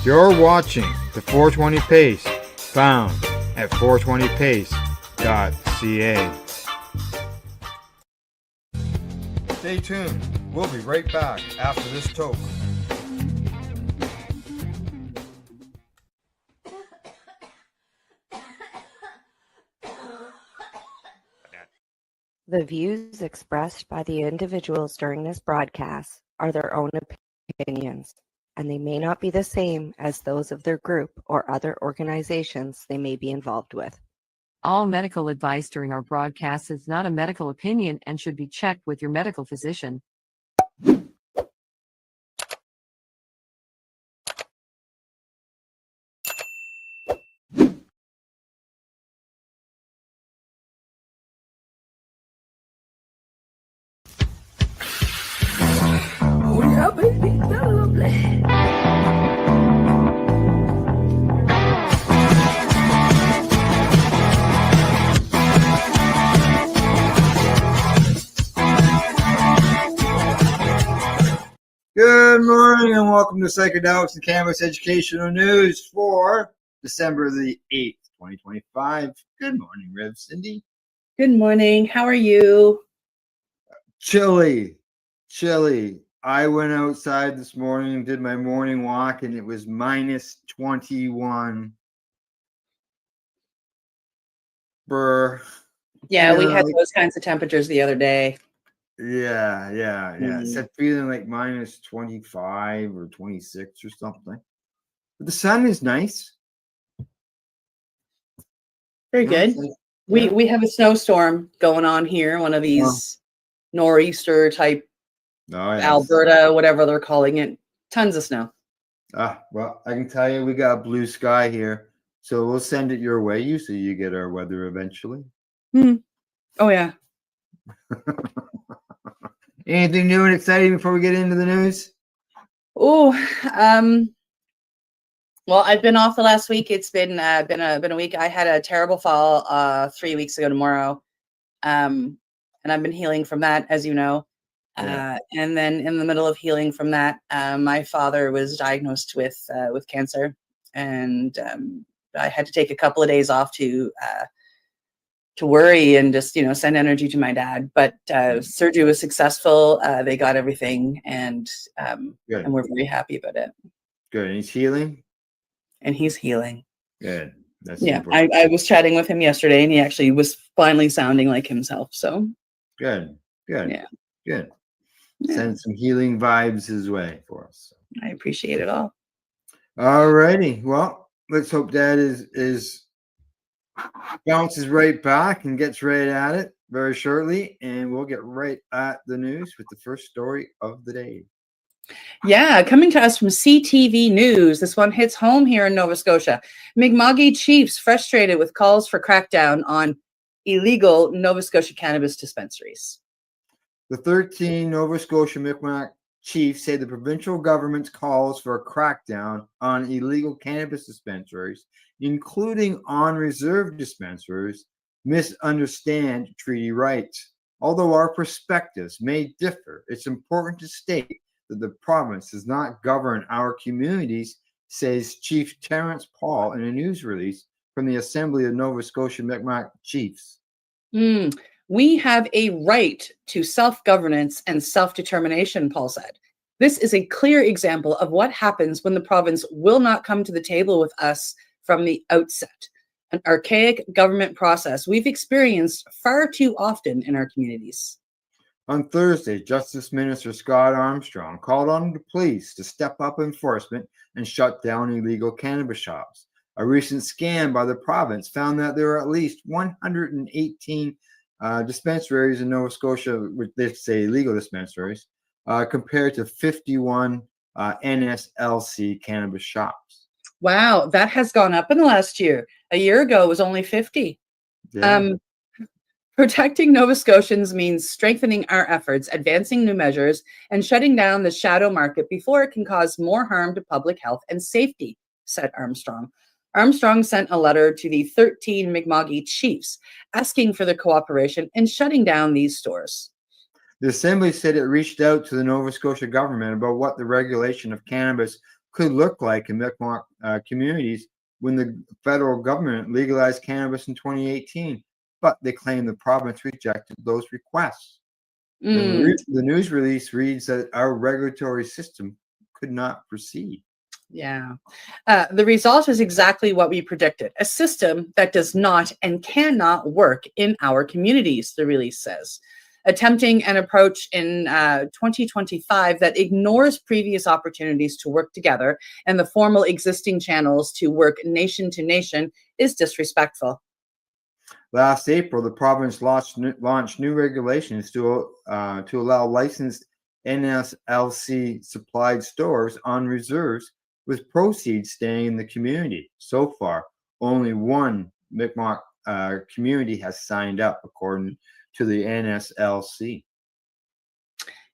You're watching the 420 Pace, found at 420pace.ca. Stay tuned. We'll be right back after this toke. The views expressed by the individuals during this broadcast are their own opinions, and they may not be the same as those of their group or other organizations they may be involved with. All medical advice during our broadcast is not a medical opinion and should be checked with your medical physician. Oh yeah, baby, that's lovely. Good morning and welcome to Psychedelics and Cannabis Educational News for December the 8th, 2025. Good morning, Rev Cindy. Good morning. How are you? Chilly. I went outside this morning and did my morning walk and it was minus 21. Brr. Yeah, we had those kinds of temperatures the other day. Yeah. It's feeling like minus 25 or 26 or something. But the sun is nice. Very good. We have a snowstorm going on here, one of these nor'easter type Alberta, whatever they're calling it. Tons of snow. Well, I can tell you we got blue sky here. So we'll send it your way. So you get our weather eventually. Oh, yeah. Anything new and exciting before we get into the news? Well, I've been off the last week. It's been a week. I had a terrible fall 3 weeks ago tomorrow, and I've been healing from that, as you know. And then in the middle of healing from that, my father was diagnosed with cancer, and I had to take a couple of days off to worry and just send energy to my dad. But surgery was successful. They got everything, and we're very happy about it. Good. And he's healing. Good. That's important. I was chatting with him yesterday, and he actually was finally sounding like himself. So good. Yeah. Good. Send some healing vibes his way for us. I appreciate it all. All righty. Well, let's hope Dad is bounces right back and gets right at it very shortly, and we'll get right at the news with the first story of the day. Yeah, coming to us from CTV News. This one hits home here in Nova Scotia. Mi'kma'ki chiefs frustrated with calls for crackdown on illegal Nova Scotia cannabis dispensaries. The 13 Nova Scotia Mi'kmaq chiefs say the provincial government's calls for a crackdown on illegal cannabis dispensaries, including on reserve dispensaries, misunderstand treaty rights. Although our perspectives may differ, it's important to state that the province does not govern our communities, says Chief Terence Paul in a news release from the Assembly of Nova Scotia Mi'kmaq Chiefs. We have a right to self-governance and self-determination, Paul said. This is a clear example of what happens when the province will not come to the table with us from the outset. An archaic government process we've experienced far too often in our communities. On Thursday, Justice Minister Scott Armstrong called on the police to step up enforcement and shut down illegal cannabis shops. A recent scan by the province found that there are at least 118 dispensaries in Nova Scotia, which they say legal dispensaries, compared to 51 NSLC cannabis shops. Wow, that has gone up in the last year. A year ago, it was only 50. Yeah. Protecting Nova Scotians means strengthening our efforts, advancing new measures, and shutting down the shadow market before it can cause more harm to public health and safety, said Armstrong. Armstrong sent a letter to the 13 Mi'kma'ki chiefs asking for their cooperation in shutting down these stores. The Assembly said it reached out to the Nova Scotia government about what the regulation of cannabis could look like in Mi'kmaq communities when the federal government legalized cannabis in 2018, but they claim the province rejected those requests. The news release reads that our regulatory system could not proceed. Yeah. The result is exactly what we predicted, a system that does not and cannot work in our communities, the release says. Attempting an approach in 2025 that ignores previous opportunities to work together and the formal existing channels to work nation to nation is disrespectful. Last April, the province launched new regulations to allow licensed NSLC supplied stores on reserves, with proceeds staying in the community. So far, only one Mi'kmaq community has signed up, according to the NSLC.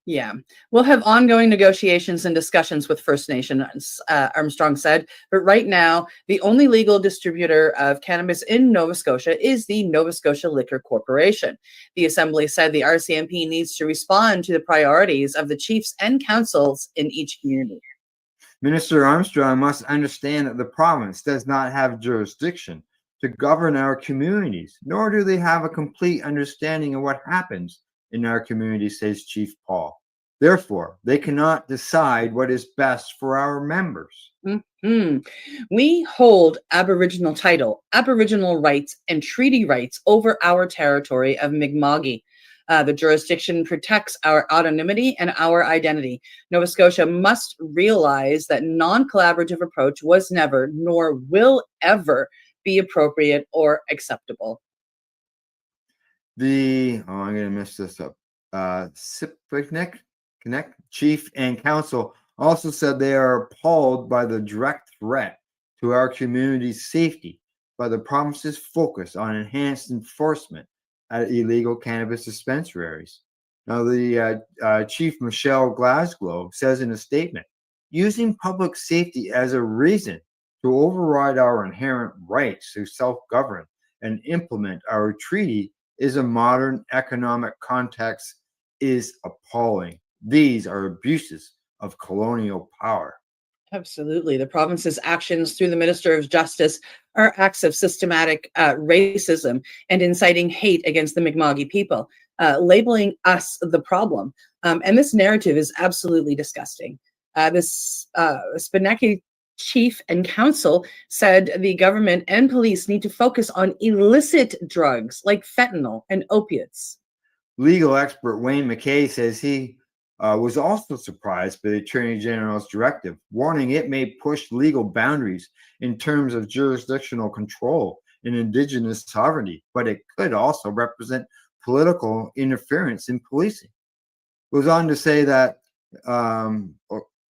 Yeah, we'll have ongoing negotiations and discussions with First Nations, Armstrong said. But right now, the only legal distributor of cannabis in Nova Scotia is the Nova Scotia Liquor Corporation. The Assembly said the RCMP needs to respond to the priorities of the chiefs and councils in each community. Minister Armstrong must understand that the province does not have jurisdiction to govern our communities, nor do they have a complete understanding of what happens in our community, says Chief Paul. Therefore, they cannot decide what is best for our members. We hold Aboriginal title, Aboriginal rights, and treaty rights over our territory of Mi'kma'ki. The jurisdiction protects our autonomy and our identity. Nova Scotia must realize that non-collaborative approach was never, nor will ever, be appropriate or acceptable. I'm going to mess this up. Sipnick Chief and Council also said they are appalled by the direct threat to our community's safety by the province's focus on enhanced enforcement at illegal cannabis dispensaries. Now, the Chief Michelle Glasgow says in a statement, using public safety as a reason to override our inherent rights to self-govern and implement our treaty is a modern economic context is appalling. These are abuses of colonial power. Absolutely. The province's actions through the Minister of Justice are acts of systematic racism and inciting hate against the Mi'kma'ki people, labeling us the problem. And this narrative is absolutely disgusting. This Spinaki chief and council said the government and police need to focus on illicit drugs like fentanyl and opiates. Legal expert Wayne McKay says he was also surprised by the Attorney General's directive, warning it may push legal boundaries in terms of jurisdictional control and Indigenous sovereignty, but it could also represent political interference in policing. Goes on to say that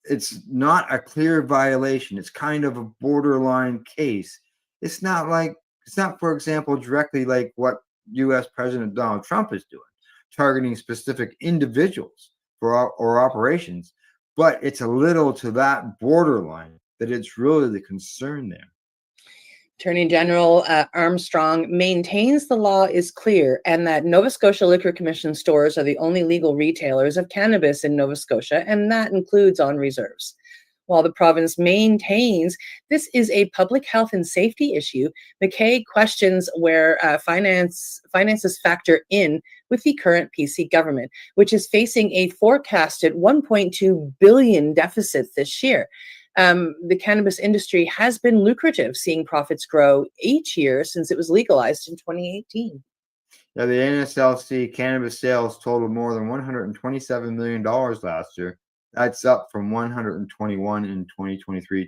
it's not a clear violation. It's kind of a borderline case. It's not, for example, directly like what U.S. President Donald Trump is doing, targeting specific individuals or operations, but it's a little to that borderline that it's really the concern there. Attorney General Armstrong maintains the law is clear and that Nova Scotia Liquor Commission stores are the only legal retailers of cannabis in Nova Scotia, and that includes on reserves. While the province maintains this is a public health and safety issue, McKay questions where finances factor in with the current PC government, which is facing a forecasted $1.2 billion deficit this year. The cannabis industry has been lucrative, seeing profits grow each year since it was legalized in 2018. Now, the NSLC cannabis sales totaled more than $127 million last year. That's up from 121 in 2023-24.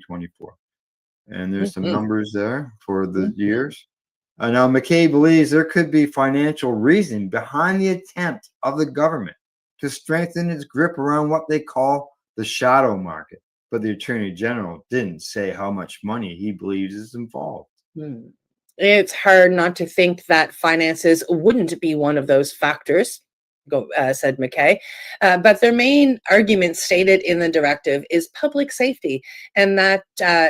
And there's some numbers there for the years. Now, McKay believes there could be financial reason behind the attempt of the government to strengthen its grip around what they call the shadow market. But the Attorney General didn't say how much money he believes is involved. It's hard not to think that finances wouldn't be one of those factors, said McKay. But their main argument stated in the directive is public safety, and that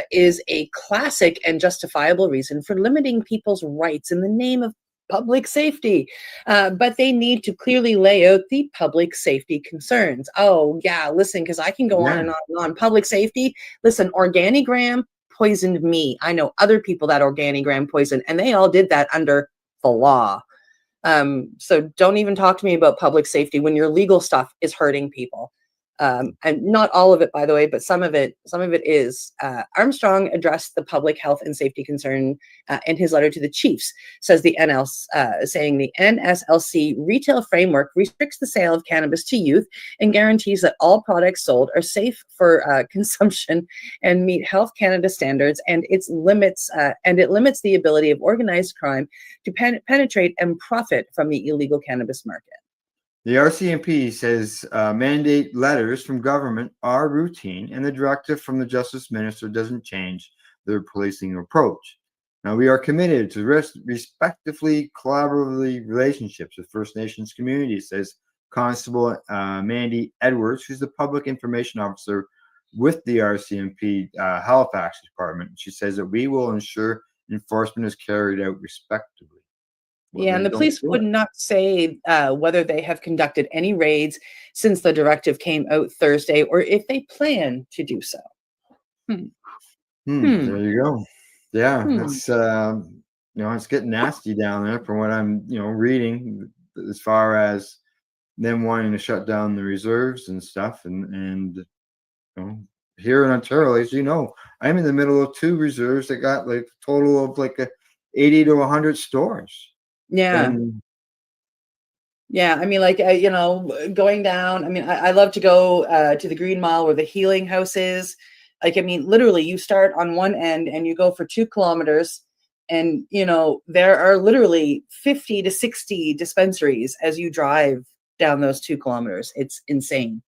is a classic and justifiable reason for limiting people's rights in the name of public safety. But they need to clearly lay out the public safety concerns. Oh, yeah, listen, because I can go on Yeah. and on and on. Public safety, listen, Organigram poisoned me. I know other people that Organigram poisoned, and they all did that under the law. So don't even talk to me about public safety when your legal stuff is hurting people. And not all of it, by the way, but some of it is. Armstrong addressed the public health and safety concern in his letter to the chiefs. Says the saying the NSLC retail framework restricts the sale of cannabis to youth and guarantees that all products sold are safe for consumption and meet Health Canada standards. And it limits the ability of organized crime to penetrate and profit from the illegal cannabis market. The RCMP says mandate letters from government are routine, and the directive from the Justice Minister doesn't change their policing approach. Now, we are committed to respectively collaboratively relationships with First Nations communities, says Constable Mandy Edwards, who's the public information officer with the RCMP Halifax Department. She says that we will ensure enforcement is carried out respectively. Well, yeah, and the police would not say whether they have conducted any raids since the directive came out Thursday or if they plan to do so. There you go. Yeah, it's it's getting nasty down there from what I'm reading as far as them wanting to shut down the reserves and stuff, and here in Ontario, as you know, I'm in the middle of 2 reserves that got like a total of like 80 to 100 stores. Yeah. Yeah, I mean, like, going down, I mean, I love to go to the Green Mile where the healing house is. Like, I mean, literally, you start on one end and you go for 2 kilometers, and, there are literally 50 to 60 dispensaries as you drive down those 2 kilometers. It's insane.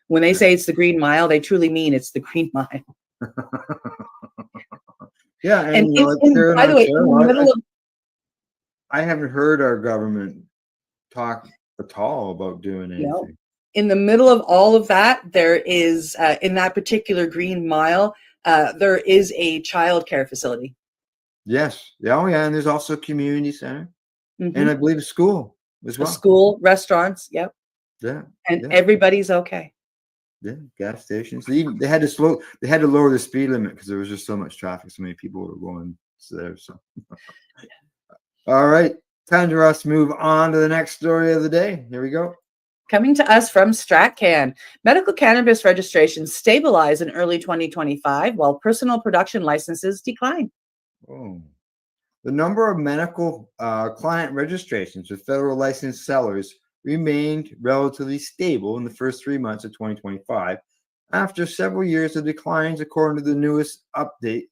When they say it's the Green Mile, they truly mean it's the Green Mile. Yeah, and by the way, in the middle of I haven't heard our government talk at all about doing anything. No. In the middle of all of that, there is, in that particular Green Mile, there is a child care facility. Yes. Yeah. Oh, yeah. And there's also a community center. Mm-hmm. And I believe a school as well. A school, restaurants. Yep. Yeah. And everybody's okay. Yeah. Gas stations. They had to lower the speed limit because there was just so much traffic. So many people were going there. So. All right, time for us to move on to the next story of the day. Here we go. Coming to us from StratCan, medical cannabis registrations stabilize in early 2025 while personal production licenses decline. Oh. The number of medical client registrations with federal licensed sellers remained relatively stable in the first 3 months of 2025 after several years of declines, according to the newest update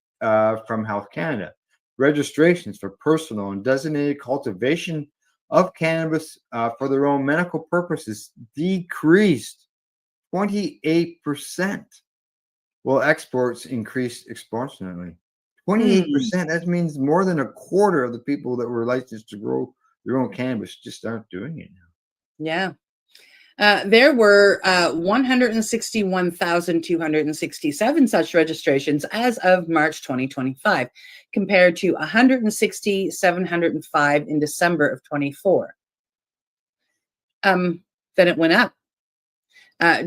from Health Canada. Registrations for personal and designated cultivation of cannabis for their own medical purposes decreased 28%, while exports increased exponentially. 28%, that means more than a quarter of the people that were licensed to grow their own cannabis just aren't doing it now. Yeah. There were 161,267 such registrations as of March 2025, compared to 160,705 in December of 24. Then it went up.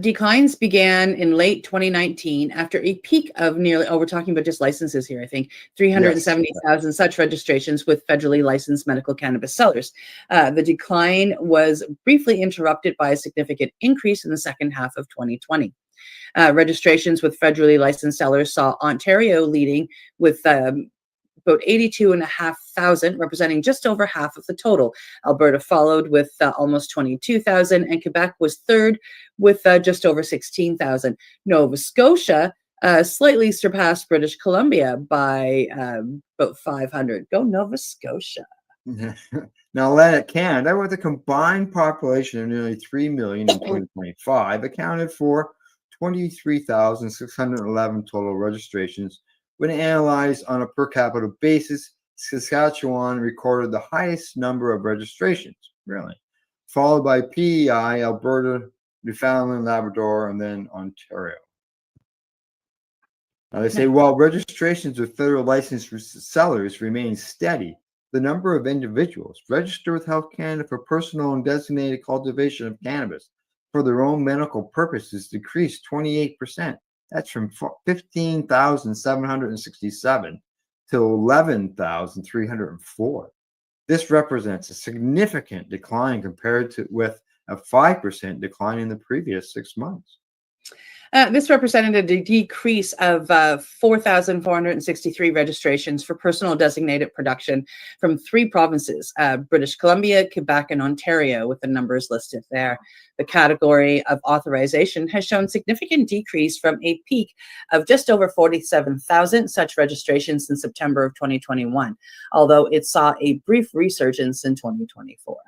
Declines began in late 2019 after a peak of nearly, we're talking about just licenses here, I think, 370,000 such registrations with federally licensed medical cannabis sellers. The decline was briefly interrupted by a significant increase in the second half of 2020. Registrations with federally licensed sellers saw Ontario leading with about 82,500, representing just over half of the total. Alberta followed with almost 22,000, and Quebec was third with just over 16,000. Nova Scotia slightly surpassed British Columbia by about 500. Go Nova Scotia. Now, Atlantic Canada, with a combined population of nearly 3 million in 2025, accounted for 23,611 total registrations. When analyzed on a per capita basis, Saskatchewan recorded the highest number of registrations, really, followed by PEI, Alberta, Newfoundland, Labrador, and then Ontario. Now they say while registrations with federal licensed sellers remain steady, the number of individuals registered with Health Canada for personal and designated cultivation of cannabis for their own medical purposes decreased 28%. That's from 15,767 to 11,304. This represents a significant decline compared to with a 5% decline in the previous 6 months. This represented a decrease of 4,463 registrations for personal designated production from 3 provinces, British Columbia, Quebec, and Ontario, with the numbers listed there. The category of authorization has shown significant decrease from a peak of just over 47,000 such registrations in September of 2021, although it saw a brief resurgence in 2024.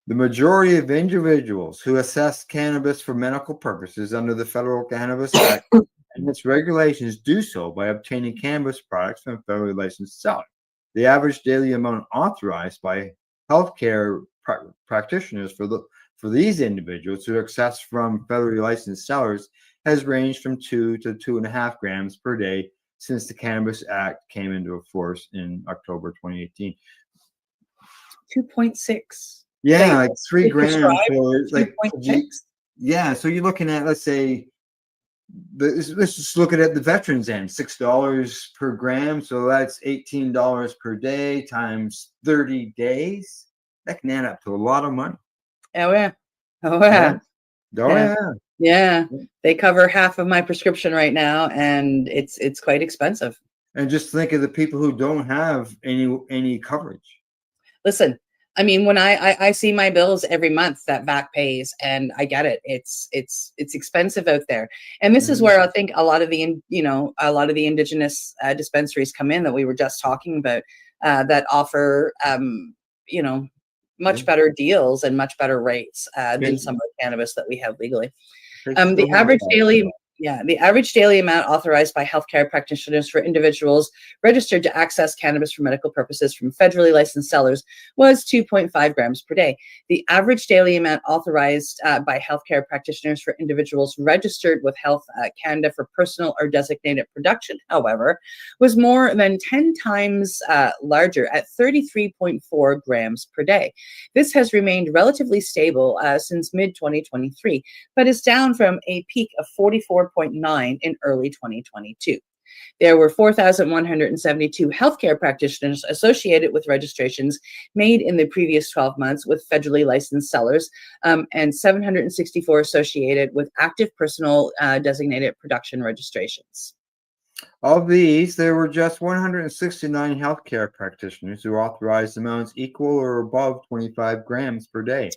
The majority of individuals who assess cannabis for medical purposes under the Federal Cannabis Act and its regulations do so by obtaining cannabis products from a federally licensed seller. The average daily amount authorized by healthcare practitioners for these individuals who access from federally licensed sellers has ranged from 2 to 2.5 grams per day since the Cannabis Act came into force in October 2018. 2.6. Yeah, like 3 grams for like 2.6. yeah. So you're looking at, let's say, let's just look at the veterans end, $6 per gram. So that's $18 per day times 30 days. That can add up to a lot of money. Oh yeah. Oh yeah. Oh yeah. Yeah. They cover half of my prescription right now, and it's quite expensive. And just think of the people who don't have any coverage. Listen, I mean, when I see my bills every month that VAC pays, and I get it. It's expensive out there, and this is where I think a lot of the Indigenous dispensaries come in that we were just talking about, that offer much better deals and much better rates than some of the cannabis that we have legally. The average daily amount authorized by healthcare practitioners for individuals registered to access cannabis for medical purposes from federally licensed sellers was 2.5 grams per day. The average daily amount authorized by healthcare practitioners for individuals registered with Health Canada for personal or designated production, however, was more than 10 times larger at 33.4 grams per day. This has remained relatively stable since mid-2023, but is down from a peak of 44.9 in early 2022. There were 4,172 healthcare practitioners associated with registrations made in the previous 12 months with federally licensed sellers, and 764 associated with active personal designated production registrations. Of these, there were just 169 healthcare practitioners who authorized amounts equal or above 25 grams per day,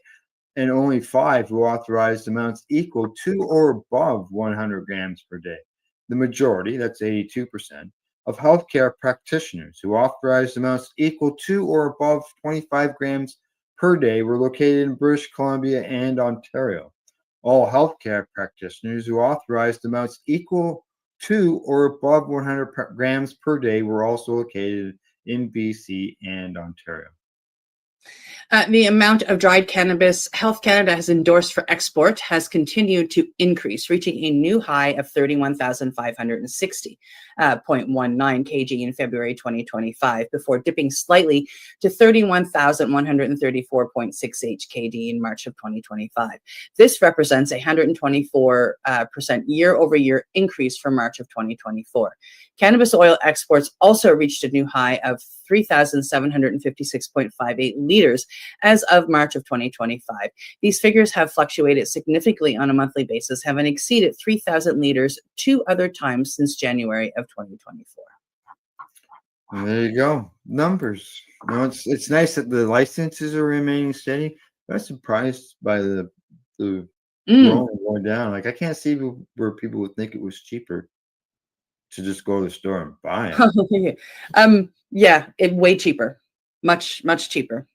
and only 5 who authorized amounts equal to or above 100 grams per day. The majority, that's 82%, of healthcare practitioners who authorized amounts equal to or above 25 grams per day were located in British Columbia and Ontario. All healthcare practitioners who authorized amounts equal to or above 100 grams per day were also located in BC and Ontario. The amount of dried cannabis Health Canada has endorsed for export has continued to increase, reaching a new high of 31,560.19 kg in February 2025, before dipping slightly to 31,134.68 kg in March of 2025. This represents a 124% year-over-year increase from March of 2024. Cannabis oil exports also reached a new high of 3,756.58 liters as of March of 2025. These figures have fluctuated significantly on a monthly basis, having exceeded 3,000 liters 2 other times since January of 2024. And there you go. Numbers. You know, it's nice that the licenses are remaining steady. I was surprised by the going down. Like, I can't see where people would think it was cheaper to just go to the store and buy it. Yeah, way cheaper, much cheaper.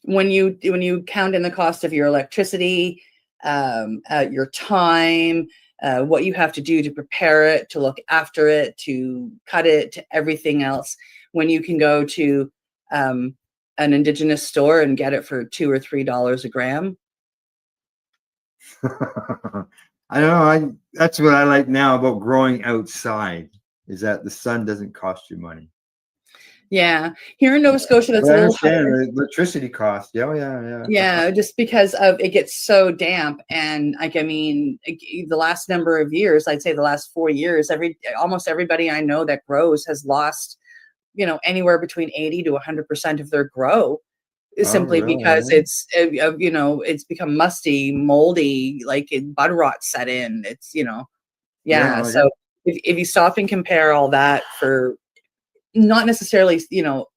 When you count in the cost of your electricity, your time, what you have to do to prepare it, to look after it, to cut it, to everything else, when you can go to an Indigenous store and get it for $2 or $3 a gram. I don't know. That's what I like now about growing outside, is that the sun doesn't cost you money. Yeah. Here in Nova Scotia, that's But I a little understand harder. the electricity cost. Yeah, yeah. Yeah, just because of it gets so damp, and like I mean, the last number of years, I'd say the last 4 years, almost everybody I know that grows has lost, anywhere between 80 to 100% of their grow, Oh, simply because really? it's become musty, moldy, like bud rot set in. Yeah, Yeah. I got So if you stop and compare all that for not necessarily,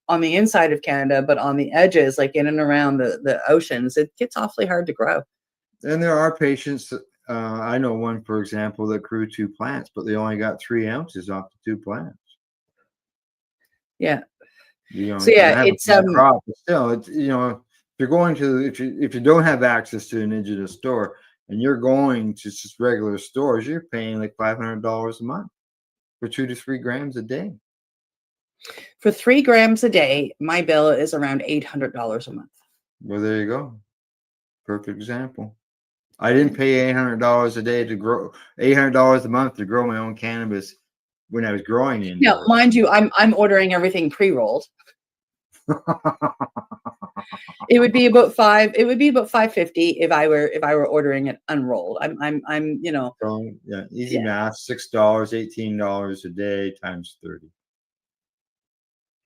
on the inside of Canada, but on the edges, like in and around the oceans, it gets awfully hard to grow. and there are patients that, I know one, for example, that grew 2 plants, but they only got 3 ounces off the 2 plants. Yeah. So You can yeah, have a it's big crop, but still, it's, if you're going to, if you don't have access to an indigenous store and you're going to just regular stores, you're paying like $500 a month for 2 to 3 grams a day. for 3 grams a day, my bill is around $800 a month. Well, there you go. Perfect example. I didn't pay $800 a day to grow, $800 a month to grow my own cannabis when I was growing Now, indoors. mind you, I'm ordering everything pre-rolled. It would be about 550 if I were ordering it unrolled. So yeah, easy Yeah. math, $6, $18 a day times 30.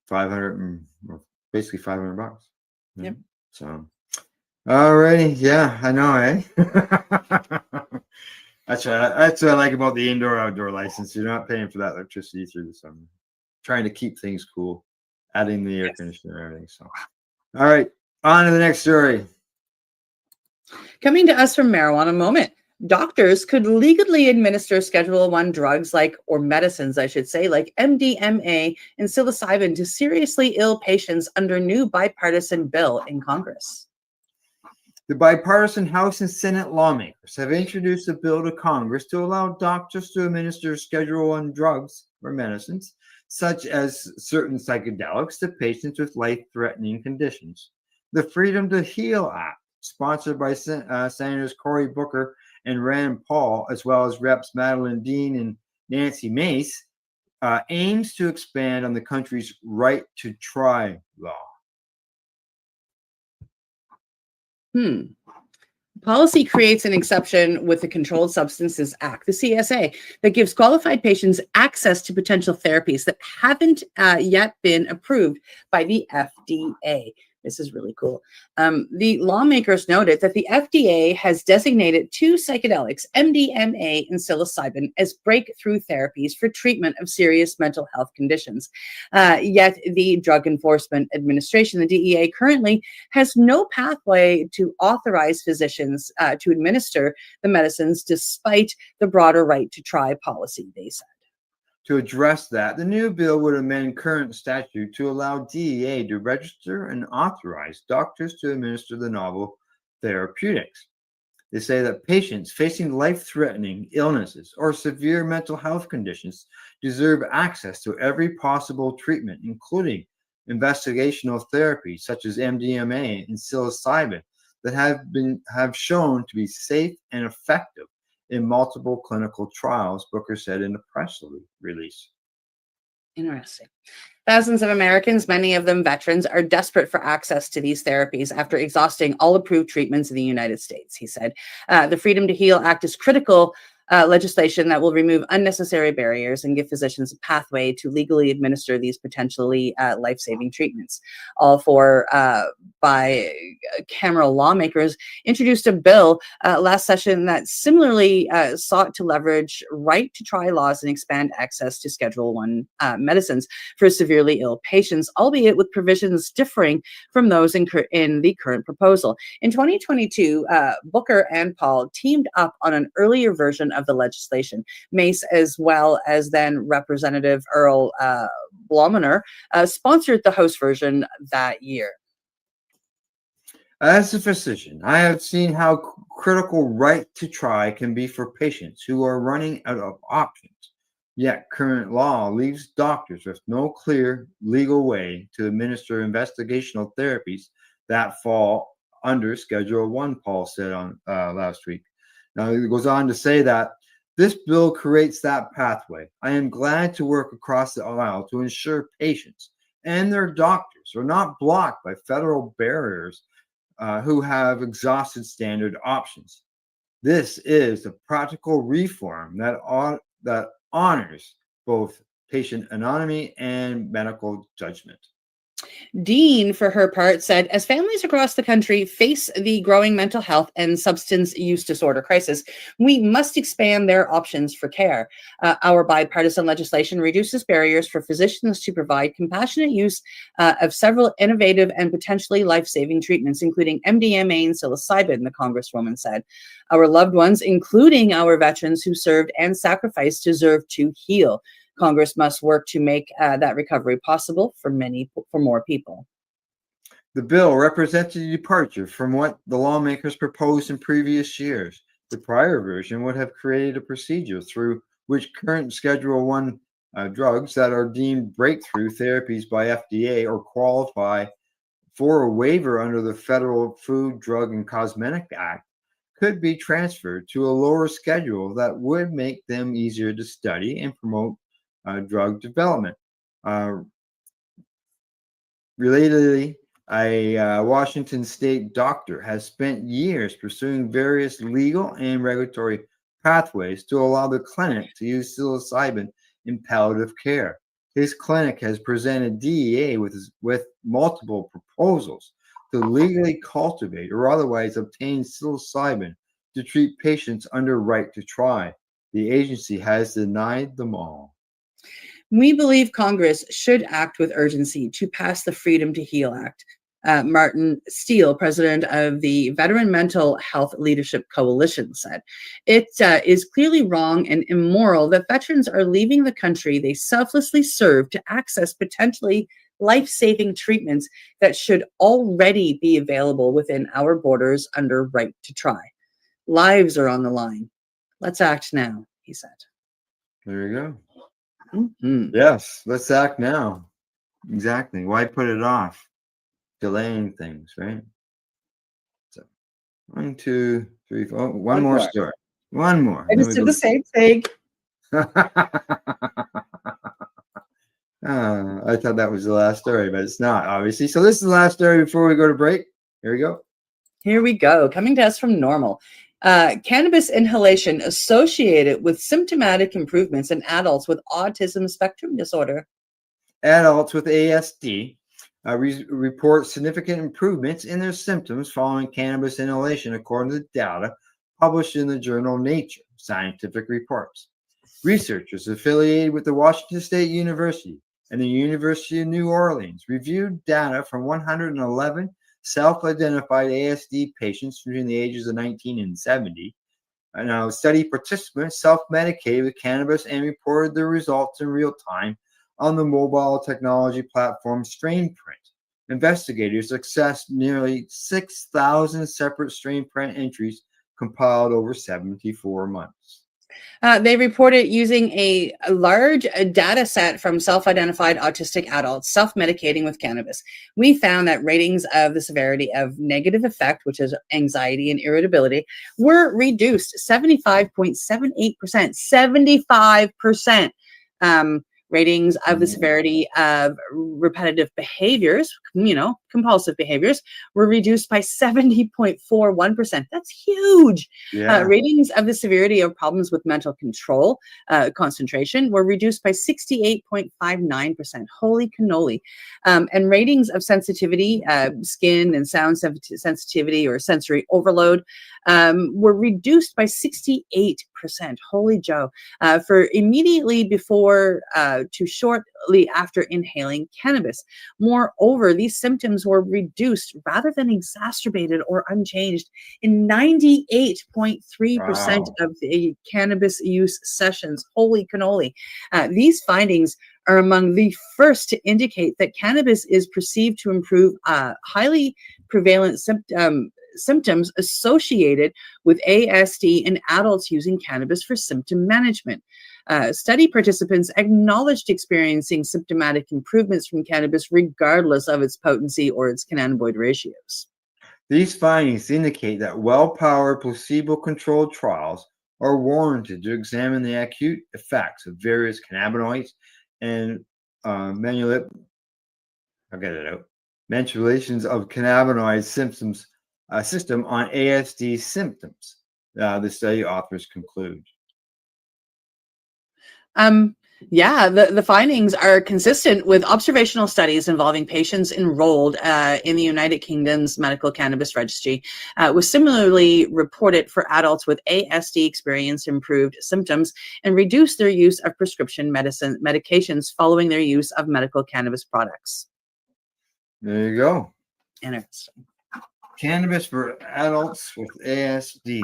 500 or basically $500. Yeah. Yep. So alrighty, yeah, I know, eh? That's what I like about the indoor-outdoor license. You're not paying for that electricity through the summer. Trying to keep things cool, adding the air Yes. conditioner and everything. So, all right, on to the next story. Coming to us from Marijuana Moment. Doctors could legally administer Schedule 1 drugs or medicines, I should say, like MDMA and psilocybin to seriously ill patients under new bipartisan bill in Congress. The bipartisan House and Senate lawmakers have introduced a bill to Congress to allow doctors to administer Schedule 1 drugs or medicines, such as certain psychedelics, to patients with life-threatening conditions. The Freedom to Heal Act, sponsored by Senators Cory Booker and Rand Paul, as well as Reps Madeline Dean and Nancy Mace, aims to expand on the country's right to try law. Policy creates an exception with the Controlled Substances Act, the CSA, that gives qualified patients access to potential therapies that haven't yet been approved by the FDA. This is really cool. The lawmakers noted that the FDA has designated 2 psychedelics, MDMA and psilocybin, as breakthrough therapies for treatment of serious mental health conditions. Yet the Drug Enforcement Administration, the DEA, currently has no pathway to authorize physicians to administer the medicines, despite the broader right to try policy, they said. To address that, the new bill would amend current statute to allow DEA to register and authorize doctors to administer the novel therapeutics. They say that patients facing life-threatening illnesses or severe mental health conditions deserve access to every possible treatment, including investigational therapies such as MDMA and psilocybin that have shown to be safe and effective in multiple clinical trials, Booker said in a press release. Interesting. Thousands of Americans, many of them veterans, are desperate for access to these therapies after exhausting all approved treatments in the United States, he said. The Freedom to Heal Act is critical legislation that will remove unnecessary barriers and give physicians a pathway to legally administer these potentially life-saving treatments. All four bicameral lawmakers introduced a bill last session that similarly sought to leverage right to try laws and expand access to Schedule 1 medicines for severely ill patients, albeit with provisions differing from those in the current proposal. In 2022, Booker and Paul teamed up on an earlier version of the legislation. Mace, as well as then Representative Earl Blominer, sponsored the House version that year. As a physician, I have seen how critical right to try can be for patients who are running out of options. Yet current law leaves doctors with no clear legal way to administer investigational therapies that fall under Schedule 1, Paul said on last week. Now, it goes on to say that this bill creates that pathway. I am glad to work across the aisle to ensure patients and their doctors are not blocked by federal barriers who have exhausted standard options. This is a practical reform that honors both patient autonomy and medical judgment. Dean, for her part, said, as families across the country face the growing mental health and substance use disorder crisis, we must expand their options for care. Our bipartisan legislation reduces barriers for physicians to provide compassionate use of several innovative and potentially life-saving treatments, including MDMA and psilocybin, the Congresswoman said. Our loved ones, including our veterans who served and sacrificed, deserve to heal. Congress must work to make that recovery possible for more people. The bill represents a departure from what the lawmakers proposed in previous years. The prior version would have created a procedure through which current Schedule 1 drugs that are deemed breakthrough therapies by FDA or qualify for a waiver under the Federal Food, Drug, and Cosmetic Act could be transferred to a lower schedule that would make them easier to study and promote drug development. Relatedly, a Washington state doctor has spent years pursuing various legal and regulatory pathways to allow the clinic to use psilocybin in palliative care. His clinic has presented DEA with multiple proposals to legally cultivate or otherwise obtain psilocybin to treat patients under right to try. The agency has denied them all. We believe Congress should act with urgency to pass the Freedom to Heal Act. Martin Steele, president of the Veteran Mental Health Leadership Coalition, said, it is clearly wrong and immoral that veterans are leaving the country they selflessly serve to access potentially life-saving treatments that should already be available within our borders under right to try. Lives are on the line. Let's act now, he said. There you go. Mm-hmm. Yes, let's act now. Exactly. Why put it off? Delaying things, right? So 1, 2, 3, 4. One more story. One more. I just did the same thing. I thought that was the last story, but it's not, obviously. So this is the last story before we go to break. Here we go. Here we go. Coming to us from Normal. Cannabis inhalation associated with symptomatic improvements in adults with autism spectrum disorder. Adults with ASD report significant improvements in their symptoms following cannabis inhalation, according to data published in the journal Nature Scientific Reports. Researchers affiliated with the Washington State University and the University of New Orleans reviewed data from 111 self-identified ASD patients between the ages of 19 and 70. Now, study participants self-medicated with cannabis and reported their results in real time on the mobile technology platform StrainPrint. Investigators accessed nearly 6,000 separate StrainPrint entries compiled over 74 months. They reported using a large data set from self-identified autistic adults self-medicating with cannabis. We found that ratings of the severity of negative affect, which is anxiety and irritability, were reduced 75.78%. 75%. Ratings of the severity of repetitive behaviors, compulsive behaviors, were reduced by 70.41%. That's huge. Yeah. Ratings of the severity of problems with mental control, concentration, were reduced by 68.59%. Holy cannoli. And ratings of sensitivity, skin and sound sensitivity or sensory overload, were reduced by 68%. Holy Joe. For immediately before to shortly after inhaling cannabis. Moreover, these symptoms were reduced rather than exacerbated or unchanged in 98.3% of the cannabis use sessions. Holy cannoli. These findings are among the first to indicate that cannabis is perceived to improve highly prevalent symptoms associated with ASD in adults using cannabis for symptom management. Study participants acknowledged experiencing symptomatic improvements from cannabis regardless of its potency or its cannabinoid ratios. These findings indicate that well-powered placebo-controlled trials are warranted to examine the acute effects of various cannabinoids and I'll get it out. Manipulations of cannabinoid symptoms system on ASD symptoms. The study authors conclude. The findings are consistent with observational studies involving patients enrolled in the United Kingdom's Medical Cannabis Registry, was similarly reported for adults with ASD experienced improved symptoms and reduced their use of prescription medications following their use of medical cannabis products. There you go. Interesting. Cannabis for adults with ASD.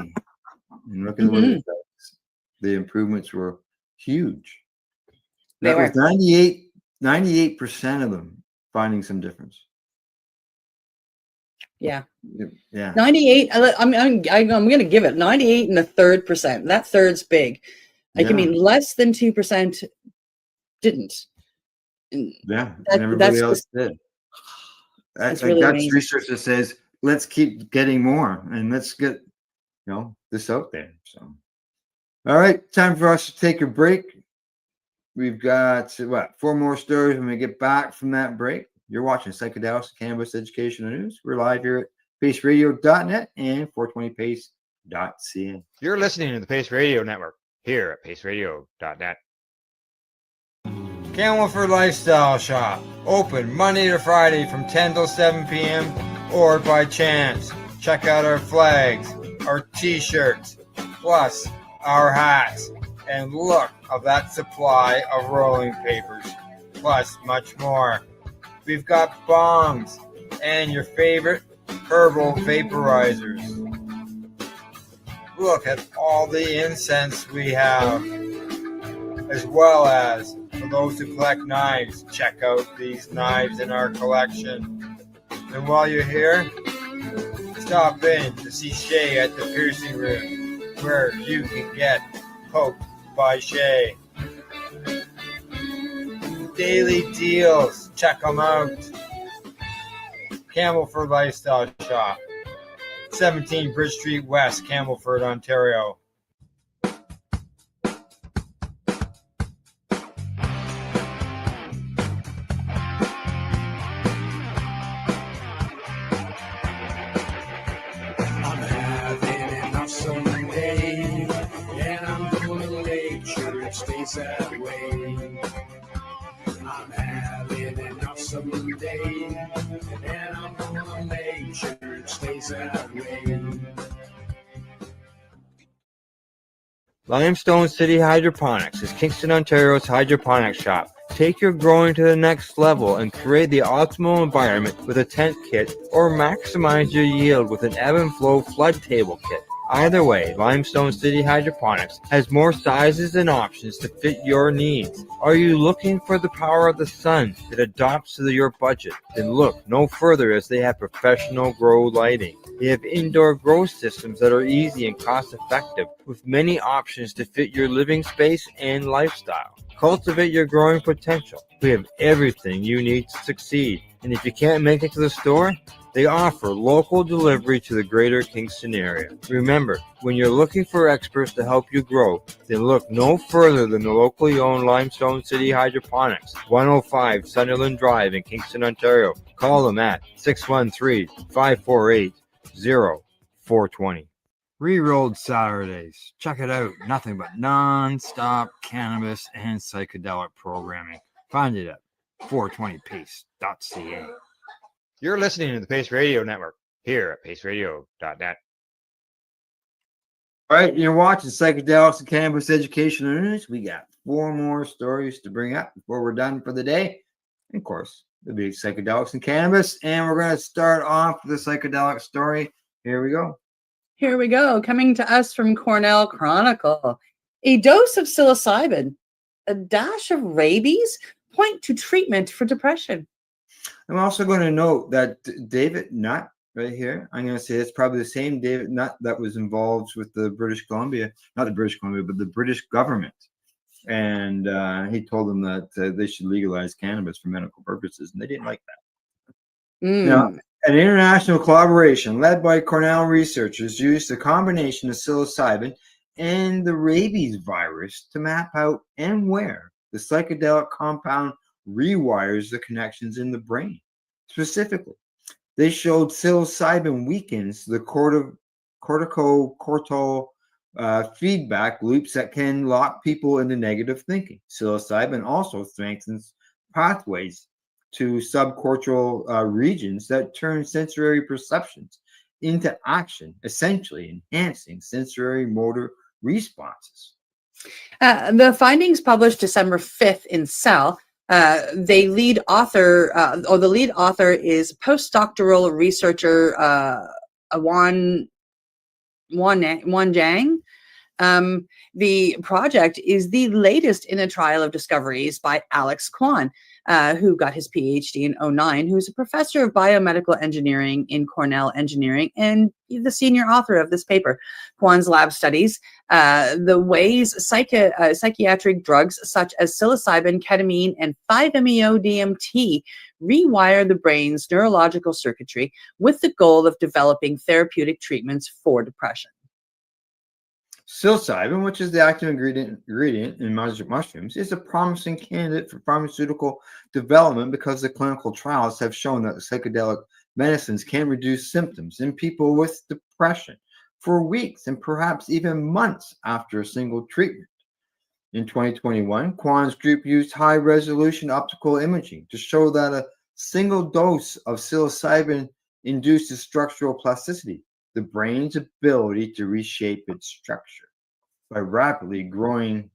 And look at what it does. The improvements were huge. They That were. was 98% of them finding some difference. Yeah. Yeah. 98. I'm going to give it 98 and a third percent. That third's big. Like, I mean, less than 2% didn't. Yeah. And everybody else did. That's really that's amazing. research that says, let's keep getting more and let's get this out there. So, all right, time for us to take a break. We've got 4 more stories when we get back from that break. You're watching Psychedelics Cannabis Educational News. We're live here at paceradio.net and 420pace.ca. You're listening to the Pace Radio Network here at paceradio.net. Camelford Lifestyle Shop, open Monday to Friday from 10 till 7 p.m. or by chance. Check out our flags, our t-shirts, plus our hats, and look of that supply of rolling papers, plus much more. We've got bongs and your favorite herbal vaporizers. Look at all the incense we have, as well as for those who collect knives, check out these knives in our collection. And while you're here, stop in to see Shay at the piercing room, where you can get poked by Shay. Daily deals, check them out. Camelford Lifestyle Shop, 17 Bridge Street West, Camelford, Ontario. Stays that way. I'm having enough someday, and I'm gonna make sure it stays that way. Limestone City Hydroponics is Kingston, Ontario's hydroponics shop. Take your growing to the next level and create the optimal environment with a tent kit, or maximize your yield with an ebb and flow flood table kit. Either way, Limestone City Hydroponics has more sizes and options to fit your needs. Are you looking for the power of the sun that adapts to your budget? Then look no further, as they have professional grow lighting. They have indoor grow systems that are easy and cost effective, with many options to fit your living space and lifestyle. Cultivate your growing potential. We have everything you need to succeed. And if you can't make it to the store, they offer local delivery to the greater Kingston area. Remember, when you're looking for experts to help you grow, then look no further than the locally owned Limestone City Hydroponics, 105 Sunderland Drive in Kingston, Ontario. Call them at 613-548-0420. Rerolled Saturdays. Check it out. Nothing but non-stop cannabis and psychedelic programming. Find it at 420pace.ca. You're listening to the Pace Radio Network here at paceradio.net. All right, you're watching Psychedelics and Cannabis Educational News. We got 4 more stories to bring up before we're done for the day. And of course, the big psychedelics and cannabis. And we're going to start off with the psychedelic story. Here we go. Here we go. Coming to us from Cornell Chronicle. A dose of psilocybin, a dash of rabies point to treatment for depression. I'm also going to note that David Nutt right here, I'm going to say it's probably the same David Nutt that was involved with the British Columbia, not the British Columbia, but the British government. And he told them that they should legalize cannabis for medical purposes, and they didn't like that. Now, an international collaboration led by Cornell researchers used a combination of psilocybin and the rabies virus to map out and where the psychedelic compound rewires the connections in the brain. Specifically, they showed psilocybin weakens the corticocortical feedback loops that can lock people into negative thinking. Psilocybin also strengthens pathways to subcortical regions that turn sensory perceptions into action, essentially enhancing sensory motor responses. The findings published December 5th in Cell. The lead author is postdoctoral researcher Wan Jiang. The project is the latest in a trial of discoveries by Alex Kwan, who got his PhD in 2009, who's a professor of biomedical engineering in Cornell Engineering and the senior author of this paper. Kwan's lab studies the ways psychiatric drugs such as psilocybin, ketamine, and 5-MeO-DMT rewire the brain's neurological circuitry with the goal of developing therapeutic treatments for depression. Psilocybin, which is the active ingredient in magic mushrooms, is a promising candidate for pharmaceutical development because the clinical trials have shown that psychedelic medicines can reduce symptoms in people with depression for weeks and perhaps even months after a single treatment. In 2021, Kwan's group used high-resolution optical imaging to show that a single dose of psilocybin induces structural plasticity, the brain's ability to reshape its structure by rapidly growing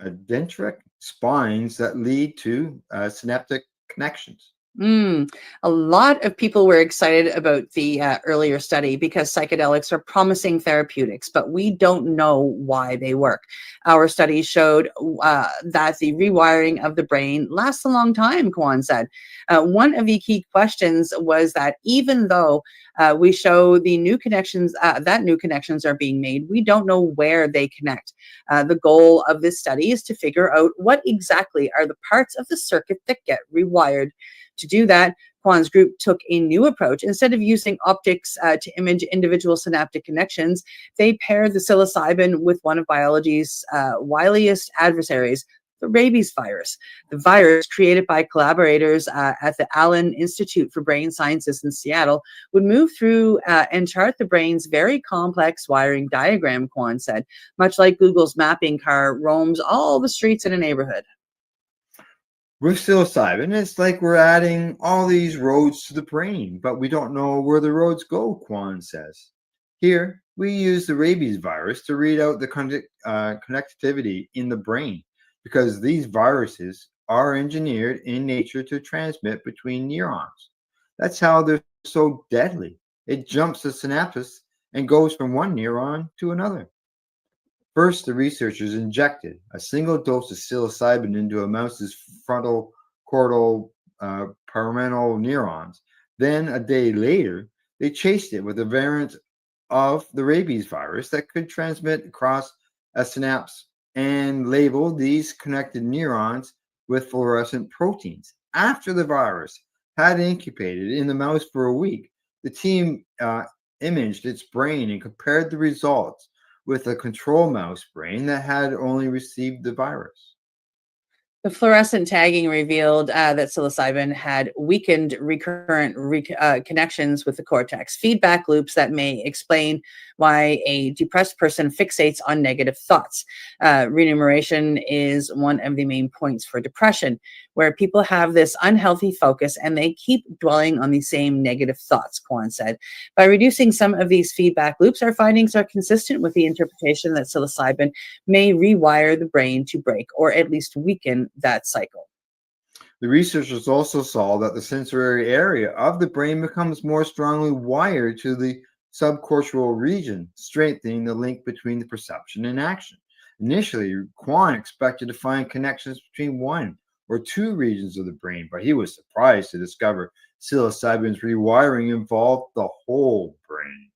dendritic spines that lead to synaptic connections. A lot of people were excited about the earlier study because psychedelics are promising therapeutics, but we don't know why they work. Our study showed that the rewiring of the brain lasts a long time, Kwan said. One of the key questions was that even though we show the new connections, that new connections are being made, we don't know where they connect. The goal of this study is to figure out what exactly are the parts of the circuit that get rewired. To do that, Kwan's group took a new approach. Instead of using optics to image individual synaptic connections, they paired the psilocybin with one of biology's wiliest adversaries, the rabies virus. The virus, created by collaborators at the Allen Institute for Brain Sciences in Seattle, would move through and chart the brain's very complex wiring diagram, Kwan said, much like Google's mapping car roams all the streets in a neighborhood. With psilocybin, it's like we're adding all these roads to the brain, but we don't know where the roads go, Kwan says. Here, we use the rabies virus to read out the connectivity in the brain, because these viruses are engineered in nature to transmit between neurons. That's how they're so deadly. It jumps the synapses and goes from one neuron to another. First, the researchers injected a single dose of psilocybin into a mouse's frontal cortical pyramidal neurons. Then, a day later, they chased it with a variant of the rabies virus that could transmit across a synapse and labeled these connected neurons with fluorescent proteins. After the virus had incubated in the mouse for a week, the team imaged its brain and compared the results with a control mouse brain that had only received the virus. The fluorescent tagging revealed that psilocybin had weakened recurrent connections with the cortex, feedback loops that may explain why a depressed person fixates on negative thoughts. Remuneration is one of the main points for depression, where people have this unhealthy focus and they keep dwelling on the same negative thoughts, Kwan said. By reducing some of these feedback loops, our findings are consistent with the interpretation that psilocybin may rewire the brain to break or at least weaken that cycle. The researchers also saw that the sensory area of the brain becomes more strongly wired to the subcortical region, strengthening the link between the perception and action. Initially, Kwan expected to find connections between one or two regions of the brain, but he was surprised to discover psilocybin's rewiring involved the whole brain.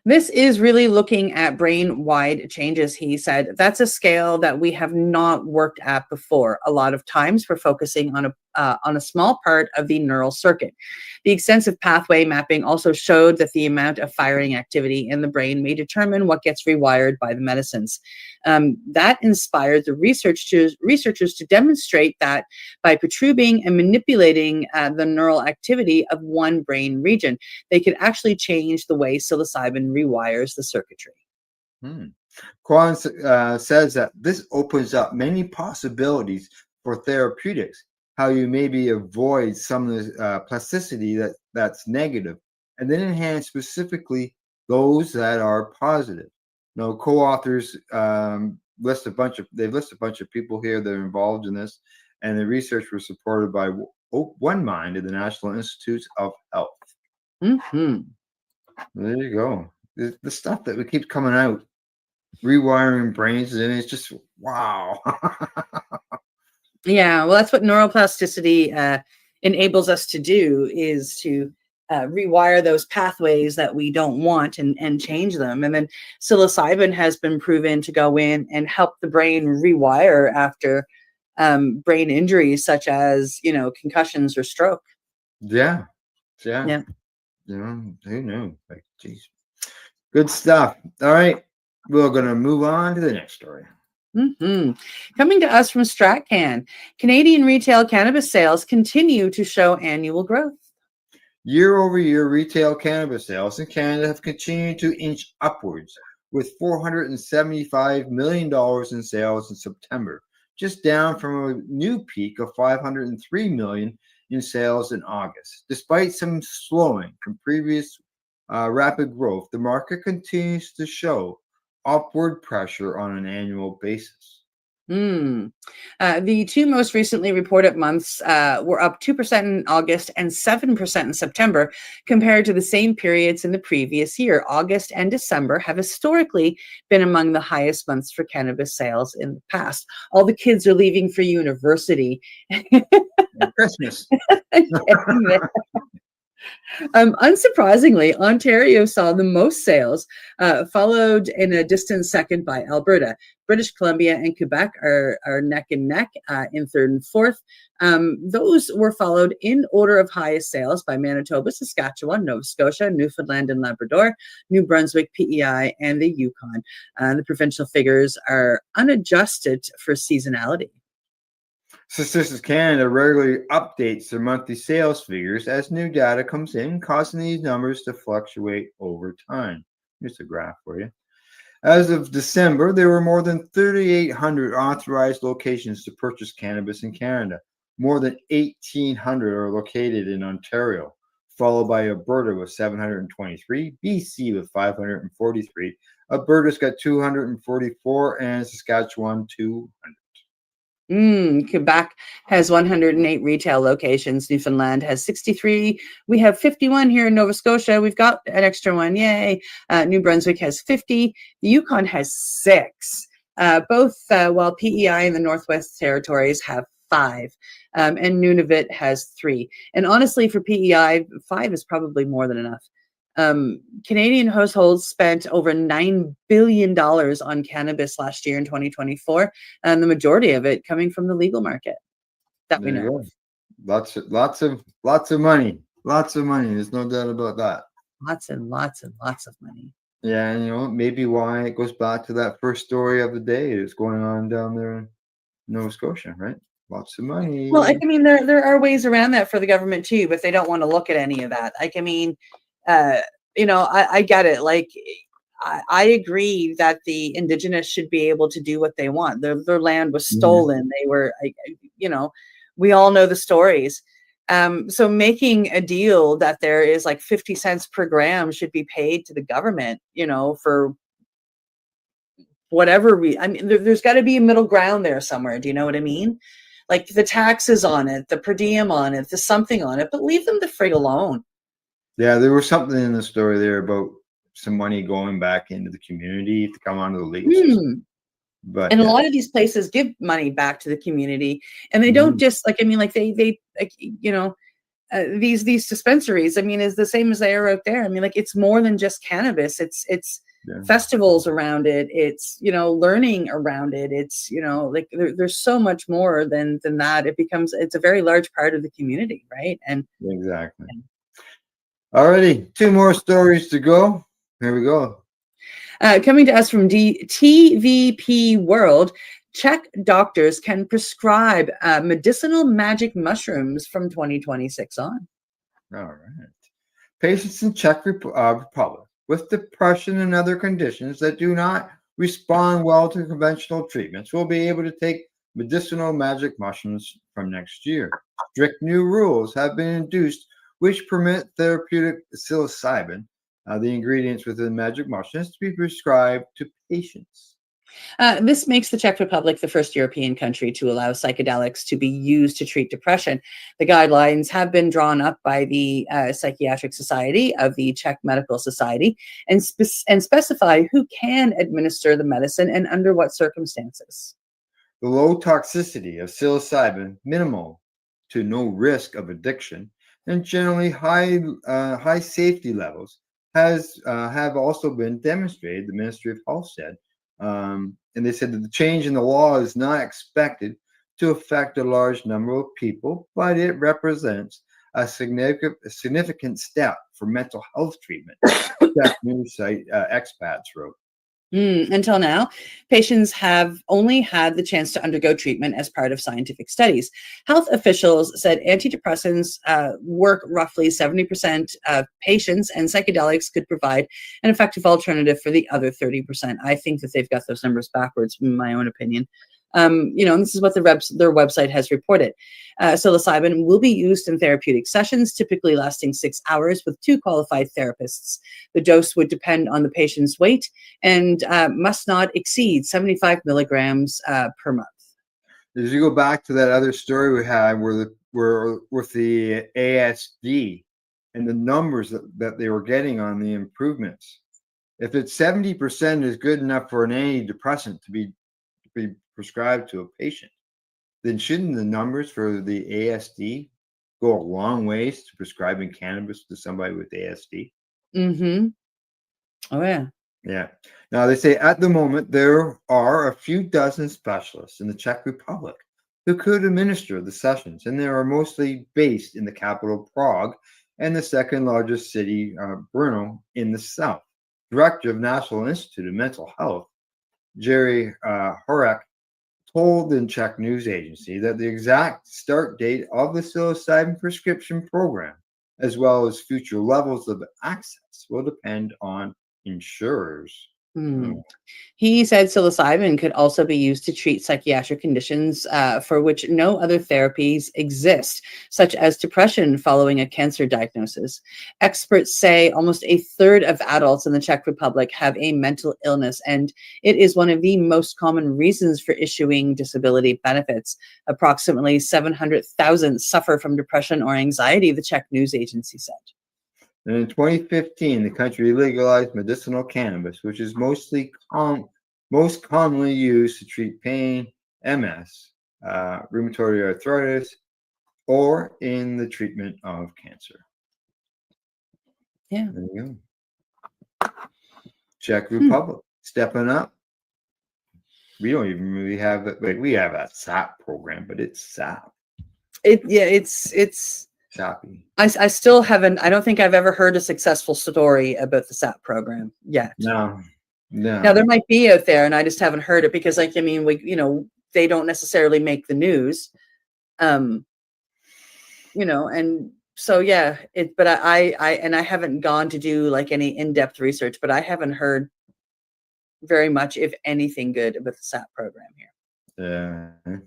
This is really looking at brain-wide changes, he said. That's a scale that we have not worked at before. A lot of times we're focusing on a on a small part of the neural circuit. The extensive pathway mapping also showed that the amount of firing activity in the brain may determine what gets rewired by the medicines. That inspired the researchers to demonstrate that by protruding and manipulating the neural activity of one brain region, they could actually change the way psilocybin rewires the circuitry. Kwan says that this opens up many possibilities for therapeutics, how you maybe avoid some of the plasticity that's negative, and then enhance specifically those that are positive. Now, co-authors list a bunch of people here that are involved in this, and the research was supported by One Mind at the National Institutes of Health. Mm-hmm. There you go. The stuff that keeps coming out, rewiring brains, and it's just wow. Yeah, well, that's what neuroplasticity enables us to do, is to rewire those pathways that we don't want and change them. And then psilocybin has been proven to go in and help the brain rewire after brain injuries such as, concussions or stroke. Yeah. Who knew? Like, geez. Good stuff. All right, we're gonna move on to the next story. Mm-hmm. Coming to us from StratCan, Canadian retail cannabis sales continue to show annual growth. Year over year, retail cannabis sales in Canada have continued to inch upwards, with $475 million in sales in September, just down from a new peak of $503 million in sales in August. Despite some slowing from previous rapid growth, the market continues to show upward pressure on an annual basis. The two most recently reported months were up 2% in August and 7% in September compared to the same periods in the previous year. August and December have historically been among the highest months for cannabis sales in the past. All the kids are leaving for university. Christmas. Unsurprisingly, Ontario saw the most sales, followed in a distant second by Alberta. British Columbia and Quebec are neck and neck in third and fourth. Those were followed in order of highest sales by Manitoba, Saskatchewan, Nova Scotia, Newfoundland and Labrador, New Brunswick, PEI, and the Yukon. The provincial figures are unadjusted for seasonality. Statistics Canada regularly updates their monthly sales figures as new data comes in, causing these numbers to fluctuate over time. Here's a graph for you. As of December, there were more than 3,800 authorized locations to purchase cannabis in Canada. More than 1,800 are located in Ontario, followed by Alberta with 723, BC with 543, Alberta's got 244, and Saskatchewan 200. Quebec has 108 retail locations. Newfoundland has 63. We have 51 here in Nova Scotia. We've got an extra one. Yay. New Brunswick has 50. The Yukon has 6. While PEI and the Northwest Territories have 5. And Nunavut has 3. And honestly, for PEI, 5 is probably more than enough. Canadian households spent over $9 billion on cannabis last year in 2024, and the majority of it coming from the legal market. That we know. Lots of money. Lots of money. There's no doubt about that. Lots and lots and lots of money. Yeah, and maybe why it goes back to that first story of the day that's going on down there in Nova Scotia, right? Lots of money. Well, there are ways around that for the government too, but they don't want to look at any of that. I get it. I agree that the Indigenous should be able to do what they want. Their land was stolen. They were, we all know the stories. So making a deal that there is 50 cents per gram should be paid to the government, for whatever there's got to be a middle ground there somewhere. Do you know what I mean? Like the taxes on it, the per diem on it, the something on it, but leave them the frig alone. Yeah, there was something in the story there about some money going back into the community to come onto the legal system. But a lot of these places give money back to the community, and they don't just these dispensaries. Is the same as they are out there. It's more than just cannabis. It's Yeah. festivals around it. It's, learning around it. It's, like there's so much more than that. It's a very large part of the community, right? And Exactly. Alrighty, 2 more stories to go. Here we go. coming to us from TVP World, Czech doctors can prescribe medicinal magic mushrooms from 2026 on. All right. Patients in Czech Republic with depression and other conditions that do not respond well to conventional treatments will be able to take medicinal magic mushrooms from next year. Strict new rules have been introduced which permit therapeutic psilocybin, the ingredients within magic mushrooms, to be prescribed to patients. This makes the Czech Republic the first European country to allow psychedelics to be used to treat depression. The guidelines have been drawn up by the Psychiatric Society of the Czech Medical Society and specify who can administer the medicine and under what circumstances. The low toxicity of psilocybin, minimal to no risk of addiction, and generally high safety levels have also been demonstrated. The Ministry of Health said, and they said that the change in the law is not expected to affect a large number of people, but it represents a significant step for mental health treatment. That news site expats wrote. Until now, patients have only had the chance to undergo treatment as part of scientific studies. Health officials said antidepressants work roughly 70% of patients, and psychedelics could provide an effective alternative for the other 30%. I think that they've got those numbers backwards, in my own opinion. And this is what their website has reported. Psilocybin will be used in therapeutic sessions, typically lasting 6 hours with 2 qualified therapists. The dose would depend on the patient's weight and must not exceed 75 milligrams per month. As you go back to that other story we had where with the ASD and the numbers that they were getting on the improvements, if it's 70% is good enough for an antidepressant to be prescribed to a patient, then shouldn't the numbers for the ASD go a long ways to prescribing cannabis to somebody with ASD? Mm-hmm. Oh, yeah. Yeah. Now, they say at the moment there are a few dozen specialists in the Czech Republic who could administer the sessions, and they are mostly based in the capital, Prague, and the second largest city, Brno, in the south. Director of National Institute of Mental Health, Jerry Horek, told the Czech news agency that the exact start date of the psilocybin prescription program, as well as future levels of access, will depend on insurers. He said psilocybin could also be used to treat psychiatric conditions for which no other therapies exist, such as depression following a cancer diagnosis. Experts say almost a third of adults in the Czech Republic have a mental illness, and it is one of the most common reasons for issuing disability benefits. Approximately 700,000 suffer from depression or anxiety, the Czech news agency said. And in 2015, the country legalized medicinal cannabis, which is most commonly used to treat pain, MS, rheumatoid arthritis, or in the treatment of cancer. Yeah. There you go. Czech Republic stepping up. We don't even really have that. Like, we have a SAP program, but it's SAP. It's Sappy. I still haven't. I don't think I've ever heard a successful story about the SAP program yet. No. Now there might be out there, and I just haven't heard it because, like, I mean, they don't necessarily make the news, and so yeah. But I haven't gone to do like any in-depth research, but I haven't heard very much, if anything, good about the SAP program here. Yeah.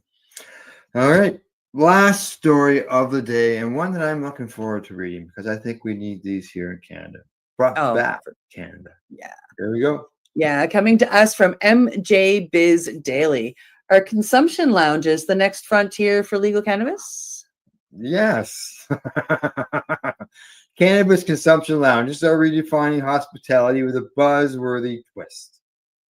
All right. Last story of the day, and one that I'm looking forward to reading because I think we need these here in Canada. Brought back from Canada. Yeah. There we go. Yeah, coming to us from MJ Biz Daily. Are consumption lounges the next frontier for legal cannabis? Yes. Cannabis consumption lounges are redefining hospitality with a buzzworthy twist.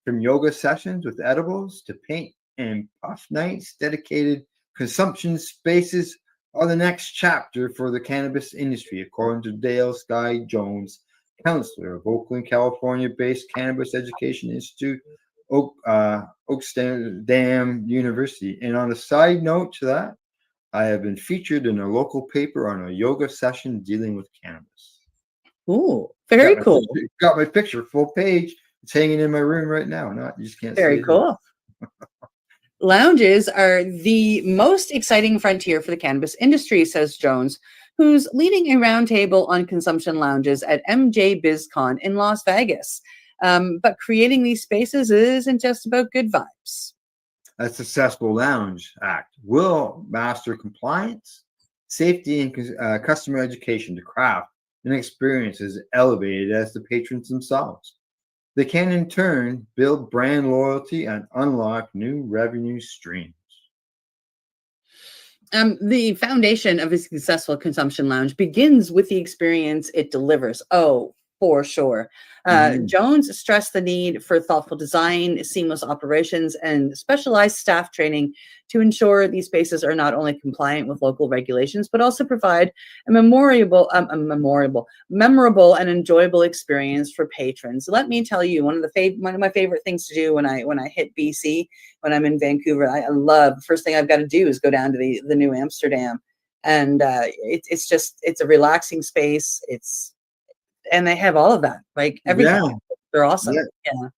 From yoga sessions with edibles to paint and puff nights, dedicated consumption spaces are the next chapter for the cannabis industry, according to Dale Sky Jones, counselor of Oakland, California-based Cannabis Education Institute, Oaksterdam University. And on a side note to that, I have been featured in a local paper on a yoga session dealing with cannabis. Ooh, very cool. Got my picture, full page. It's hanging in my room right now. You just can't see Very it. cool. Lounges are the most exciting frontier for the cannabis industry, says Jones, who's leading a roundtable on consumption lounges at MJ BizCon in Las Vegas. But creating these spaces isn't just about good vibes. A successful lounge act will master compliance, safety, and customer education to craft an experience as elevated as the patrons themselves. They can, in turn, build brand loyalty and unlock new revenue streams. The foundation of a successful consumption lounge begins with the experience it delivers. Oh, for sure. Jones stressed the need for thoughtful design, seamless operations, and specialized staff training to ensure these spaces are not only compliant with local regulations, but also provide a memorable and enjoyable experience for patrons. Let me tell you, one of my favorite things to do when I hit BC, when I'm in Vancouver, I love, first thing I've got to do is go down to the New Amsterdam, and it's a relaxing space. And they have all of that, like everything. Yeah. They're awesome. Yeah. Yeah.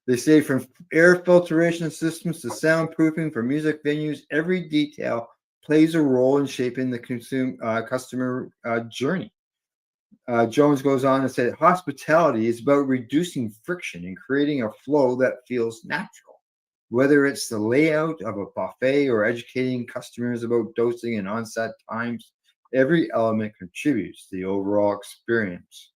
They say from air filtration systems to soundproofing for music venues, every detail plays a role in shaping the customer journey. Jones goes on to say that hospitality is about reducing friction and creating a flow that feels natural. Whether it's the layout of a buffet or educating customers about dosing and onset times, every element contributes to the overall experience.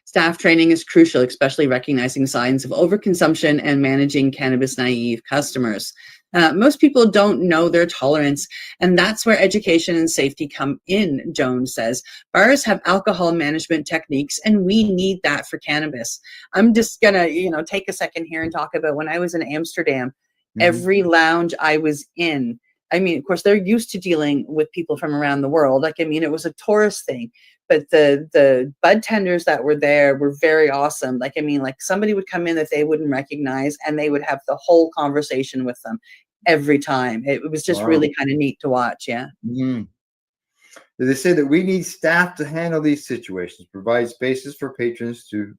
Staff training is crucial, especially recognizing signs of overconsumption and managing cannabis naive customers. Most people don't know their tolerance, and that's where education and safety come in, Jones says. Bars have alcohol management techniques, and we need that for cannabis. I'm just gonna, take a second here and talk about when I was in Amsterdam. Every lounge I was in, I mean, of course, they're used to dealing with people from around the world. It was a tourist thing. But the bud tenders that were there were very awesome. Somebody would come in that they wouldn't recognize, and they would have the whole conversation with them every time. It was just really kind of neat to watch. Yeah. They say that we need staff to handle these situations, provide spaces for patrons to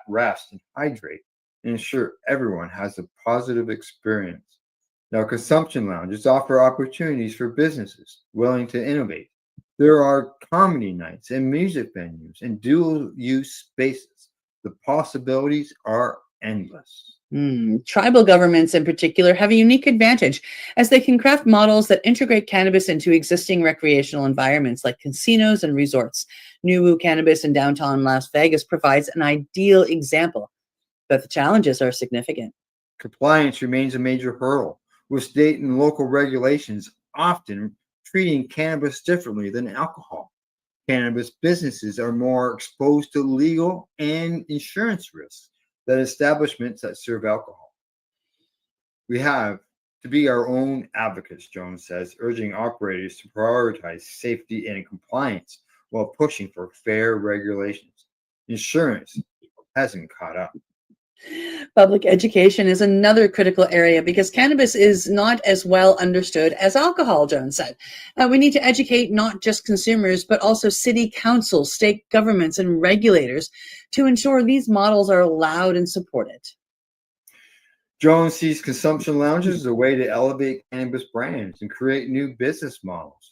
rest and hydrate, and ensure everyone has a positive experience. Now, consumption lounges offer opportunities for businesses willing to innovate. There are comedy nights and music venues and dual-use spaces. The possibilities are endless. Tribal governments in particular have a unique advantage as they can craft models that integrate cannabis into existing recreational environments like casinos and resorts. Nuwu Cannabis in downtown Las Vegas provides an ideal example, but the challenges are significant. Compliance remains a major hurdle, with state and local regulations often treating cannabis differently than alcohol. Cannabis businesses are more exposed to legal and insurance risks than establishments that serve alcohol. We have to be our own advocates, Jones says, urging operators to prioritize safety and compliance while pushing for fair regulations. Insurance hasn't caught up. Public education is another critical area because cannabis is not as well understood as alcohol, Jones said. We need to educate not just consumers, but also city councils, state governments, and regulators to ensure these models are allowed and supported. Jones sees consumption lounges as a way to elevate cannabis brands and create new business models.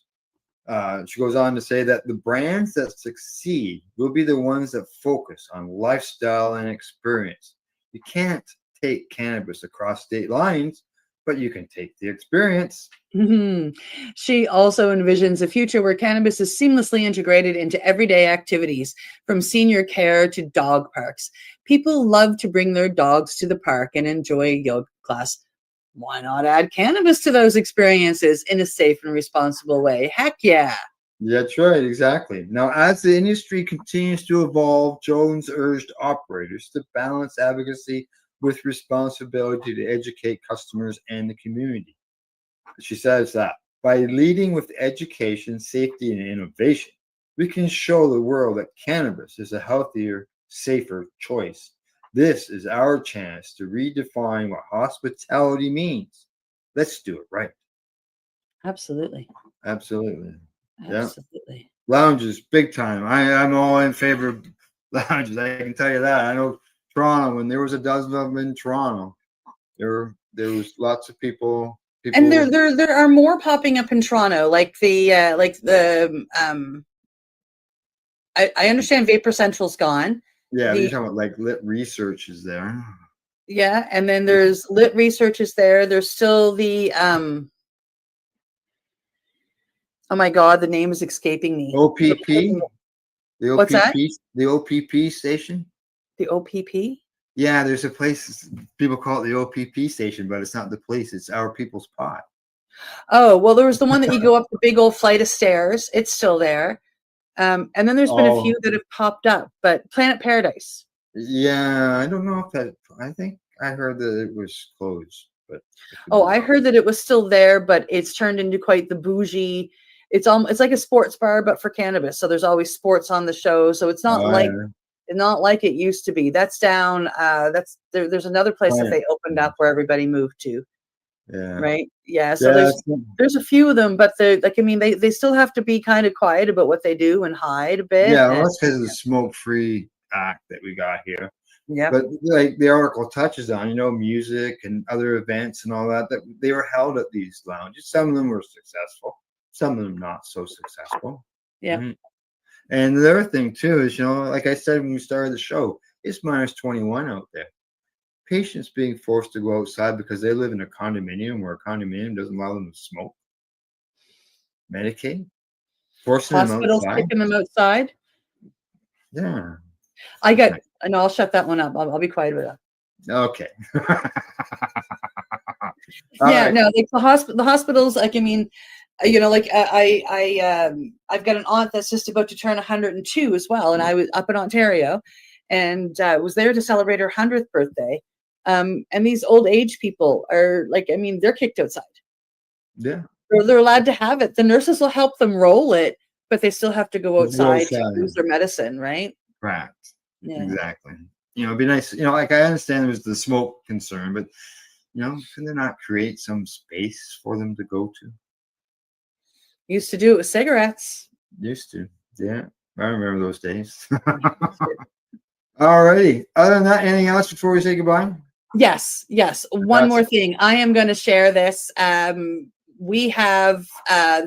She goes on to say that the brands that succeed will be the ones that focus on lifestyle and experience. You can't take cannabis across state lines, but you can take the experience. She also envisions a future where cannabis is seamlessly integrated into everyday activities, from senior care to dog parks. People love to bring their dogs to the park and enjoy a yoga class. Why not add cannabis to those experiences in a safe and responsible way? Heck yeah. That's right, exactly. Now, as the industry continues to evolve, Jones urged operators to balance advocacy with responsibility to educate customers and the community. She says that by leading with education, safety, and innovation, we can show the world that cannabis is a healthier, safer choice. This is our chance to redefine what hospitality means. Let's do it right. Absolutely. Absolutely. Yeah. Absolutely. Lounges, big time. I'm all in favor of lounges. I can tell you that. I know Toronto, when there was a dozen of them in Toronto, there was lots of people. And there are more popping up in Toronto, like the I understand Vapor Central's gone. Yeah, you're talking about like Lit Research is there. Yeah, and then there's Lit Research is there. There's still the oh my God, the name is escaping me. OPP? The OPP? What's that? The OPP station? The OPP? Yeah, there's a place, people call it the OPP station, but it's not the place. It's Our People's Pot. Oh, well, there was the one that you go up the big old flight of stairs. It's still there. And then there's been a few that have popped up, but Planet Paradise. Yeah, I don't know if that, I think I heard that it was closed, but. Oh, I heard that it was still there, but it's turned into quite the bougie. It's like a sports bar, but for cannabis. So there's always sports on the show. So it's not not like it used to be. That's down. There's another place that they opened up where everybody moved to. Yeah. Right. Yeah. So there's a few of them, but they still have to be kind of quiet about what they do and hide a bit. Yeah, well, that's because of the smoke-free act that we got here. Yeah. But like the article touches on, music and other events and all that they were held at these lounges. Some of them were successful, some of them not so successful. Yeah. Mm-hmm. And the other thing too is, like I said when we started the show, it's minus 21 out there. Patients being forced to go outside because they live in a condominium where a condominium doesn't allow them to smoke, medicate, forcing hospitals them outside. kicking them outside. Yeah. And I'll shut that one up. I'll be quiet about that. Okay. Yeah, right. No, like the hospitals. Like, I've got an aunt that's just about to turn 102 as well, and I was up in Ontario, and was there to celebrate her 100th birthday. And these old age people are they're kicked outside. Yeah, they're allowed to have it. The nurses will help them roll it, but they still have to go outside to use their medicine, right? Right. Yeah. Exactly. It'd be nice. Like I understand there's the smoke concern, but can they not create some space for them to go to? Used to do it with cigarettes. Used to. Yeah, I remember those days. All righty. Other than that, anything else before we say goodbye? Yes. One more thing. I am going to share this. We have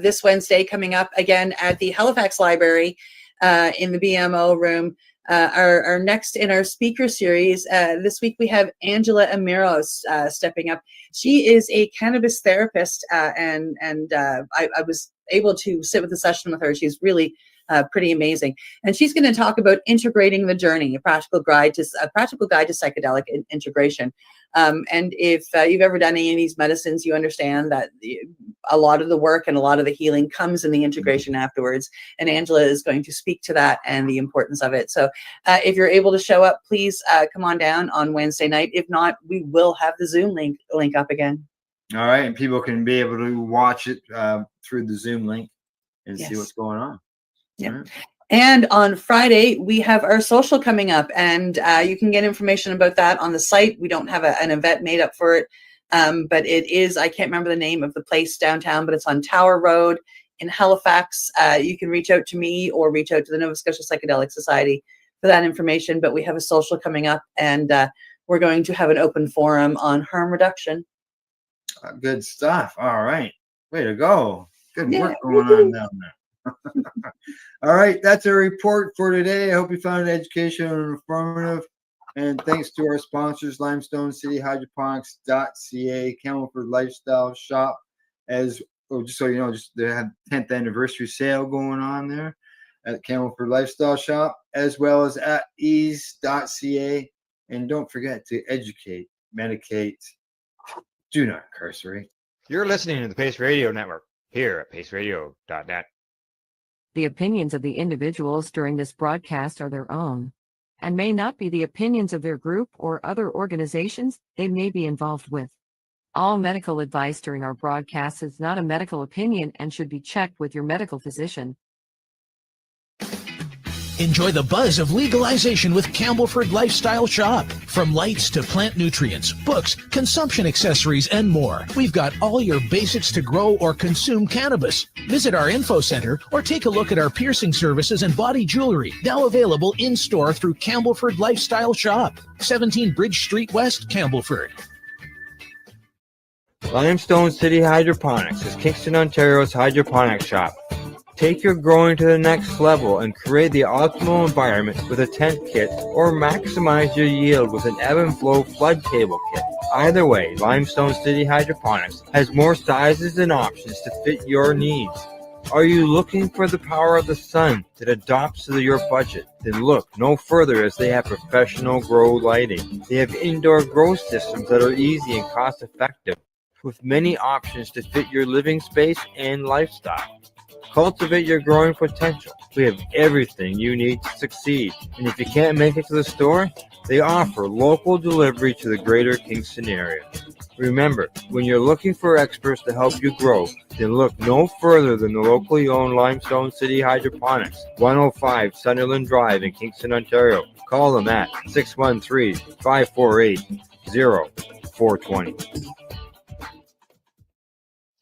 this Wednesday coming up again at the Halifax Library in the BMO room. Our next in our speaker series this week, we have Angela Amiros stepping up. She is a cannabis therapist, and I was able to sit with a session with her. She's really pretty amazing, and she's going to talk about integrating the journey, a practical guide to psychedelic integration. And if you've ever done any of these medicines, you understand that a lot of the work and a lot of the healing comes in the integration afterwards. And Angela is going to speak to that and the importance of it. So if you're able to show up, please come on down on Wednesday night. If not, we will have the Zoom link up again. All right. And people can be able to watch it through the Zoom link and see what's going on. Yeah. Right. And on Friday, we have our social coming up, and you can get information about that on the site. We don't have an event made up for it, but it is, I can't remember the name of the place downtown, but it's on Tower Road in Halifax. You can reach out to me or reach out to the Nova Scotia Psychedelic Society for that information, but we have a social coming up, and we're going to have an open forum on harm reduction. Good stuff. All right. Way to go. Good work going on down there. All right, that's a report for today. I hope you found it educational and informative. And thanks to our sponsors, Limestone City Hydroponics.ca, Camelford Lifestyle Shop, just so you know, they have 10th anniversary sale going on there at Camelford Lifestyle Shop, as well as at ease.ca. And don't forget to educate, medicate, do not incarcerate. You're listening to the Pace Radio Network here at paceradio.net. The opinions of the individuals during this broadcast are their own and may not be the opinions of their group or other organizations they may be involved with. All medical advice during our broadcast is not a medical opinion and should be checked with your medical physician. Enjoy the buzz of legalization with Campbellford Lifestyle Shop. From lights to plant nutrients, books, consumption accessories, and more, we've got all your basics to grow or consume cannabis. Visit our info center or take a look at our piercing services and body jewelry, now available in-store through Campbellford Lifestyle Shop, 17 Bridge Street West, Campbellford. Limestone City Hydroponics is Kingston, Ontario's hydroponics shop. Take your growing to the next level and create the optimal environment with a tent kit, or maximize your yield with an ebb and flow flood table kit. Either way, Limestone City Hydroponics has more sizes and options to fit your needs. Are you looking for the power of the sun that adapts to your budget? Then look no further, as they have professional grow lighting. They have indoor grow systems that are easy and cost effective, with many options to fit your living space and lifestyle. Cultivate your growing potential. We have everything you need to succeed. And if you can't make it to the store, they offer local delivery to the greater Kingston area. Remember, when you're looking for experts to help you grow, then look no further than the locally owned Limestone City Hydroponics, 105 Sunderland Drive in Kingston, Ontario. Call them at 613-548-0420.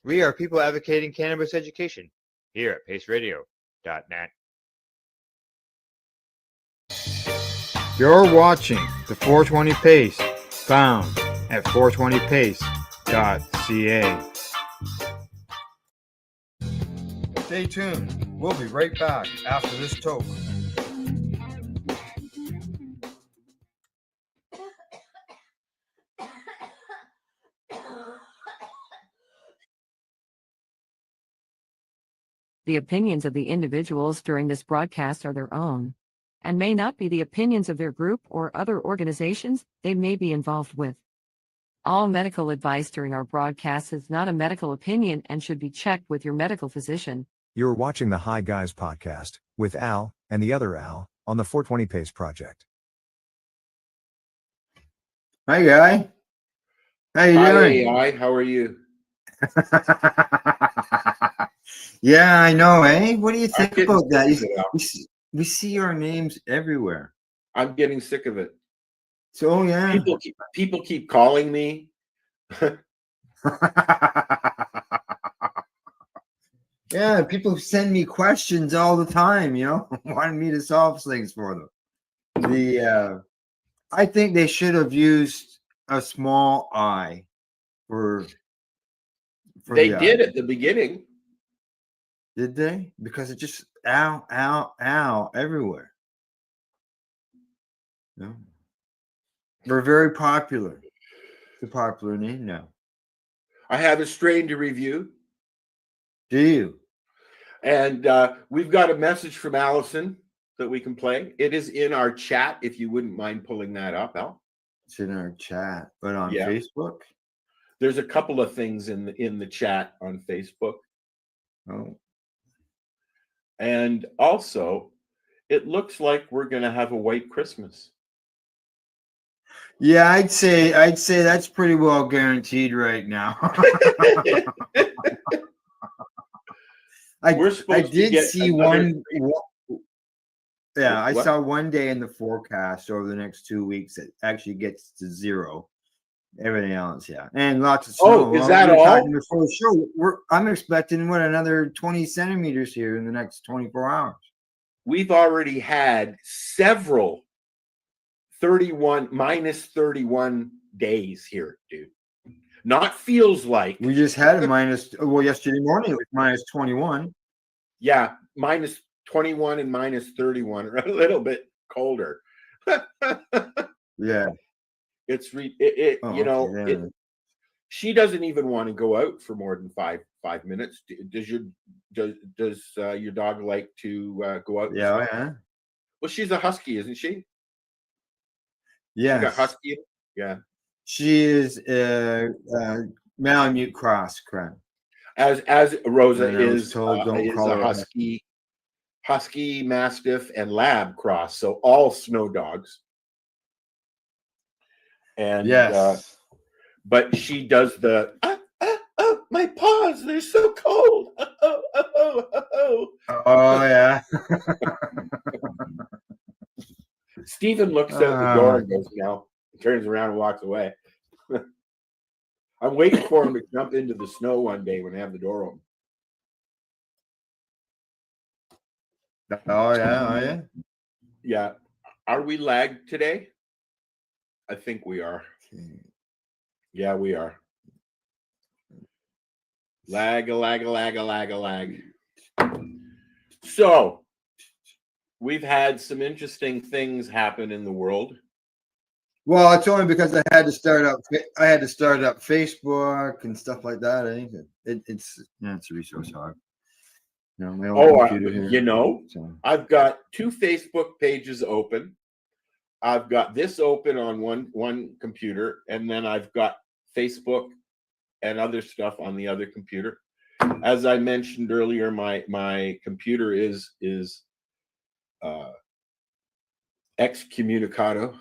We are people advocating cannabis education here at paceradio.net. You're watching the 420 Pace, found at 420pace.ca. Stay tuned. We'll be right back after this toke. The opinions of the individuals during this broadcast are their own, and may not be the opinions of their group or other organizations they may be involved with. All medical advice during our broadcast is not a medical opinion and should be checked with your medical physician. You're watching the Hi Guys podcast with Al and the other Al on the 420 Pace Project. Hi, Guy. How you doing? Hi, how are you? Yeah, I know, eh? What do you think getting about that? sick of it, Al. We see our names everywhere. I'm getting sick of it. So, yeah. People keep calling me. Yeah, people send me questions all the time, wanting me to solve things for them. I think they should have used a small I for They the did I. at the beginning. Did they? Because it just ow, ow, ow everywhere. No. We're very popular. It's a popular name now. I have a strain to review. Do you? And we've got a message from Allison that we can play. It is in our chat, if you wouldn't mind pulling that up, Al. It's in our chat, but on Yeah. Facebook? There's a couple of things in the chat on Facebook. Oh. And also, it looks like we're going to have a white Christmas. Yeah, I'd say that's pretty well guaranteed right now. We're I supposed to did get see another- Yeah, I What? saw one day in the forecast over the next 2 weeks it actually gets to 0. Everything else, yeah, and lots of snow. Oh, is that we were all? talking before the show. I'm expecting another 20 centimeters here in the next 24 hours. We've already had several minus 31 days here, dude. Not feels like. We just had a yesterday morning it was minus 21. Yeah, minus 21 and minus 31 are a little bit colder. Yeah. It's she doesn't even want to go out for more than five minutes. Does your dog like to go out? Yeah, yeah. Well, she's a husky, isn't she? Yeah. Like a husky. Yeah. She is Malamute cross, correct. As Rosa And I was is told don't a call her husky, mastiff, and lab cross. So all snow dogs. And yes, but she does the my paws, they're so cold. Oh yeah. Stephen looks out the door and goes, no, turns around and walks away. I'm waiting for him to jump into the snow one day when I have the door open. Oh yeah. Yeah. Are we lagged today? I think we are. Yeah, we are. Lag. So we've had some interesting things happen in the world. Well, it's only because I had to start up Facebook and stuff like that. I think it's a resource hog. You know, my own computer here. You know, So. I've got 2 Facebook pages open. I've got this open on one computer, and then I've got Facebook and other stuff on the other computer. As I mentioned earlier, my computer is excommunicado.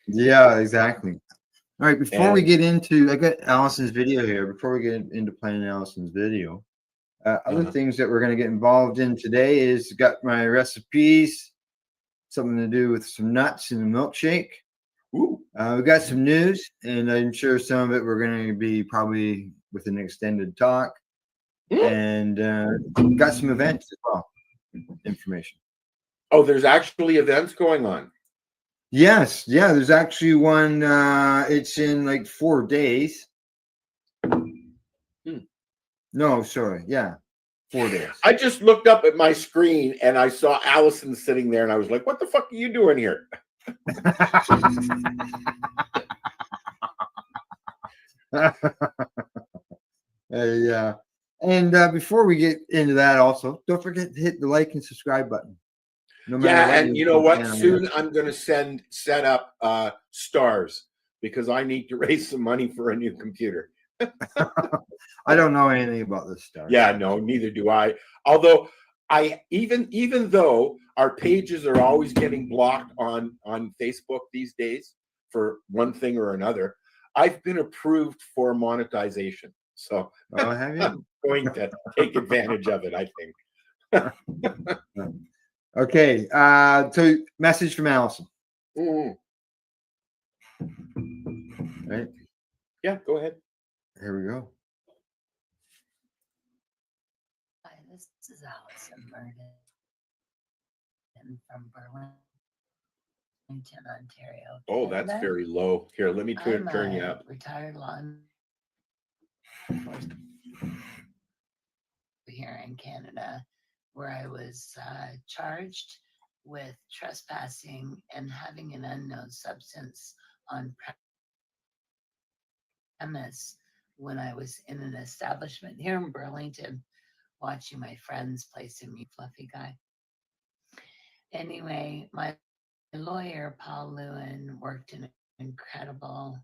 Yeah, exactly. All right, before we get into, I got Allison's video here. Before we get into playing Allison's video, other things that we're going to get involved in today is got my recipes, something to do with some nuts in a milkshake. Ooh. We got some news, and I'm sure some of it we're going to be probably with an extended talk, and got some events as well, information. Oh, there's actually events going on. Yes, yeah, there's actually one. It's in like 4 days. No, sorry, yeah, 4 days. I just looked up at my screen and I saw Allison sitting there, and I was like, "What the fuck are you doing here?" Yeah. And before we get into that, also, don't forget to hit the like and subscribe button. No matter what and you know what? Soon I'm going to set up stars, because I need to raise some money for a new computer. I don't know anything about this stuff. Yeah, no, neither do I. Although even though our pages are always getting blocked on Facebook these days for one thing or another, I've been approved for monetization. So have you? I'm going to take advantage of it, I think. Okay. So message from Allison. Right? Yeah, go ahead. Here we go. Hi, this is Allison Murden from Burlington, Ontario. Oh, that's Canada. very low. Here, let me turn you I'm a up. retired law enforcement here in Canada, where I was charged with trespassing and having an unknown substance on premise when I was in an establishment here in Burlington, watching my friends play some fluffy guy. Anyway, my lawyer, Paul Lewin, worked an incredible,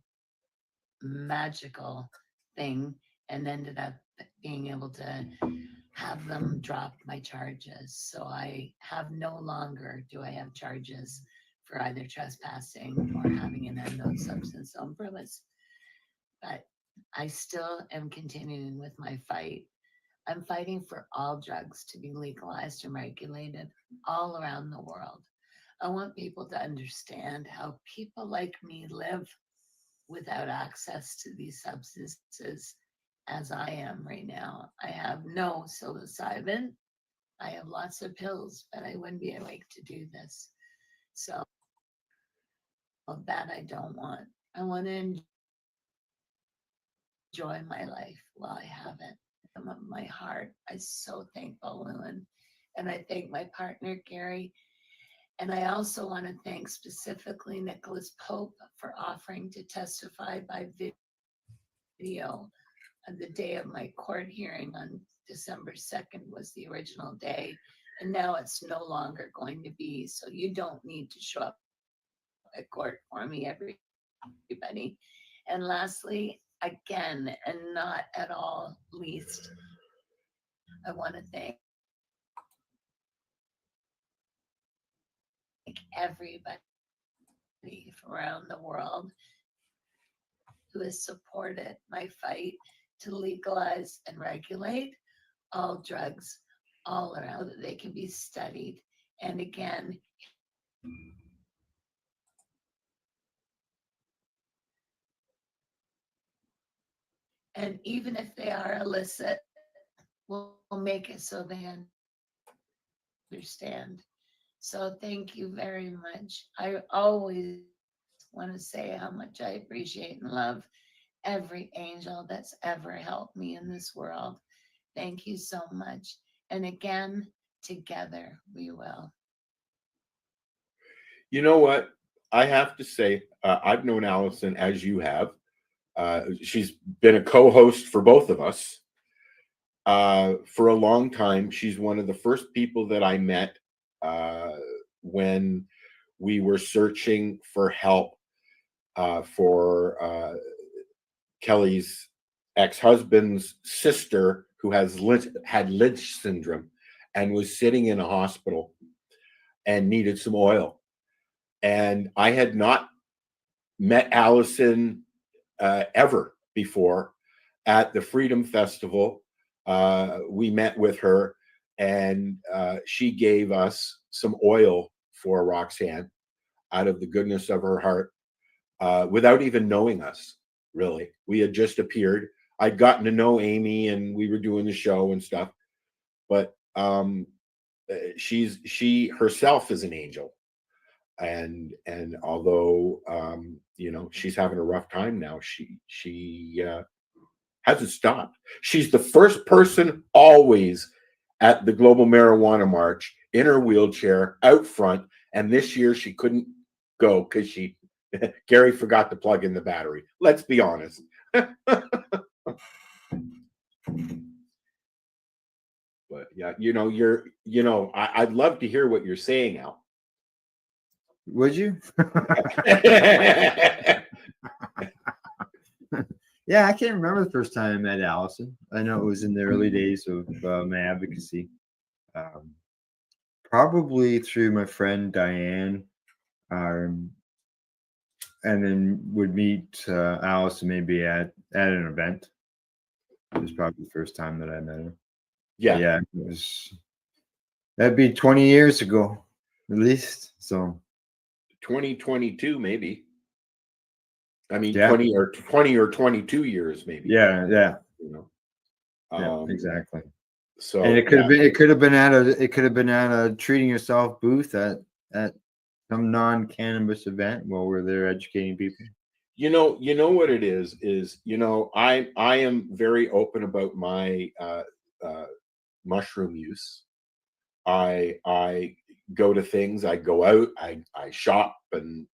magical thing and ended up being able to have them drop my charges. So I have no longer do I have charges for either trespassing or having an unknown substance on premise. But I still am continuing with my fight. I'm fighting for all drugs to be legalized and regulated all around the world. I want people to understand how people like me live without access to these substances as I am right now. I have no psilocybin. I have lots of pills, but I wouldn't be awake to do this. So that I don't want. I want to enjoy my life while I have it. From my heart, I'm so thankful, Lewin. And I thank my partner, Gary. And I also want to thank specifically Nicholas Pope for offering to testify by video. On the day of my court hearing on December 2nd was the original day. And now it's no longer going to be. So you don't need to show up at court for me, everybody. And lastly, again, and not at all least, I want to thank everybody from around the world who has supported my fight to legalize and regulate all drugs all around, that they can be studied And again, and even if they are illicit, we'll make it so they understand. So thank you very much. I always want to say how much I appreciate and love every angel that's ever helped me in this world. Thank you so much. And again, together we will. You know what? I have to say, I've known Allison as you have. She's been a co-host for both of us for a long time. She's one of the first people that I met when we were searching for help for Kelly's ex-husband's sister, who had Lynch syndrome and was sitting in a hospital and needed some oil. And I had not met Allison ever before. At the Freedom Festival, we met with her, and she gave us some oil for Roxanne out of the goodness of her heart, without even knowing us, really. We had just appeared. I'd gotten to know Amy, and we were doing the show and stuff. But she herself is an angel. And although she's having a rough time now, she hasn't stopped. She's the first person always at the Global Marijuana March in her wheelchair out front. And this year she couldn't go because Gary forgot to plug in the battery. Let's be honest. But yeah, I'd love to hear what you're saying, Al. Would you? Yeah, I can't remember the first time I met Allison. I know it was in the early days of my advocacy. Probably through my friend Diane, and then would meet Allison maybe at an event. It was probably the first time that I met her. Yeah, that'd be 20 years ago, at least. So 2022, maybe. I mean, yeah. 20 or 22 years, maybe. Yeah. Yeah, exactly. So, and it could have been at a treating yourself booth at some non-cannabis event while we're there educating people. You know what it is I am very open about my mushroom use. I go to things, I go out, I shop, and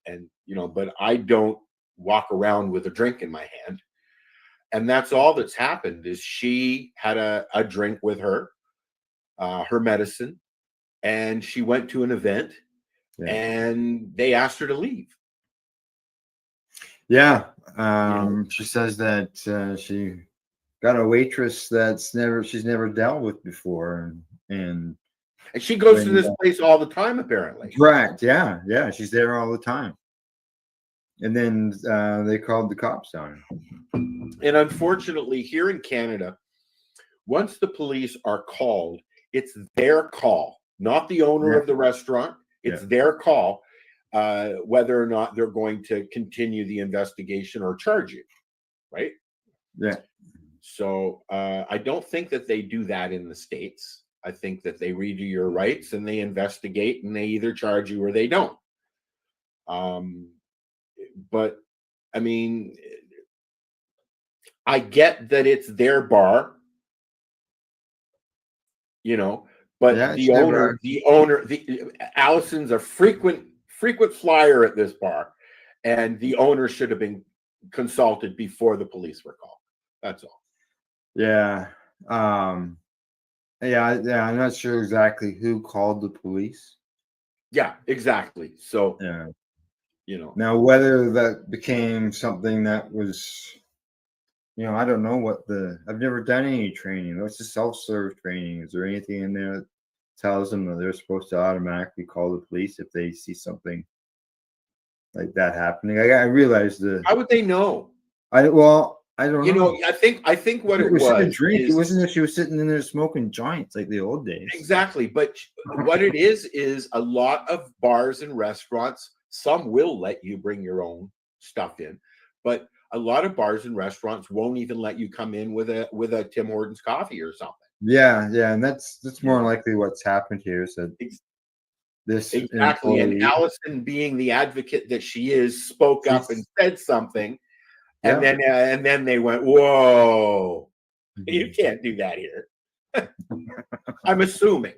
but I don't walk around with a drink in my hand. And that's all that's happened is she had a drink with her medicine, and she went to an event, and they asked her to leave. Yeah. She says that she got a waitress she's never dealt with before, and she goes to this place all the time, apparently. Correct. Yeah, she's there all the time. And then they called the cops on her. And unfortunately, here in Canada, once the police are called, it's their call, not the owner of the restaurant. It's their call, whether or not they're going to continue the investigation or charge you, right? Yeah. So I don't think that they do that in the States. I think that they read you your rights and they investigate, and they either charge you or they don't. But I mean, I get that it's their bar, but Allison's a frequent flyer at this bar, and the owner should have been consulted before the police were called. That's all. Yeah. I'm not sure exactly who called the police. Yeah, exactly. So, now whether that became something that was, I don't know I've never done any training. What's the self-serve training? Is there anything in there that tells them that they're supposed to automatically call the police if they see something like that happening? I realize how would they know? I don't You know. know, I think what it was a was drink. It is wasn't that she was sitting in there smoking joints like the old days. exactly, but what it is a lot of bars and restaurants. Some will let you bring your own stuff in, but a lot of bars and restaurants won't even let you come in with a Tim Hortons coffee or something. Yeah, yeah, and that's more likely what's happened here. So this Exactly, and employee, Allison, being the advocate that she is, spoke up and said something, and then they went, "Whoa, you can't do that here." I'm assuming.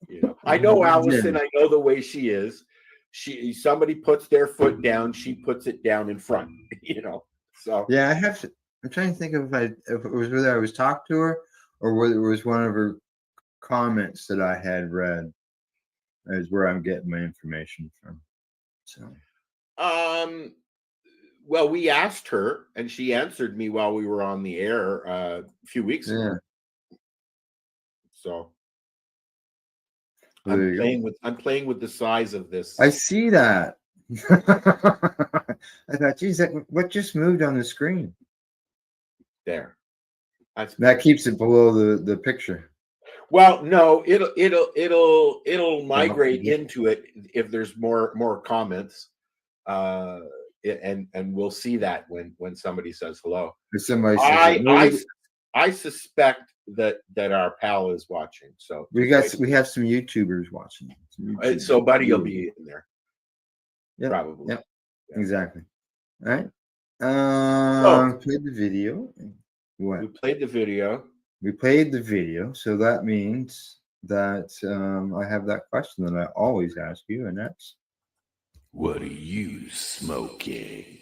You know, I know Allison. I know the way she is. Somebody puts their foot down, she puts it down in front. You know, so yeah, I have to. I'm trying to think if it was whether I was talking to her or whether it was one of her comments that I had read. Is where I'm getting my information from. So, well, we asked her, and she answered me while we were on the air a few weeks ago. So. Well, I'm playing with the size of this. I see that. I thought, geez, what just moved on the screen? There. That keeps it below the picture. Well, no, it'll migrate into it if there's more comments, and we'll see that when somebody says hello. If somebody says, I suspect that our pal is watching. So we have some YouTubers watching. So Buddy will be in there. Yep. Probably. Yep. Yeah. Exactly. All right. Played the video. What? We played the video. We played the video, so that means that I have that question that I always ask you, and that's, what are you smoking?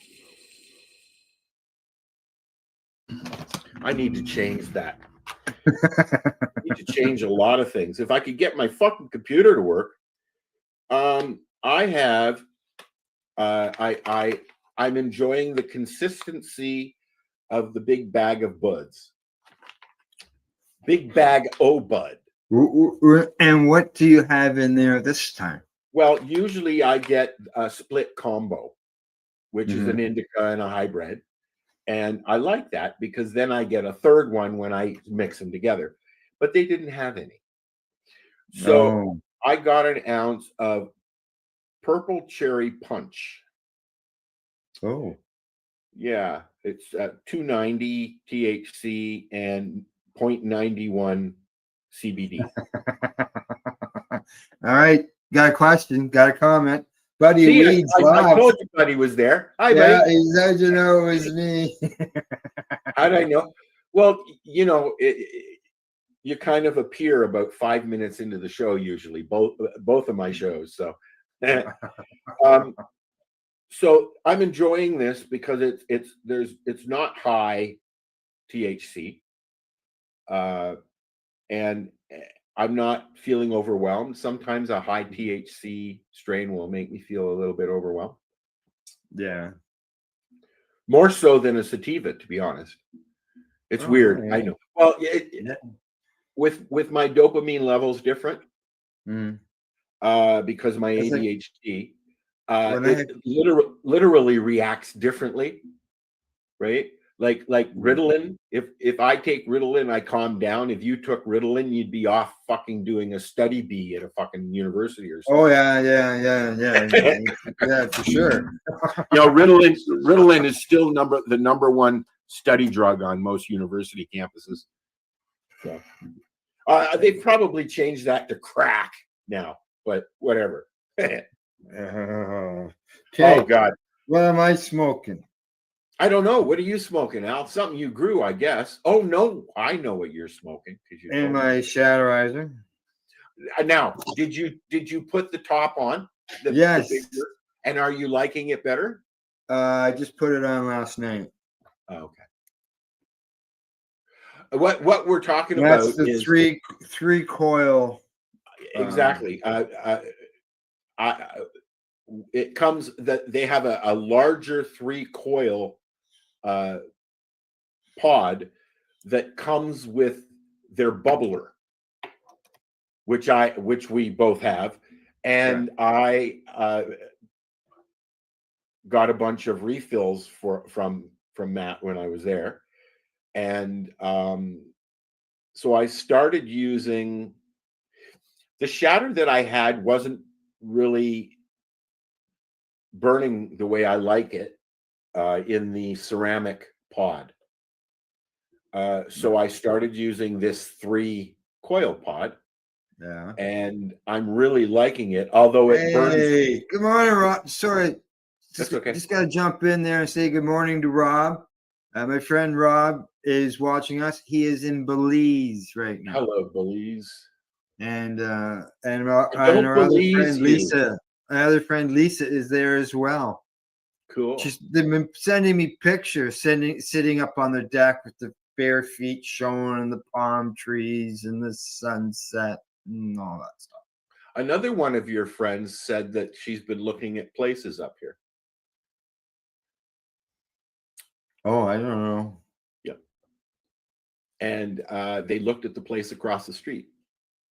I need to change that. I need to change a lot of things. If I could get my fucking computer to work, I'm enjoying the consistency of the big bag of buds. Big bag o' bud. And what do you have in there this time? Well, usually I get a split combo, which is an indica and a hybrid. And I like that because then I get a third one when I mix them together. But they didn't have any. So I got an ounce of purple cherry punch. Oh. Yeah. It's 290 THC and 0.91 CBD. All right. Got a question. Got a comment. Buddy Weeds I told you Buddy was there. Hi, Buddy. How'd you know it was me? How'd I know? Well, you know, you kind of appear about 5 minutes into the show usually, both of my shows. So, so I'm enjoying this because it's not high THC, and I'm not feeling overwhelmed. Sometimes a high THC strain will make me feel a little bit overwhelmed. Yeah. More so than a sativa, to be honest. It's weird. I know. Well, with my dopamine levels different, because my ADHD, it literally reacts differently, right? Like Ritalin. If I take Ritalin, I calm down. If you took Ritalin, you'd be off fucking doing a study bee at a fucking university or something. Oh yeah, for sure. You know, Ritalin is still the number one study drug on most university campuses. So they've probably changed that to crack now, but whatever. Okay. Oh God, what am I smoking? I don't know. What are you smoking, Al? Something you grew, I guess. Oh no, I know what you're smoking. In my Shadowizer. Now, did you put the top on? Yes. And are you liking it better? I just put it on last night. Oh, okay. What we're talking That's about the is three coil. Exactly. It comes that they have a larger 3 coil pod that comes with their bubbler, which we both have, and I got a bunch of refills from from Matt when I was there. And so I started using the shatter that I had wasn't really burning the way I like it in the ceramic pod. So I started using this 3 coil pod. Yeah. And I'm really liking it, although it burns. Hey, good morning, Rob. Sorry, That's okay. Just got to jump in there and say good morning to Rob. My friend Rob is watching us. He is in Belize right now. Hello, Belize. And our don't other Belize friend you. Lisa. My other friend Lisa is there as well. Cool. They've been sending me pictures, sitting up on their deck with the bare feet showing the palm trees and the sunset and all that stuff. Another one of your friends said that she's been looking at places up here. Oh, I don't know. Yeah. And they looked at the place across the street,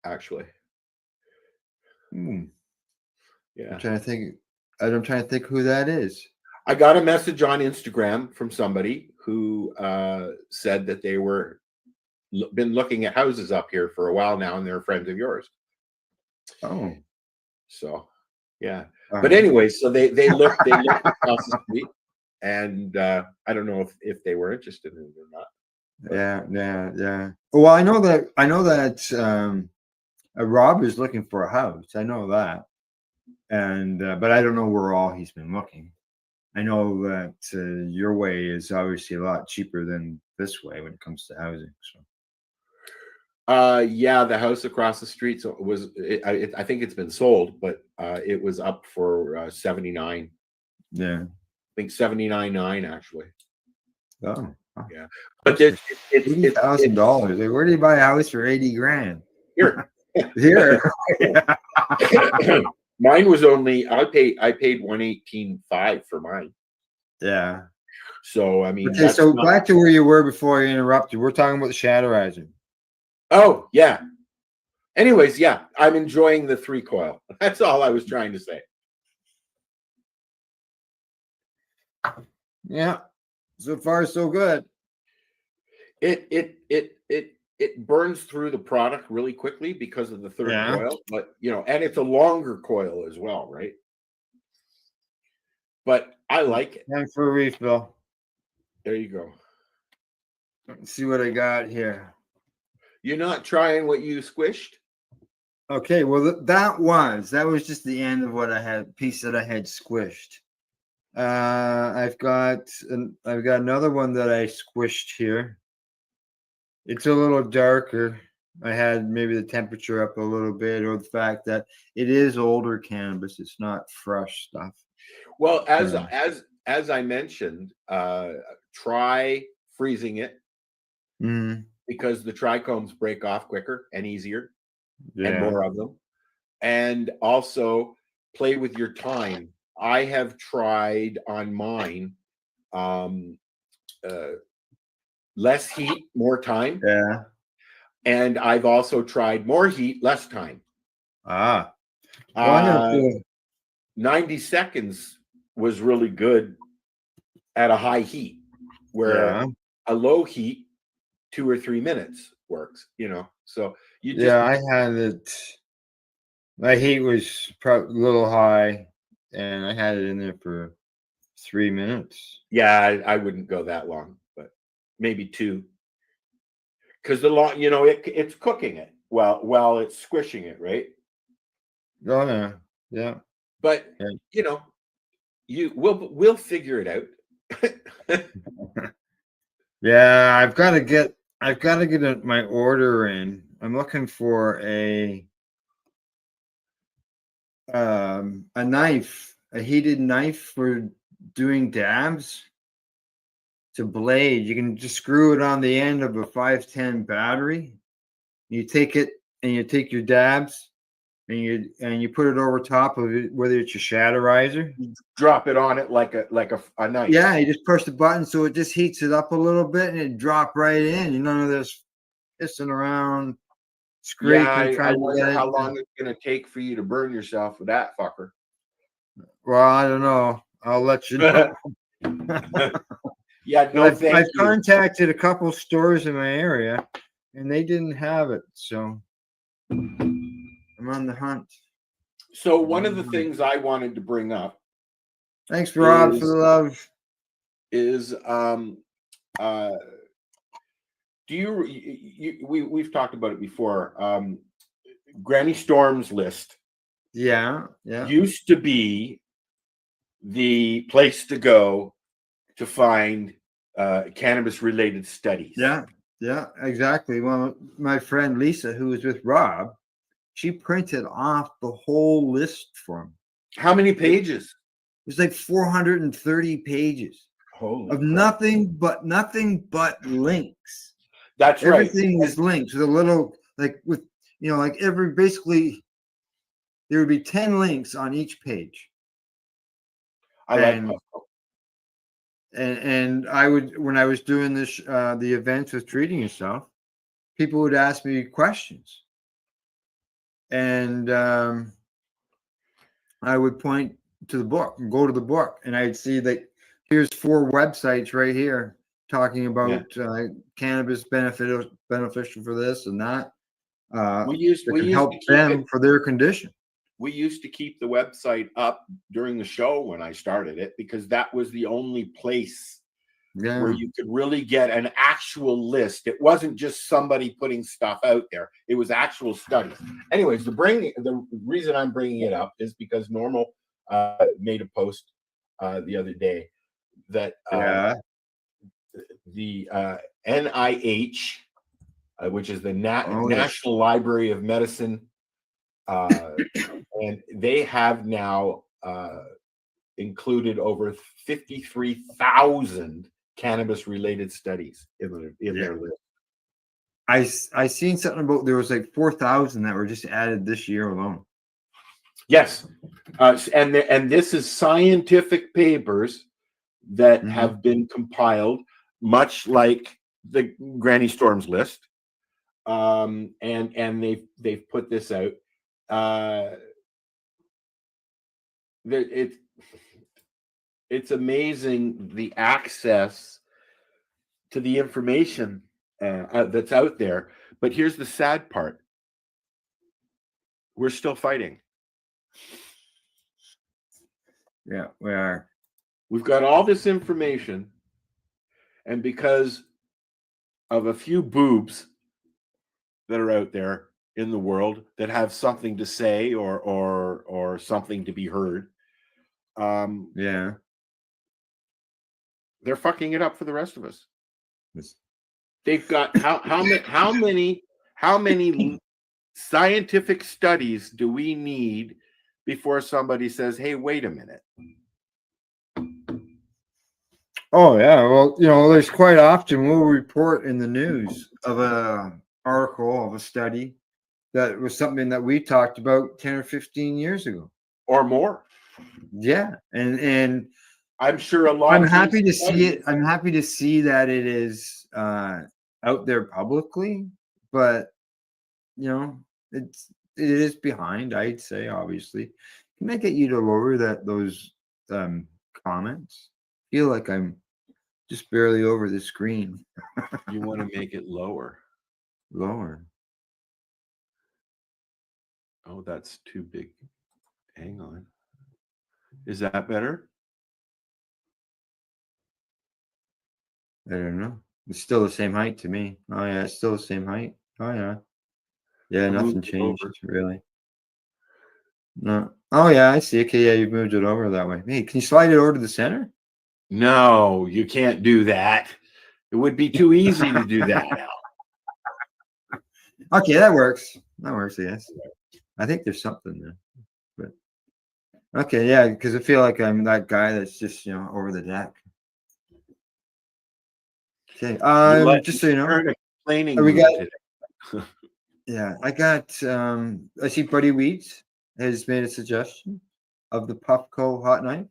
actually. Hmm. Yeah. I'm trying to think who that is. I got a message on Instagram from somebody who said that they were been looking at houses up here for a while now, and they're friends of yours. Oh. So, yeah. All But right. anyway, so they looked across the street, and I don't know if they were interested in it or not. Yeah. Well, I know that Rob is looking for a house. I know that, and but I don't know where all he's been looking. I know that your way is obviously a lot cheaper than this way when it comes to housing. So. Yeah, the house across the street I think it's been sold, but it was up for 79. Yeah. I think 79.9 actually. Oh. Yeah, but it's $80,000. Where do you buy a house for 80 grand? Here. Here. Mine was only I paid 118.5 for mine. Yeah. So I mean, Okay, so back to where you were before you interrupted. We're talking about the Shatterizer. Oh yeah. Anyways, yeah, I'm enjoying the 3 coil. That's all I was trying to say. Yeah. So far, so good. It burns through the product really quickly because of the 3rd coil, but and it's a longer coil as well, right? But I like it. Time for a refill. There you go. Let's see what I got here. You're not trying what you squished? Okay, well that was just the end of what I had piece that I had squished. I've got another one that I squished here. It's a little darker. I had maybe the temperature up a little bit, or the fact that it is older cannabis. It's not fresh stuff. Well, as I mentioned, try freezing it because the trichomes break off quicker and easier, and more of them. And also play with your time. I have tried on mine less heat, more time. Yeah. And I've also tried more heat, less time. Ah. Well, 90 seconds was really good at a high heat, where a low heat, 2 or 3 minutes works, So you just I had it. My heat was probably a little high, and I had it in there for 3 minutes. Yeah, I wouldn't go that long, but maybe 2. Because the long, it's cooking it while it's squishing it, right? Oh yeah. But we'll figure it out. Yeah, I've got to get my order in. I'm looking for a knife, a heated knife for doing dabs. It's a blade. You can just screw it on the end of a 510 battery. You take it and you take your dabs and you put it over top of it, whether it's your Shatterizer. You drop it on it like a knife. Yeah, you just push the button so it just heats it up a little bit and it drop right in. None of this pissing around, scraping. I wonder how long it's going to take for you to burn yourself with that fucker. Well, I don't know. I'll let you know. Yeah, But no, I've thank you. contacted a couple stores in my area, and they didn't have it, so I'm on the hunt. So one of the things I wanted to bring up Thanks, Rob, for is the love. is uh do we've talked about it before. Granny Storm's list Yeah. used to be the place to go to find cannabis related studies. Yeah, exactly. Well, my friend Lisa, who was with Rob, she printed off the whole list for him. How many pages? It was like 430 pages Holy of crap. nothing but links. That's right. Everything was linked with a little, like, with, like every, basically there would be 10 links on each page. I like And Puffco. and I would, when I was doing this the events with treating yourself, people would ask me questions, and I would point to the book and go to the book, and I'd see that here's 4 websites right here talking about cannabis beneficial for this and that. We used that to can help keep them it. for their condition. We used to keep the website up during the show when I started it, because that was the only place where you could really get an actual list. It wasn't just somebody putting stuff out there. It was actual studies. Anyways, the reason I'm bringing it up is because Normal made a post the other day that the NIH, which is the National Library of Medicine, and they have now included over 53,000 cannabis related studies in their list. I seen something about there was like 4,000 that were just added this year alone. Yes, and this is scientific papers that have been compiled, much like the Granny Storm's list, and they've put this out. It's amazing the access to the information that's out there. But here's the sad part: we're still fighting. Yeah, we are. We've got all this information, and because of a few boobs that are out there in the world that have something to say or something to be heard, yeah, they're fucking it up for the rest of us. They've got how many scientific studies do we need before somebody says, "Hey, wait a minute"? Oh yeah, well, there's quite often we'll report in the news of a article of a study that was something that we talked about 10 or 15 years ago or more. Yeah, and I'm sure a lot. I'm happy to see it. I'm happy to see that it is out there publicly, but it is behind. I'd say, obviously. Can I get you to lower those comments? I feel like I'm just barely over the screen. You want to make it lower? Lower. Oh, that's too big. Hang on. Is that better? I don't know. It's still the same height to me. Oh yeah, it's still the same height. Oh yeah. Yeah, nothing changed really. No. Oh yeah, I see. Okay, yeah, you've moved it over that way. Hey, can you slide it over to the center? No, you can't do that. It would be too easy to do that, Al. Okay, that works. That works, yes. I think there's something there. But okay, yeah, because I feel like I'm that guy that's just over the deck. Okay. Just so you know, we got yeah, I got I see Buddy Weeds has made a suggestion of the Puffco hot knife.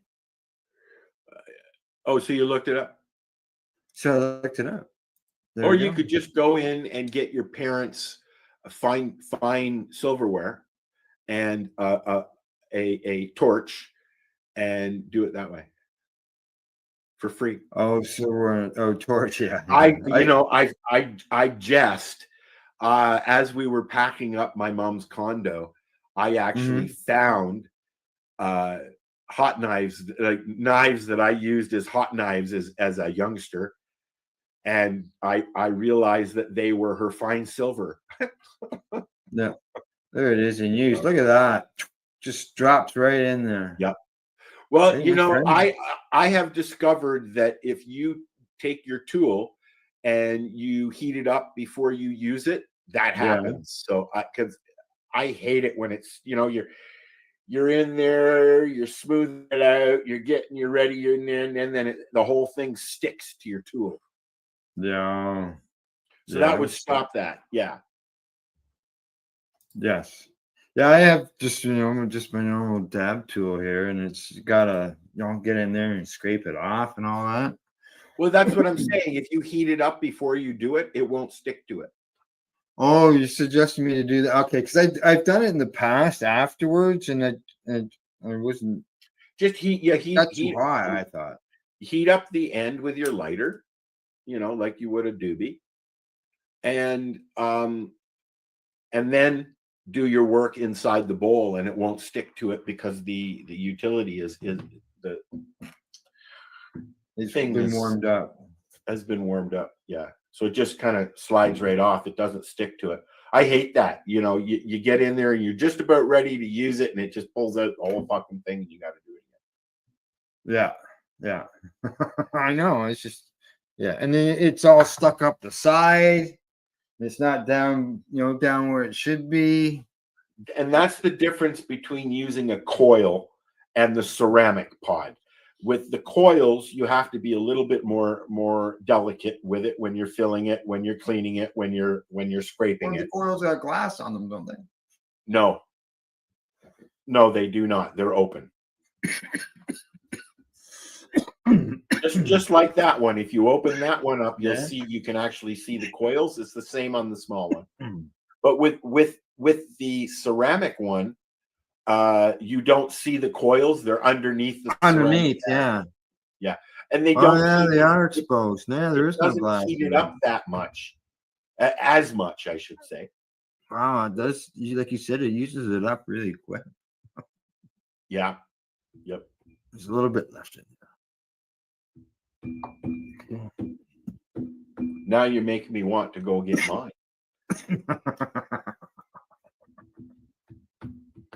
Oh, so you looked it up? So I looked it up. Or you could just go in and get your parents fine silverware and a torch and do it that way. for free. Oh, so torch, yeah. I jest. As we were packing up my mom's condo, I actually found hot knives, like knives that I used as hot knives as a youngster, and I realized that they were her fine silver. Yeah, there it is in use. Look at that. Just drops right in there. Yep. Well, Hey, my friend. I have discovered that if you take your tool and you heat it up before you use it, that happens. So because I hate it when it's, you're in there, you're smoothing it out, you're ready, you're in, and then the whole thing sticks to your tool. Yeah. So that would stop that. Yeah. Yes. Yeah, I have just just my normal dab tool here, and it's gotta get in there and scrape it off and all that. Well, that's what I'm saying. If you heat it up before you do it, it won't stick to it. Oh, you're suggesting me to do that? Okay, because I've done it in the past afterwards, and I wasn't just heat. Yeah, heat. That's too hot, I thought. Heat up the end with your lighter, like you would a doobie, and then do your work inside the bowl, and it won't stick to it because the utility is the thing been warmed up. Has been warmed up. Yeah. So it just kind of slides right off. It doesn't stick to it. I hate that. You get in there and you're just about ready to use it, and it just pulls out the whole fucking thing, and you got to do it again. Yeah. I know. It's just, and then it's all stuck up the side. It's not down, down where it should be. And that's the difference between using a coil and the ceramic pod. With the coils, you have to be a little bit more delicate with it when you're filling it, when you're cleaning it, when you're scraping it. The coils got glass on them, don't they? No, they do not. They're open. just like that one. If you open that one up, you'll see, you can actually see the coils. It's the same on the small one. But with the ceramic one, you don't see the coils. They're underneath the underneath. Yeah, and they don't. Yeah, they are exposed. Yeah, there is no glass. Heat it up that much, as much, I should say. Wow, it does. Like you said, it uses it up really quick. Yeah. Yep. There's a little bit left in there. Now you're making me want to go get mine.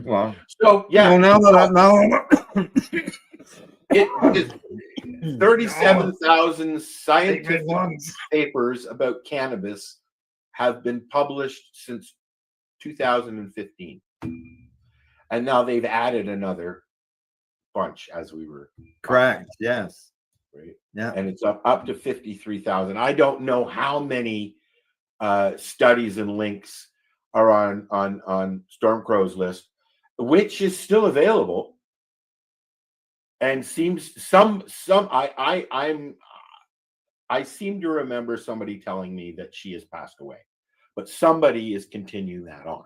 Well, so yeah. Well, now it is 37,000 scientific papers about cannabis have been published since 2015, and now they've added another bunch as we were correct. Yes. Right. Yeah. And it's up to 53,000. I don't know how many studies and links are on Stormcrow's list, which is still available, and seems I seem to remember somebody telling me that she has passed away, but somebody is continuing that on.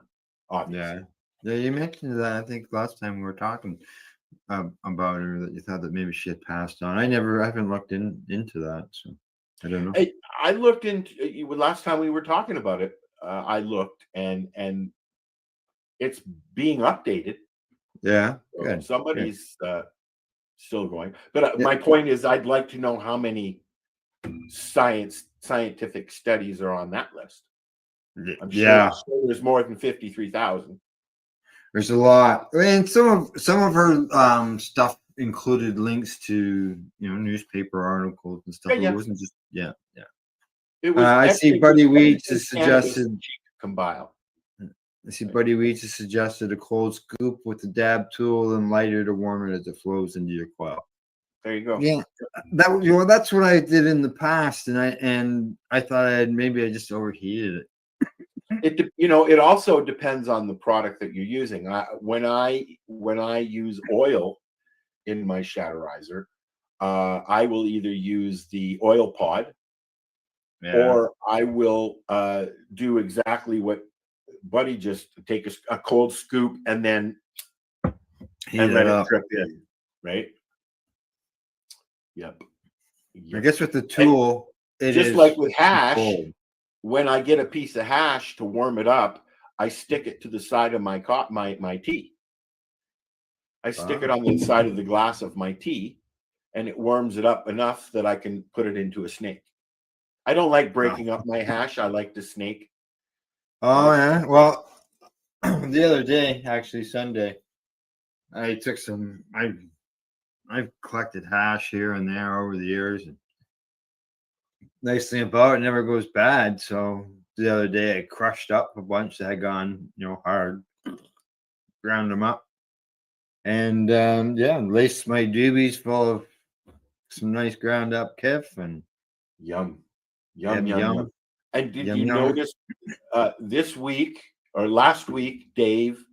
Obviously. Yeah, you mentioned that. I think last time we were talking about her, that you thought that maybe she had passed on. I haven't looked into that, so I don't know. I looked into last time we were talking about it. I looked, and it's being updated. Yeah, so good. Somebody's still going. But my point is, I'd like to know how many scientific studies are on that list. I'm sure there's more than 53,000. There's a lot, and some of her stuff included links to newspaper articles and stuff. It wasn't just It was. I see Buddy Weeds has suggested compile. I see Buddy Weeds has suggested a cold scoop with the dab tool and lighter to warm it as it flows into your coil. There you go. Yeah, that's what I did in the past, and I thought maybe I just overheated it. It also depends on the product that you're using. When I use oil in my Shatterizer, I will either use the oil pod, or I will do exactly what Buddy just take a cold scoop and then let it drip in, right? Yep. I guess with the tool, it just is like with hash, controlled. when I get a piece of hash to warm it up, I stick it to the side of my tea. I stick it on the side of the glass of my tea, and it warms it up enough that I can put it into a snake. I don't like breaking up my hash. I like to snake. Oh yeah. Well, the other day, actually Sunday, I took some. I've collected hash here and there over the years, and nice thing about it never goes bad. So the other day, I crushed up a bunch that had gone, hard, ground them up, and laced my doobies full of some nice ground up kiff, and Yum. yum. And did Yum, you yum. notice this week or last week, Dave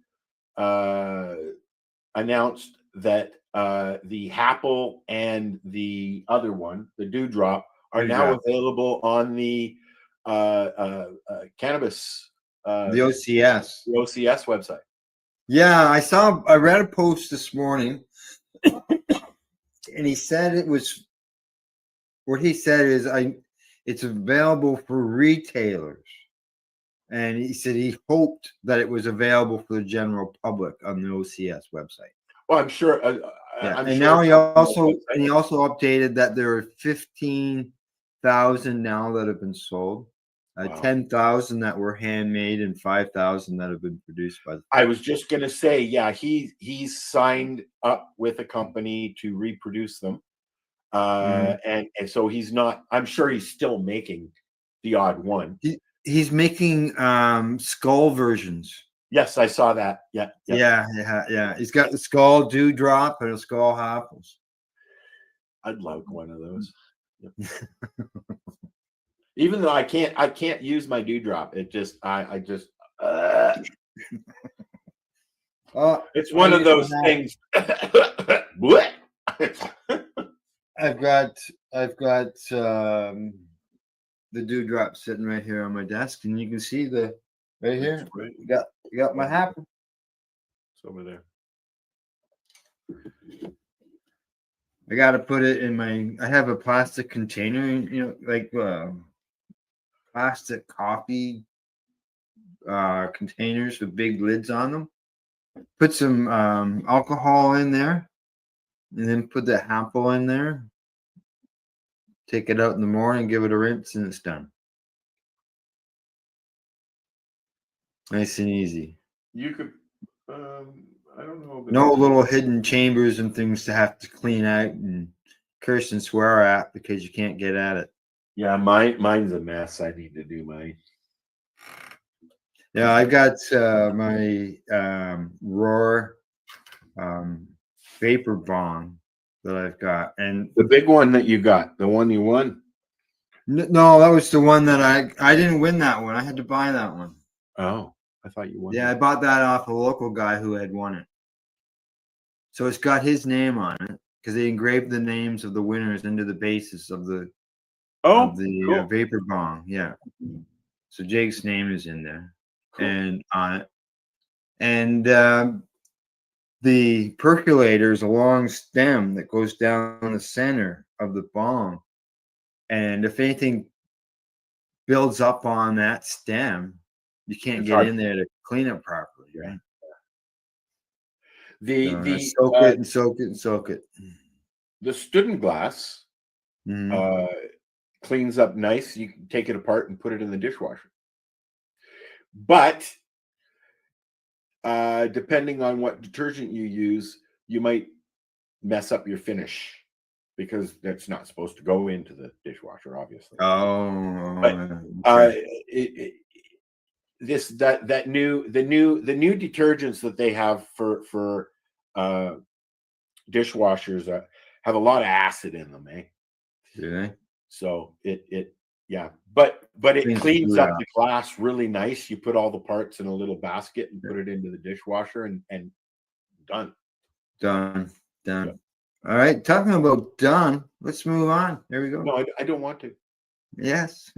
announced that the Happle and the other one, the Dewdrop, are now Dewdrop. available on the cannabis, The OCS. the OCS website. Yeah, I read a post this morning, and he said it was. What he said is, it's available for retailers, and he said he hoped that it was available for the general public on the OCS website. Well, I'm sure. Yeah, I'm and sure now it's he on the also website. updated that there are 15,000 now that have been sold, Wow. 10,000 that were handmade, and 5,000 that have been produced by the. I was just going to say, yeah, he's signed up with a company to reproduce them, and so he's not. I'm sure he's still making the odd one. He's making skull versions. Yes, I saw that. Yeah. Yeah. He's got the skull Dewdrop and a skull Happles. I'd like one of those. Yep. Even though I can't use my Dewdrop. It just I just it's one of those things. I've got the Dewdrop sitting right here on my desk, and you can see the right here. You got my Happel. It's over there. I got to put it in I have a plastic container, like plastic coffee containers with big lids on them. Put some alcohol in there, and then put the Happel in there. Take it out in the morning, give it a rinse, and it's done. Nice and easy. You could, I don't know. No little hidden chambers and things to have to clean out and curse and swear at because you can't get at it. Yeah, mine's a mess. I need to do mine. Yeah, I got my Roar vapor bong that I've got, and The big one that you got, the one you won. no, that was the one that I didn't win that one. I had to buy that one. Oh, I thought you won. Yeah, I bought that off a local guy who had won it. So it's got his name on it because they engraved the names of the winners into the basis of the cool. vapor bong. Yeah. So Jake's name is in there, Cool. and on it, and the percolator is a long stem that goes down the center of the bong, and if anything builds up on that stem, you can't It's get hard. in there to clean it properly, right? The Soak it and soak it and soak it. the student glass Mhm. cleans up nice. You can take it apart and put it in the dishwasher. But depending on what detergent you use, you might mess up your finish because that's not supposed to go into the dishwasher, obviously. Oh, But, okay. the new detergents that they have for dishwashers have a lot of acid in them, eh? Do they? So yeah, but it Cleans the cleans food up out. the glass really nice. You put all the parts in a little basket and put it into the dishwasher and done. Done. Yeah. All right. Talking about done, let's move on. There we go. No, I don't want to. Yes.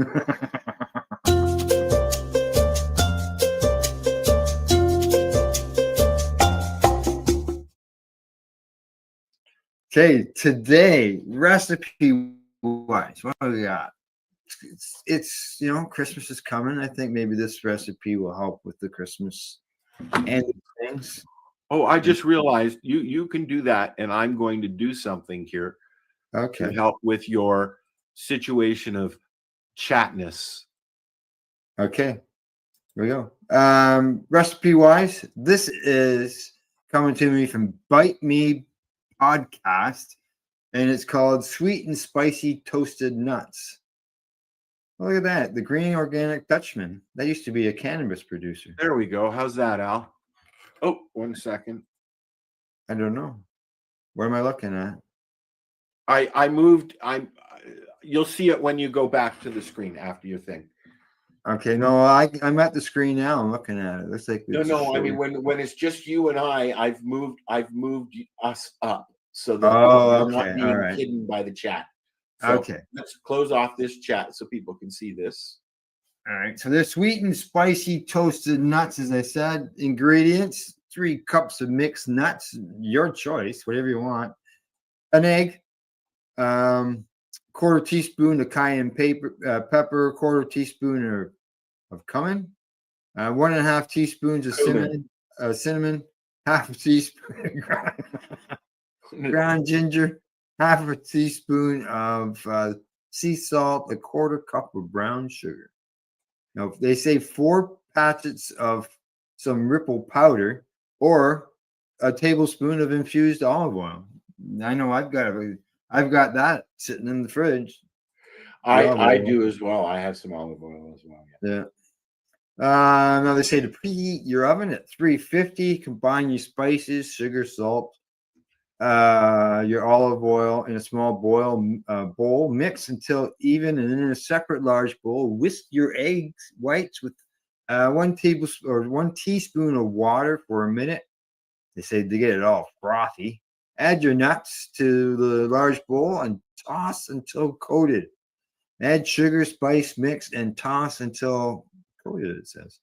Okay, today recipe wise. What do we got? It's Christmas is coming. I think maybe this recipe will help with the Christmas and things. Oh, I just realized you can do that, and I'm going to do something here to Okay. help with your situation of chatness. Okay. Here we go. Recipe wise, this is coming to me from Bite Me Podcast, and it's called Sweet and Spicy Toasted Nuts. Look at that. The Green Organic Dutchman. That used to be a cannabis producer. There we go. How's that, Al? Oh, 1 second. I don't know. What am I looking at? I moved. You'll see it when you go back to the screen after your thing. Okay, no, I'm at the screen now. I'm looking at it. Looks like No. I mean, when it's just you and I've moved us up so that Oh, we're not okay. being All right. hidden by the chat. So Okay. let's close off this chat so people can see this. All right. So they're sweet and spicy toasted nuts, as I said. Ingredients: 3 cups of mixed nuts, your choice, whatever you want. An egg, quarter teaspoon of cayenne pepper, quarter teaspoon of cumin, 1.5 teaspoons of cinnamon, half a teaspoon ground ginger, half a teaspoon of sea salt, a quarter cup of brown sugar. Now, they say 4 packets of some ripple powder or a tablespoon of infused olive oil. I know I've got that sitting in the fridge. I do as well. I have some olive oil as well. Yeah. Now they say to preheat your oven at 350. Combine your spices, sugar, salt, your olive oil in a small bowl. Mix until even, and in a separate large bowl, whisk your eggs whites with 1 tablespoon or 1 teaspoon of water for a minute. They say to get it all frothy. Add your nuts to the large bowl and toss until coated. Add sugar, spice, mix, and toss until coated, it says.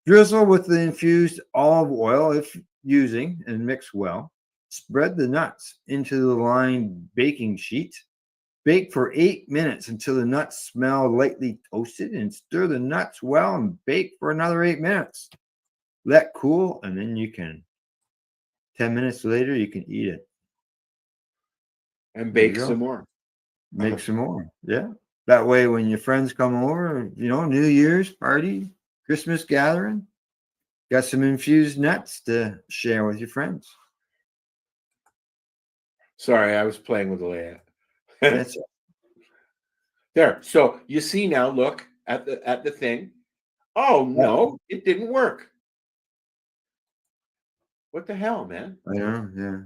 Drizzle with the infused olive oil if using and mix well. Spread the nuts into the lined baking sheet. Bake for 8 minutes until the nuts smell lightly toasted, and stir the nuts well and bake for another 8 minutes. Let cool, and then you can. 10 minutes later, you can eat it. And bake some more. Make some more. Yeah. That way, when your friends come over, New Year's party, Christmas gathering, got some infused nuts to share with your friends. Sorry, I was playing with the layout. That's it. There. So you see now, look at the thing. Oh no, it didn't work. What the hell, man? I know, yeah.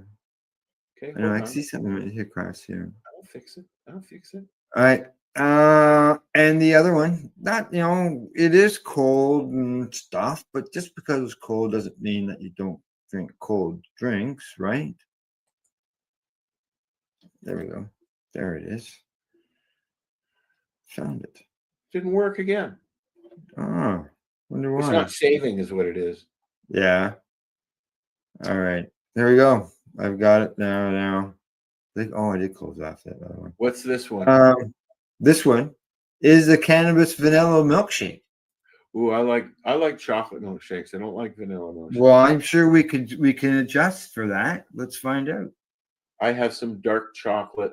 Okay, I know. hold I on. see something right here across here. I'll fix it. All right. And the other one, that it is cold and stuff, but just because it's cold doesn't mean that you don't drink cold drinks, right? There we go. There it is. Found it. Didn't work again. Oh, wonder why. It's not saving, is what it is. Yeah. All right. There we go. I've got it now. I did close off that other one. What's this one? This one is the cannabis vanilla milkshake. Ooh, I like chocolate milkshakes. I don't like vanilla milkshakes. Well, I'm sure we can adjust for that. Let's find out. I have some dark chocolate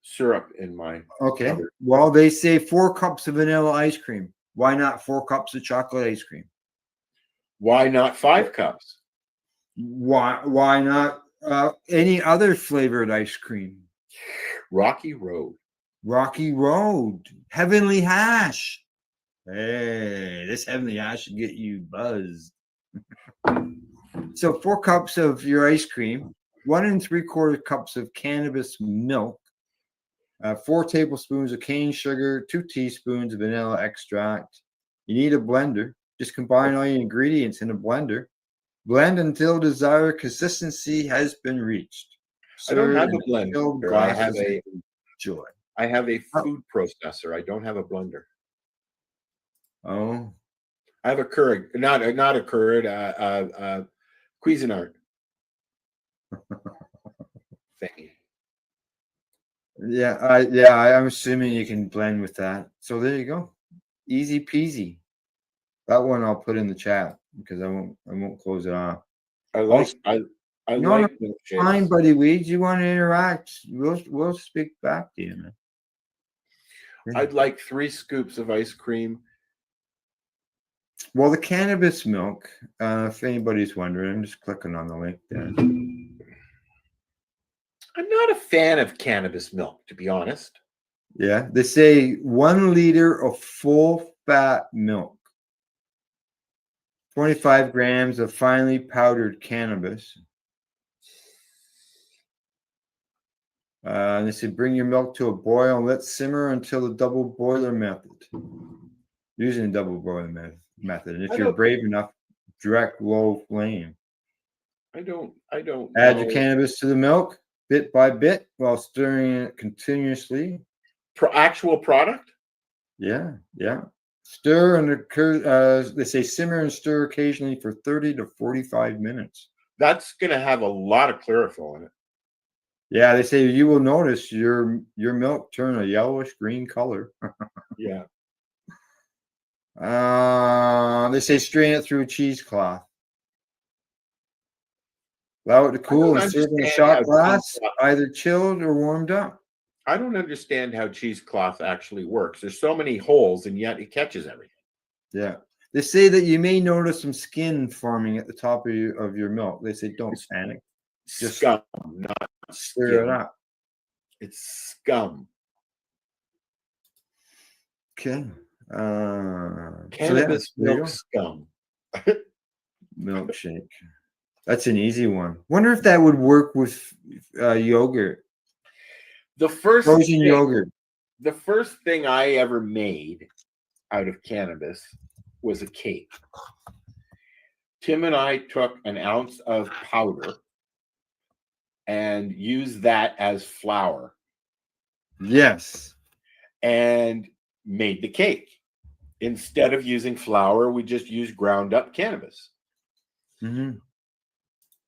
syrup in my Okay. cupboard. Well, they say 4 cups of vanilla ice cream. Why not 4 cups of chocolate ice cream? Why not 5 cups? Why not any other flavored ice cream? Rocky Road. Rocky Road. Heavenly Hash. Hey, this Heavenly Hash should get you buzzed. So 4 cups of your ice cream, 1 3/4 cups of cannabis milk, 4 tablespoons of cane sugar, 2 teaspoons of vanilla extract. You need a blender. Just combine all your ingredients in a blender. Blend until desired consistency has been reached. I don't have Serve a in filled blender. I have glasses a and enjoy. I have a food processor. I don't have a blender. Oh, I have a Keurig, not a Keurig, Cuisinart thingy. I'm assuming you can blend with that. So there you go. Easy peasy. That one I'll put in the chat because I won't close it off. I like No, like milkshakes. fine, buddy Weeds. You want to interact? We'll speak back to you, man. I'd like 3 scoops of ice cream. Well, the cannabis milk, if anybody's wondering, I'm just clicking on the link there. I'm not a fan of cannabis milk, to be honest. Yeah, they say 1 liter of full fat milk, 25 grams of finely powdered cannabis. They say bring your milk to a boil and let simmer until the double boiler method. Using a double boiler method. And if you're brave enough, direct low flame. I don't Add know. your cannabis to the milk bit by bit while stirring it continuously. Actual product? Yeah. Stir and they say simmer and stir occasionally for 30 to 45 minutes. That's going to have a lot of chlorophyll in it. Yeah, they say you will notice your milk turn a yellowish green color. Yeah. They say strain it through a cheesecloth. Allow it to cool and serve in a shot glass, either chilled or warmed up. I don't understand how cheesecloth actually works. There's so many holes, and yet it catches everything. Yeah. They say that you may notice some skin forming at the top of your milk. They say don't panic. Just scum, not stir it up. It's scum. Okay. Cannabis milk scum. Milkshake. That's an easy one. Wonder if that would work with yogurt. The first frozen yogurt. The first thing I ever made out of cannabis was a cake. Tim and I took an ounce of powder and used that as flour. Yes. And made the cake. Instead of using flour, we just used ground up cannabis. Mm-hmm.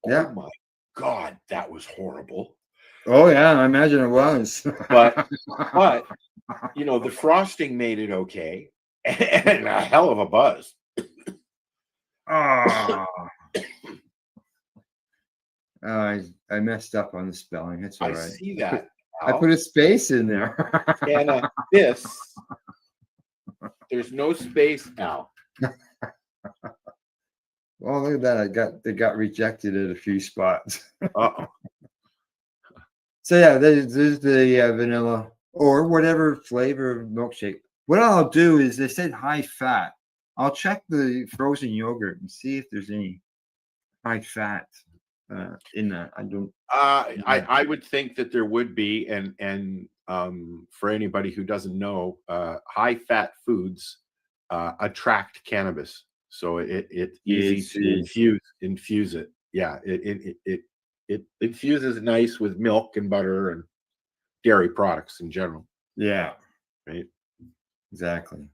Yeah. Oh my God, that was horrible. Oh yeah, I imagine it was. but you know, the frosting made it okay, and a hell of a buzz. I messed up on the spelling. It's all right. I see that. I put a space in there. This. There's no space, Al. Well, look at that. It got rejected at a few spots. Uh-oh. So yeah, there's the vanilla or whatever flavor of milkshake. What I'll do is they said high fat. I'll check the frozen yogurt and see if there's any high fat in that. I don't. I would think that there would be, and for anybody who doesn't know, high fat foods attract cannabis, so it's easy to infuse it. Yeah, it infuses nice with milk and butter and dairy products in general. Yeah. Right. Exactly.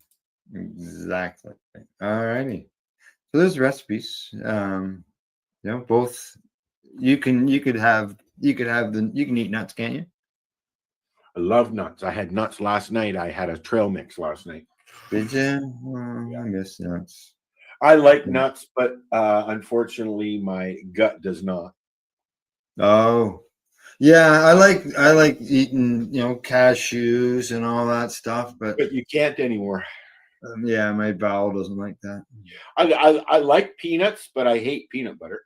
All righty. So there's recipes. Both you can eat nuts, can't you? I love nuts. I had nuts last night. I had a trail mix last night. Did you? I miss nuts. I like nuts, but unfortunately my gut does not. Oh, yeah. I like eating, cashews and all that stuff, but you can't anymore. Yeah, my bowel doesn't like that. I like peanuts, but I hate peanut butter,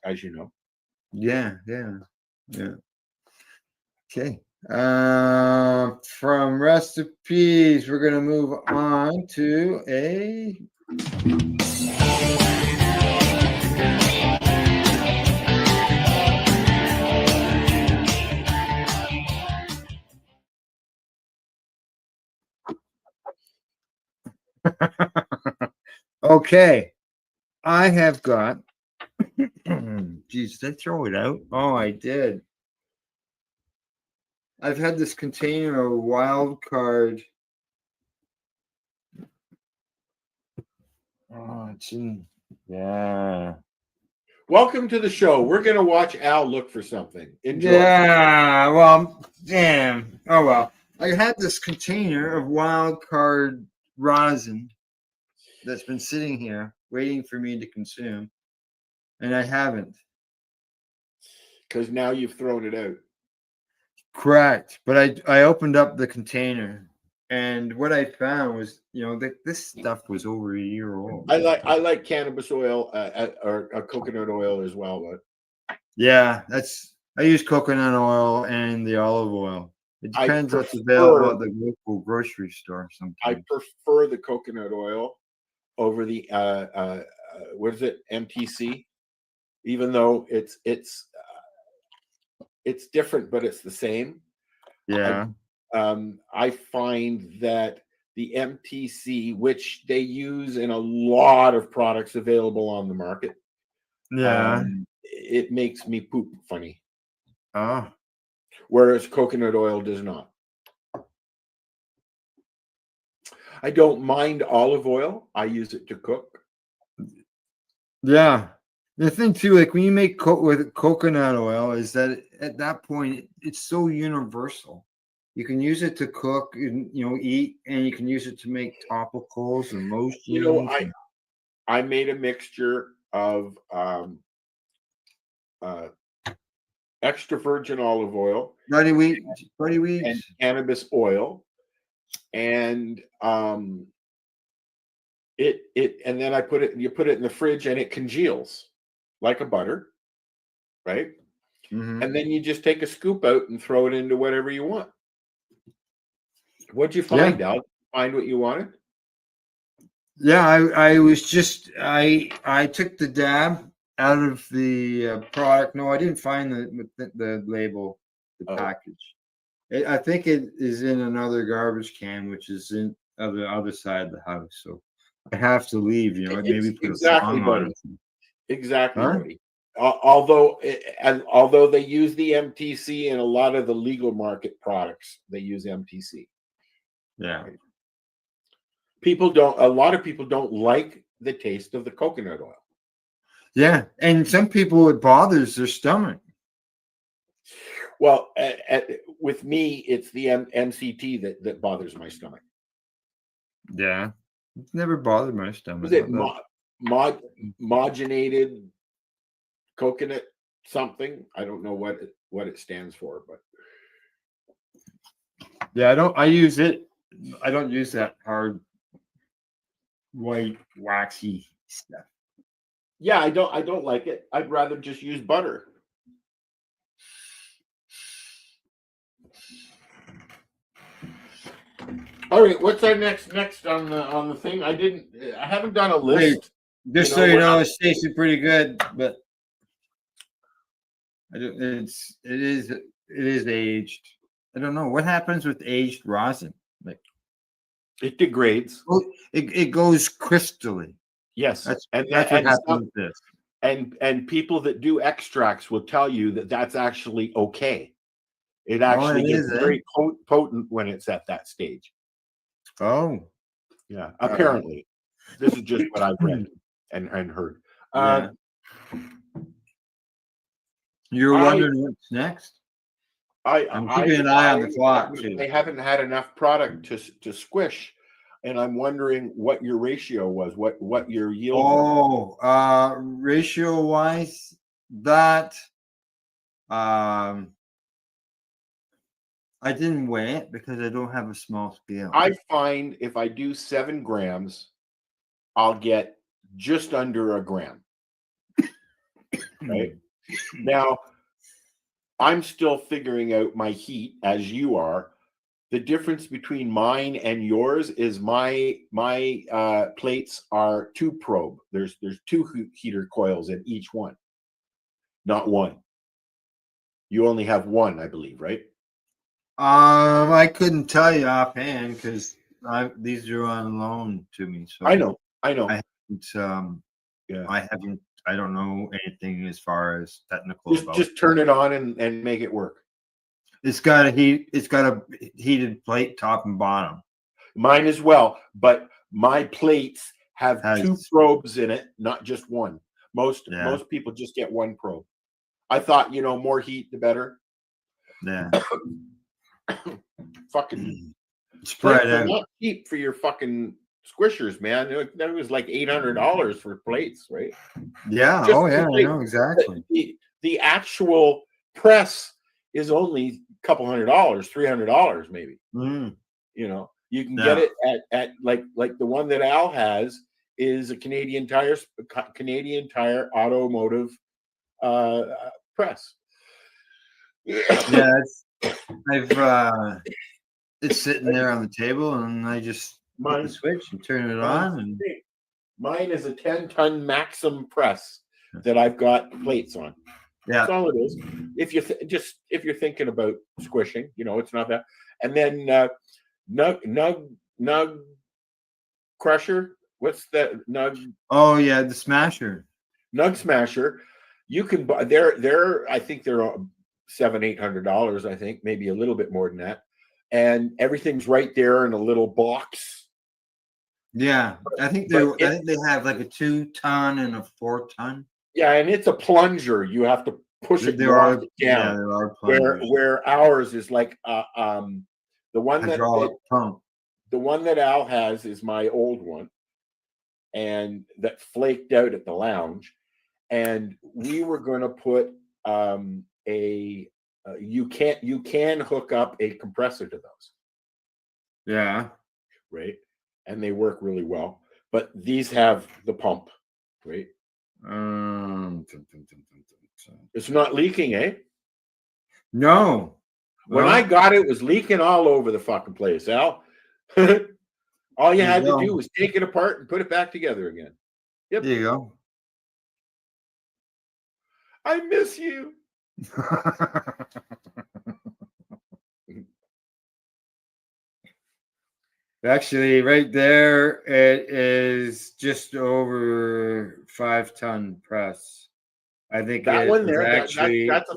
as you know. Yeah. Okay. From recipes, we're gonna move on to a okay. I have got geez, did I throw it out? Oh, I did. I've had this container of wild card. Oh, it's in. Yeah. Welcome to the show. We're going to watch Al look for something. Enjoy. Yeah, well, damn. Oh, well. I had this container of wild card rosin that's been sitting here waiting for me to consume, and I haven't. Because now you've thrown it out. Correct. But I opened up the container, and what I found was, that this stuff was over a year old. I like cannabis oil or coconut oil as well, but Yeah, I use coconut oil and the olive oil. It I depends what's prefer- available at the local grocery store I sometimes. prefer the coconut oil over the what is it, MTC? Even though it's different, but it's the same. Yeah. I find that the MTC, which they use in a lot of products available on the market, Yeah. it makes me poop funny, Oh. whereas coconut oil does not. I don't mind olive oil. I use it to cook. Yeah. The thing too, like when you make with coconut oil, is that at that point it's so universal. You can use it to cook and eat, and you can use it to make topicals and lotions. I made a mixture of extra virgin olive oil, Bloody wheat, and cannabis oil, and and then you put it in the fridge and it congeals like a butter, right? Mhm. And then you just take a scoop out and throw it into whatever you want. What'd you find, Al? Find what you wanted? Yeah, I was just I took the dab out of the product. No, I didn't find the label, the package. I think it is in another garbage can, which is in the other side of the house. So I have to leave. Maybe put exactly, a song on buddy. it. Exactly, Huh? buddy. Although they use the MTC in a lot of the legal market products, they use MTC. Yeah. A lot of people don't like the taste of the coconut oil. Yeah, and some people it bothers their stomach. Well, with me, it's the MCT that bothers my stomach. Yeah, it's never bothered my stomach. Was it modulated coconut something? I don't know what it stands for, but yeah, I use it. I don't use that hard white waxy stuff. yeah, I don't like it. I'd rather just use butter. All right, what's our next on the thing? I haven't done a list. Just so you know, it's tasting pretty good, but it is aged. I don't know what happens with aged rosin. Like it degrades. It goes crystally. Yes, that's what happens with this. And people that do extracts will tell you that that's actually okay. It actually gets very potent when it's at that stage. Oh, yeah. Apparently, this is just what I've read and heard. Yeah. You're wondering what's next? I'm keeping an eye on the clock too. They haven't had enough product to squish, and I'm wondering what your ratio was, what your yield was. Ratio wise, that I didn't weigh it because I don't have a small scale. I find if I do 7 grams, I'll get just under a gram. Right now, I'm still figuring out my heat as you are. The difference between mine and yours is my plates are 2 probe. There's 2 heater coils in each one, not 1. You only have 1, I believe, right? I couldn't tell you offhand because these are on loan to me. So I know. I haven't. I don't know anything as far as technical. Just turn it on and make it work. It's got a heated plate, top and bottom. Mine as well, but my plates have 2 probes in it, not just 1. Most people just get one probe. I thought, more heat the better. Yeah. Fucking Spread plates are out. not cheap for your fucking squishers, man. That was like $800 for plates, right? Yeah. Just Oh yeah, I plate. know exactly. The actual press is only a couple $100, $300 maybe. Mm. You can get it at like the one that Al has is a Canadian Tire automotive press. Yeah, it's sitting there on the table, and I just hit the switch and turn it on. And mine is a 10-ton Maxim press that I've got plates on. yeah, That's all it is. If you're thinking about squishing, it's not that. And then Nug Crusher. What's that? Nug? Oh yeah, the Smasher. Nug Smasher. You can buy. They're I think they're $700-800. I think maybe a little bit more than that. And everything's right there in a little box. Yeah, I think they have like a 2-ton and a 4-ton. Yeah, and it's a plunger. You have to push it There are down. Yeah, there are plungers. Where ours is like the one Hydraulic pump. The one that Al has is my old one, and that flaked out at the lounge. And we were going to put you can hook up a compressor to those. Yeah. Right. And they work really well. But these have the pump, right? It's not leaking, eh? No. When I got it, it was leaking all over the fucking place, Al. All you had to do was take it apart and put it back together again. Yep. There you go. I miss you. Actually, right there, it is just over 5-ton press. I think that one there, actually that's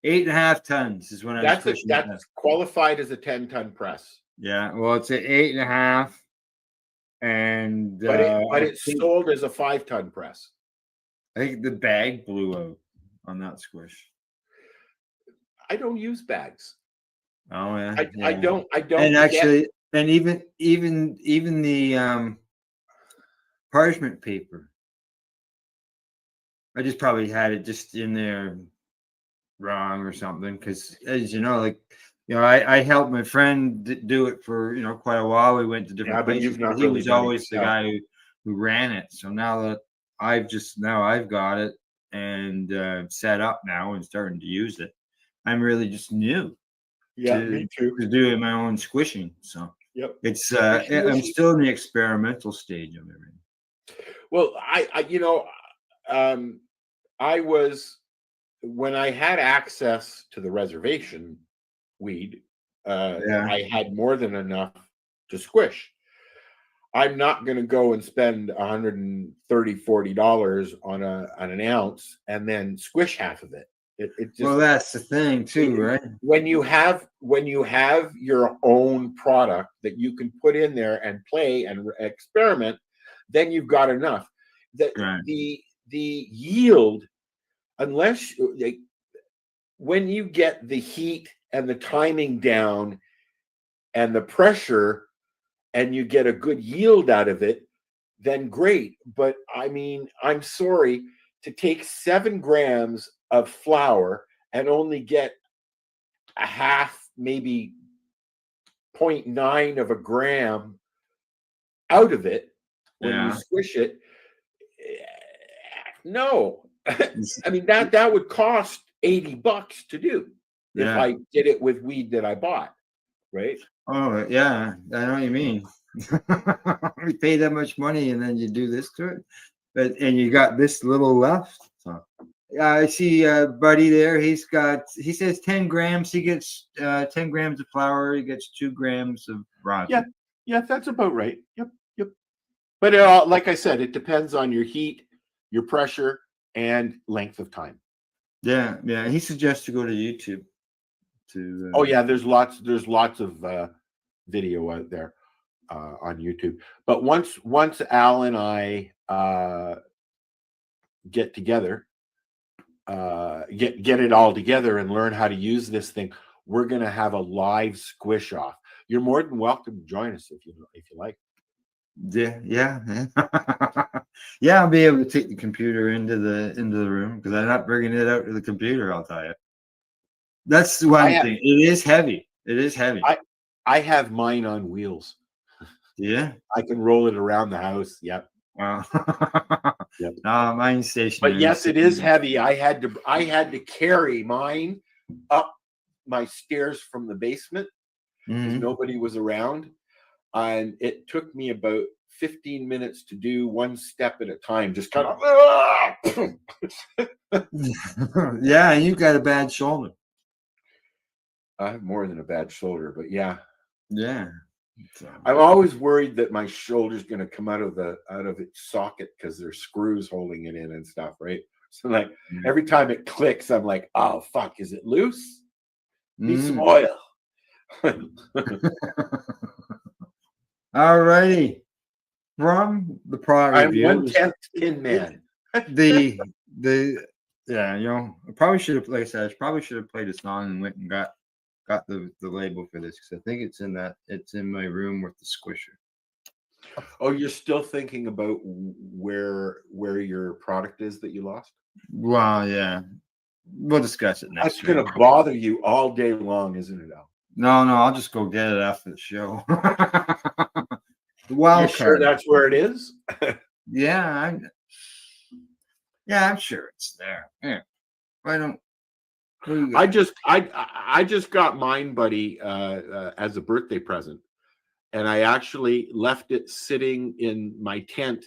8.5 tons is when I was pushing. That's qualified as a 10-ton press. Yeah, well, it's an 8.5, and but it's sold as a 5-ton press. I think the bag blew out on that squish. I don't use bags. Oh yeah, I don't. And actually, and even the parchment paper, I just probably had it just in there wrong or something. Because as you know, I helped my friend do it for quite a while. We went to different places. He was always the guy who ran it. So now that I've got it and set up now and starting to use it, I'm really just new. Yeah, me too. To do my own squishing. So yep, it's I'm still in the experimental stage of everything. Well, I was, when I had access to the reservation weed, I had more than enough to squish. I'm not going to go and spend $130-$140 on an ounce and then squish half of it. It just, well, that's the thing too, right? When you have your own product that you can put in there and play and experiment, then you've got enough. The yield, unless when you get the heat and the timing down and the pressure, and you get a good yield out of it, then great. But I mean, I'm sorry, to take 7 grams of flour and only get a half, maybe 0.9 of a gram out of it when you squish it. No. I mean, that would cost $80 to do if I did it with weed that I bought, right? Oh yeah, I know what you mean. We pay that much money and then you do this to it, and you got this little left. So I see Buddy there. He says 10 grams. He gets 10 grams of flour. He gets 2 grams of rosin. Yeah, that's about right. Yep. But like I said, it depends on your heat, your pressure, and length of time. Yeah. He suggests to go to YouTube. Oh yeah, there's lots of video out there on YouTube. But once Al and I get together, get it all together and learn how to use this thing, we're going to have a live squish off. You're more than welcome to join us if you like. Yeah. Yeah, I'll be able to take the computer into the room because I'm not bringing it out to the computer. I'll tell you. That's one thing. It is heavy. It is heavy. I have mine on wheels. Yeah, I can roll it around the house. Yep. Wow. Yep. No, mine's stationary. But yes, it is heavy. I had to carry mine up my stairs from the basement because nobody was around, and it took me about 15 minutes to do one step at a time, just kind of. Yeah, and you got a bad shoulder. I have more than a bad shoulder, but yeah. So. I'm always worried that my shoulder's going to come out of its socket because there's screws holding it in and stuff, right? So like every time it clicks, I'm like, oh fuck, is it loose? Need some oil. All righty. From the product review, I'm 1/10 Tin Man. Yeah, I probably should have, like I said, I probably should have played a song and went and got the label for this because I think it's in my room with the squisher. Oh, you're still thinking about where your product is that you lost? Well, yeah, we'll discuss it next. That's going to bother you all day long, isn't it, Al? No, I'll just go get it after the show. The wild card. Sure that's where it is? Yeah, I'm sure it's there. Yeah. Why don't I just got mine, buddy, as a birthday present, and I actually left it sitting in my tent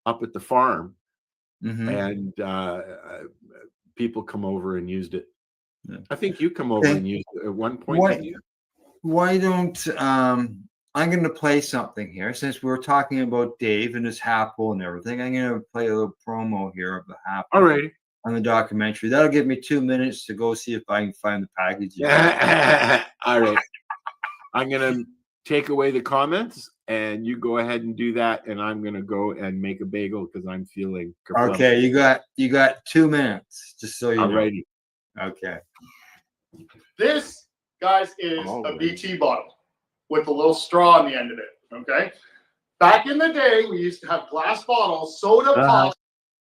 up at the farm, and people come over and used it. Yeah. I think you come over and used it at one point. Why don't I'm going to play something here since we're talking about Dave and his Apple and everything. I'm going to play a little promo here of the Apple. All right. On the documentary. That'll give me 2 minutes to go see if I can find the package. All right. I'm going to take away the comments and you go ahead and do that. And I'm going to go and make a bagel because I'm feeling kerfuffle. Okay. You got 2 minutes, just so you know. Alrighty. Okay. This, guys, is a BT bottle with a little straw on the end of it. Okay. Back in the day, we used to have glass bottles, soda pop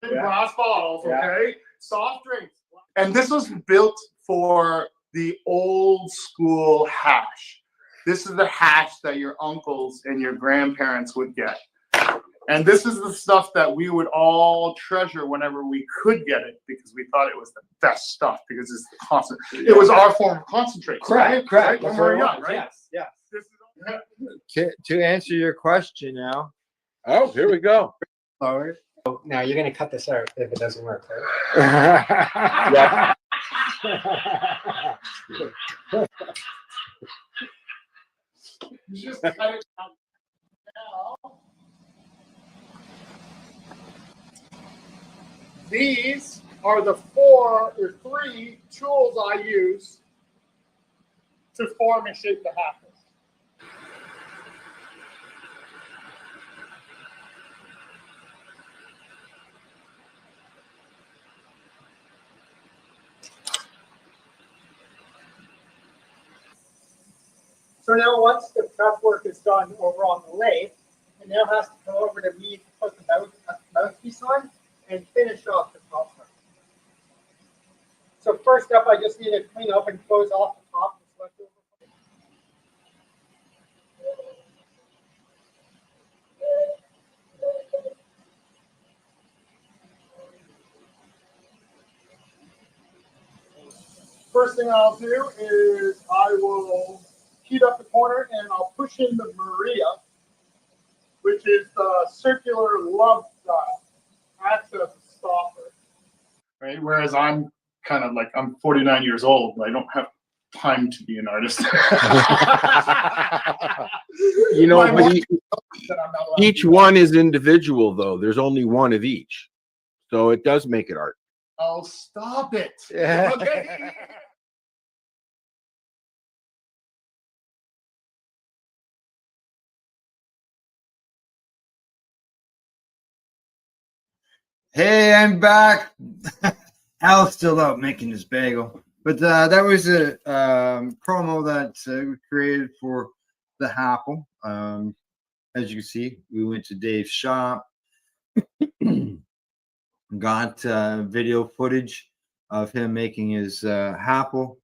in glass bottles, okay? Soft drinks. And this was built for the old school hash. This is the hash that your uncles and your grandparents would get. And this is the stuff that we would all treasure whenever we could get it because we thought it was the best stuff because it's the constant. It was our form of concentrate. Correct. Right? When we were young, right? Yes. To answer your question now. Oh, here we go. Forward. Now you're going to cut this out if it doesn't work, right? Yeah. Just cut it out now. These are the 4 or 3 tools I use to form and shape the happers. So now once the prep work is done over on the lathe, it now has to come over to me to put the mouthpiece on and finish off the top part. So first up, I just need to clean up and close off the top that's left over. First thing I'll do is I will heat up the corner and I'll push in the Maria, which is the circular love access stopper. Right? Whereas I'm kind of like, I'm 49 years old, but I don't have time to be an artist. You know, but each one is individual, though. There's only one of each. So it does make it art. Oh, stop it. Okay. Hey, I'm back. Al's still out making his bagel. But that was a promo that we created for the Apple. As you can see, we went to Dave's shop, got video footage of him making his Apple,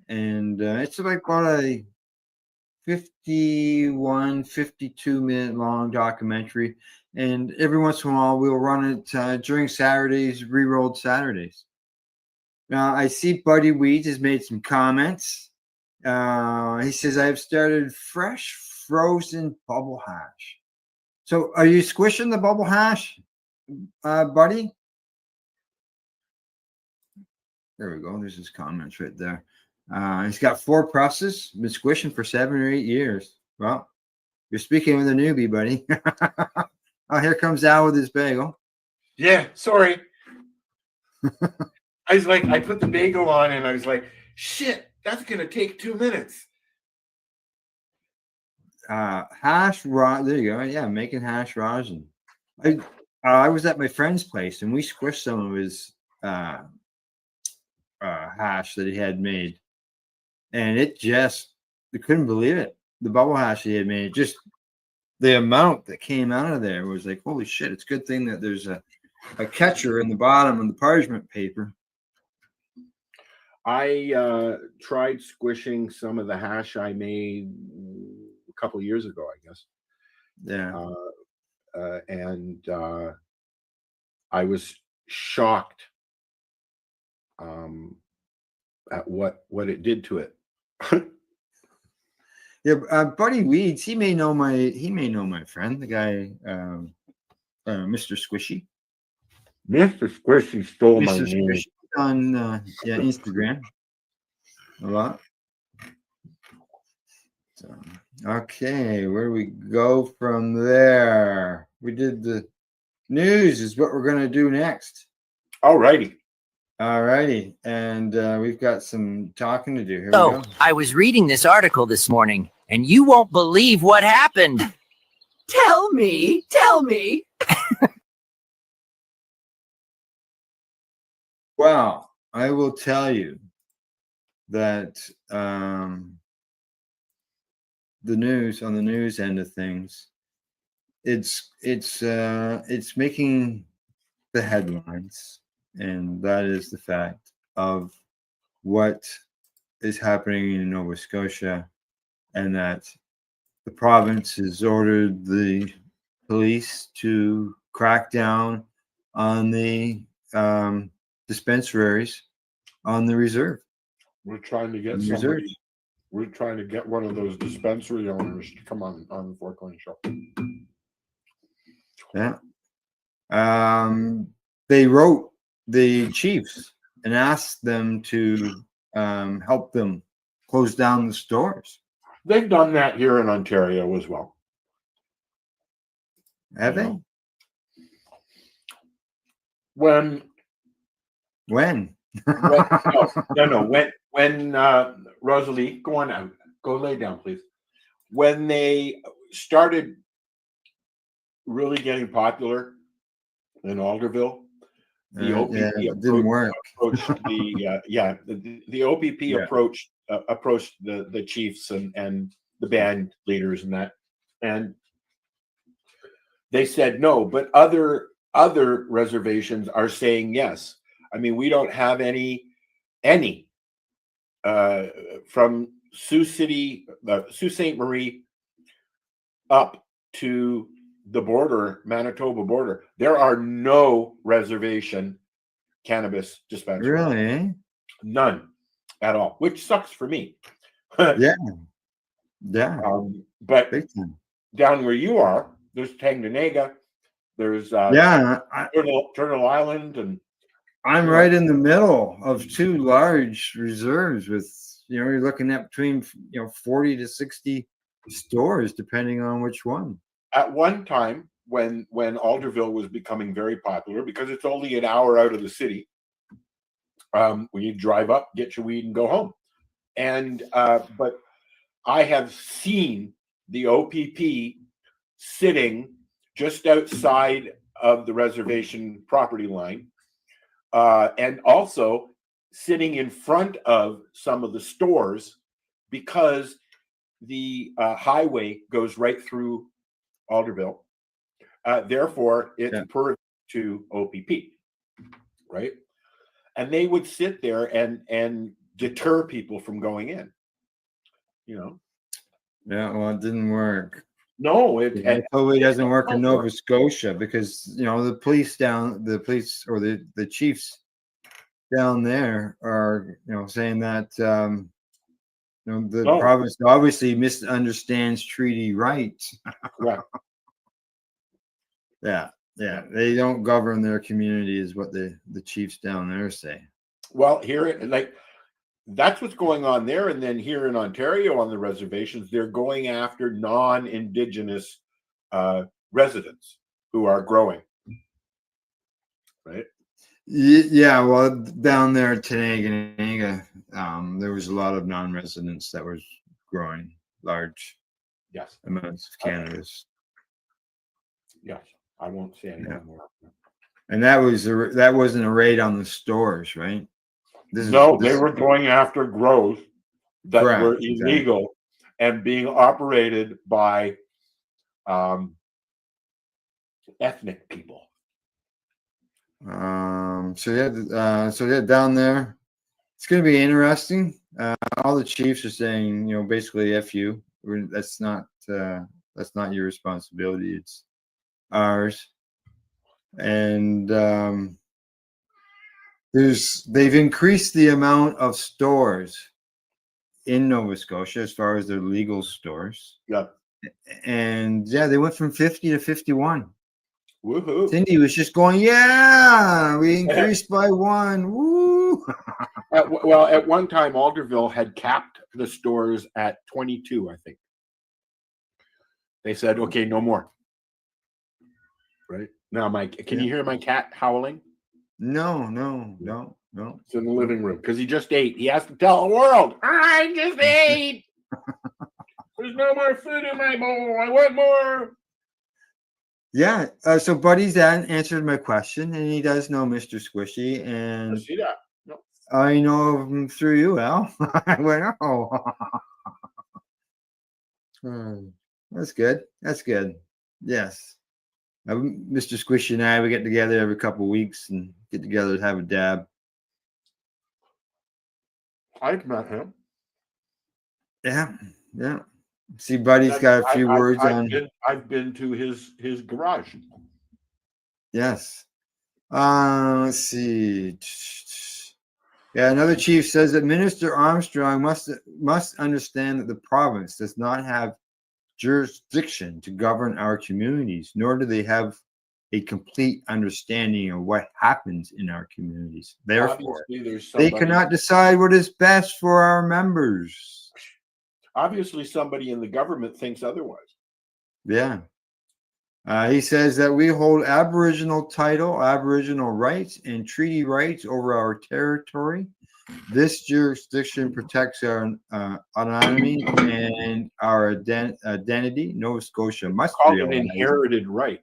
and it's like about a 52-minute long documentary. And every once in a while, we'll run it during Saturdays, re-rolled Saturdays. Now, I see Buddy Weeds has made some comments. He says, I've started fresh frozen bubble hash. So are you squishing the bubble hash, Buddy? There we go. There's his comments right there. He's got 4 presses, been squishing for 7 or 8 years. Well, you're speaking with a newbie, buddy. Oh, here comes Al with his bagel. Yeah, sorry. I was like, I put the bagel on and I was like, shit, that's going to take 2 minutes. Hash rosin. There you go. Yeah, making hash rosin. I was at my friend's place and we squished some of his hash that he had made. And we couldn't believe it. The bubble hash he had made, just the amount that came out of there was like, holy shit. It's a good thing that there's a catcher in the bottom of the parchment paper. I tried squishing some of the hash I made a couple of years ago, I guess. Yeah. And I was shocked at what it did to it. Yeah, Buddy Weeds, he may know my friend, the guy, Mr. Squishy. Mr. Squishy stole my Mr. name. Squishy on Instagram a lot. So, okay, where do we go from there? We did the news is what we're gonna do next. All righty. And we've got some talking to do. Here we go. I was reading this article this morning, and you won't believe what happened. Tell me. Well, I will tell you that the news on the news end of things, it's making the headlines, and that is the fact of what is happening in Nova Scotia, and that the province has ordered the police to crack down on the dispensaries on the reserve. We're trying to get Reserves. We're trying to get one of those dispensary owners to come on the 420 show. Yeah. They wrote the chiefs and asked them to help them close down the stores. They've done that here in Ontario as well. Have they? When When Rosalie, go on out. Go lay down, please. When they started really getting popular in Alderville, the OPP it didn't work. approached the OPP approached the chiefs and the band leaders and that, and they said no, but other reservations are saying yes. I mean, we don't have any from Sault Ste. Marie up to the border, Manitoba border. There are no reservation cannabis dispensaries. Really? None at all, which sucks for me. Yeah. But Big time. down where you are, there's Tanganega, there's Turtle Island, and I'm right in the middle of 2 large reserves with, you're looking at between 40 to 60 stores, depending on which one. At one time, when Alderville was becoming very popular, because it's only an hour out of the city, when you drive up, get your weed, and go home. And but I have seen the OPP sitting just outside of the reservation property line, and also sitting in front of some of the stores because the highway goes right through Alderville. Therefore, it's per to OPP, right? And they would sit there and deter people from going in. You know. Yeah, well, it didn't work. No, it totally doesn't work in Nova Scotia because the police or the chiefs down there are saying that the province obviously misunderstands treaty rights. Right. Yeah, they don't govern their community, is what the chiefs down there say. Well, here, that's what's going on there, and then here in Ontario on the reservations, they're going after non-Indigenous residents who are growing. Right. Yeah, well, down there at Tenega, there was a lot of non-residents that was growing large amounts of cannabis. Yes, I won't say anything more. And that wasn't a raid on the stores, right? They were going after grows that were illegal and being operated by ethnic people. So down there, it's going to be interesting. All the chiefs are saying, basically, F you. That's not your responsibility. It's ours. And they've increased the amount of stores in Nova Scotia as far as their legal stores. Yeah. And they went from 50 to 51. Woohoo. Cindy was just going, yeah, we increased by one. Woo. Well, at one time, Alderville had capped the stores at 22, I think. They said, okay, no more. Right. Now, can you hear my cat howling? No. It's in the living room because he just ate. He has to tell the world, I just ate. There's no more food in my bowl. I want more. Yeah. So Buddy's answered my question, and he does know Mr. Squishy, and I see that. No. I know him through you, Al. I went, oh. That's good. Yes. Mr. Squishy and I, we get together every couple of weeks and get together to have a dab. I've met him. Yeah. See, Buddy's got a few words on. I've been to his garage. Yes. Let's see. Yeah, another chief says that Minister Armstrong must understand that the province does not have jurisdiction to govern our communities, nor do they have a complete understanding of what happens in our communities. Therefore, they cannot decide what is best for our members. Obviously, somebody in the government thinks otherwise. Yeah. He says that we hold Aboriginal title, Aboriginal rights, and treaty rights over our territory. This jurisdiction protects our autonomy and our identity. Nova Scotia must call it an inherited right.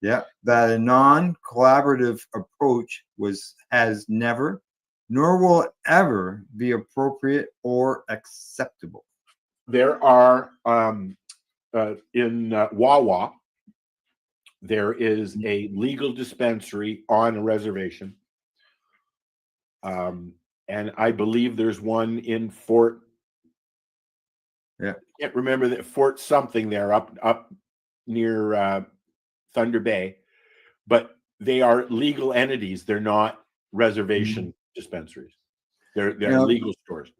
Yeah, that a non-collaborative approach has never, nor will ever be appropriate or acceptable. There are in Wawa, there is a legal dispensary on a reservation, and I believe there's one in Fort. Yeah, I can't remember that Fort something there up near Thunder Bay, but they are legal entities. They're not reservation dispensaries. They're legal stores.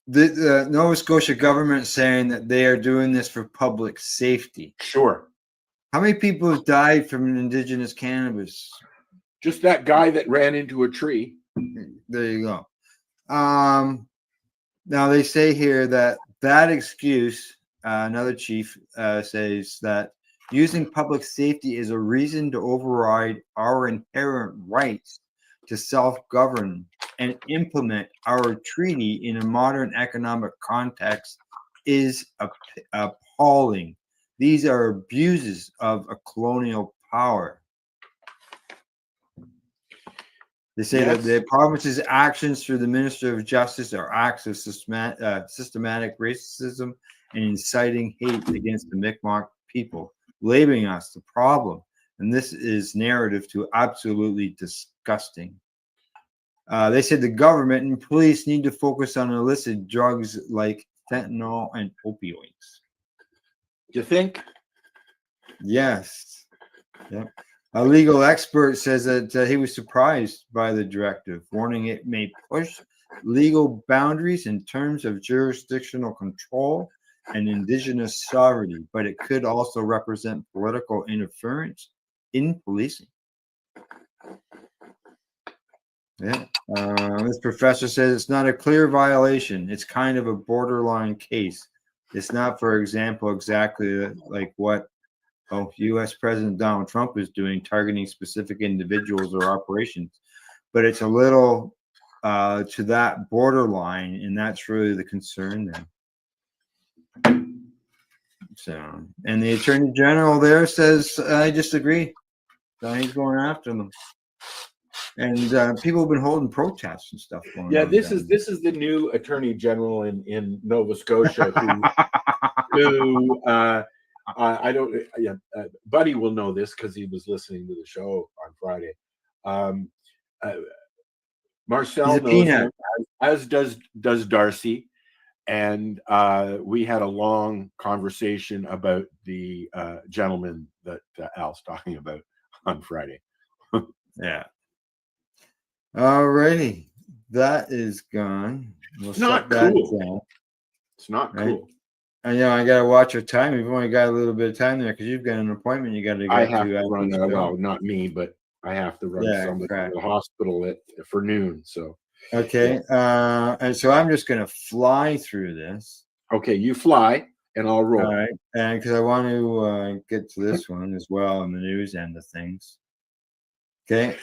The Nova Scotia government saying that they are doing this for public safety. Sure. How many people have died from Indigenous cannabis? Just that guy that ran into a tree. There you go. Now they say here that excuse, another chief says that using public safety is a reason to override our inherent rights to self-govern and implement our treaty in a modern economic context is appalling. These are abuses of a colonial power. They say that the province's actions through the Minister of Justice are acts of systematic racism and inciting hate against the Mi'kmaq people, labeling us the problem. And this is narrative to absolutely disgusting. They said the government and police need to focus on illicit drugs like fentanyl and opioids. You think? Yes. Yep. A legal expert says that he was surprised by the directive, warning it may push legal boundaries in terms of jurisdictional control and indigenous sovereignty, but it could also represent political interference in policing. Yeah. This professor says it's not a clear violation. It's kind of a borderline case. It's not, for example, exactly like what U.S. President Donald Trump is doing, targeting specific individuals or operations. But it's a little to that borderline, and that's really the concern there. So, and the Attorney General there says, I disagree. So he's going after them. And people have been holding protests and stuff going on. Yeah, this is the new Attorney General in Nova Scotia who I don't. Yeah, Buddy will know this because he was listening to the show on Friday. Marcel knows him, as does Darcy, and we had a long conversation about the gentleman that Al's talking about on Friday. Yeah. Alrighty, that is gone. It's not cool. It's not cool. And I gotta watch your time. You've only got a little bit of time there because you've got an appointment you got to get to. I have to run. Well, not me, but I have to run somebody to the hospital for noon. So okay, and so I'm just gonna fly through this. Okay, you fly, and I'll roll. All right, and because I want to get to this one as well in the news end of things. Okay,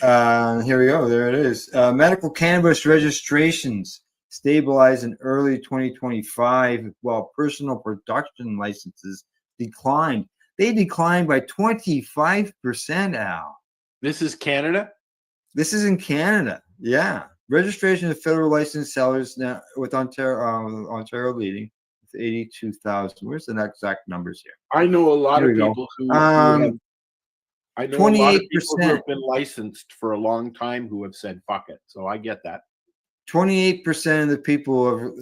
here we go. There it is. Medical cannabis registrations stabilized in early 2025, while personal production licenses declined. They declined by 25%, Al. This is Canada? This is in Canada, yeah. Registration of federal licensed sellers now with Ontario leading with 82,000. Where's the exact numbers here? I know a lot of people who have, I know 28%. A lot of people who have been licensed for a long time who have said fuck it. So I get that. 28% of the people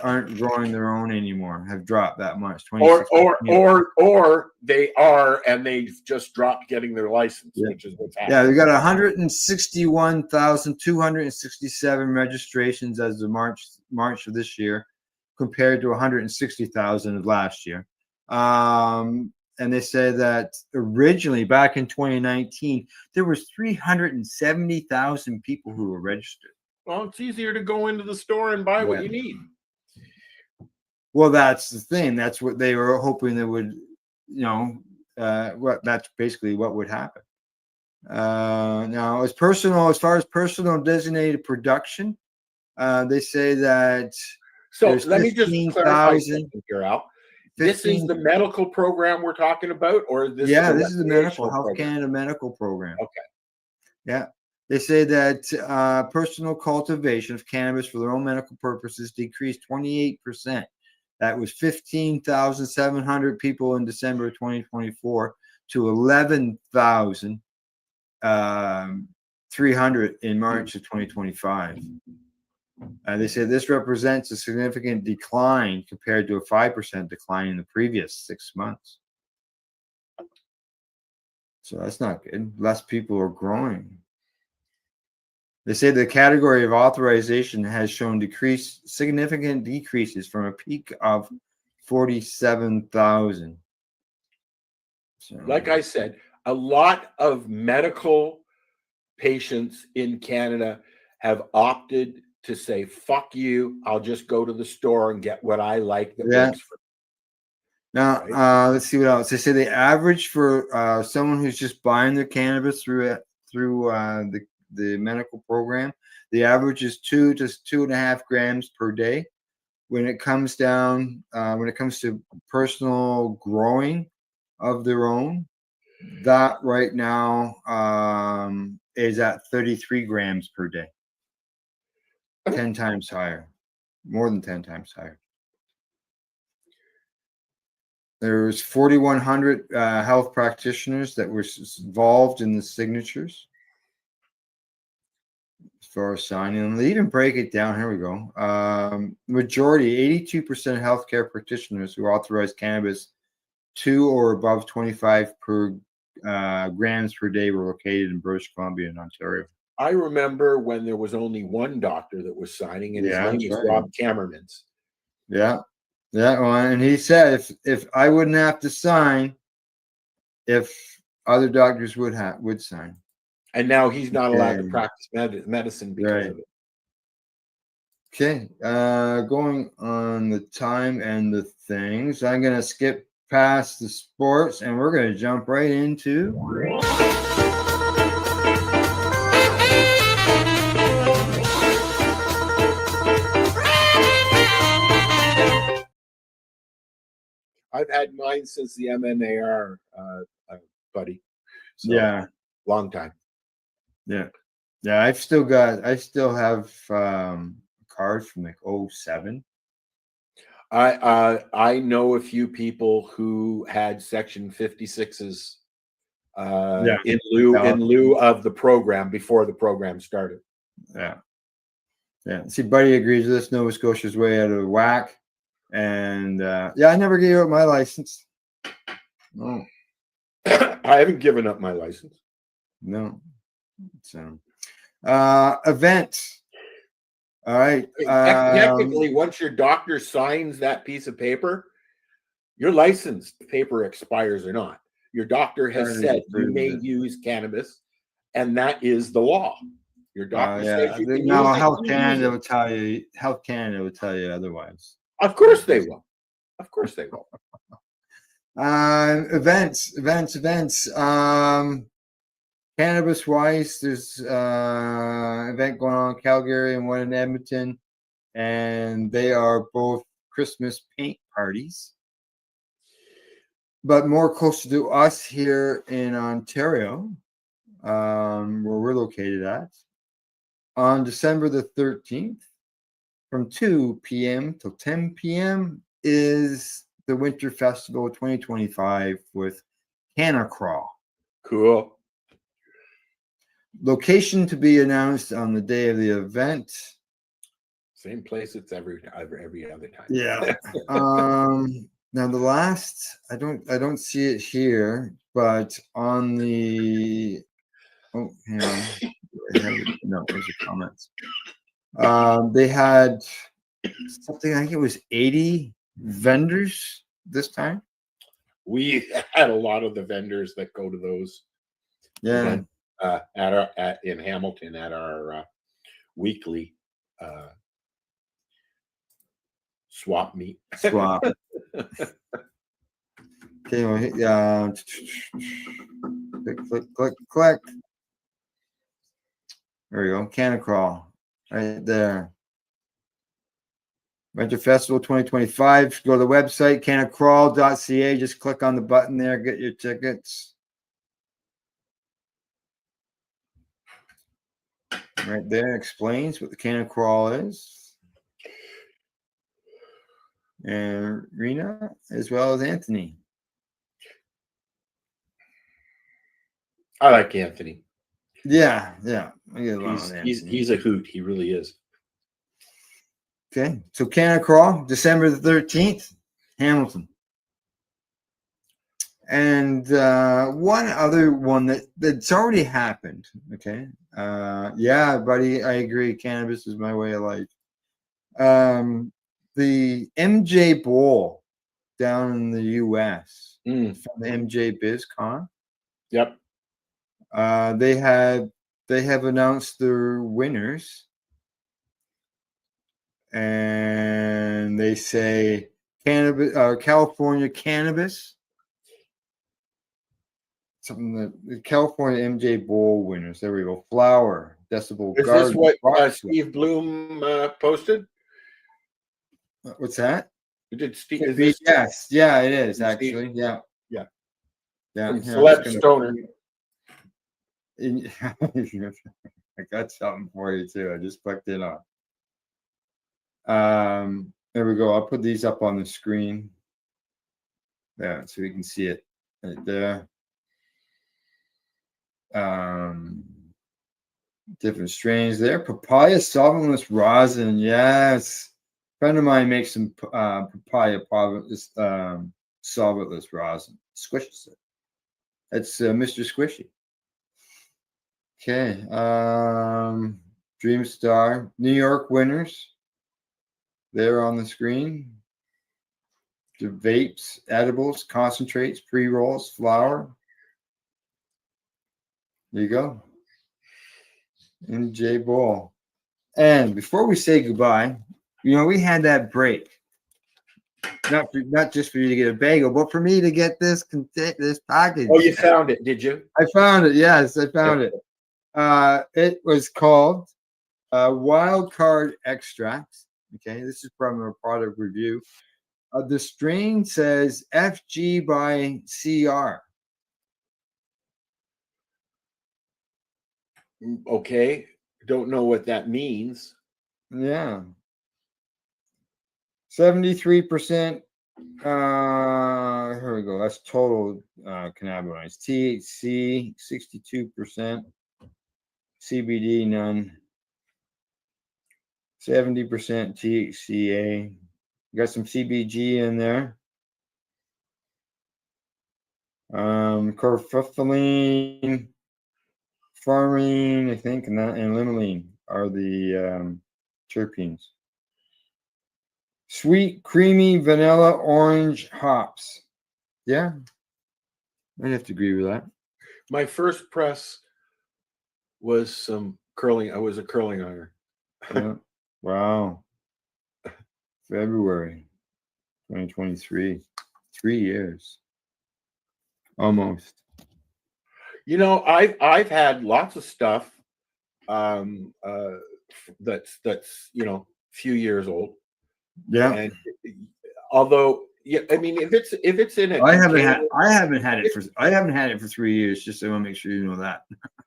aren't growing their own anymore. Have dropped that much. Or they are, and they've just dropped getting their license, which is what's happening. Yeah, we got 161,267 registrations as of March of this year, compared to 160,000 of last year. And they say that originally, back in 2019, there was 370,000 people who were registered. Well, it's easier to go into the store and buy what you need. Well, that's the thing. That's what they were hoping they would, that's basically what would happen. Now, as far as personal designated production, they say that. So let me just clarify something here, Al. This is the medical program we're talking about, or this? Yeah, this is the medical Health Canada medical program. Okay. Yeah. They say that personal cultivation of cannabis for their own medical purposes decreased 28%. That was 15,700 people in December of 2024 to 11,300 in March of 2025. They say this represents a significant decline compared to a 5% decline in the previous 6 months. So that's not good. Less people are growing. They say the category of authorization has shown significant decreases from a peak of 47,000. So, like I said, a lot of medical patients in Canada have opted to say, fuck you, I'll just go to the store and get what I like that works for me. Now, let's see what else. They say the average for someone who's just buying their cannabis through the medical program, the average is 2 to 2.5 grams per day. When it comes to personal growing of their own, that right now is at 33 grams per day. 10 times higher, more than 10 times higher. There's 4,100 health practitioners that were involved in the signatures as far as signing them. They even break it down. Here we go. Majority, 82% of healthcare practitioners who authorize cannabis 2 or above 25 grams per day were located in British Columbia and Ontario. I remember when there was only one doctor that was signing, and his name was Rob Camermans. Yeah, that one. And he said if I wouldn't have to sign, if other doctors would sign. And now he's not allowed to practice medicine because of it. Okay, going on the time and the things, I'm going to skip past the sports and we're going to jump right into I've had mine since the MNAR, buddy. So, yeah, long time. Yeah, I still have cards from like 07. I know a few people who had Section 56s in lieu of the program before the program started. Yeah. See, Buddy agrees with this. Nova Scotia's way out of whack, and I never gave up my license. No, I haven't given up my license. No. So, events. All right. Technically, once your doctor signs that piece of paper, your license paper expires or not. Your doctor has said you may use cannabis, and that is the law. Your doctor says you can use it. Health Canada will tell you. Health Canada will tell you otherwise. Of course they will. Of course they will. Events. Cannabis wise, there's an event going on in Calgary and one in Edmonton, and they are both Christmas paint parties. But more closer to us here in Ontario, where we're located at, on December the 13th, from 2 p.m. till 10 p.m. is the Winter Festival 2025 with Canna Crawl. Cool. Location to be announced on the day of the event. Same place it's every other time. Yeah. Now the last, I don't see it here, but on the hang on. No, there's the comments. They had something, I think it was 80 vendors this time. We had a lot of the vendors that go to those. Yeah. In Hamilton at our weekly swap meet. Swap. Okay, click. There we go. Canna Crawl, right there. Winter Festival 2025. Go to the website cannacrawl.ca. Just click on the button there. Get your tickets. Right there explains what the Canna Crawl is. And Rena, as well as Anthony. I like Anthony. Yeah. I get along with Anthony. He's a hoot. He really is. Okay, so Canna Crawl, December the 13th, Hamilton. And one other one that's already happened. Okay. Yeah, buddy, I agree. Cannabis is my way of life. The MJ Bowl down in the US from the MJ BizCon. Yep. They have announced their winners. And they say cannabis, California cannabis. Something that the California MJ Bowl winners. There we go. Flower, Decibel. Is Garden, this what Steve Bloom posted? What's that? Did Steve? Yes, yeah, it is actually. Yeah. Celeb Stoner. I got something for you too. I just clicked it on. There we go. I'll put these up on the screen. Yeah, so we can see it right there. Different strains there. Papaya solventless rosin. Yes. A friend of mine makes some papaya solventless rosin. Squishes it. That's Mr. Squishy. Okay. Dreamstar. New York winners. They're on the screen. The vapes, edibles, concentrates, pre-rolls, flour. There you go. NJ Ball. And before we say goodbye, we had that break. Not just for you to get a bagel, but for me to get this package. Oh, you found it, did you? I found it. Yes, I found it. It was called Wild Card Extracts. Okay, this is from a product review. The strain says FG by CR. Okay, don't know what that means. Yeah. 73%. Here we go. That's total cannabinoids. THC 62%. CBD none. 70% THCA. Got some CBG in there. Corphophylline, farmine, I think, and limonene are the terpenes. Sweet, creamy, vanilla, orange hops. Yeah, I'd have to agree with that. My first press was some curling. I was a curling iron. Yeah. Wow. February 2023. 3 years. Almost. I've had lots of stuff that's few years old. Yeah. And although I mean if it's in a I haven't had it for 3 years, just so I want to make sure you know that.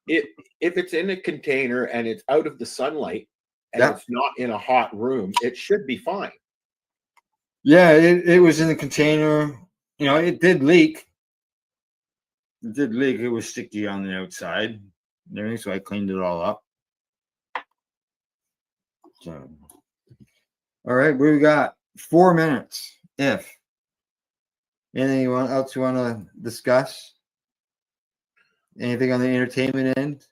if it's in a container and it's out of the sunlight and it's not in a hot room, it should be fine. Yeah, it was in the container. It did leak. It did leak. It was sticky on the outside and everything, so I cleaned it all up. So, all right, we got 4 minutes. If anything else you want to discuss? Anything on the entertainment end?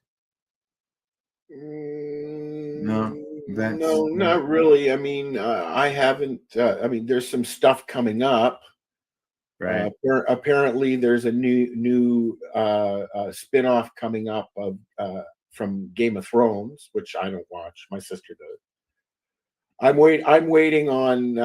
No. No, not really. I mean, I haven't. I mean, there's some stuff coming up. Right. Apparently, there's a new spin-off coming up of from Game of Thrones, which I don't watch. My sister does. I'm waiting on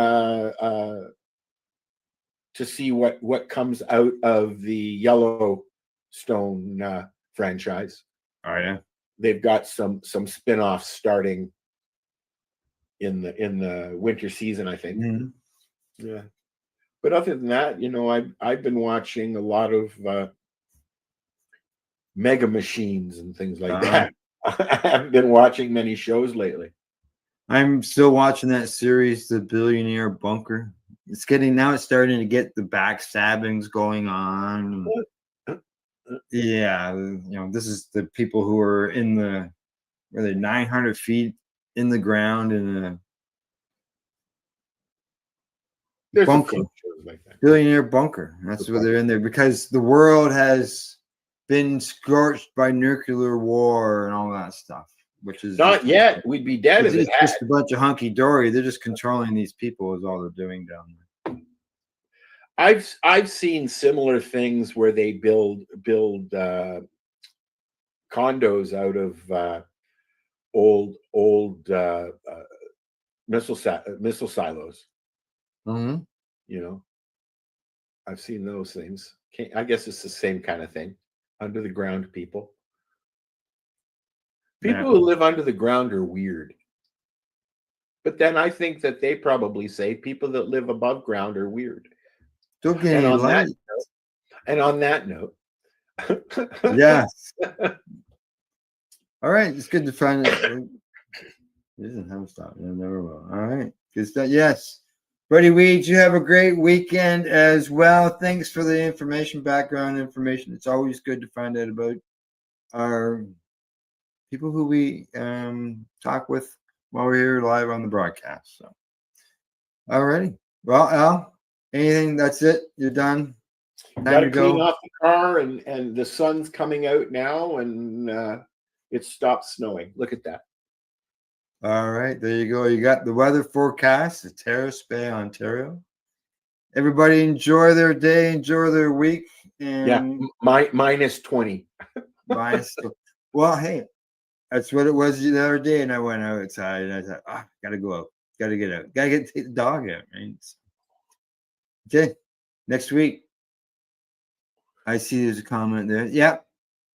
to see what comes out of the Yellowstone franchise. Oh yeah. They've got some spin-offs starting in the winter season, I think. Mm-hmm. Yeah. But other than that, I've been watching a lot of Mega Machines and things like that. I haven't been watching many shows lately. I'm still watching that series, The Billionaire Bunker. It's starting to get the backstabbings going on. Yeah, this is the people who are in the 900 feet in the ground in a bunker. Like that. Billionaire bunker. That's what they're in there because the world has been scorched by nuclear war and all that stuff. Which is not yet. We'd be dead if it had. Just a bunch of hunky dory. They're just controlling these people. Is all they're doing down there. I've seen similar things where they build condos out of old missile silos. Mm-hmm. I've seen those things. I guess it's the same kind of thing. Under the ground people. People who live under the ground are weird. But then I think that they probably say people that live above ground are weird. And on that note, yes. All right, it's good to find it. It doesn't have a stop. It never will. All right, good stuff. Yes, Buddy Weeds, you have a great weekend as well. Thanks for the information, background information. It's always good to find out about our people who we talk with while we're here live on the broadcast. So, all righty. Well, Al, anything? That's it. You're done. Got to clean off the car, and the sun's coming out now, and it stopped snowing. Look at that. All right, there you go. You got the weather forecast at Terrace Bay, Ontario. Everybody enjoy their day, enjoy their week. And minus 20. Well, hey, that's what it was the other day. And I went outside and I thought, gotta go out, gotta get out, gotta take the dog out. Right? Okay, next week. I see there's a comment there. Yep.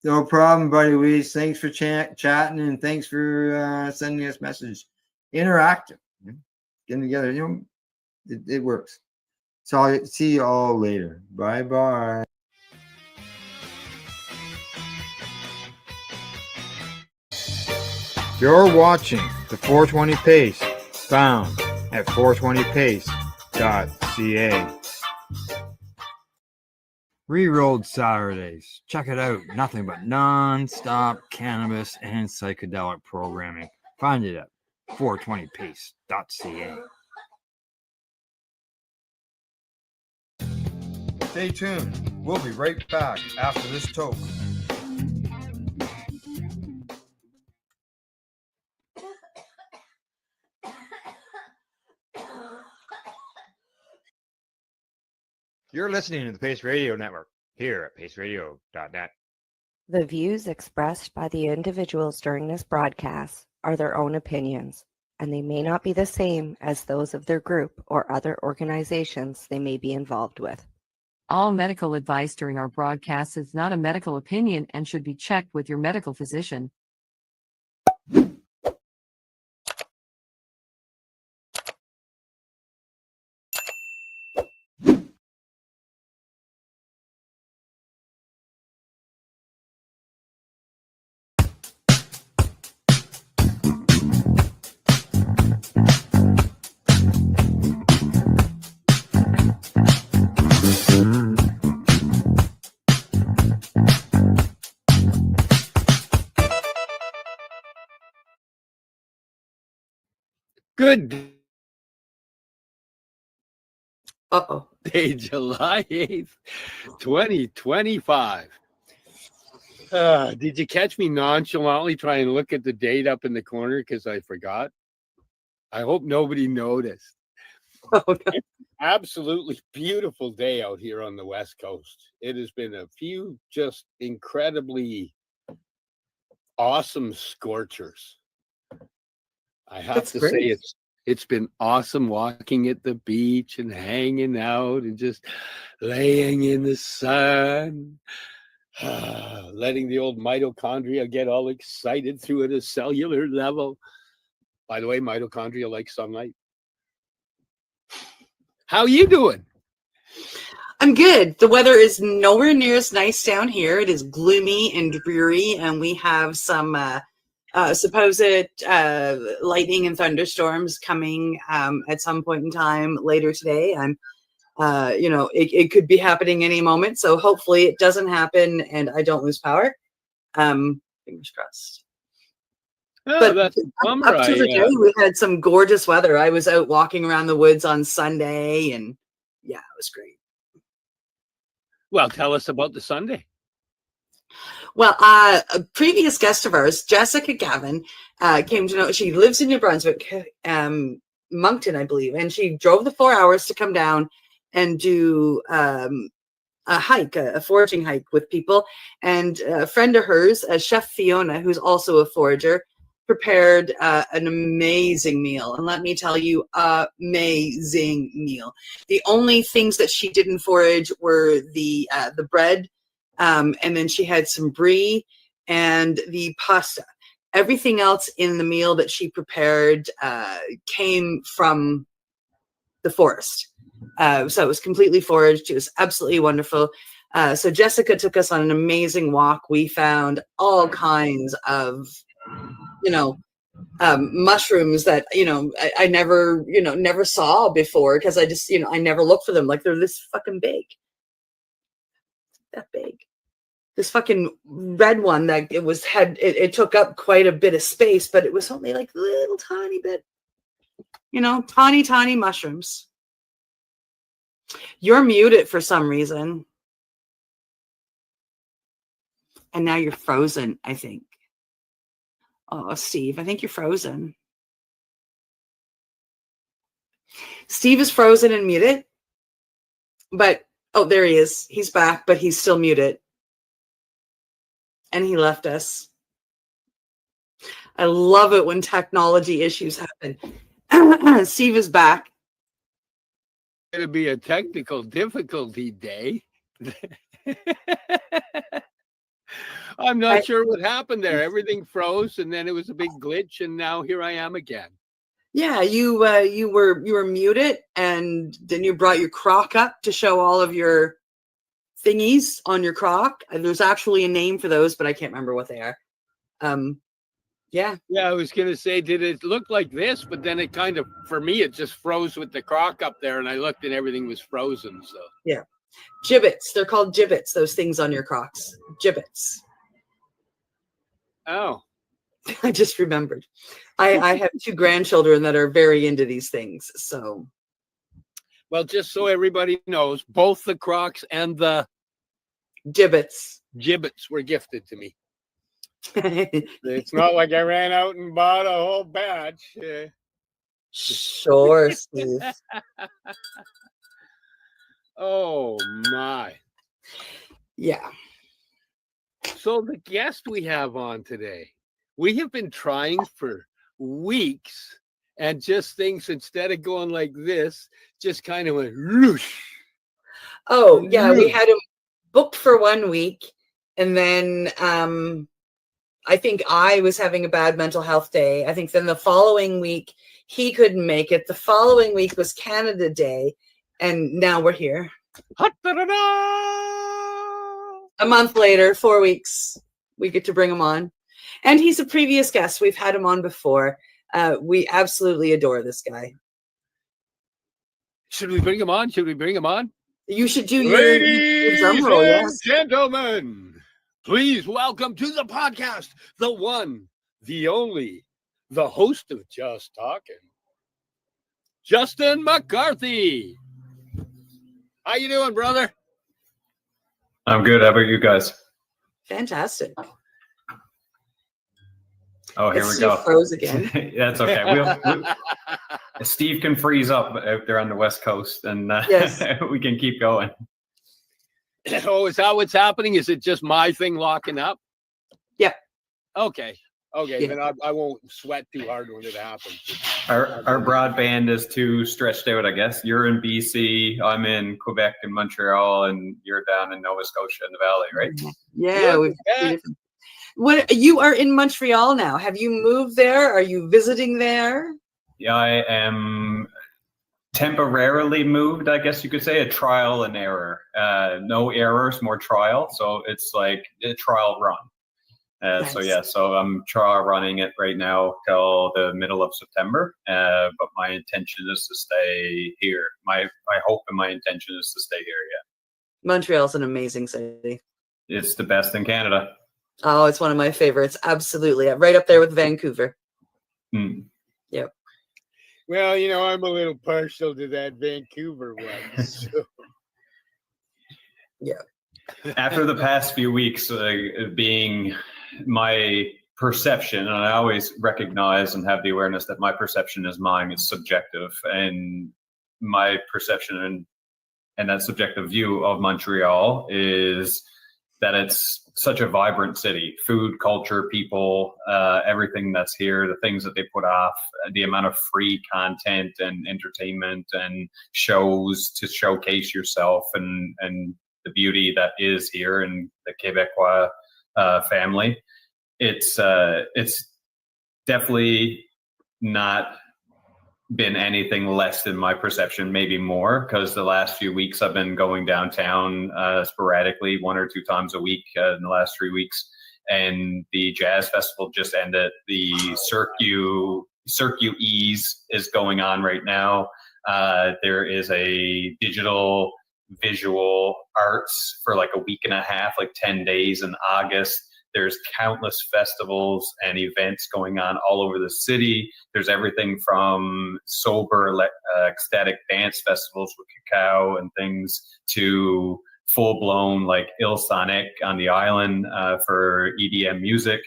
No problem, Buddy Weeze. Thanks for chatting and thanks for sending us messages. Interactive. Getting together. It works. So I'll see you all later. Bye-bye. You're watching the 420 Pace, found at 420pace.ca. Rerolled Saturdays. Check it out. Nothing but non-stop cannabis and psychedelic programming. Find it at 420pace.ca. Stay tuned. We'll be right back after this toke. You're listening to the Pace Radio Network here at paceradio.net. The views expressed by the individuals during this broadcast are their own opinions, and they may not be the same as those of their group or other organizations they may be involved with. All medical advice during our broadcast is not a medical opinion and should be checked with your medical physician. Good Uh-oh. day, July 8th, 2025. Did you catch me nonchalantly trying to look at the date up in the corner because I forgot? I hope nobody noticed. Absolutely beautiful day out here on the West Coast. It has been a few just incredibly awesome scorchers. I have to say it's been awesome walking at the beach and hanging out and just laying in the sun, letting the old mitochondria get all excited through at a cellular level. By the way, mitochondria like sunlight. How you doing? I'm good. The weather is nowhere near as nice down here. It is gloomy and dreary, and we have some supposed lightning and thunderstorms coming at some point in time later today. I'm, it could be happening any moment. So hopefully it doesn't happen and I don't lose power. Fingers crossed. Oh, but that's a bummer. Up to the day, we had some gorgeous weather. I was out walking around the woods on Sunday, and yeah, it was great. Well, tell us about the Sunday. Well, a previous guest of ours, Jessica Gavin, came to know. She lives in New Brunswick, Moncton, I believe, and she drove the 4 hours to come down and do a hike, a foraging hike with people. And a friend of hers, Chef Fiona, who's also a forager, prepared an amazing meal. And let me tell you, amazing meal. The only things that she didn't forage were the bread, and then she had some brie and the pasta. Everything else in the meal that she prepared came from the forest. So it was completely foraged. It was absolutely wonderful. So Jessica took us on an amazing walk. We found all kinds of mushrooms that, I never, never saw before because I just, I never looked for them. Like they're this fucking big. That big. This fucking red one that it took up quite a bit of space, but it was only like a little tiny bit, tiny mushrooms. You're muted for some reason. And now you're frozen, I think. Oh, Steve, I think you're frozen. Steve is frozen and muted. But, oh, there he is. He's back, but he's still muted. And he left us. I love it when technology issues happen. Steve is back. It'll be a technical difficulty day. I'm not sure what happened there. Everything froze, and then it was a big glitch, and now here I am again. Yeah, you were muted, and then you brought your crock up to show all of your thingies on your crock. And there's actually a name for those, but I can't remember what they are. Yeah, I was gonna say, did it look like this? But then it kind of, for me, it just froze with the crock up there, and I looked, and everything was frozen. So yeah, gibbets. They're called gibbets. Those things on your crocks, gibbets. Oh, I just remembered. I have 2 grandchildren that are very into these things. So, well, just so everybody knows, both the Crocs and the gibbets were gifted to me. It's not like I ran out and bought a whole batch. Sure, Steve. Oh my. Yeah. So the guest we have on today, we have been trying for weeks, and just things, instead of going like this, just kind of went whoosh. Oh yeah, we had him booked for 1 week, and then I think I was having a bad mental health day. I think then the following week he couldn't make it. The following week was Canada Day, and now we're here. A month later, 4 weeks, we get to bring him on. And he's a previous guest. We've had him on before. We absolutely adore this guy. Should we bring him on? You should do Ladies your drum roll, and yes. gentlemen, please welcome to the podcast, the one, the only, the host of Just Talking, Justin McCarthy. How you doing, brother? I'm good. How about you guys? Fantastic. Oh, here we go. Froze again. That's okay. Steve can freeze up out there on the West Coast, and yes. We can keep going. Oh, is that what's happening? Is it just my thing locking up? Yeah. Okay. Yeah. Then I won't sweat too hard when it happens. Our broadband is too stretched out, I guess. You're in BC, I'm in Quebec and Montreal, and you're down in Nova Scotia in the Valley, right? Yeah. What, you are in Montreal now. Have you moved there? Are you visiting there? Yeah, I am temporarily moved, I guess you could say, a trial and error. No errors, more trial. So it's like a trial run. Nice. So I'm trial running it right now till the middle of September. But my intention is to stay here. My hope and my intention is to stay here. Yeah. Montreal's an amazing city. It's the best in Canada. Oh, it's one of my favorites. Absolutely. Right up there with Vancouver. Hmm. Yep. Well, I'm a little partial to that Vancouver one. So. Yeah. After the past few weeks being my perception, and I always recognize and have the awareness that my perception is mine, it's subjective, and my perception and that subjective view of Montreal is that it's such a vibrant city. Food, culture, people, everything that's here, the things that they put off, the amount of free content and entertainment and shows to showcase yourself and the beauty that is here in the Quebecois family. It's definitely not been anything less than my perception, maybe more, because the last few weeks I've been going downtown sporadically 1 or 2 times a week in the last 3 weeks, and the jazz festival just ended. The Cirque Ease is going on right now. There is a digital visual arts for like a week and a half, like 10 days in August. There's countless festivals and events going on all over the city. There's everything from sober ecstatic dance festivals with cacao and things to full-blown like Il Sonic on the island for EDM music.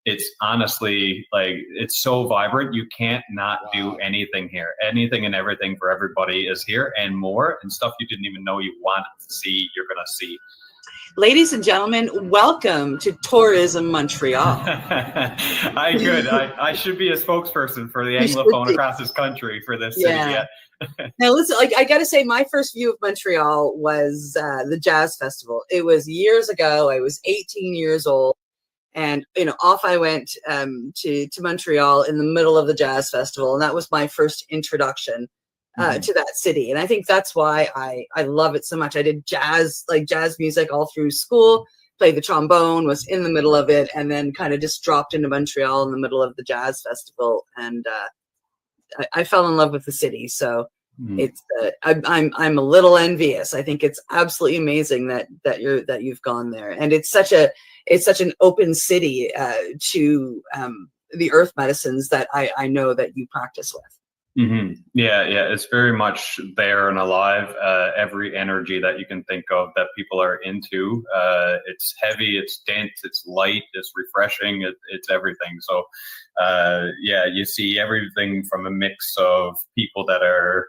It's honestly like, it's so vibrant. You can't not do anything here. Anything and everything for everybody is here, and more, and stuff you didn't even know you wanted to see, you're going to see. Ladies and gentlemen, welcome to Tourism Montreal. I should be a spokesperson for the Anglophone across this country for this city. Yeah. Now listen, like, I got to say, my first view of Montreal was the Jazz Festival. It was years ago. I was 18 years old. And, off I went to Montreal in the middle of the Jazz Festival. And that was my first introduction to that city. And I think that's why I love it so much. I did jazz music all through school, played the trombone, was in the middle of it, and then kind of just dropped into Montreal in the middle of the Jazz Festival. And I fell in love with the city. So it's I'm a little envious. I think it's absolutely amazing that you've gone there. And it's such an open city to the earth medicines that I know that you practice with. Yeah, it's very much there and alive. Every energy that you can think of that people are into. It's heavy, it's dense, it's light, it's refreshing, it's everything. So you see everything from a mix of people that are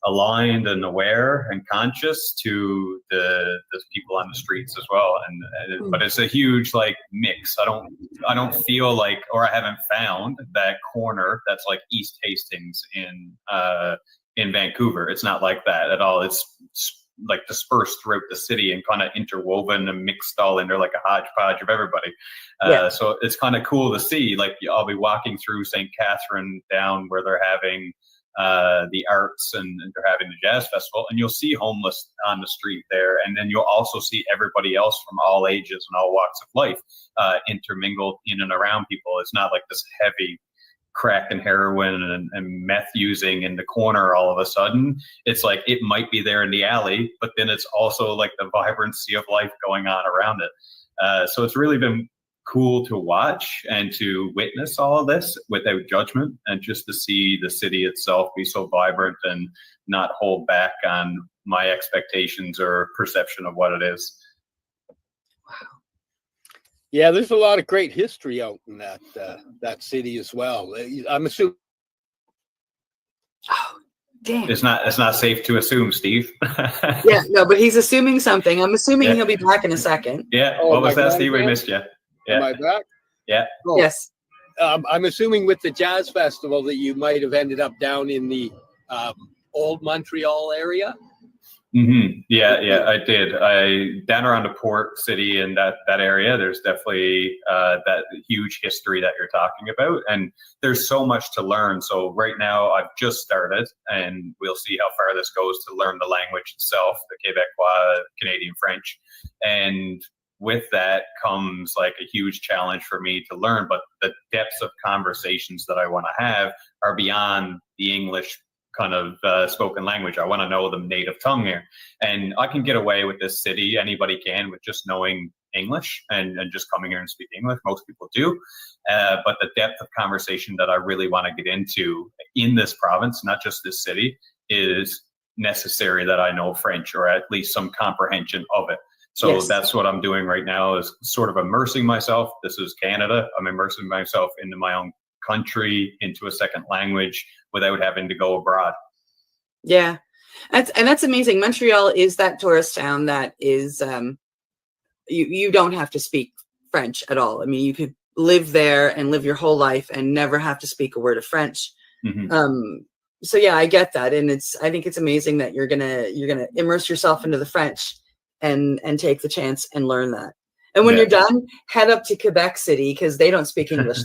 aligned and aware and conscious to the people on the streets as well, but it's a huge like mix. I don't feel like, or I haven't found that corner that's like East Hastings in Vancouver. It's not like that at all. It's like dispersed throughout the city and kind of interwoven and mixed all into like a hodgepodge of everybody. So it's kind of cool to see. Like, I'll be walking through St. Catherine down where they're having the arts and they're having the jazz festival, and you'll see homeless on the street there, and then you'll also see everybody else from all ages and all walks of life intermingled in and around people. It's not like this heavy crack and heroin and meth using in the corner all of a sudden. It's like it might be there in the alley, but then it's also like the vibrancy of life going on around it. So it's really been cool to watch and to witness all of this without judgment, and just to see the city itself be so vibrant and not hold back on my expectations or perception of what it is. Yeah, there's a lot of great history out in that city as well. I'm assuming. Oh, damn! It's not safe to assume, Steve. Yeah, no, but he's assuming something. I'm assuming he'll be back in a second. Yeah. What was that, Steve? We missed you. Yeah. Am I back? Yeah. Oh. Yes. I'm assuming with the Jazz Festival that you might have ended up down in the old Montreal area. Yeah, I did. Down around the port city and that area, there's definitely that huge history that you're talking about, and there's so much to learn. So right now I've just started, and we'll see how far this goes to learn the language itself, the Quebecois, Canadian French, and with that comes like a huge challenge for me to learn, but the depths of conversations that I want to have are beyond the English kind of spoken language. I want to know the native tongue here, and I can get away with this city. Anybody can with just knowing English and just coming here and speaking English. Most people do, but the depth of conversation that I really want to get into in this province, not just this city, is necessary that I know French, or at least some comprehension of it. So that's what I'm doing right now, is sort of immersing myself. This is Canada. I'm immersing myself into my own country, into a second language, without having to go abroad. Yeah, that's amazing. Montreal is that tourist town that is you don't have to speak French at all. I mean, you could live there and live your whole life and never have to speak a word of French. So yeah, I get that, and I think it's amazing that you're gonna immerse yourself into the French and take the chance and learn that. And when you're done, head up to Quebec City, because they don't speak English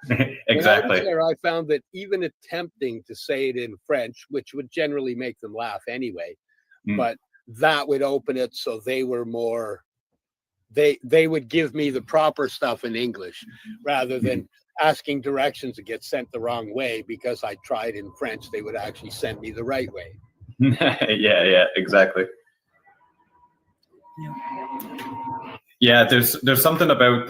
there. Exactly. When I was there, I found that even attempting to say it in French, which would generally make them laugh anyway, but that would open it so they were more they would give me the proper stuff in English rather than asking directions to get sent the wrong way. Because I tried in French, they would actually send me the right way. Yeah, exactly. Yeah, there's something about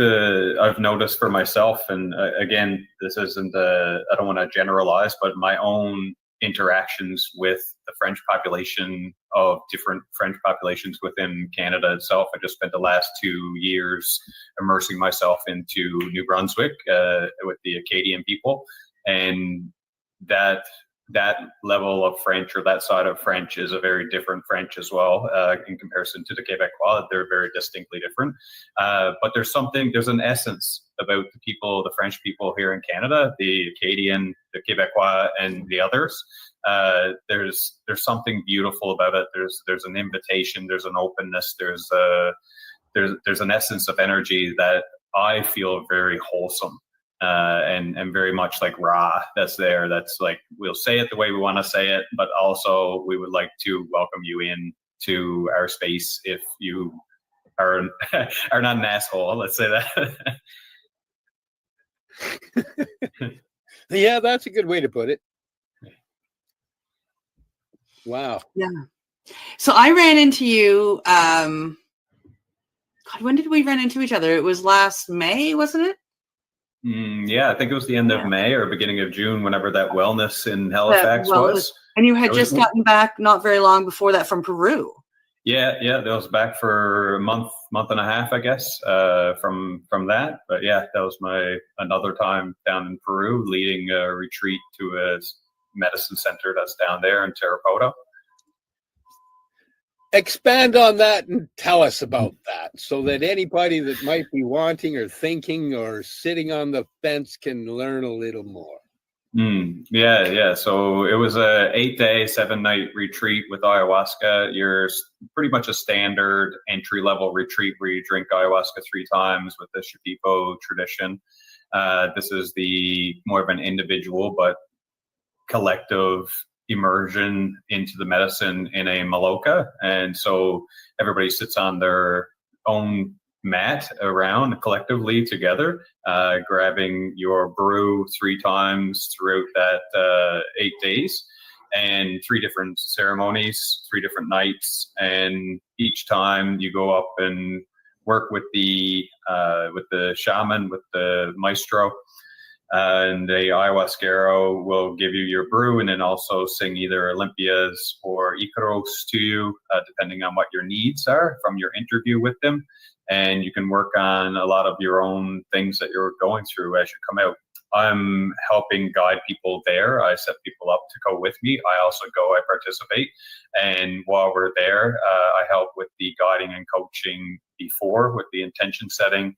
I've noticed for myself, and again, this isn't I don't want to generalize, but my own interactions with the French population of different French populations within Canada itself. I just spent the last 2 years immersing myself into New Brunswick with the Acadian people, and that level of French, or that side of French, is a very different French as well in comparison to the Quebecois. They're very distinctly different. But there's an essence about the people, the French people here in Canada, the Acadian, the Quebecois, and the others. There's something beautiful about it. There's an invitation. There's an openness. There's an essence of energy that I feel very wholesome. And very much like raw that's there. That's like, we'll say it the way we want to say it, but also we would like to welcome you in to our space if you are not an asshole. Let's say that. Yeah, that's a good way to put it. Wow. Yeah. So I ran into you. God, when did we run into each other? It was last May, wasn't it? Yeah, I think it was the end of May or beginning of June, whenever that wellness in Halifax was. And you had just gotten back not very long before that from Peru. Yeah, that was back for a month and a half, I guess, from that. But yeah, that was another time down in Peru, leading a retreat to a medicine center that's down there in Tarapoto. Expand on that and tell us about that, so that anybody that might be wanting or thinking or sitting on the fence can learn a little more. Yeah. So it was a 8-day, 7-night retreat with ayahuasca. You're pretty much a standard entry-level retreat where you drink ayahuasca 3 times with the Shipibo tradition. This is the more of an individual but collective immersion into the medicine in a maloka, and so everybody sits on their own mat around collectively together, grabbing your brew 3 times throughout that 8 days, and 3 different ceremonies, 3 different nights, and each time you go up and work with the shaman, with the maestro. And the ayahuasquero will give you your brew and then also sing either Olympias or Icaros to you, depending on what your needs are from your interview with them. And you can work on a lot of your own things that you're going through as you come out. I'm helping guide people there. I set people up to go with me. I also go, I participate. And while we're there, I help with the guiding and coaching before, with the intention setting,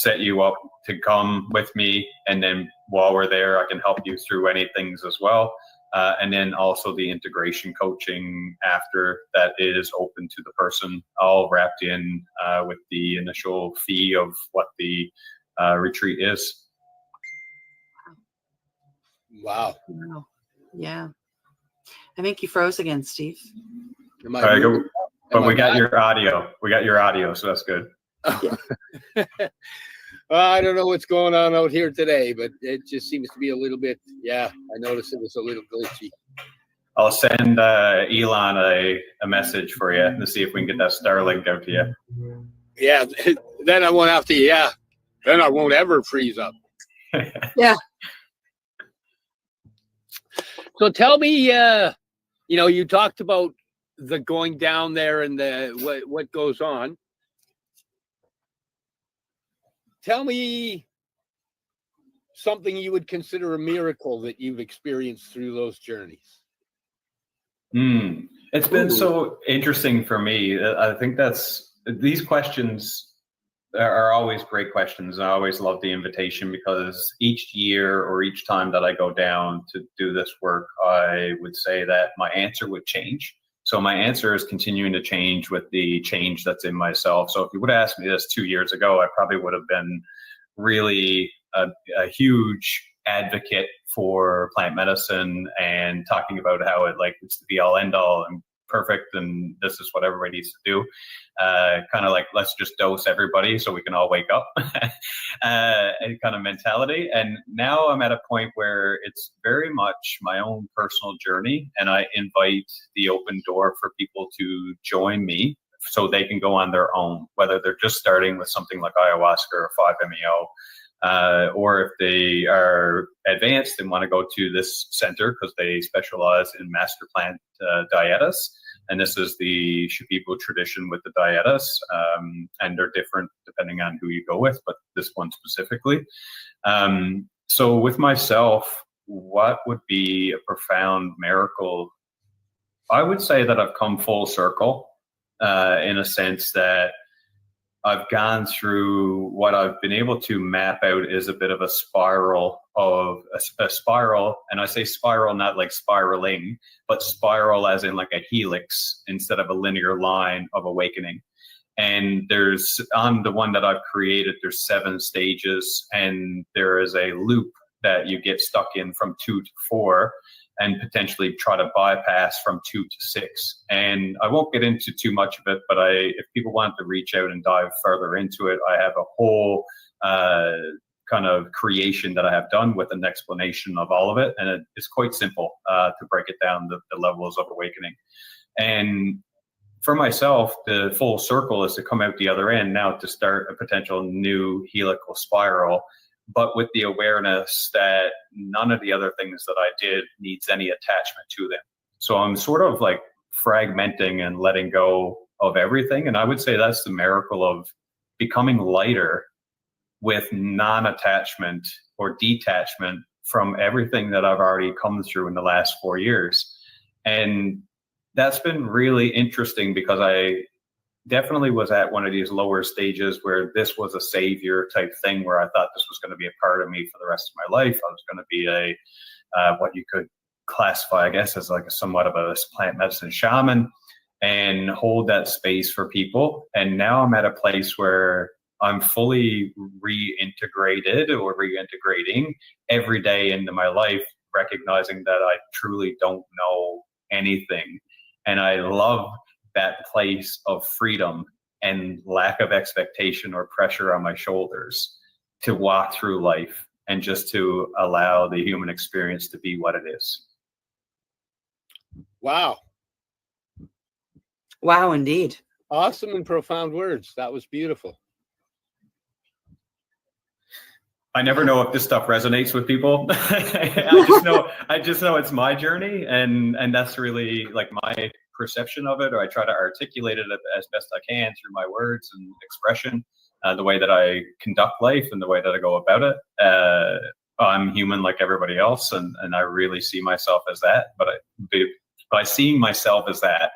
set you up to come with me, and then while we're there I can help you through any things as well, and then also the integration coaching after that is open to the person, all wrapped in with the initial fee of what the retreat is. Wow. Yeah, I think you froze again, Steve. But we got your audio, so that's good. I don't know what's going on out here today, but it just seems to be a little bit. Yeah, I noticed it was a little glitchy. I'll send Elon a message for you to see if we can get that Starlink out to you. Yeah, then I won't have to. Yeah, then I won't ever freeze up. Yeah. So tell me, you talked about the going down there and the what goes on. Tell me something you would consider a miracle that you've experienced through those journeys. It's been so interesting for me. I think these questions are always great questions. I always love the invitation, because each year or each time that I go down to do this work, I would say that my answer would change. So my answer is continuing to change with the change that's in myself. So if you would have asked me this 2 years ago, I probably would have been really a huge advocate for plant medicine and talking about how it's the be all end all and perfect and this is what everybody needs to do. Kind of like, let's just dose everybody so we can all wake up kind of mentality. And now I'm at a point where it's very much my own personal journey, and I invite the open door for people to join me so they can go on their own, whether they're just starting with something like ayahuasca or 5-MeO, or if they are advanced and want to go to this center because they specialize in master plant dietas. And this is the Shipibo tradition with the dietas, and they're different depending on who you go with, but this one specifically. So with myself, what would be a profound miracle? I would say that I've come full circle in a sense that I've gone through what I've been able to map out is a bit of a spiral of a spiral. And I say spiral, not like spiraling, but spiral as in like a helix instead of a linear line of awakening. And there's, on the one that I've created, there's 7 stages, and there is a loop that you get stuck in from 2 to 4 and potentially try to bypass from 2 to 6. And I won't get into too much of it, but if people want to reach out and dive further into it, I have a whole kind of creation that I have done with an explanation of all of it. And it's quite simple to break it down, the levels of awakening. And for myself, the full circle is to come out the other end now to start a potential new helical spiral, but with the awareness that none of the other things that I did needs any attachment to them. So I'm sort of like fragmenting and letting go of everything. And I would say that's the miracle of becoming lighter with non-attachment or detachment from everything that I've already come through in the last 4 years. And that's been really interesting because I definitely was at one of these lower stages where this was a savior type thing, where I thought this was going to be a part of me for the rest of my life. I was going to be what you could classify, I guess, as like somewhat of a plant medicine shaman and hold that space for people. And now I'm at a place where I'm fully reintegrated or reintegrating every day into my life, recognizing that I truly don't know anything. And I love that place of freedom and lack of expectation or pressure on my shoulders to walk through life and just to allow the human experience to be what it is. Wow. Wow, indeed. Awesome and profound words. That was beautiful. I never know if this stuff resonates with people. I just know it's my journey, and that's really like my perception of it, or I try to articulate it as best I can through my words and expression, the way that I conduct life and the way that I go about it. I'm human like everybody else, and I really see myself as that. But by seeing myself as that,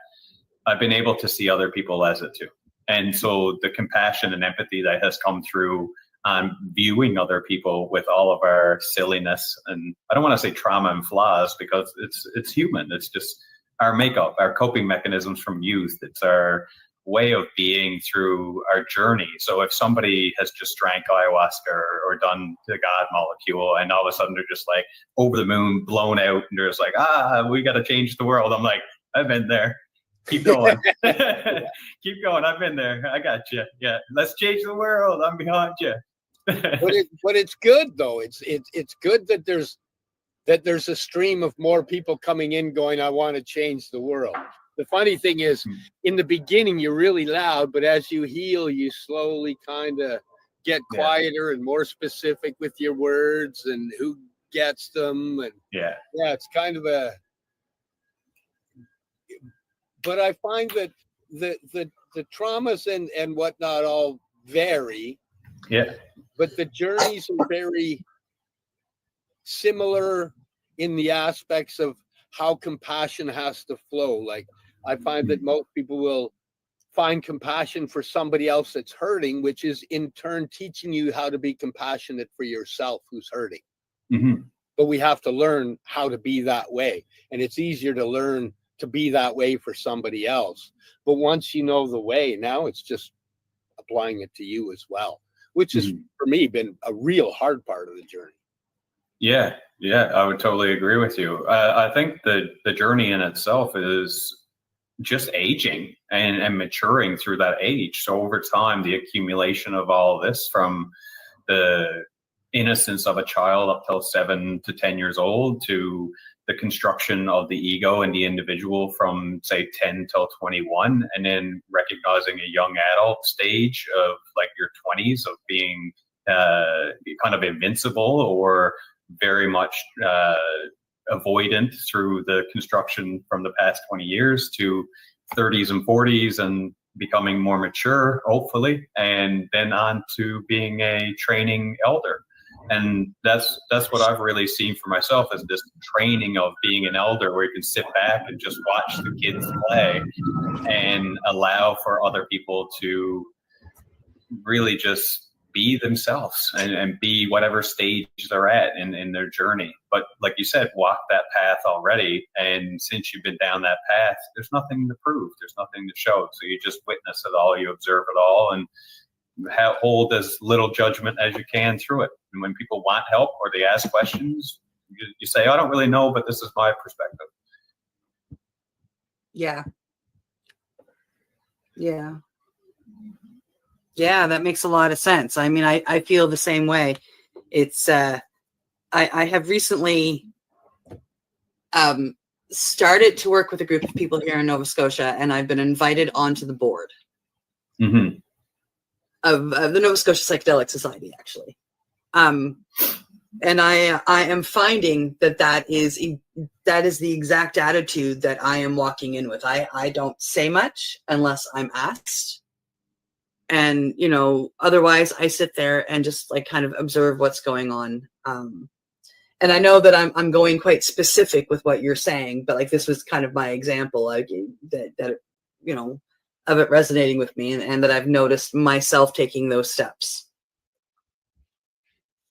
I've been able to see other people as it too. And so the compassion and empathy that has come through on viewing other people with all of our silliness, and I don't want to say trauma and flaws because it's human. It's just our makeup, our coping mechanisms from youth. It's our way of being through our journey. So if somebody has just drank ayahuasca or done the God molecule, and all of a sudden they're just like over the moon, blown out, and they're just like, we got to change the world. I'm like, I've been there. Keep going. Keep going. I've been there. I got you. Yeah. Let's change the world. I'm behind you. But it's good though. It's good that there's a stream of more people coming in going, I want to change the world. The funny thing is, in the beginning, you're really loud, but as you heal, you slowly kind of get quieter and more specific with your words and who gets them. And yeah, it's kind of but I find that the traumas and whatnot all vary. Yeah. But the journeys are very similar in the aspects of how compassion has to flow. Like I find that most people will find compassion for somebody else that's hurting, which is in turn teaching you how to be compassionate for yourself who's hurting. Mm-hmm. But we have to learn how to be that way. And it's easier to learn to be that way for somebody else. But once you know the way, now it's just applying it to you as well, which has for me been a real hard part of the journey. Yeah, I would totally agree with you. I think the journey in itself is just aging and maturing through that age. So over time, the accumulation of all of this, from the innocence of a child up till 7 to 10 years old, to the construction of the ego and the individual from say 10 till 21, and then recognizing a young adult stage of like your 20s of being kind of invincible or very much avoidant through the construction from the past 20 years, to 30s and 40s and becoming more mature, hopefully, and then on to being a training elder. And that's what I've really seen for myself, is this training of being an elder, where you can sit back and just watch the kids play and allow for other people to really just be themselves and be whatever stage they're at in their journey. But like you said, walk that path already. And since you've been down that path, there's nothing to prove. There's nothing to show. So you just witness it all, you observe it all, and hold as little judgment as you can through it. And when people want help or they ask questions, you say, I don't really know, but this is my perspective. Yeah. Yeah. Yeah, that makes a lot of sense. I mean, I feel the same way. It's I have recently started to work with a group of people here in Nova Scotia, and I've been invited onto the board of the Nova Scotia Psychedelic Society, actually. And I am finding that is the exact attitude that I am walking in with. I don't say much unless I'm asked. And, you know, otherwise I sit there and just like kind of observe what's going on. And I know that I'm going quite specific with what you're saying, but like this was kind of my example, like that you know, of it resonating with me, and that I've noticed myself taking those steps.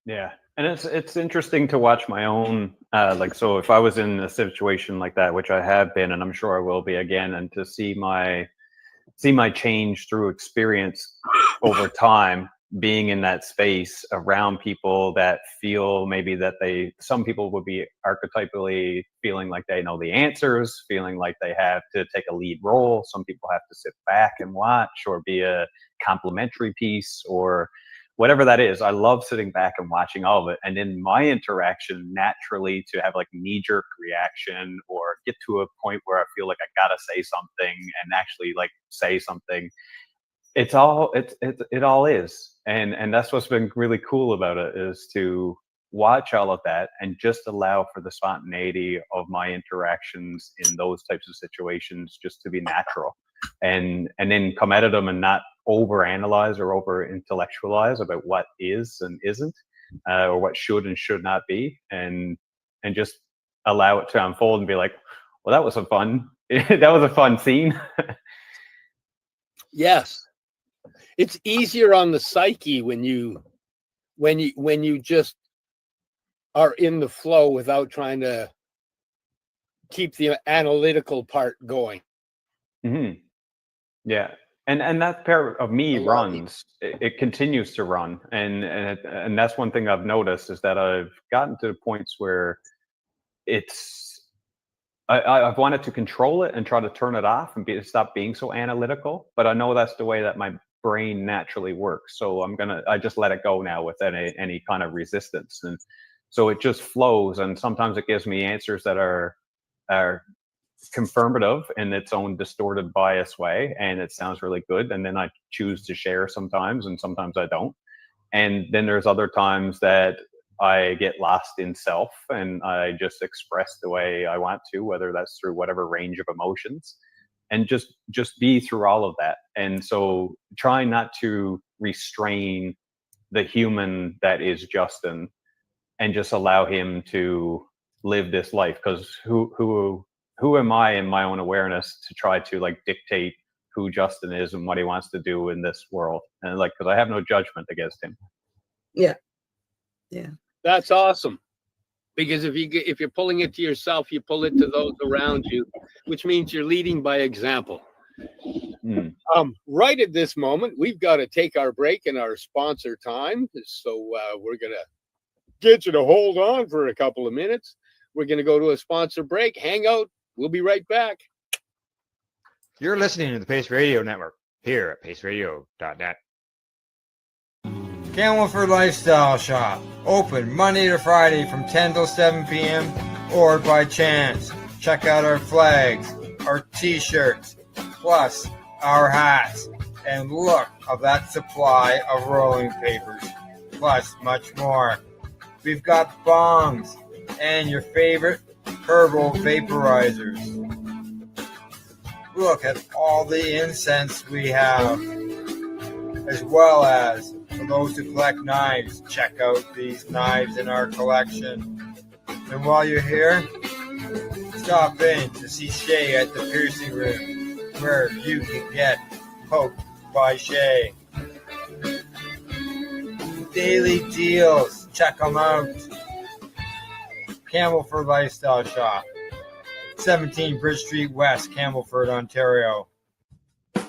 Yeah. And it's interesting to watch my own, like, so if I was in a situation like that, which I have been, and I'm sure I will be again, and to see my change through experience over time, being in that space around people that feel maybe that some people would be archetypally feeling like they know the answers, feeling like they have to take a lead role. Some people have to sit back and watch or be a complimentary piece or whatever that is. I love sitting back and watching all of it. And in my interaction, naturally to have like knee-jerk reaction or get to a point where I feel like I gotta say something and actually like say something. It all is. And that's what's been really cool about it, is to watch all of that and just allow for the spontaneity of my interactions in those types of situations just to be natural. And then come at them and not overanalyze or over intellectualize about what is and isn't, or what should and should not be, and just allow it to unfold and be like, well, that was a fun scene. Yes, it's easier on the psyche when you just are in the flow without trying to keep the analytical part going. Mm-hmm. Yeah. And that part of me runs. It continues to run, and that's one thing I've noticed, is that I've gotten to points where I've wanted to control it and try to turn it off and stop being so analytical. But I know that's the way that my brain naturally works. So I just let it go now with any kind of resistance, and so it just flows. And sometimes it gives me answers that are confirmative in its own distorted bias way, and it sounds really good, and then I choose to share sometimes, and sometimes I don't. And then there's other times that I get lost in self and I just express the way I want to, whether that's through whatever range of emotions, and just be through all of that. And so trying not to restrain the human that is Justin and just allow him to live this life, because who am I in my own awareness to try to like dictate who Justin is and what he wants to do in this world? And like, because I have no judgment against him. Yeah. That's awesome. Because if you're pulling it to yourself, you pull it to those around you, which means you're leading by example. Right at this moment, we've got to take our break in our sponsor time. So we're going to get you to hold on for a couple of minutes. We're going to go to a sponsor break, hang out. We'll be right back. You're listening to the Pace Radio Network here at paceradio.net. Camelford Lifestyle Shop, open Monday to Friday from 10 till 7 p.m. or by chance. Check out our flags, our t-shirts, plus our hats, and look of that supply of rolling papers, plus much more. We've got bongs and your favorite herbal vaporizers. Look at all the incense we have, as well as for those who collect knives, check out these knives in our collection. And while you're here, stop in to see Shay at the piercing room, where you can get poked by Shay. Daily deals, check them out. Camelford Lifestyle Shop, 17 Bridge Street West, Camelford, Ontario. I'm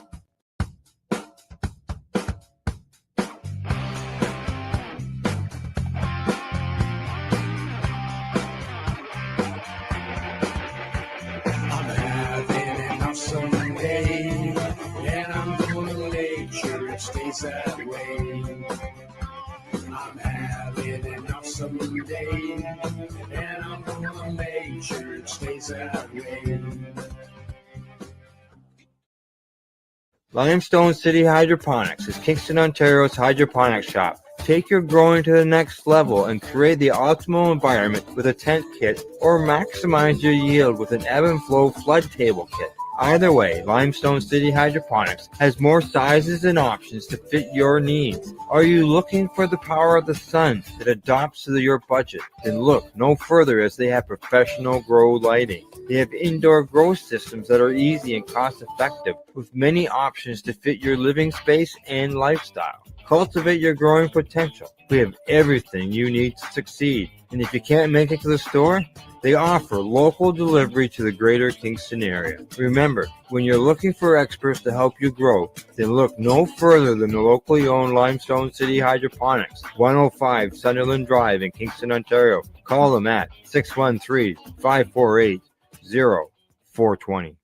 having an awesome day, and I'm gonna make sure it stays that way. I'm having an awesome day, and I'm gonna make sure it stays that way. Limestone City Hydroponics is Kingston, Ontario's hydroponics shop. Take your growing to the next level and create the optimal environment with a tent kit, or maximize your yield with an ebb and flow flood table kit. Either way, Limestone City Hydroponics has more sizes and options to fit your needs. Are you looking for the power of the sun that adapts to your budget? Then look no further, as they have professional grow lighting. They have indoor grow systems that are easy and cost effective, with many options to fit your living space and lifestyle. Cultivate your growing potential. We have everything you need to succeed. And if you can't make it to the store, they offer local delivery to the greater Kingston area. Remember, when you're looking for experts to help you grow, then look no further than the locally owned Limestone City Hydroponics, 105 Sunderland Drive in Kingston, Ontario. Call them at 613-548-0420.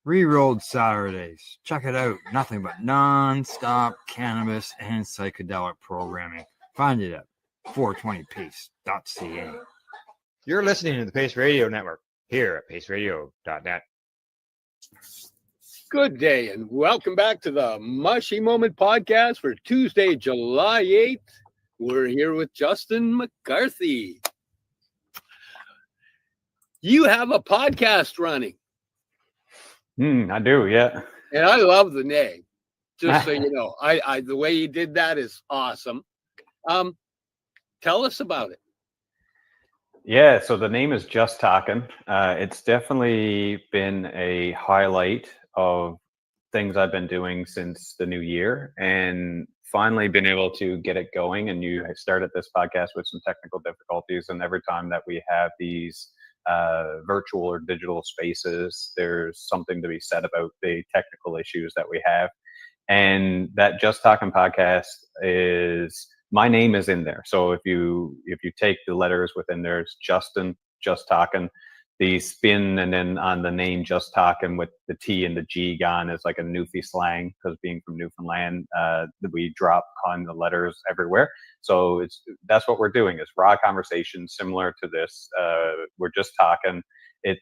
Rerolled Saturdays. Check it out. Nothing but non-stop cannabis and psychedelic programming. Find it at 420pace.ca. You're listening to the Pace Radio Network here at paceradio.net. Good day, and welcome back to the Mushy Moment podcast for Tuesday, July 8th. We're here with Justin McCarthy. You have a podcast running. I do, yeah. And I love the name. Just so you know, I the way you did that is awesome. Tell us about it. Yeah, so the name is Just Talking. It's definitely been a highlight of things I've been doing since the new year, and finally been able to get it going. And you started this podcast with some technical difficulties, and every time that we have these virtual or digital spaces, there's something to be said about the technical issues that we have. And that Just Talking podcast is, my name is in there. So if you take the letters within there, it's Justin, Just Talking. The spin and then on the name Just Talking with the T and the G gone is like a Newfie slang, because being from Newfoundland, we drop on the letters everywhere. So that's what we're doing, is raw conversation similar to this. We're just talking. It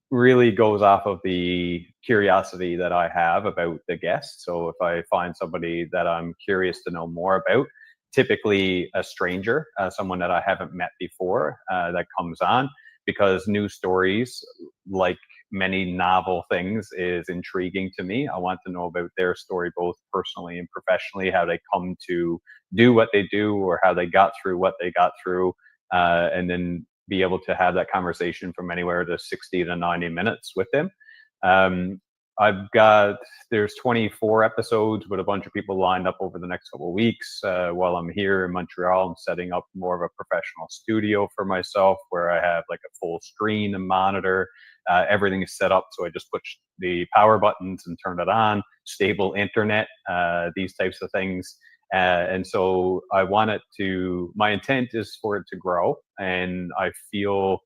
really goes off of the curiosity that I have about the guest. So if I find somebody that I'm curious to know more about, typically a stranger, someone that I haven't met before, that comes on, because news stories, like many novel things, is intriguing to me. I want to know about their story, both personally and professionally, how they come to do what they do, or how they got through what they got through, and then be able to have that conversation from anywhere to 60 to 90 minutes with them. There's 24 episodes with a bunch of people lined up over the next couple of weeks. While I'm here in Montreal, I'm setting up more of a professional studio for myself, where I have like a full screen and monitor. Everything is set up, so I just push the power buttons and turn it on, stable internet, these types of things. And so my intent is for it to grow, and I feel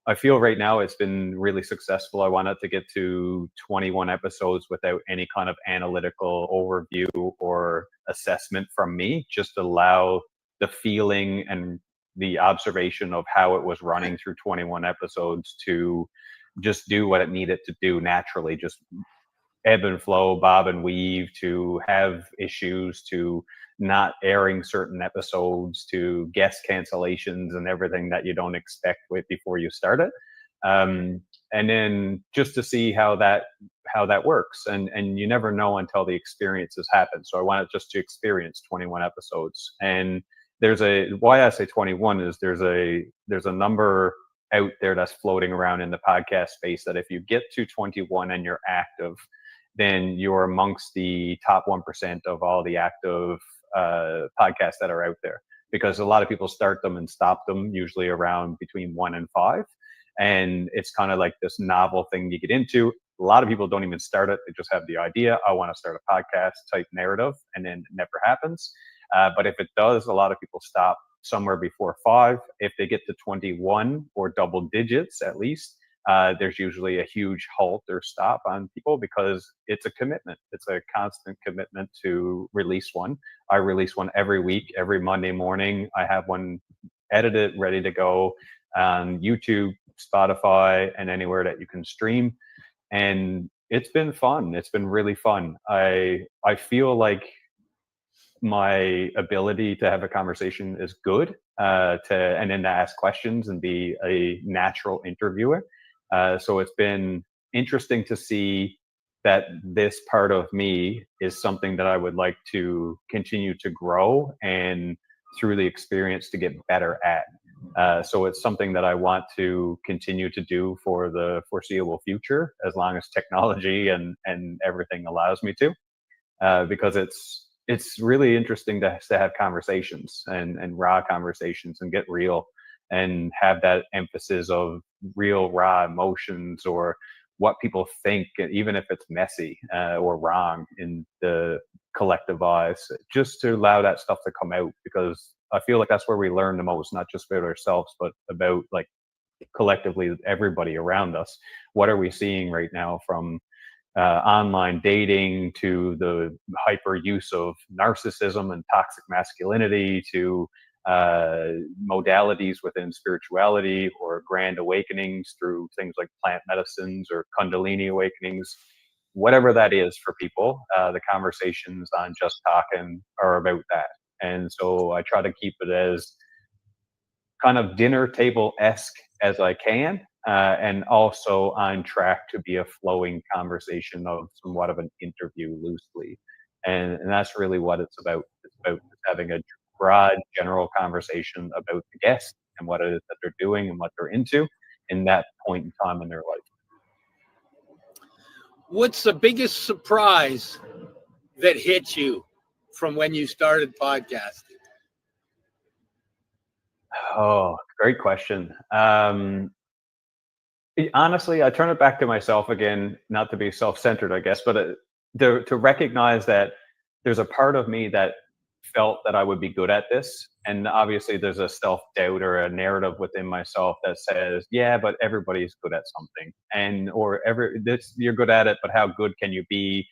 I feel right now it's been really successful. I wanted to get to 21 episodes without any kind of analytical overview or assessment from me, just allow the feeling and the observation of how it was running through 21 episodes to just do what it needed to do naturally, just ebb and flow, bob and weave, to have issues, to not airing certain episodes, to guest cancellations and everything that you don't expect with before you start it. And then just to see how that works. And you never know until the experiences happen. So I wanted just to experience 21 episodes. And why I say 21 is there's a number out there that's floating around in the podcast space that if you get to 21 and you're active, then you're amongst the top 1% of all the active podcasts that are out there. Because a lot of people start them and stop them, usually around between 1 and 5. And it's kind of like this novel thing you get into. A lot of people don't even start it. They just have the idea, I want to start a podcast type narrative, and then it never happens. But if it does, a lot of people stop somewhere before 5. If they get to 21 or double digits at least, there's usually a huge halt or stop on people because it's a commitment. It's a constant commitment to release one. I release one every week, every Monday morning. I have one edited, ready to go on YouTube, Spotify, and anywhere that you can stream. And it's been fun. It's been really fun. I feel like my ability to have a conversation is good, and then to ask questions and be a natural interviewer. So it's been interesting to see that this part of me is something that I would like to continue to grow and through the experience to get better at. So it's something that I want to continue to do for the foreseeable future, as long as technology and everything allows me to, because it's really interesting to have conversations and raw conversations and get real and have that emphasis of real raw emotions or what people think, even if it's messy or wrong in the collective eyes, just to allow that stuff to come out, because I feel like that's where we learn the most, not just about ourselves, but about like collectively everybody around us. What are we seeing right now from online dating to the hyper use of narcissism and toxic masculinity to modalities within spirituality or grand awakenings through things like plant medicines or Kundalini awakenings, whatever that is for people. The conversations on Just Talking are about that. And so I try to keep it as kind of dinner table-esque as I can, and also on track to be a flowing conversation of somewhat of an interview loosely. And that's really what it's about. It's about having a broad, general conversation about the guest and what it is that they're doing and what they're into in that point in time in their life. What's the biggest surprise that hit you from when you started podcasting? Oh, great question. Honestly, I turn it back to myself again, not to be self-centered, I guess, but to recognize that there's a part of me that felt that I would be good at this. And obviously there's a self-doubt or a narrative within myself that says, yeah, but everybody's good at something. And, or you're good at it, but how good can you be?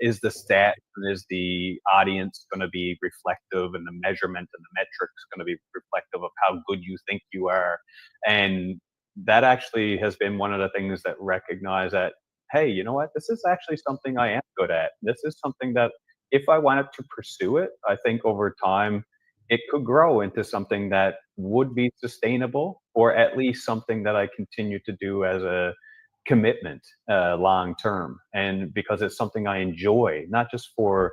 Is the stat, is the audience going to be reflective, and the measurement and the metrics going to be reflective of how good you think you are? And that actually has been one of the things that recognize that, hey, you know what, this is actually something I am good at. This is something that if I wanted to pursue it, I think over time it could grow into something that would be sustainable, or at least something that I continue to do as a commitment long term. And because it's something I enjoy, not just for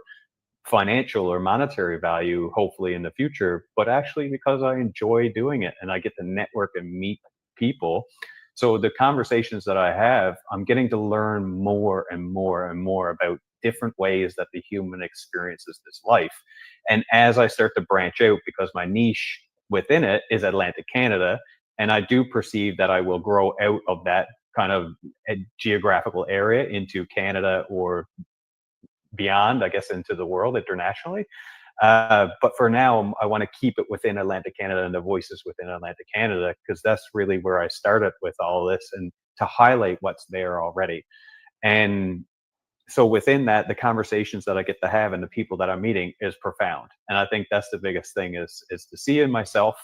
financial or monetary value, hopefully in the future, but actually because I enjoy doing it and I get to network and meet people. So the conversations that I have, I'm getting to learn more and more and more about different ways that the human experiences this life. And as I start to branch out, because my niche within it is Atlantic Canada, and I do perceive that I will grow out of that kind of a geographical area into Canada or beyond, I guess, into the world internationally. But for now, I want to keep it within Atlantic Canada and the voices within Atlantic Canada, because that's really where I started with all this, and to highlight what's there already. And so within that, the conversations that I get to have and the people that I'm meeting is profound. And I think that's the biggest thing is to see in myself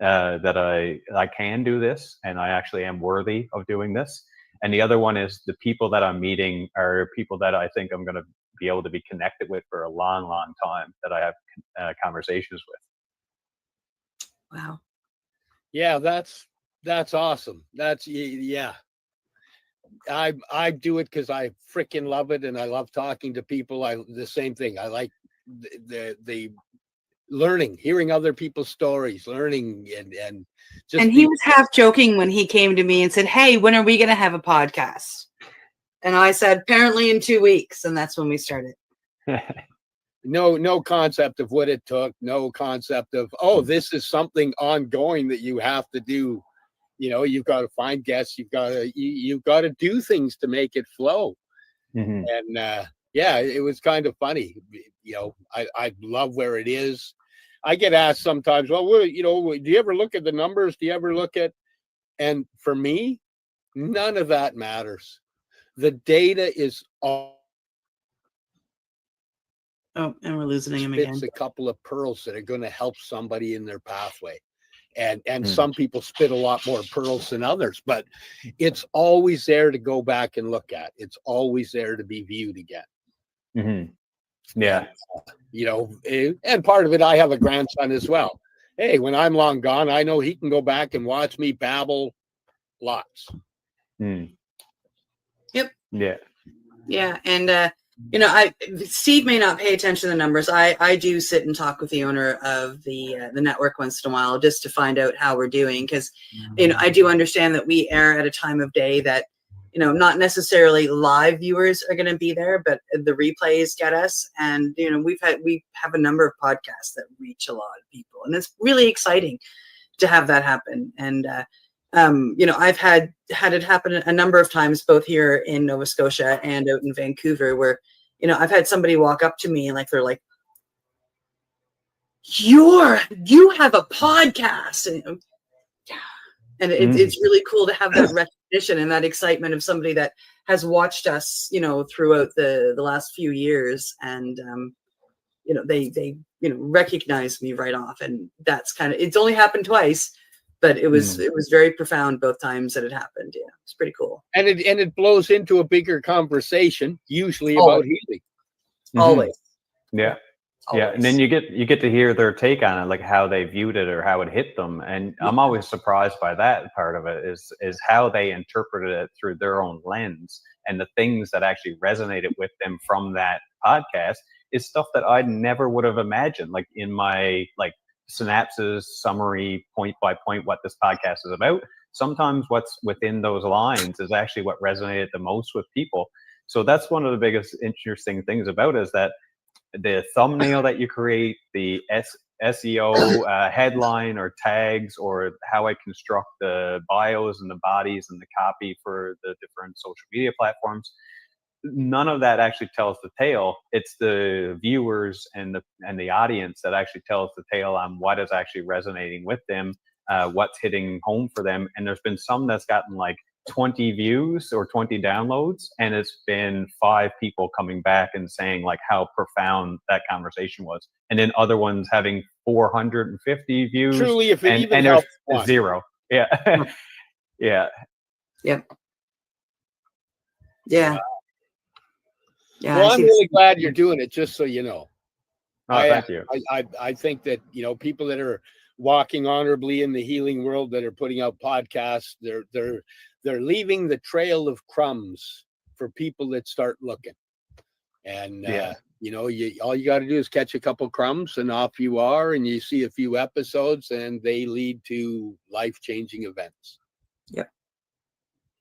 that I can do this, and I actually am worthy of doing this. And the other one is the people that I'm meeting are people that I think I'm going to be able to be connected with for a long, long time, that I have conversations with. Wow. Yeah, that's awesome. Yeah. I do it because I freaking love it, and I love talking to people. The same thing. I like the learning, hearing other people's stories, learning, and just. And he was half joking when he came to me and said, "Hey, when are we going to have a podcast?" And I said, "Apparently in 2 weeks," and that's when we started. No concept of what it took. No concept of, oh, this is something ongoing that you have to do. You know, you've got to find guests. You've got to do things to make it flow. Mm-hmm. And yeah, it was kind of funny. You know, I love where it is. I get asked sometimes, well, do you ever look at the numbers? Do you ever look at? And for me, none of that matters. The data is all. Oh, and we're losing him again. Spits a couple of pearls that are going to help somebody in their pathway. And some people spit a lot more pearls than others, but it's always there to go back and look at. It's always there to be viewed again. Mm-hmm. Yeah. And part of it, I have a grandson as well. Hey, when I'm long gone, I know he can go back and watch me babble lots. Mm. Yep. Yeah. Yeah. And, Steve may not pay attention to the numbers. I do sit and talk with the owner of the network once in a while just to find out how we're doing. Because, I do understand that we air at a time of day that, not necessarily live viewers are going to be there, but the replays get us. And, we have a number of podcasts that reach a lot of people, and it's really exciting to have that happen. And, I've had it happen a number of times, both here in Nova Scotia and out in Vancouver, where, I've had somebody walk up to me and they're like, you have a podcast. And it's really cool to have that recognition and that excitement of somebody that has watched us, throughout the last few years. And, they recognize me right off. And that's it's only happened twice. But it was very profound both times that it happened. Yeah, it's pretty cool. And it blows into a bigger conversation, usually about healing. Always. Yeah. Always. Yeah. And then you get to hear their take on it, like how they viewed it or how it hit them. And I'm always surprised by that part of it is how they interpreted it through their own lens, and the things that actually resonated with them from that podcast is stuff that I never would have imagined. Like in my synapses, summary, point by point, what this podcast is about. Sometimes what's within those lines is actually what resonated the most with people. So that's one of the biggest interesting things about it, is that the thumbnail that you create, the SEO headline or tags, or how I construct the bios and the bodies and the copy for the different social media platforms, none of that actually tells the tale. It's the viewers and the audience that actually tells the tale on what is actually resonating with them, what's hitting home for them. And there's been some that's gotten 20 views or 20 downloads, and it's been 5 people coming back and saying how profound that conversation was. And then other ones having 450 views. Truly, if it and even there's helps 0. Yeah. Yeah. Yep. Yeah. Yeah. Well, I'm really glad you're doing it, just so you know. Oh, thank you. I think that, people that are walking honorably in the healing world, that are putting out podcasts, they're leaving the trail of crumbs for people that start looking. And, all you got to do is catch a couple crumbs and off you are, and you see a few episodes and they lead to life-changing events. Yep.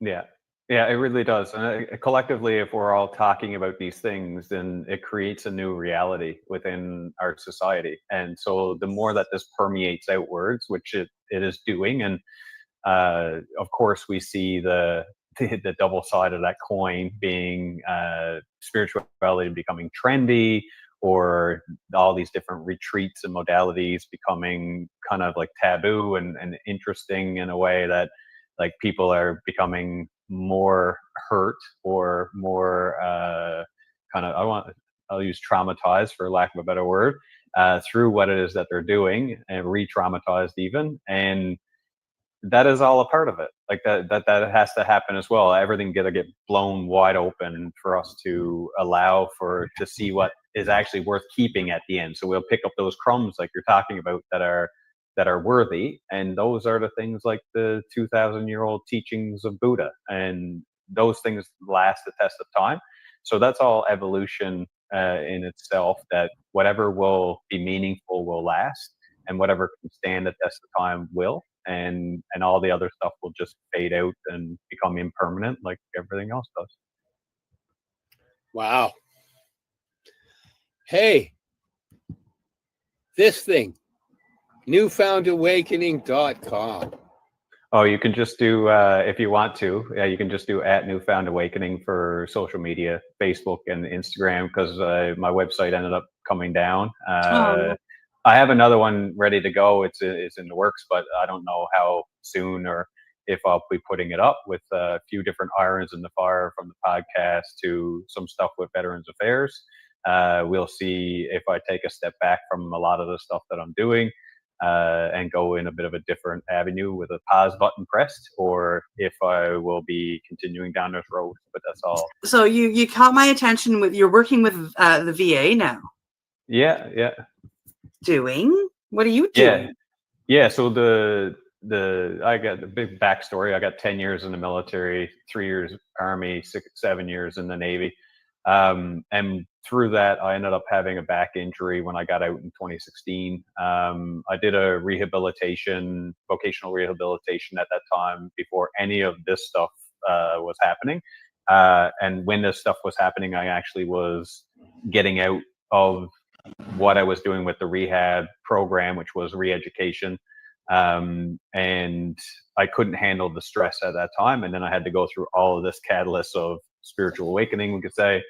Yeah. Yeah, it really does. And collectively, if we're all talking about these things, then it creates a new reality within our society. And so the more that this permeates outwards, which it is doing, and of course we see the double side of that coin being spirituality becoming trendy, or all these different retreats and modalities becoming kind of like taboo and interesting in a way that like people are becoming more hurt or more I'll use traumatized for lack of a better word, through what it is that they're doing, and re-traumatized even. And that is all a part of it. Like that has to happen as well. Everything gotta get blown wide open for us to allow to see what is actually worth keeping at the end. So we'll pick up those crumbs like you're talking about that are worthy, and those are the things like the 2,000-year-old teachings of Buddha, and those things last the test of time. So that's all evolution in itself, that whatever will be meaningful will last, and whatever can stand the test of time will, and all the other stuff will just fade out and become impermanent like everything else does. Wow. Hey, this thing, newfoundawakening.com. Oh, you can just do, if you want to, you can just do at Newfound Awakening for social media, Facebook and Instagram, because my website ended up coming down. I have another one ready to go. It's in the works, but I don't know how soon or if I'll be putting it up, with a few different irons in the fire, from the podcast to some stuff with Veterans Affairs. We'll see if I take a step back from a lot of the stuff that I'm doing and go in a bit of a different avenue with a pause button pressed, or if I will be continuing down this road. But that's all. So you caught my attention with, you're working with the VA now. Yeah. Doing? What are you doing? Yeah. So I got a big backstory. I got 10 years in the military, 3 years Army, 7 years in the Navy. And through that, I ended up having a back injury when I got out in 2016. I did a vocational rehabilitation at that time, before any of this stuff was happening. And when this stuff was happening, I actually was getting out of what I was doing with the rehab program, which was re-education. And I couldn't handle the stress at that time. And then I had to go through all of this catalyst of spiritual awakening, we could say,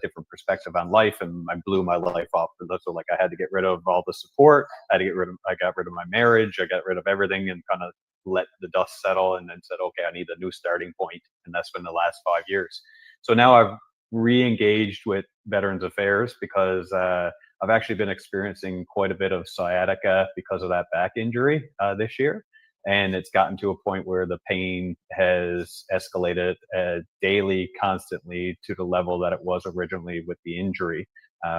different perspective on life, and I blew my life off. So like, I had to get rid of all the support. I got rid of my marriage. I got rid of everything, and kind of let the dust settle, and then said, okay, I need a new starting point. And that's been the last 5 years. So now I've re-engaged with Veterans Affairs, because I've actually been experiencing quite a bit of sciatica because of that back injury this year. And it's gotten to a point where the pain has escalated daily, constantly, to the level that it was originally with the injury,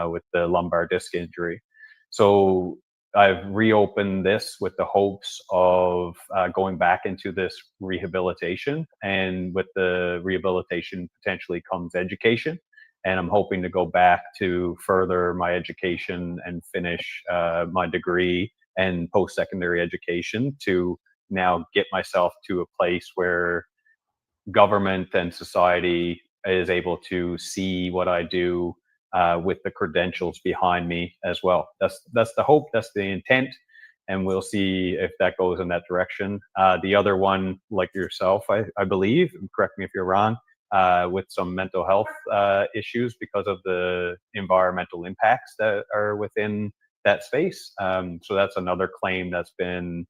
with the lumbar disc injury. So I've reopened this with the hopes of going back into this rehabilitation. And with the rehabilitation potentially comes education. And I'm hoping to go back to further my education and finish my degree and post-secondary education, to now get myself to a place where government and society is able to see what I do with the credentials behind me as well. That's the hope, that's the intent, and we'll see if that goes in that direction. The other one, like yourself, I believe, correct me if you're wrong, with some mental health issues because of the environmental impacts that are within that space. So that's another claim that's been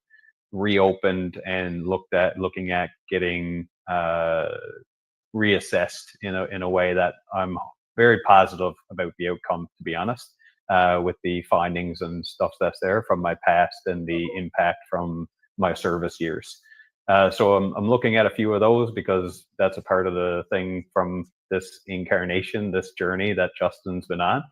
reopened and looking at getting reassessed in a way that I'm very positive about the outcome, to be honest, with the findings and stuff that's there from my past and the impact from my service years. So I'm looking at a few of those, because that's a part of the thing from this incarnation, this journey that Justin's been on.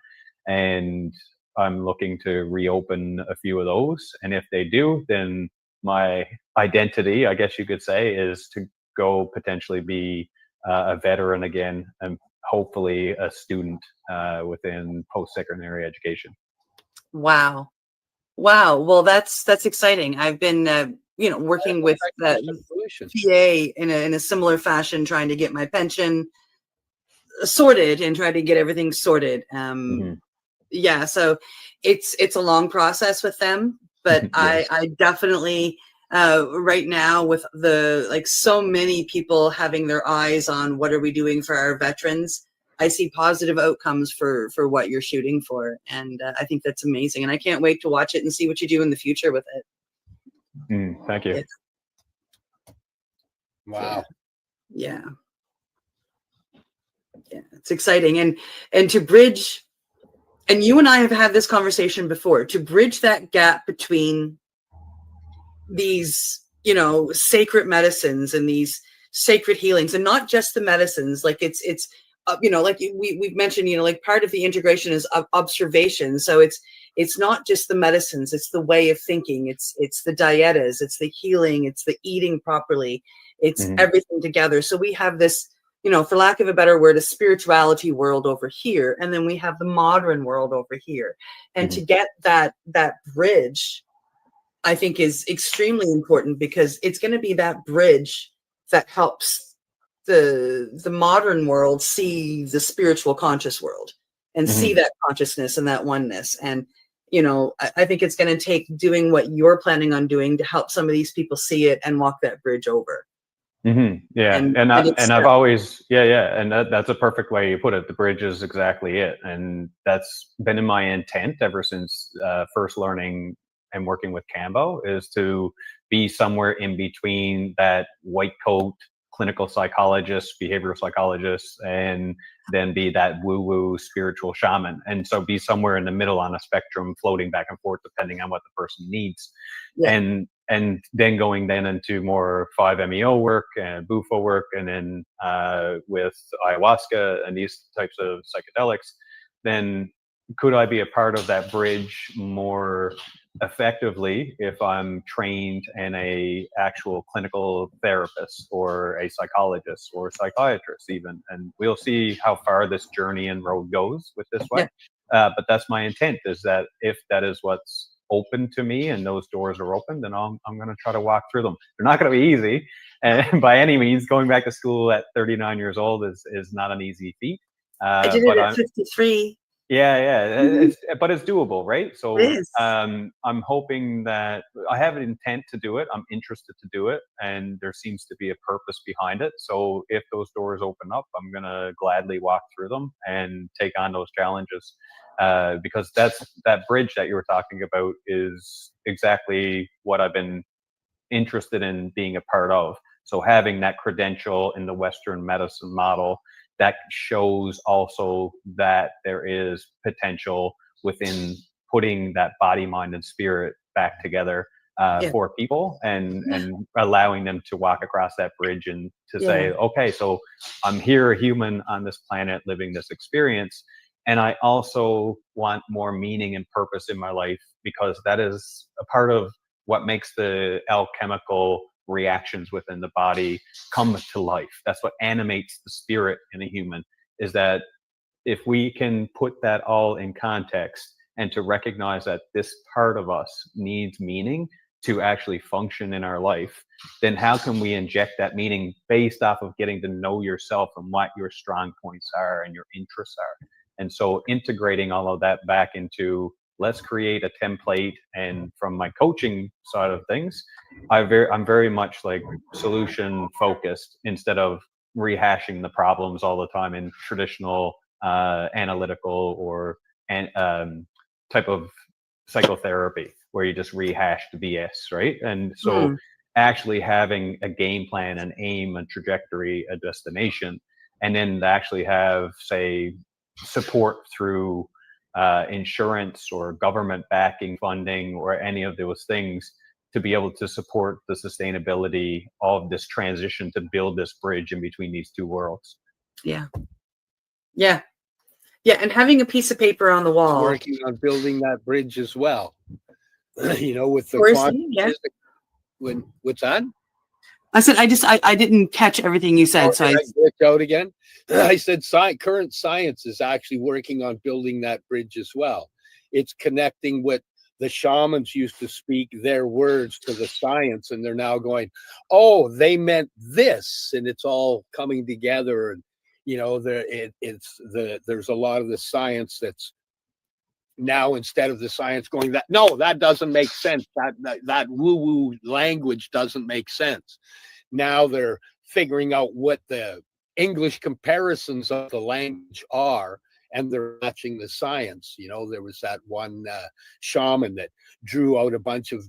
And I'm looking to reopen a few of those. And if they do, then my identity, I guess you could say, is to go potentially be a veteran again, and hopefully a student within post-secondary education. Wow. Well, that's exciting. I've been, working with the VA in a similar fashion, trying to get my pension sorted and try to get everything sorted. Yeah, so it's a long process with them, but yes. I definitely right now, with so many people having their eyes on what are we doing for our veterans, I see positive outcomes for what you're shooting for, and I think that's amazing. And I can't wait to watch it and see what you do in the future with it. Thank you. Wow. Yeah, it's exciting, and to bridge. And you and I have had this conversation before, to bridge that gap between these, sacred medicines and these sacred healings, and not just the medicines. Like it's like we've mentioned, like part of the integration is observation. So it's not just the medicines, it's the way of thinking, it's the dietas, it's the healing, it's the eating properly, it's everything together. So we have this, for lack of a better word, a spirituality world over here, and then we have the modern world over here. And to get that bridge, I think, is extremely important, because it's going to be that bridge that helps the modern world see the spiritual conscious world and see that consciousness and that oneness. And I think it's going to take doing what you're planning on doing to help some of these people see it and walk that bridge over. Yeah, and I've always and that's a perfect way you put it. The bridge is exactly it, and that's been in my intent ever since first learning and working with Cambo, is to be somewhere in between that white coat clinical psychologist, behavioral psychologist, and then be that woo-woo spiritual shaman. And so be somewhere in the middle on a spectrum, floating back and forth depending on what the person needs. And then going then into more 5-MeO work and bufo work, and then with ayahuasca and these types of psychedelics, then could I be a part of that bridge more effectively if I'm trained in a actual clinical therapist or a psychologist or psychiatrist even? And we'll see how far this journey and road goes with this way. But that's my intent, is that if that is what's open to me and those doors are open, then I'm going to try to walk through them. They're not going to be easy, and by any means. Going back to school at 39 years old is not an easy feat. I did it at 53. But it's doable, right? So I'm hoping that I have an intent to do it. I'm interested to do it, and there seems to be a purpose behind it. So if those doors open up, I'm going to gladly walk through them and take on those challenges, because that bridge that you were talking about is exactly what I've been interested in being a part of. So having that credential in the Western medicine model, that shows also that there is potential within putting that body, mind, and spirit back together for people, and allowing them to walk across that bridge and to say, okay, so I'm here, a human on this planet, living this experience, and I also want more meaning and purpose in my life, because that is a part of what makes the alchemical reactions within the body come to life. That's what animates the spirit in a human, is that if we can put that all in context and to recognize that this part of us needs meaning to actually function in our life, then how can we inject that meaning based off of getting to know yourself and what your strong points are and your interests are? And so integrating all of that back into, let's create a template. And from my coaching side of things, I'm very much like solution focused, instead of rehashing the problems all the time in traditional analytical or type of psychotherapy, where you just rehash the BS, right? And so actually having a game plan, an aim, a trajectory, a destination, and then actually have, say, support through insurance or government backing, funding, or any of those things, to be able to support the sustainability of this transition, to build this bridge in between these two worlds. And having a piece of paper on the wall, working on building that bridge as well. With the what's that? I said I didn't catch everything you said. So I glitched out again. I said current science is actually working on building that bridge as well. It's connecting what the shamans used to speak their words to the science, and they're now going, oh, they meant this, and it's all coming together. And there's a lot of the science that's now, instead of the science going, that doesn't make sense, that woo-woo language doesn't make sense. Now they're figuring out what the English comparisons of the language are, and they're matching the science. You know, there was that one shaman that drew out a bunch of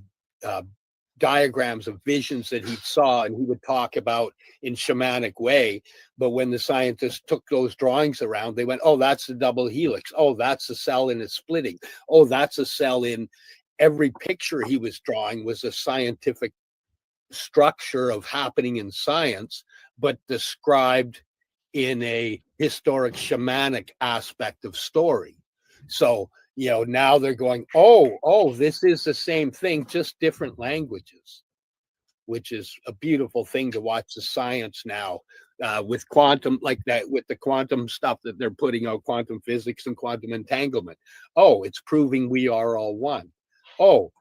diagrams of visions that he saw, and he would talk about in shamanic way. But when the scientists took those drawings around, they went, oh, that's the double helix. Oh, that's a cell in a splitting. Oh, that's a cell in. Every picture he was drawing was a scientific structure of happening in science, but described in a historic shamanic aspect of story. So, you know, now they're going, oh, this is the same thing, just different languages, which is a beautiful thing to watch the science now with quantum, like that, with the quantum stuff that they're putting out, quantum physics and quantum entanglement. Oh, it's proving we are all one. Oh,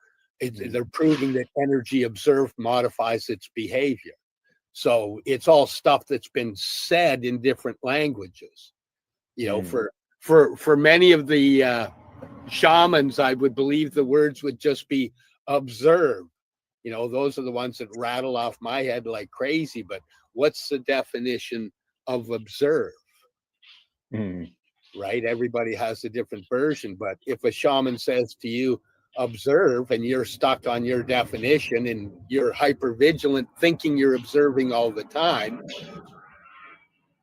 they're proving that energy observed modifies its behavior. So it's all stuff that's been said in different languages. You know, for many of the shamans, I would believe the words would just be observe. You know, those are the ones that rattle off my head like crazy. But what's the definition of observe? Right? Everybody has a different version. But if a shaman says to you, observe, and you're stuck on your definition and you're hyper vigilant thinking you're observing all the time,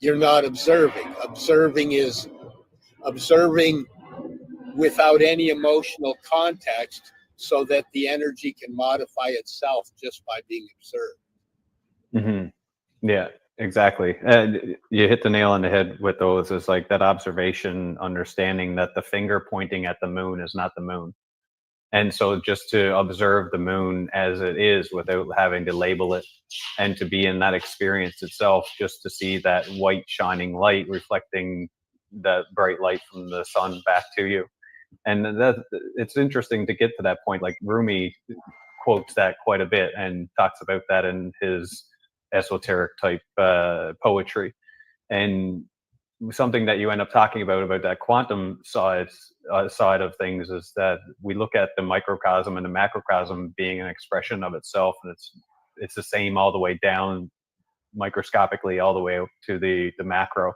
you're not observing. Observing is observing without any emotional context, so that the energy can modify itself just by being observed. Yeah, exactly. You hit the nail on the head with those. Is like that observation, understanding that the finger pointing at the moon is not the moon. And so just to observe the moon as it is without having to label it, and to be in that experience itself, just to see that white shining light reflecting that bright light from the sun back to you. And that it's interesting to get to that point. Like Rumi quotes that quite a bit and talks about that in his esoteric type poetry. And something that you end up talking about that quantum side of things is that we look at the microcosm and the macrocosm being an expression of itself, and it's the same all the way down microscopically all the way to the macro,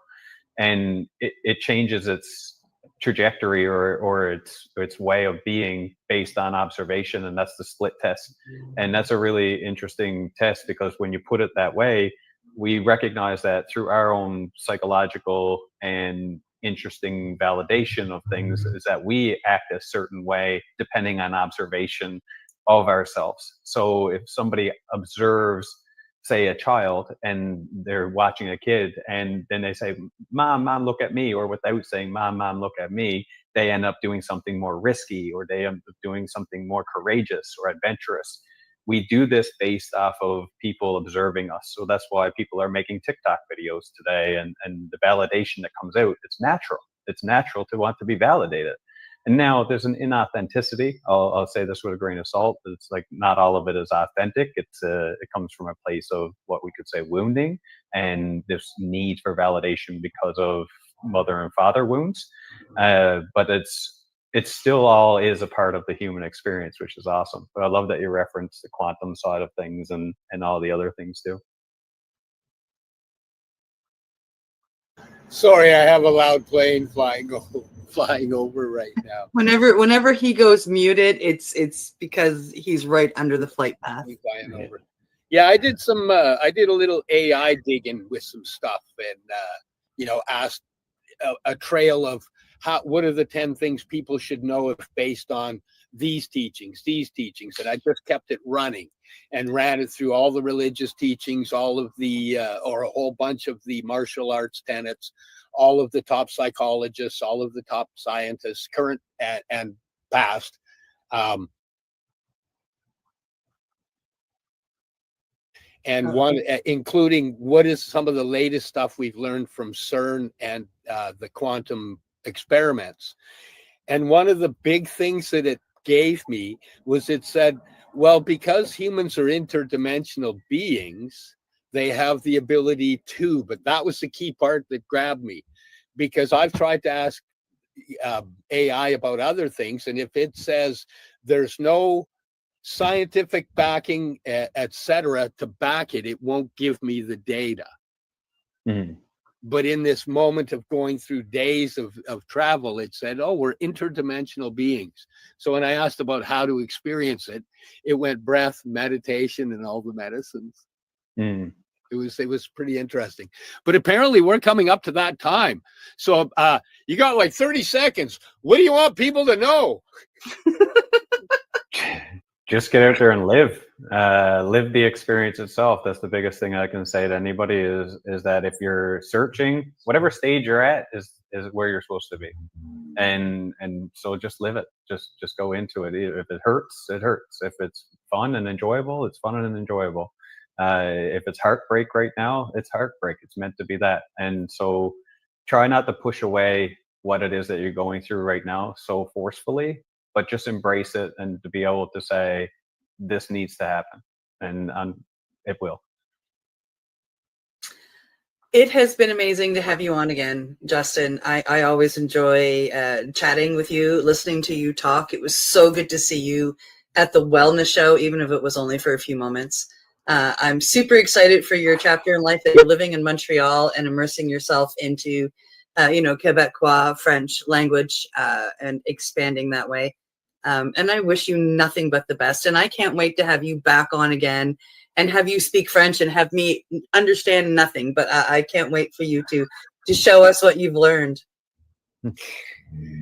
and it changes its trajectory or its way of being based on observation, and that's the split test. And that's a really interesting test, because when you put it that way, we recognize that through our own psychological and interesting validation of things is that we act a certain way depending on observation of ourselves. So if somebody observes, say, a child, and they're watching a kid, and then they say, mom, look at me, or without saying, mom, look at me, they end up doing something more risky, or they end up doing something more courageous or adventurous. We do this based off of people observing us. So that's why people are making TikTok videos today, and the validation that comes out, it's natural. It's natural to want to be validated. And now there's an inauthenticity. I'll say this with a grain of salt. It's like not all of it is authentic. It comes from a place of what we could say wounding, and this need for validation because of mother and father wounds. But it still all is a part of the human experience, which is awesome. But I love that you referenced the quantum side of things and all the other things too. Sorry, I have a loud plane flying over right now. Whenever he goes muted, it's because he's right under the flight path. Flying over. Yeah, I did a little AI digging with some stuff, and asked a trail of what are the 10 things people should know if based on these teachings, and I just kept it running and ran it through all the religious teachings, all of the or a whole bunch of the martial arts tenets, all of the top psychologists, all of the top scientists, current and past. And one, including what is some of the latest stuff we've learned from CERN and the quantum experiments. And one of the big things that it gave me was it said, well, because humans are interdimensional beings, they have the ability to, but that was the key part that grabbed me, because I've tried to ask AI about other things, and if it says there's no scientific backing, etc., to back it, it won't give me the data. But in this moment of going through days of travel, it said, oh, we're interdimensional beings. So when I asked about how to experience it, it went breath, meditation, and all the medicines. Mm. It was pretty interesting. But apparently we're coming up to that time. So you got like 30 seconds. What do you want people to know? Just get out there and live the experience itself. That's the biggest thing I can say to anybody is that if you're searching, whatever stage you're at is where you're supposed to be. And so just live it. Just go into it. If it hurts, it hurts. If it's fun and enjoyable, it's fun and enjoyable. If it's heartbreak right now, it's heartbreak. It's meant to be that. And so try not to push away what it is that you're going through right now so forcefully, but just embrace it and to be able to say, this needs to happen. And it will. It has been amazing to have you on again, Justin. I always enjoy chatting with you, listening to you talk. It was so good to see you at the wellness show, even if it was only for a few moments. I'm super excited for your chapter in life that you're living in Montreal and immersing yourself into, Quebecois French language and expanding that way. And I wish you nothing but the best. And I can't wait to have you back on again and have you speak French and have me understand nothing. But I can't wait for you to show us what you've learned.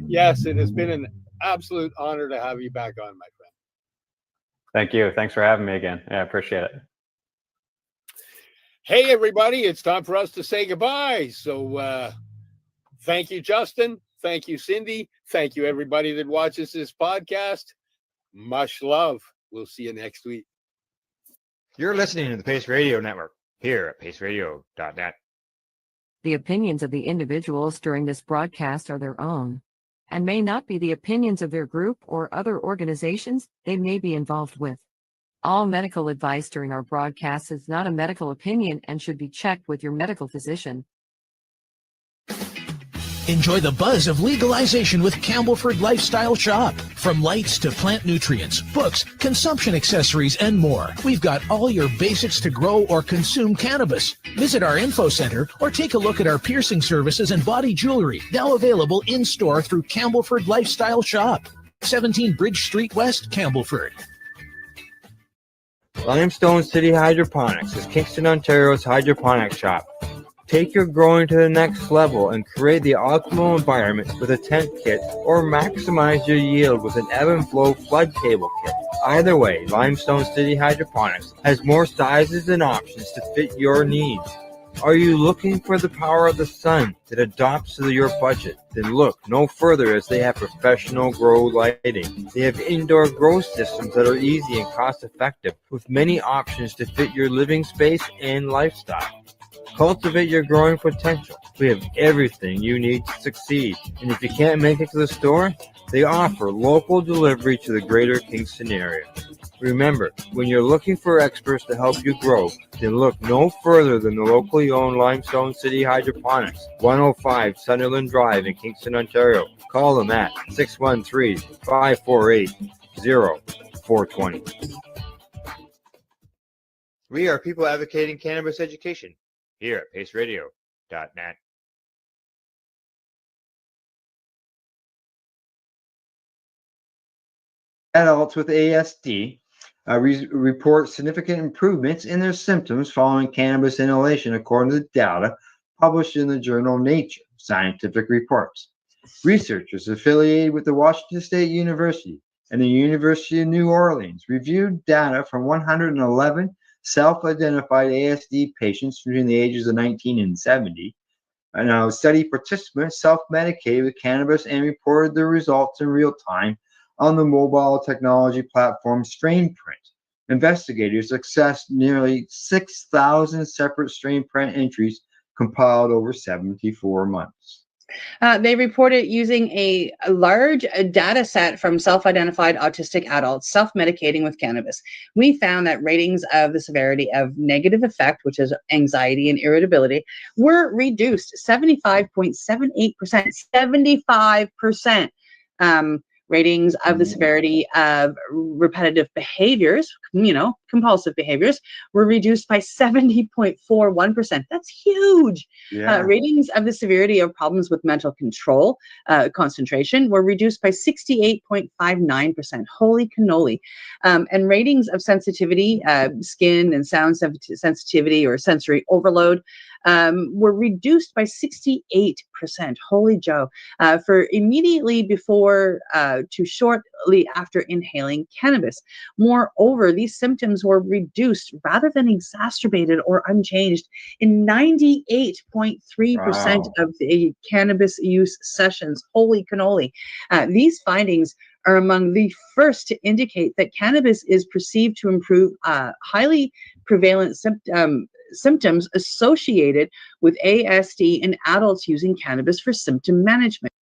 Yes, it has been an absolute honor to have you back on, my friend. Thank you. Thanks for having me again. Yeah, I appreciate it. Hey, everybody, it's time for us to say goodbye. So thank you, Justin. Thank you, Cindy. Thank you, everybody that watches this podcast. Much love. We'll see you next week. You're listening to the Pace Radio Network here at paceradio.net. The opinions of the individuals during this broadcast are their own and may not be the opinions of their group or other organizations they may be involved with. All medical advice during our broadcast is not a medical opinion and should be checked with your medical physician. Enjoy the buzz of legalization with Campbellford Lifestyle Shop. From lights to plant nutrients, books, consumption accessories, and more, we've got all your basics to grow or consume cannabis. Visit our info center or take a look at our piercing services and body jewelry, now available in-store through Campbellford Lifestyle Shop. 17 Bridge Street West, Campbellford. Limestone City Hydroponics is Kingston, Ontario's hydroponic shop. Take your growing to the next level and create the optimal environment with a tent kit or maximize your yield with an ebb and flow flood table kit. Either way, Limestone City Hydroponics has more sizes and options to fit your needs. Are you looking for the power of the sun that adapts to your budget? Then look no further as they have professional grow lighting. They have indoor grow systems that are easy and cost effective with many options to fit your living space and lifestyle. Cultivate your growing potential. We have everything you need to succeed. And if you can't make it to the store, they offer local delivery to the greater Kingston area. Remember, when you're looking for experts to help you grow, then look no further than the locally owned Limestone City Hydroponics, 105 Sunderland Drive in Kingston, Ontario. Call them at 613-548-0420. We are people advocating cannabis education here at paceradio.net. Adults with ASD report significant improvements in their symptoms following cannabis inhalation, according to data published in the journal Nature Scientific Reports. Researchers affiliated with the Washington State University and the University of New Orleans reviewed data from 111 self-identified ASD patients between the ages of 19 and 70. And study participants self-medicated with cannabis and reported their results in real time on the mobile technology platform StrainPrint. Investigators accessed nearly 6,000 separate StrainPrint entries compiled over 74 months. They reported using a large data set from self-identified autistic adults self-medicating with cannabis. We found that ratings of the severity of negative affect, which is anxiety and irritability, were reduced 75.78%. 75%. Ratings of the severity of repetitive behaviors, compulsive behaviors were reduced by 70.41%. That's huge. Ratings of the severity of problems with mental control, concentration, were reduced by 68.59%. Holy cannoli. And ratings of sensitivity, skin and sound sensitivity or sensory overload, were reduced by 68%. Holy Joe. For immediately before to shortly after inhaling cannabis. Moreover, these symptoms were reduced rather than exacerbated or unchanged in 98.3% of the cannabis use sessions. Holy cannoli. These findings are among the first to indicate that cannabis is perceived to improve highly prevalent symptoms associated with ASD in adults using cannabis for symptom management.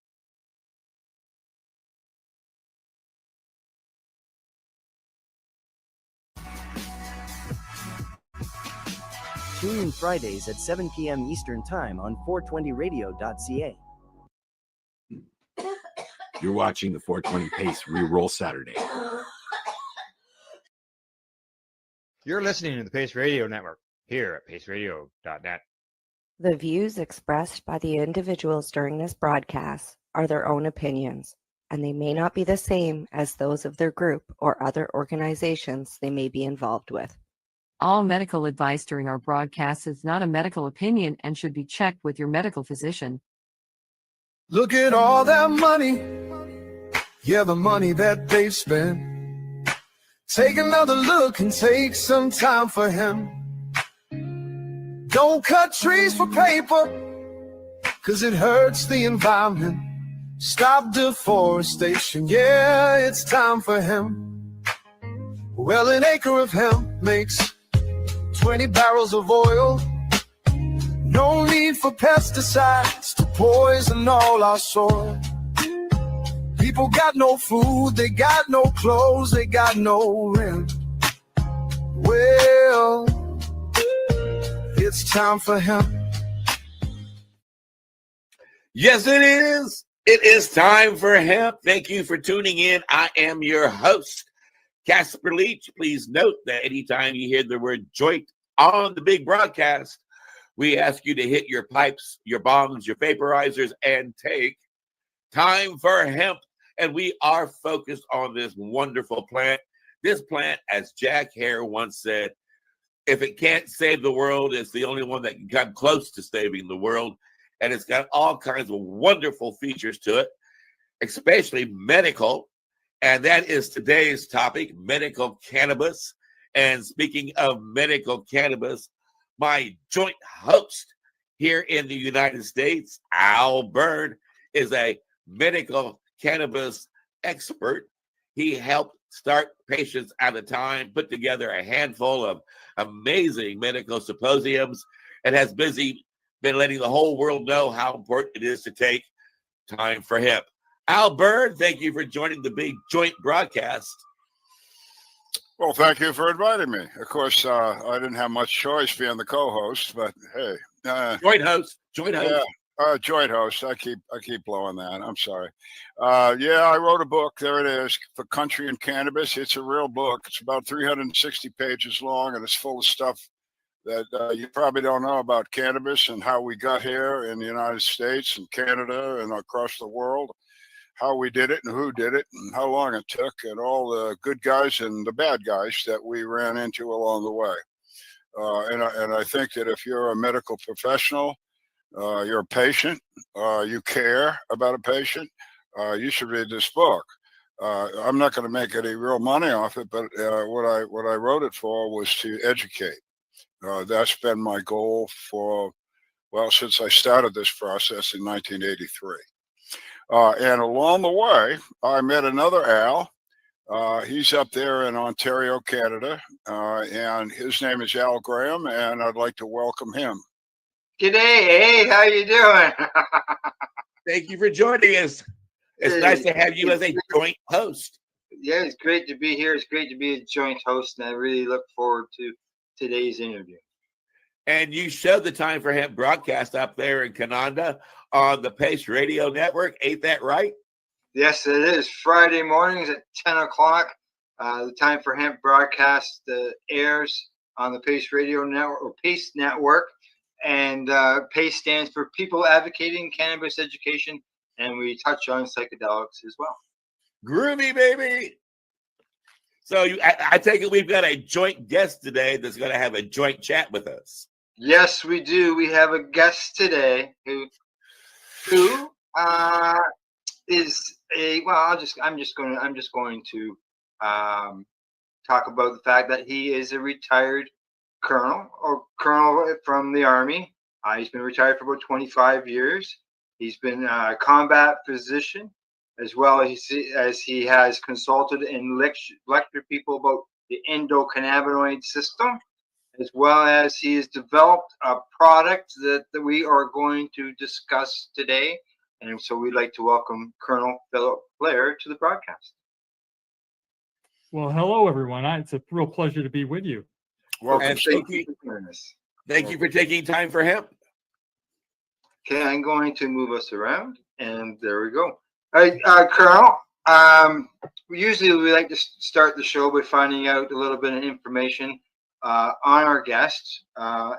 Tune in Fridays at 7 p.m. Eastern Time on 420radio.ca. You're watching the 420 Pace Reroll Saturday. You're listening to the Pace Radio Network here at paceradio.net. The views expressed by the individuals during this broadcast are their own opinions, and they may not be the same as those of their group or other organizations they may be involved with. All medical advice during our broadcast is not a medical opinion and should be checked with your medical physician. Look at all that money. Yeah, the money that they've spent. Take another look and take some time for him. Don't cut trees for paper, 'cause it hurts the environment. Stop deforestation, yeah, it's time for hemp. Well, an acre of hemp makes 20 barrels of oil. No need for pesticides to poison all our soil. People got no food, they got no clothes, they got no rent. Well, it's time for hemp. Yes, it is. It is time for hemp. Thank you for tuning in. I am your host, Casper Leach. Please note that anytime you hear the word joint on the big broadcast, we ask you to hit your pipes, your bongs, your vaporizers, and take time for hemp. And we are focused on this wonderful plant. This plant, as Jack Hare once said, if it can't save the world, it's the only one that can come close to saving the world. And it's got all kinds of wonderful features to it, especially medical. And that is today's topic, medical cannabis. And speaking of medical cannabis, my joint host here in the United States, Al Bird, is a medical cannabis expert. He helped start Patients at a Time, put together a handful of amazing medical symposiums, and has been letting the whole world know how important it is to take time for hemp. Al Bird, thank you for joining the big joint broadcast. Well, thank you for inviting me. Of course, I didn't have much choice being the co-host, but hey, joint host. Yeah, joint host. I keep blowing that. I'm sorry. Yeah, I wrote a book. There it is, for Country and Cannabis. It's a real book. It's about 360 pages long, and it's full of stuff that you probably don't know about cannabis and how we got here in the United States and Canada and across the world, how we did it and who did it and how long it took, and all the good guys and the bad guys that we ran into along the way. And I think that if you're a medical professional, you're a patient, you care about a patient, you should read this book. I'm not going to make any real money off it, but what I wrote it for was to educate. That's been my goal since I started this process in 1983. And along the way, I met another Al. He's up there in Ontario, Canada, and his name is Al Graham, and I'd like to welcome him. G'day, hey, how you doing? Thank you for joining us. It's nice to have you as a joint host. Yeah, it's great to be here. It's great to be a joint host, and I really look forward to today's interview. And you showed the Time for Hemp broadcast up there in Canada on the Pace Radio Network. Ain't that right? Yes, it is. Friday mornings at 10 o'clock The Time for Hemp broadcast airs on the Pace Radio Network or Pace Network, and Pace stands for People Advocating Cannabis Education, and we touch on psychedelics as well. Groovy, baby. So I take it we've got a joint guest today that's going to have a joint chat with us. Yes, we do. We have a guest today who is a I'm just going to talk about the fact that he is a retired colonel from the Army. He's been retired for about 25 years. He's been a combat physician, as well as he has consulted and lectured people about the endocannabinoid system, as well as he has developed a product that we are going to discuss today. And so we'd like to welcome Colonel Philip Blair to the broadcast. Well, hello, everyone. It's a real pleasure to be with you. Welcome. And thank you for taking time for hemp. Okay, I'm going to move us around, and there we go. All right, Colonel, usually we like to start the show by finding out a little bit of information on our guests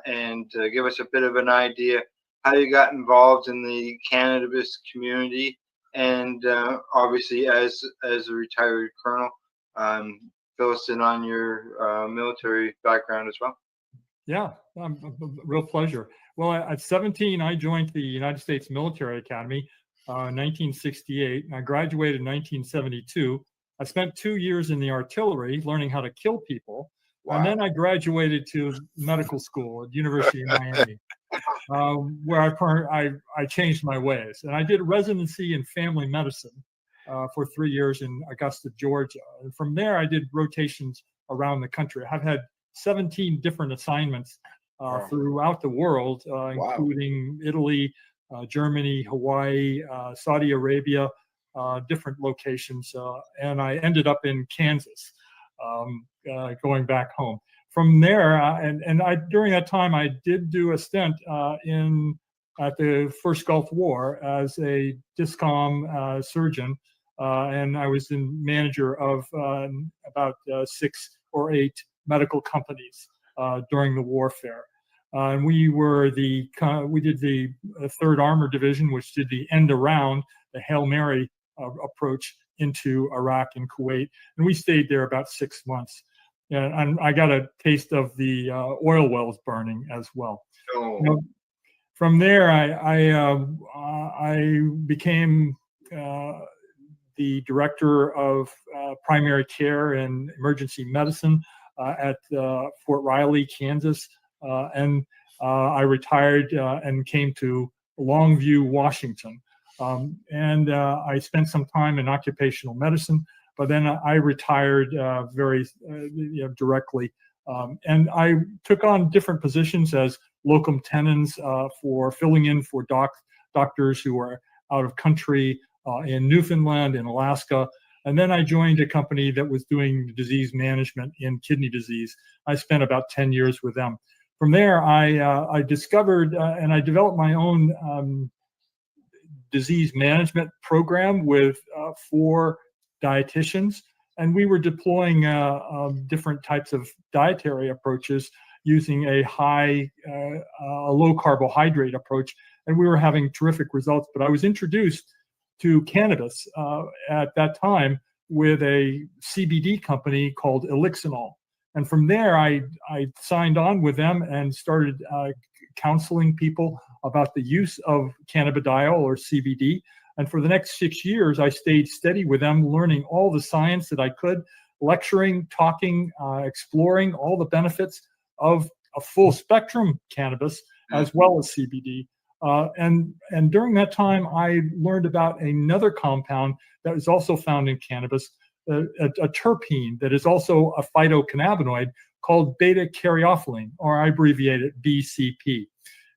and give us a bit of an idea how you got involved in the cannabis community, and obviously as a retired colonel, fill us in on your military background as well. Yeah, a real pleasure. Well, at 17, I joined the United States Military Academy in 1968, and I graduated in 1972. I spent 2 years in the artillery learning how to kill people. Wow. And then I graduated to medical school at University of Miami, where I changed my ways. And I did residency in family medicine for 3 years in Augusta, Georgia. And from there, I did rotations around the country. I've had 17 different assignments throughout the world, including Italy, Germany, Hawaii, Saudi Arabia, different locations. And I ended up in Kansas, going back home. From there, during that time, I did do a stint at the first Gulf War as a DISCOM surgeon, and I was the manager of about 6 or 8 medical companies during the warfare. And we did the 3rd Armored Division, which did the end around, the Hail Mary approach into Iraq and Kuwait. And we stayed there about 6 months. And I got a taste of the oil wells burning as well. Oh. From there, I became the director of primary care and emergency medicine at Fort Riley, Kansas. And I retired and came to Longview, Washington. And I spent some time in occupational medicine, but then I retired very directly. And I took on different positions as locum tenens for filling in for doctors who are out of country in Newfoundland and Alaska. And then I joined a company that was doing disease management in kidney disease. I spent about 10 years with them. From there, I discovered and I developed my own disease management program with 4 dietitians, and we were deploying different types of dietary approaches using a low carbohydrate approach, and we were having terrific results. But I was introduced to cannabis at that time with a CBD company called Elixinol. And from there, I signed on with them and started counseling people about the use of cannabidiol or CBD. And for the next 6 years, I stayed steady with them, learning all the science that I could, lecturing, talking, exploring all the benefits of a full spectrum cannabis as well as CBD. And during that time, I learned about another compound that is also found in cannabis, a terpene that is also a phytocannabinoid called beta-caryophyllene, or I abbreviate it BCP.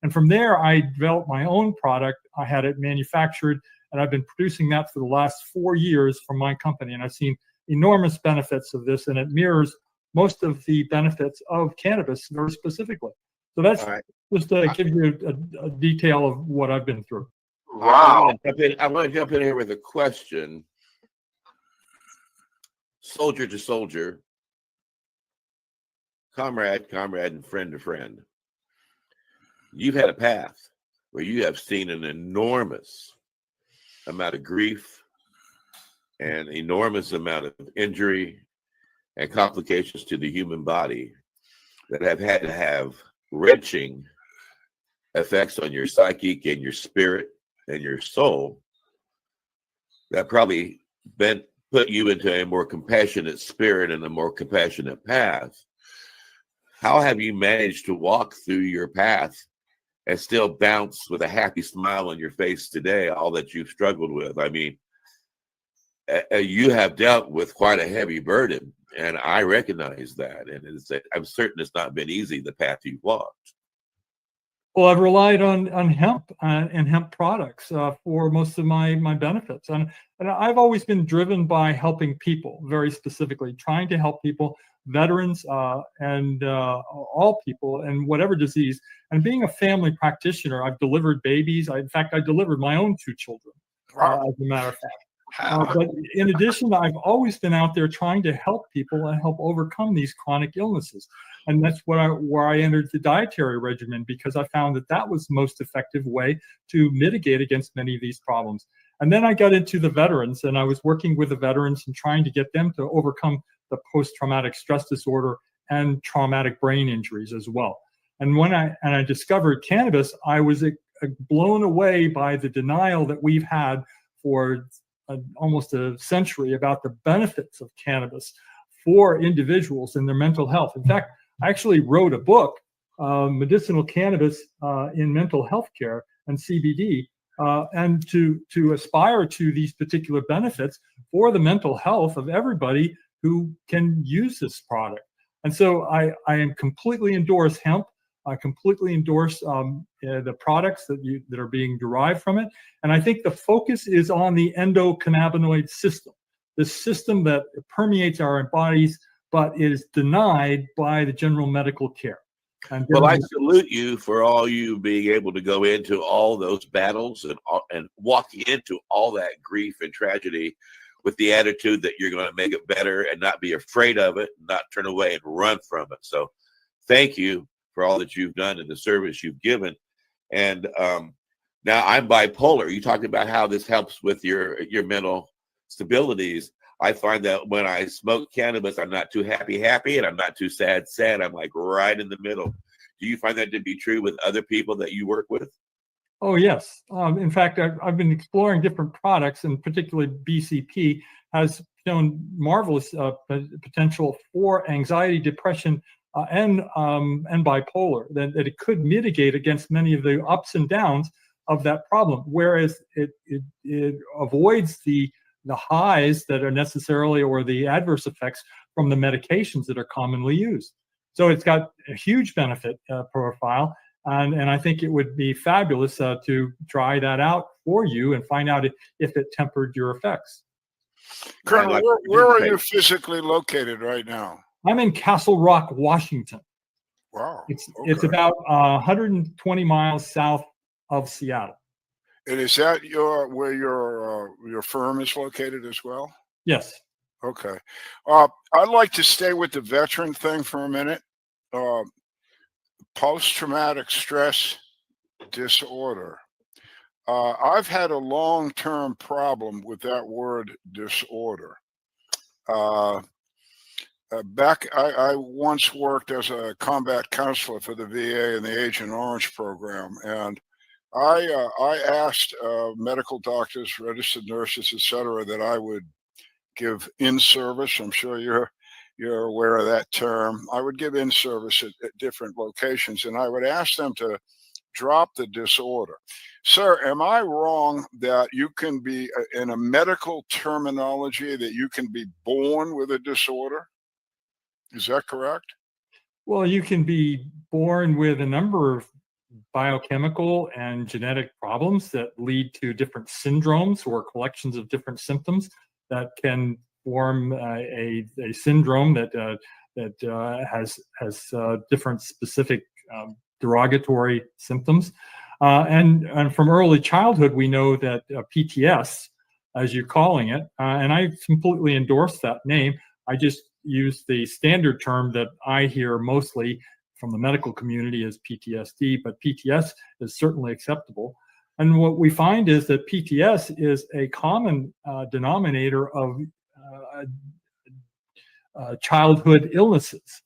And from there, I developed my own product. I had it manufactured, and I've been producing that for the last 4 years from my company. And I've seen enormous benefits of this, and it mirrors most of the benefits of cannabis very specifically. So that's just to give you a detail of what I've been through. Wow. I want to jump in here with a question. soldier to soldier, comrade, and friend to friend, you've had a path where you have seen an enormous amount of grief and enormous amount of injury and complications to the human body that have had to have wrenching effects on your psychic and your spirit and your soul that probably put you into a more compassionate spirit and a more compassionate path. How have you managed to walk through your path and still bounce with a happy smile on your face today, all that you've struggled with? I mean, you have dealt with quite a heavy burden, and I recognize that. And I'm certain it's not been easy, the path you've walked. Well, I've relied on hemp and hemp products for most of my benefits, and I've always been driven by helping people, very specifically trying to help people, veterans and all people, and whatever disease. And being a family practitioner, I've delivered babies. In fact, I delivered my own 2 children, as a matter of fact. But in addition, I've always been out there trying to help people and help overcome these chronic illnesses. And that's where I entered the dietary regimen, because I found that was the most effective way to mitigate against many of these problems. And then I got into the veterans, and I was working with the veterans and trying to get them to overcome the post-traumatic stress disorder and traumatic brain injuries as well. And when I discovered cannabis, I was blown away by the denial that we've had for almost a century about the benefits of cannabis for individuals and their mental health. In fact, I actually wrote a book, Medicinal Cannabis in Mental Health Care and CBD, and to aspire to these particular benefits for the mental health of everybody who can use this product. And so I am completely endorse hemp. I completely endorse the products that are being derived from it. And I think the focus is on the endocannabinoid system, the system that permeates our bodies, but is denied by the general medical care. Well, I salute you for all you being able to go into all those battles and walk into all that grief and tragedy with the attitude that you're going to make it better and not be afraid of it, not turn away and run from it. So thank you for all that you've done and the service you've given. And now I'm bipolar. You talked about how this helps with your mental stabilities. I find that when I smoke cannabis, I'm not too happy, and I'm not too sad. I'm like right in the middle. Do you find that to be true with other people that you work with? Oh, yes. In fact, I've been exploring different products, and particularly BCP has shown marvelous potential for anxiety, depression, and bipolar, that it could mitigate against many of the ups and downs of that problem, whereas it avoids the highs that are necessarily, or the adverse effects from the medications that are commonly used. So it's got a huge benefit profile, and I think it would be fabulous to try that out for you and find out if it tempered your effects. Colonel, where are you physically located right now? I'm in Castle Rock, Washington. Wow. It's about 120 miles south of Seattle. And is that where your firm is located as well? Yes. Okay. I'd like to stay with the veteran thing for a minute. Post-traumatic stress disorder. I've had a long-term problem with that word disorder. I once worked as a combat counselor for the VA in the Agent Orange program, and I asked medical doctors, registered nurses, etc., that I would give in-service. I'm sure you're aware of that term. I would give in-service at different locations, and I would ask them to drop the disorder. Sir, am I wrong that you can be, in a medical terminology, that you can be born with a disorder? Is that correct? Well, you can be born with a number of biochemical and genetic problems that lead to different syndromes or collections of different symptoms that can form a syndrome that has different specific derogatory symptoms. And from early childhood, we know that PTS, as you're calling it, and I completely endorse that name. I just use the standard term that I hear mostly from the medical community as PTSD, but PTS is certainly acceptable. And what we find is that PTS is a common denominator of childhood illnesses.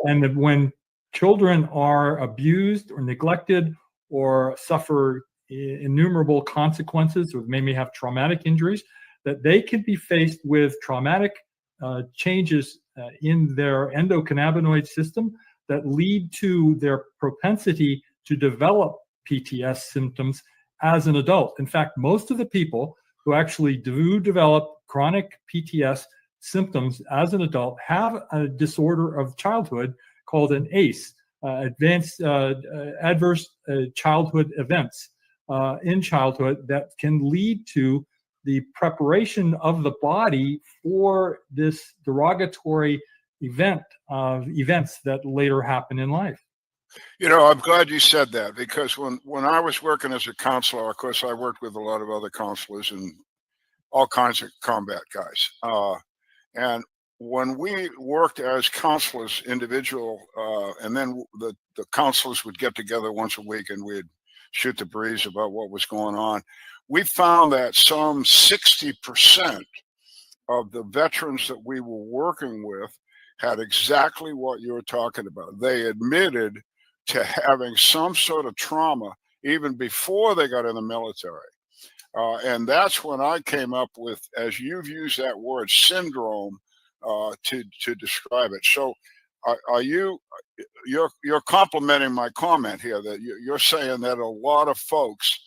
And that when children are abused or neglected or suffer innumerable consequences, or maybe have traumatic injuries, that they can be faced with traumatic changes in their endocannabinoid system that lead to their propensity to develop PTS symptoms as an adult. In fact, most of the people who actually do develop chronic PTS symptoms as an adult have a disorder of childhood called an ACE, advanced adverse childhood events in childhood that can lead to the preparation of the body for this derogatory events that later happen in life. You know, I'm glad you said that, because when I was working as a counselor, of course, I worked with a lot of other counselors and all kinds of combat guys. And when we worked as counselors, individual, and then the counselors would get together once a week and we'd shoot the breeze about what was going on, we found that some 60% of the veterans that we were working with had exactly what you were talking about. They admitted to having some sort of trauma even before they got in the military. And that's when I came up with, as you've used that word, syndrome, to describe it. So you're complimenting my comment here, that you're saying that a lot of folks,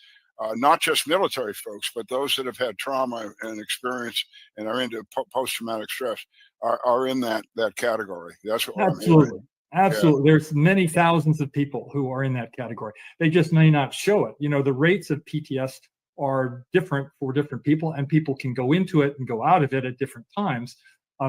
not just military folks, but those that have had trauma and experience and are into post-traumatic stress are in that category. That's what I'm hearing. Absolutely. Yeah. There's many thousands of people who are in that category. They just may not show it. You know, the rates of PTS are different for different people, and people can go into it and go out of it at different times.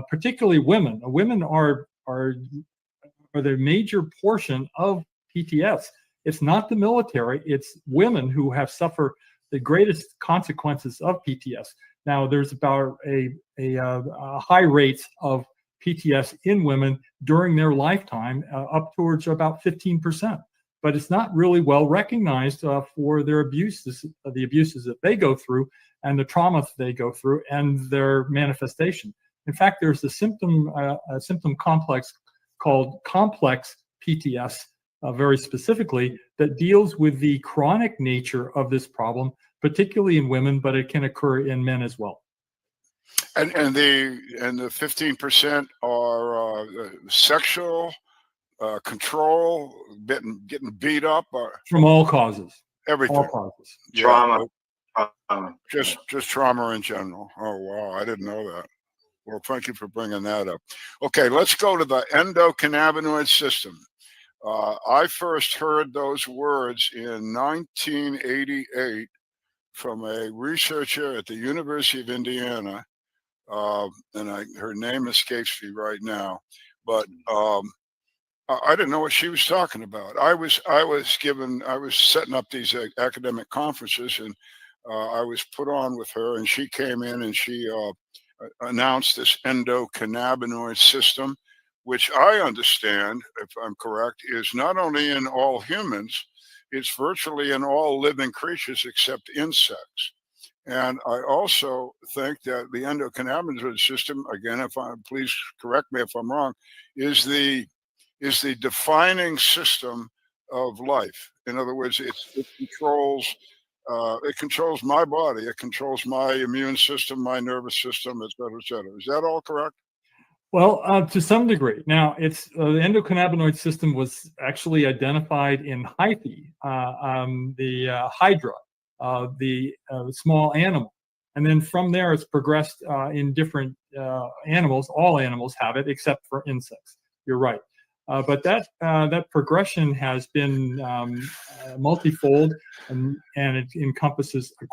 Particularly women. Women are the major portion of PTS. It's not the military, it's women who have suffered the greatest consequences of PTS. Now, there's about a high rates of PTS in women during their lifetime, up towards about 15%. But it's not really well recognized for their abuses, the abuses that they go through and the trauma they go through and their manifestation. In fact, there's a symptom complex called complex PTS, very specifically, that deals with the chronic nature of this problem, particularly in women, but it can occur in men as well. And the 15% are sexual, control, getting beat up, from all causes. Everything. All causes. Trauma. Just trauma in general. Oh wow, I didn't know that. Well, thank you for bringing that up. Okay, let's go to the endocannabinoid system. I first heard those words in 1988 from a researcher at the University of Indiana, and her name escapes me right now, but I didn't know what she was talking about. I was setting up these academic conferences, and I was put on with her, and she came in and she announced this endocannabinoid system, which I understand, if I'm correct, is not only in all humans, it's virtually in all living creatures except insects. And I also think that the endocannabinoid system, again, please correct me if I'm wrong, is the defining system of life. In other words, it controls my body, it controls my immune system, my nervous system, et cetera, et cetera. Is that all correct? Well, to some degree. Now, it's the endocannabinoid system was actually identified in hyphae, the hydra, the small animal. And then from there, it's progressed in different animals. All animals have it, except for insects. You're right. But that progression has been multifold, and it encompasses a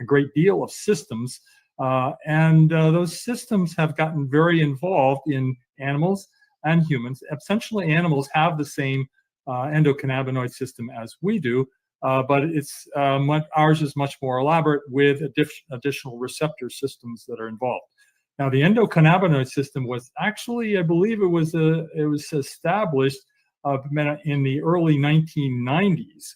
great deal of systems. And those systems have gotten very involved in animals and humans. Essentially, animals have the same endocannabinoid system as we do, but ours is much more elaborate with additional receptor systems that are involved. Now, the endocannabinoid system was actually, I believe, it was established in the early 1990s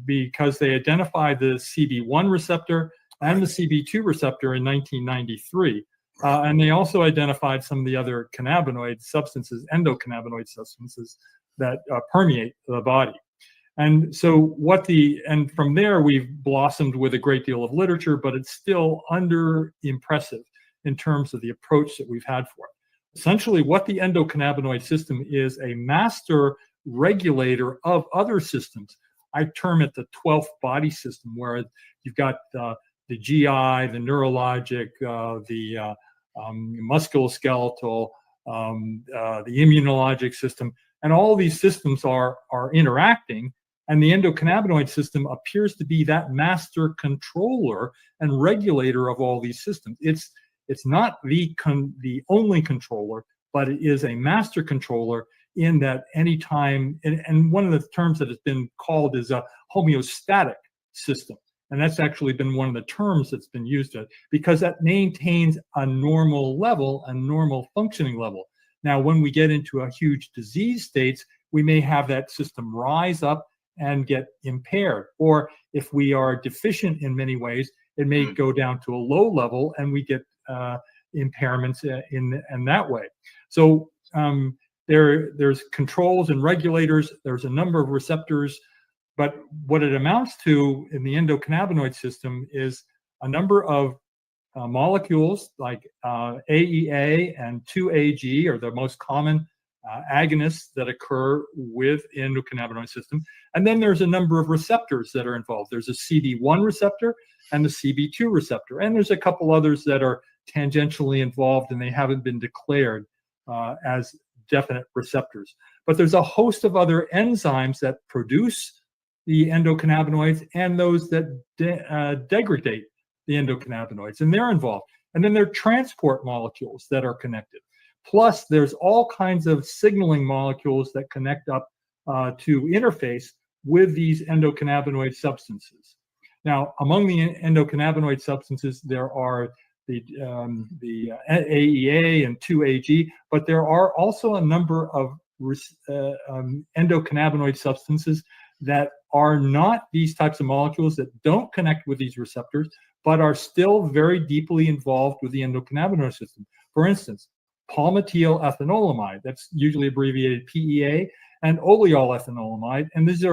because they identified the CB1 receptor and the CB2 receptor in 1993. And they also identified some of the other cannabinoid substances, endocannabinoid substances that permeate the body. And so and from there, we've blossomed with a great deal of literature, but it's still under impressive in terms of the approach that we've had for it. Essentially, what the endocannabinoid system is a master regulator of other systems. I term it the 12th body system, where you've got the GI, the neurologic, the musculoskeletal, the immunologic system, and all these systems are interacting. And the endocannabinoid system appears to be that master controller and regulator of all these systems. It's not the only controller, but it is a master controller in that anytime, and one of the terms that has been called is a homeostatic system. And that's actually been one of the terms that's been used because that maintains a normal level, a normal functioning level. Now, when we get into a huge disease states, we may have that system rise up and get impaired. Or if we are deficient in many ways, it may go down to a low level and we get impairments in that way. So there's controls and regulators. There's a number of receptors. But what it amounts to in the endocannabinoid system is a number of molecules like AEA and 2AG are the most common agonists that occur with the endocannabinoid system. And then there's a number of receptors that are involved. There's a CB1 receptor and the CB2 receptor. And there's a couple others that are tangentially involved and they haven't been declared as definite receptors. But there's a host of other enzymes that produce the endocannabinoids and those that degrade the endocannabinoids, and they're involved. And then there are transport molecules that are connected. Plus, there's all kinds of signaling molecules that connect up to interface with these endocannabinoid substances. Now, among the endocannabinoid substances, there are the AEA and 2AG, but there are also a number of endocannabinoid substances that are not these types of molecules that don't connect with these receptors, but are still very deeply involved with the endocannabinoid system. For instance, palmitoyl ethanolamide, that's usually abbreviated PEA, and oleol ethanolamide. And these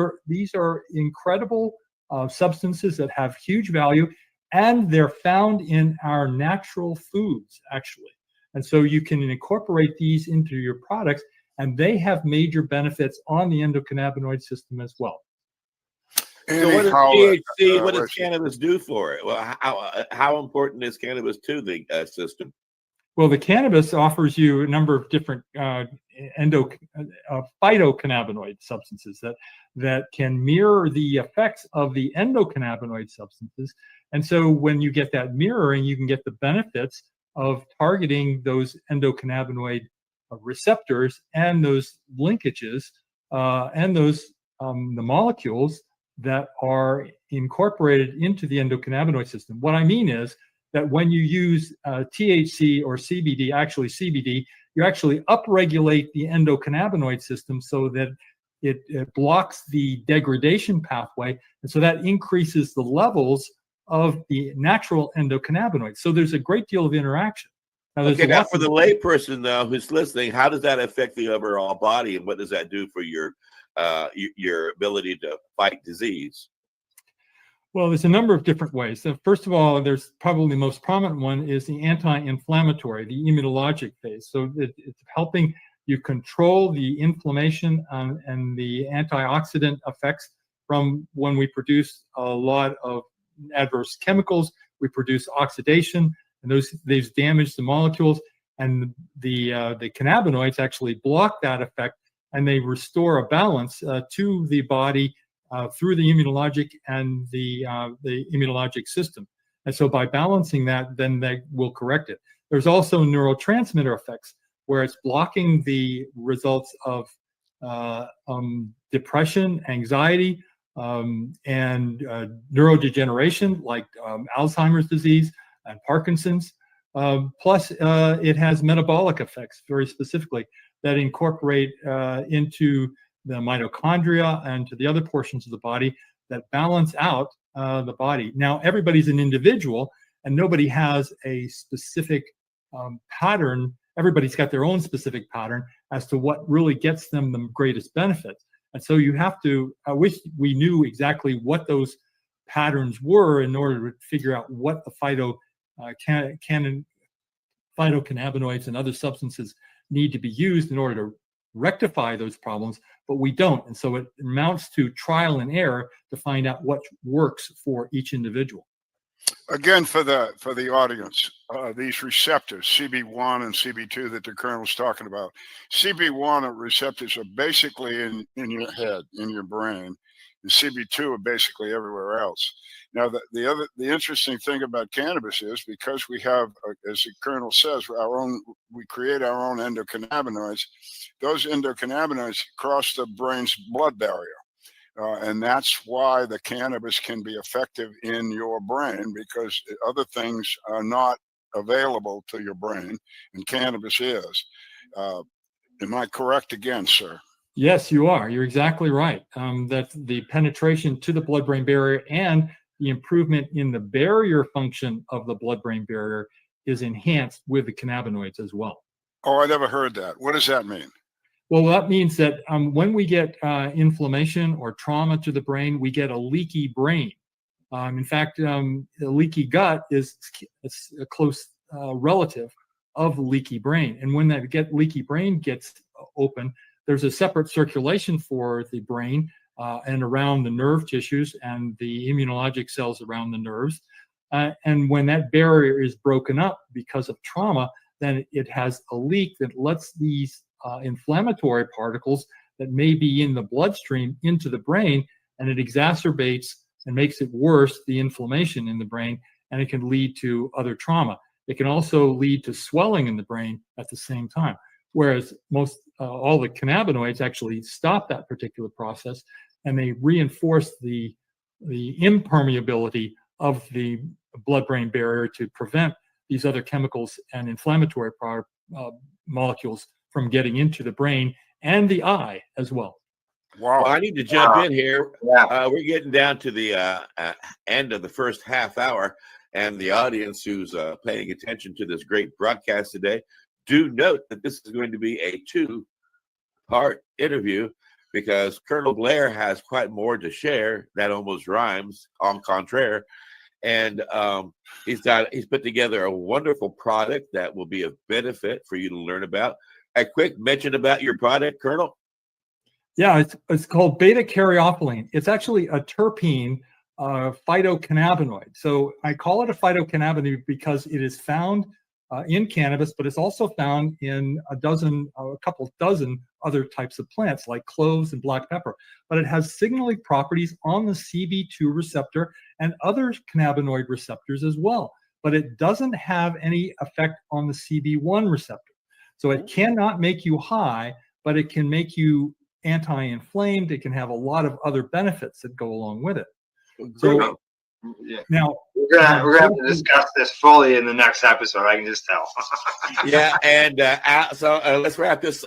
are incredible substances that have huge value, and they're found in our natural foods, actually. And so you can incorporate these into your products, and they have major benefits on the endocannabinoid system as well. So what does THC, what does cannabis do for it? Well, how important is cannabis to the system? Well, the cannabis offers you a number of different phytocannabinoid substances that can mirror the effects of the endocannabinoid substances. And so when you get that mirroring, you can get the benefits of targeting those endocannabinoid receptors and those linkages and those the molecules that are incorporated into the endocannabinoid system. What I mean is that when you use THC or CBD, actually CBD, you actually upregulate the endocannabinoid system so that it blocks the degradation pathway, and so that increases the levels of the natural endocannabinoids. So there's a great deal of interaction. Now, Now for the layperson though who's listening, how does that affect the overall body, and what does that do for your ability to fight disease? Well, there's a number of different ways. So first of all, there's probably the most prominent one is the anti-inflammatory, the immunologic phase. So it's helping you control the inflammation and the antioxidant effects from when we produce a lot of adverse chemicals. We produce oxidation, and these damage the molecules, and the cannabinoids actually block that effect, and they restore a balance to the body through the immunologic and the immunologic system. And so by balancing that, then they will correct it. There's also neurotransmitter effects where it's blocking the results of depression, anxiety, and neurodegeneration like Alzheimer's disease and Parkinson's. Plus, it has metabolic effects very specifically that incorporate into the mitochondria and to the other portions of the body that balance out the body. Now, everybody's an individual and nobody has a specific pattern. Everybody's got their own specific pattern as to what really gets them the greatest benefits. And so you have to, I wish we knew exactly what those patterns were in order to figure out what the phytocannabinoids and other substances need to be used in order to rectify those problems, but we don't. And so it amounts to trial and error to find out what works for each individual. Again, for the audience, these receptors, CB1 and CB2 that the Colonel was talking about, CB1 receptors are basically in your head, in your brain, and CB2 are basically everywhere else. Now, the interesting thing about cannabis is because we have, as the Colonel says, we create our own endocannabinoids. Those endocannabinoids cross the brain's blood barrier. And that's why the cannabis can be effective in your brain, because other things are not available to your brain, and cannabis is. Am I correct again, sir? Yes, you are. You're exactly right. That the penetration to the blood-brain barrier and the improvement in the barrier function of the blood-brain barrier is enhanced with the cannabinoids as well. Oh, I never heard that. What does that mean? Well, that means that when we get inflammation or trauma to the brain, we get a leaky brain. In fact, a leaky gut is a close relative of leaky brain. And when that leaky brain gets open, there's a separate circulation for the brain and around the nerve tissues and the immunologic cells around the nerves. And when that barrier is broken up because of trauma, then it has a leak that lets these inflammatory particles that may be in the bloodstream into the brain, and it exacerbates and makes it worse, the inflammation in the brain, and it can lead to other trauma. It can also lead to swelling in the brain at the same time, whereas all the cannabinoids actually stop that particular process, and they reinforce the impermeability of the blood-brain barrier to prevent these other chemicals and inflammatory molecules from getting into the brain and the eye as well. Wow. Well, I need to jump in here. We're getting down to the end of the first half hour, and the audience who's paying attention to this great broadcast today, do note that this is going to be a two-part interview because Colonel Blair has quite more to share. That almost rhymes, en contraire. And he's put together a wonderful product that will be of benefit for you to learn about. A quick mention about your product, Colonel. Yeah, it's called beta-caryophyllene. It's actually a terpene phytocannabinoid. So I call it a phytocannabinoid because it is found in cannabis, but it's also found in a couple dozen other types of plants like cloves and black pepper. But it has signaling properties on the CB2 receptor and other cannabinoid receptors as well. But it doesn't have any effect on the CB1 receptor. So it cannot make you high, but it can make you anti-inflamed. It can have a lot of other benefits that go along with it. So now we're gonna have to discuss this fully in the next episode. I can just tell. Yeah, and so let's wrap this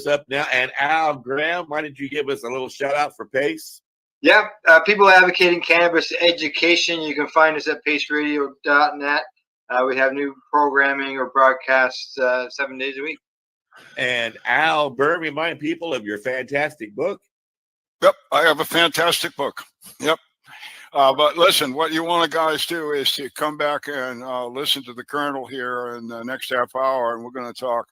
up now. And Al Graham, why don't you give us a little shout out for PACE? Yeah, people advocating cannabis education. You can find us at paceradio.net. We have new programming or broadcasts 7 days a week. And Al Burr, remind people of your fantastic book. Yep, I have a fantastic book. Yep. But listen, what you want to guys do is to come back and listen to the Colonel here in the next half hour, and we're going to talk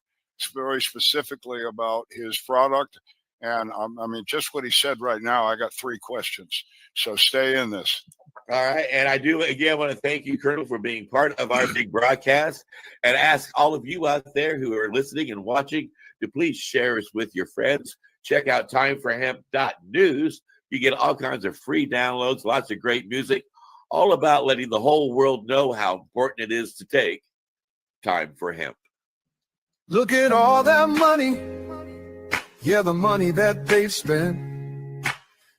very specifically about his product. And I mean, just what he said right now, I got 3 questions. So stay in this. All right. And I do, again, want to thank you, Colonel, for being part of our big broadcast, and ask all of you out there who are listening and watching to please share us with your friends. Check out timeforhemp.news. You get all kinds of free downloads, lots of great music, all about letting the whole world know how important it is to take time for hemp. Look at all that money. Yeah, the money that they've spent.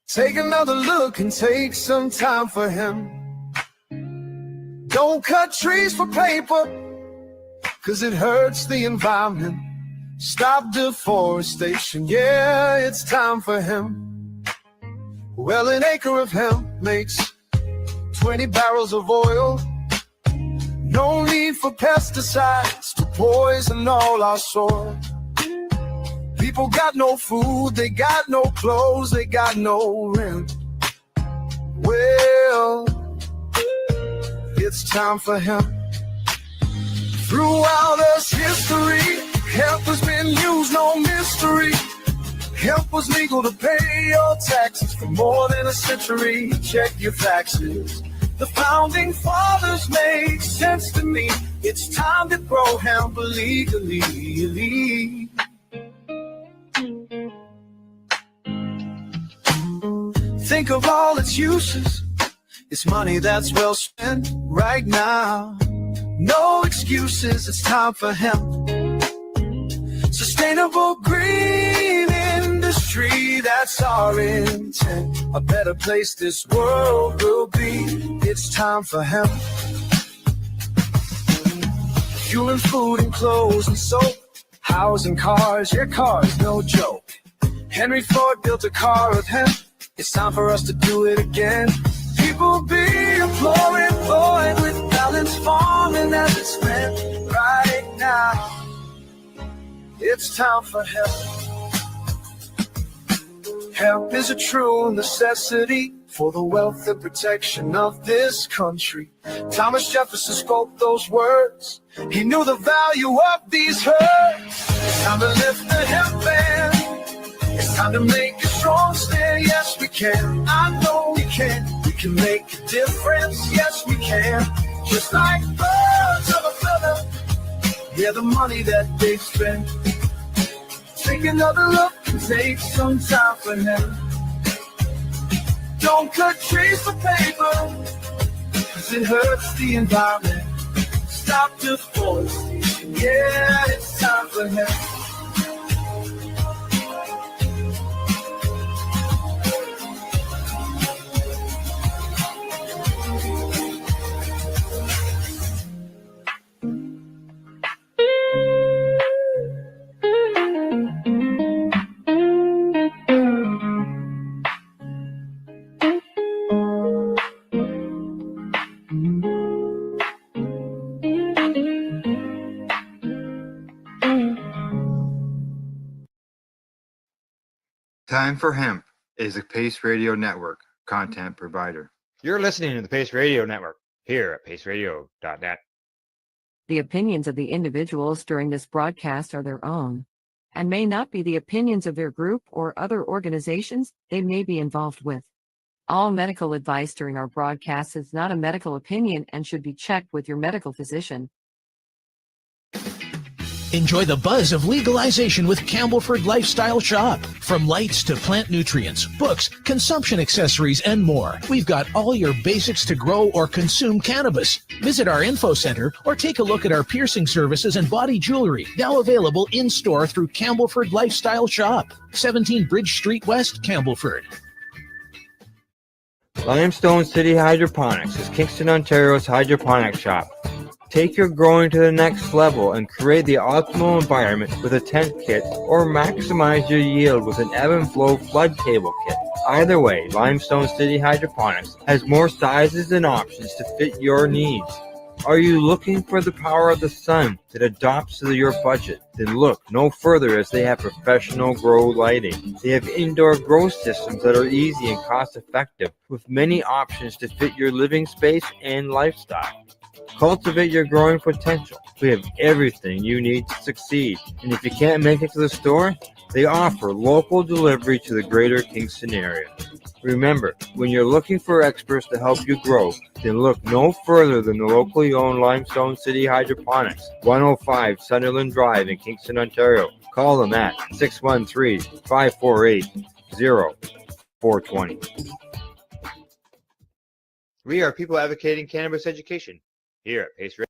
Take another look and take some time for him. Don't cut trees for paper. 'cause it hurts the environment. Stop deforestation, yeah, it's time for hemp. Well, an acre of hemp makes 20 barrels of oil. No need for pesticides to poison all our soil. People got no food, they got no clothes, they got no rent. Well, it's time for hemp. Throughout us history, hemp has been used, no mystery. Hemp was legal to pay your taxes for more than a century. Check your faxes. The founding fathers made sense to me. It's time to grow hemp legally. Think of all its uses. It's money that's well spent right now. No excuses, it's time for hemp. Sustainable green industry, that's our intent. A better place this world will be. It's time for hemp. Fueling food and clothes and soap. Housing cars, yeah, cars, no joke. Henry Ford built a car of hemp. It's time for us to do it again. People be employed with balanced farming as it's meant right now. It's time for hemp. Hemp is a true necessity for the wealth and protection of this country. Thomas Jefferson spoke those words. He knew the value of these herbs. It's time to lift the hemp band. It's time to make a strong stand. Yes, we can. I know we can. We can make a difference. Yes, we can. Just like birds of a feather. Yeah, the money that they spend. Take another look and take some time for him. Don't cut trees for paper, 'cause it hurts the environment. Stop deforestation. Yeah, it's time for him. Time for Hemp is a Pace Radio Network content provider. You're listening to the Pace Radio Network here at paceradio.net. The opinions of the individuals during this broadcast are their own and may not be the opinions of their group or other organizations they may be involved with. All medical advice during our broadcast is not a medical opinion and should be checked with your medical physician. Enjoy the buzz of legalization with Campbellford Lifestyle Shop. From lights to plant nutrients, books, consumption accessories, and more, we've got all your basics to grow or consume cannabis. Visit our info center or take a look at our piercing services and body jewelry, now available in-store through Campbellford Lifestyle Shop, 17 Bridge Street West, Campbellford. Limestone City Hydroponics is Kingston, Ontario's hydroponic shop. Take your growing to the next level and create the optimal environment with a tent kit, or maximize your yield with an ebb and flow flood table kit. Either way, Limestone City Hydroponics has more sizes and options to fit your needs. Are you looking for the power of the sun that adapts to your budget? Then look no further, as they have professional grow lighting. They have indoor grow systems that are easy and cost effective, with many options to fit your living space and lifestyle. Cultivate your growing potential. We have everything you need to succeed. And if you can't make it to the store, they offer local delivery to the greater Kingston area. Remember, when you're looking for experts to help you grow, then look no further than the locally owned Limestone City Hydroponics, 105 Sunderland Drive in Kingston, Ontario. Call them at 613-548-0420. We are people advocating cannabis education here at Pace Radio.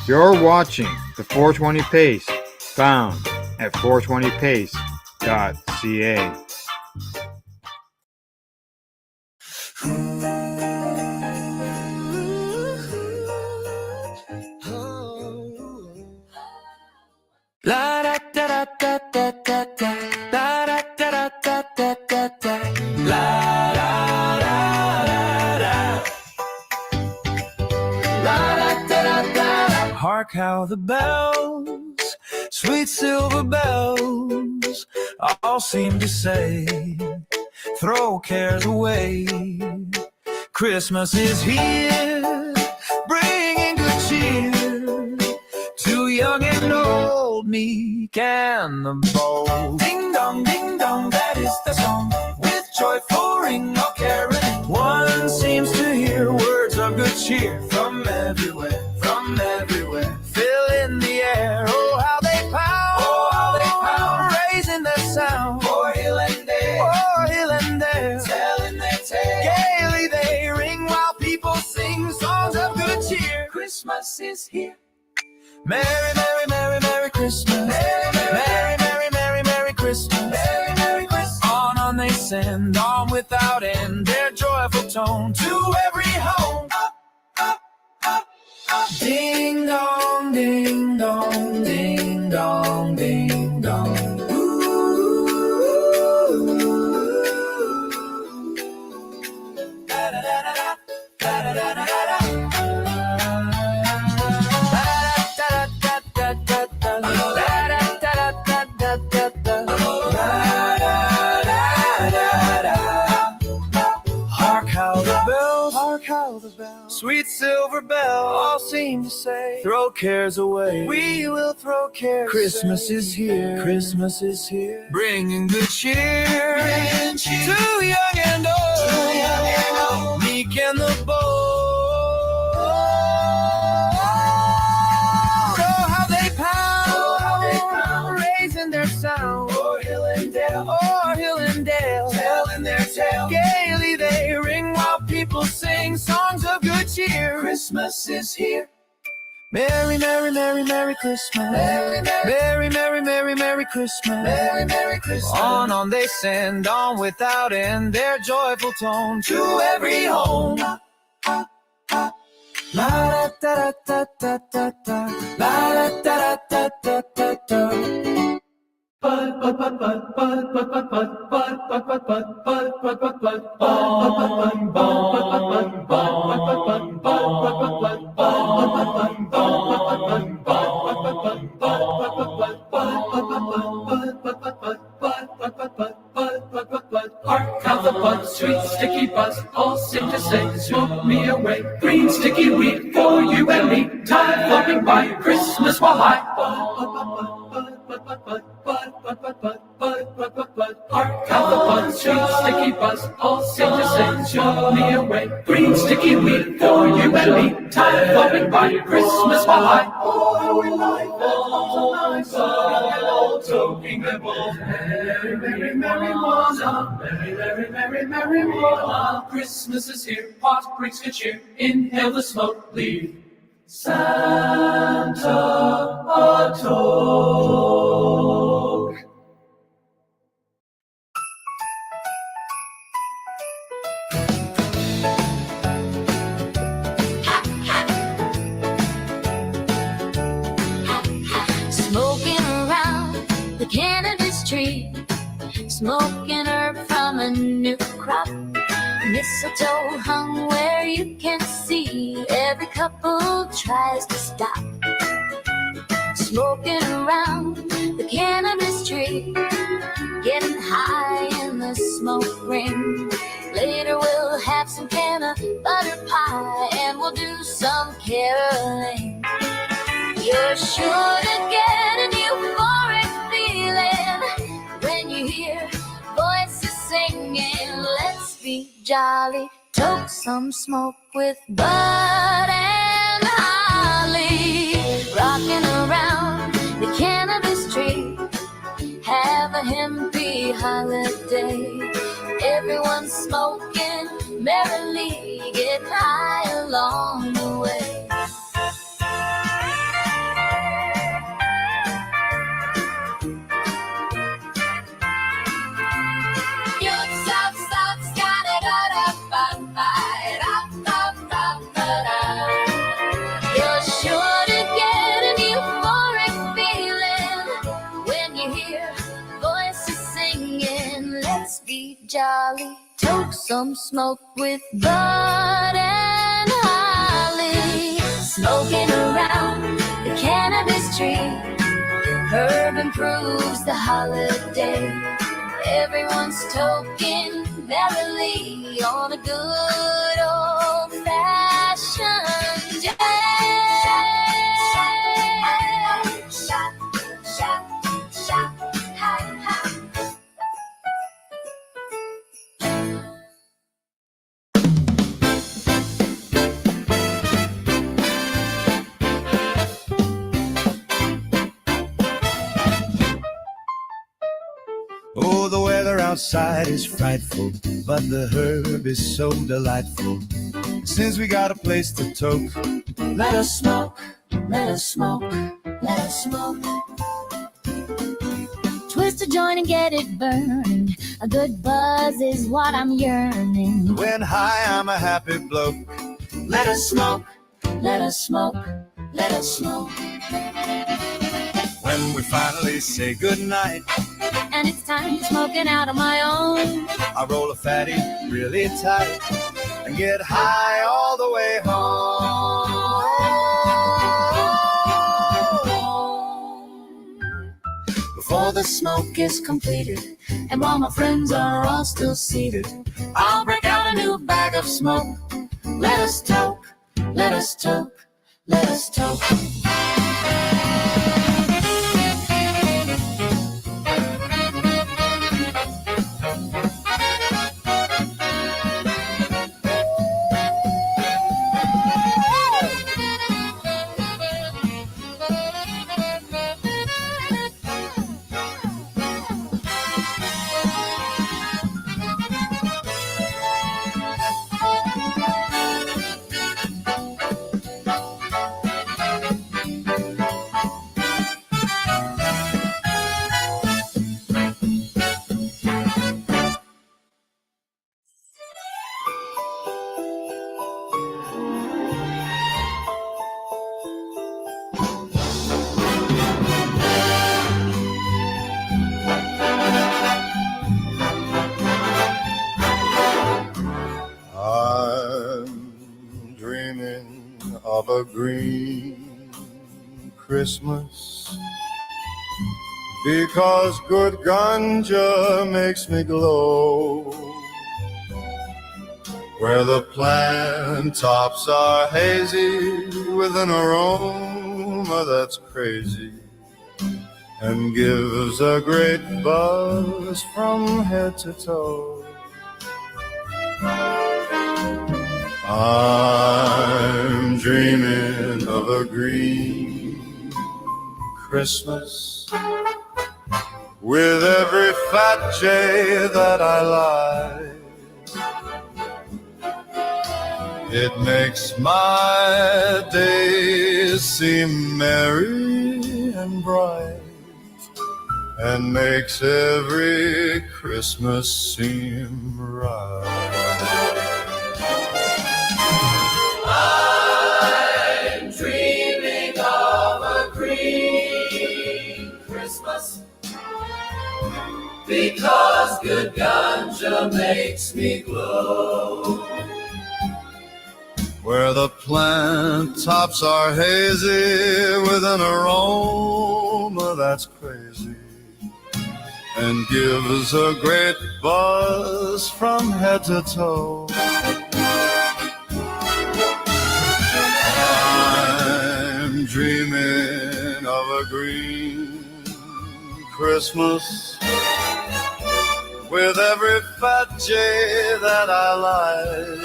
You're watching the 420 Pace, found at 420pace.ca. how the bells, sweet silver bells, all seem to say, throw cares away. Christmas is here, bringing good cheer to young and old, meek and the bold. Ding dong, that is the song, with joyful ring all carolling. One seems to hear words of good cheer from everywhere, fill in the air. Oh, how they pound, raising their sound. O'er hill and dale, telling their tale. Gaily they ring while people sing songs of good cheer. Christmas is here. Merry, merry, merry, merry Christmas. Merry, merry, merry, merry, merry Christmas. Merry, merry Christmas. On they send, on without end, their joyful tone to every home. Ding dong, ding dong, ding dong, ding dong. Da da da da da da da da da. Sweet silver bells all seem to say, throw cares away. We will throw cares. Christmas is here. Christmas is here. Bringing good cheer. To young and old. Meek and the bold. Oh, how they pound. Raising their sound. O'er hill and dale. Telling their tale. Gaily they ring while people sing songs of good cheer. Christmas is here. Merry, merry, merry, merry Christmas. Merry, merry, merry, merry, merry Christmas. Merry, merry Christmas. On they send, on without end, their joyful tone to every home. La da da da da da da. La da da da da da da. Hark how the buds, sweet sticky buzz, all seem to say, smoke me away. Green sticky weed for you and me, time floating by, Christmas while high. Hark how the buds, sweet sticky buzz, all seem to say, smoke me away. Green sticky weed for you and me, time floating by, Christmas while high. Oh, how we like that, song and old toking them all. Merry, merry, merry Mona, merry, merry, merry, merry Mona. Christmas is here, pot brings good cheer, inhale the smoke, leave Santa a toke. Smoking around the cannabis tree, smoking herb from a new crop. Mistletoe hung where you can see, every couple tries to stop. Smoking around the cannabis tree, getting high in the smoke ring. Later we'll have some canna butter pie and we'll do some caroling. You're sure to get an euphoric feeling when you hear voices singing. Let's be jolly, toke some smoke with Bud and Holly. Rocking around the cannabis tree, have a hempy holiday. Everyone's smoking merrily, getting high along the way. You're sure to get an euphoric feeling when you hear voices singing. Let's be jolly, toke some smoke with Bud and Holly. Smoking around the cannabis tree. Herb improves the holiday. Everyone's toking merrily on a good old-fashioned day. Shop, shop, shop, ha, ha. Oh, the weather outside is frightful, but the herb is so delightful. Since we got a place to toke, Let us smoke, let us smoke, let us smoke. Twist a joint and get it burned. A good buzz is what I'm yearning. when high I'm a happy bloke. Let us smoke, let us smoke, let us smoke. When we finally say goodnight, And it's time for smoking out on my own. I roll a fatty really tight and get high all the way home. Before the smoke is completed, and while my friends are all still seated, I'll break out a new bag of smoke. Let us toke, let us toke, let us toke. I'm dreaming of a green Christmas, because good ganja makes me glow, where the plant tops are hazy with an aroma that's crazy and gives a great buzz from head to toe. I'm dreaming of a green Christmas, with every fat jay that I like. It makes my days seem merry and bright, and makes every Christmas seem right. I'm dreaming of a green Christmas, because good ganja makes me glow, where the plant tops are hazy with an aroma that's crazy and gives a great buzz from head to toe. I'm dreaming of a green Christmas, with every fat jay that I like.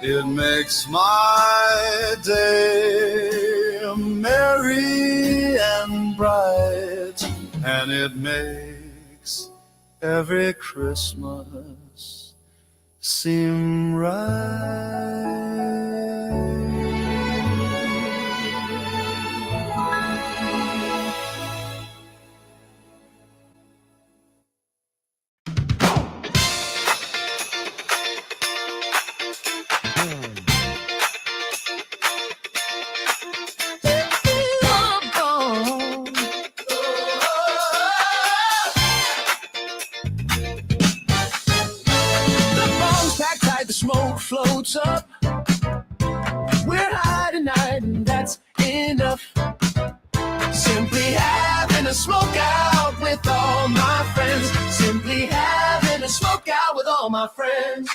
It makes my day merry and bright, and it makes every Christmas seem right. The smoke floats up. We're high tonight, all my friends.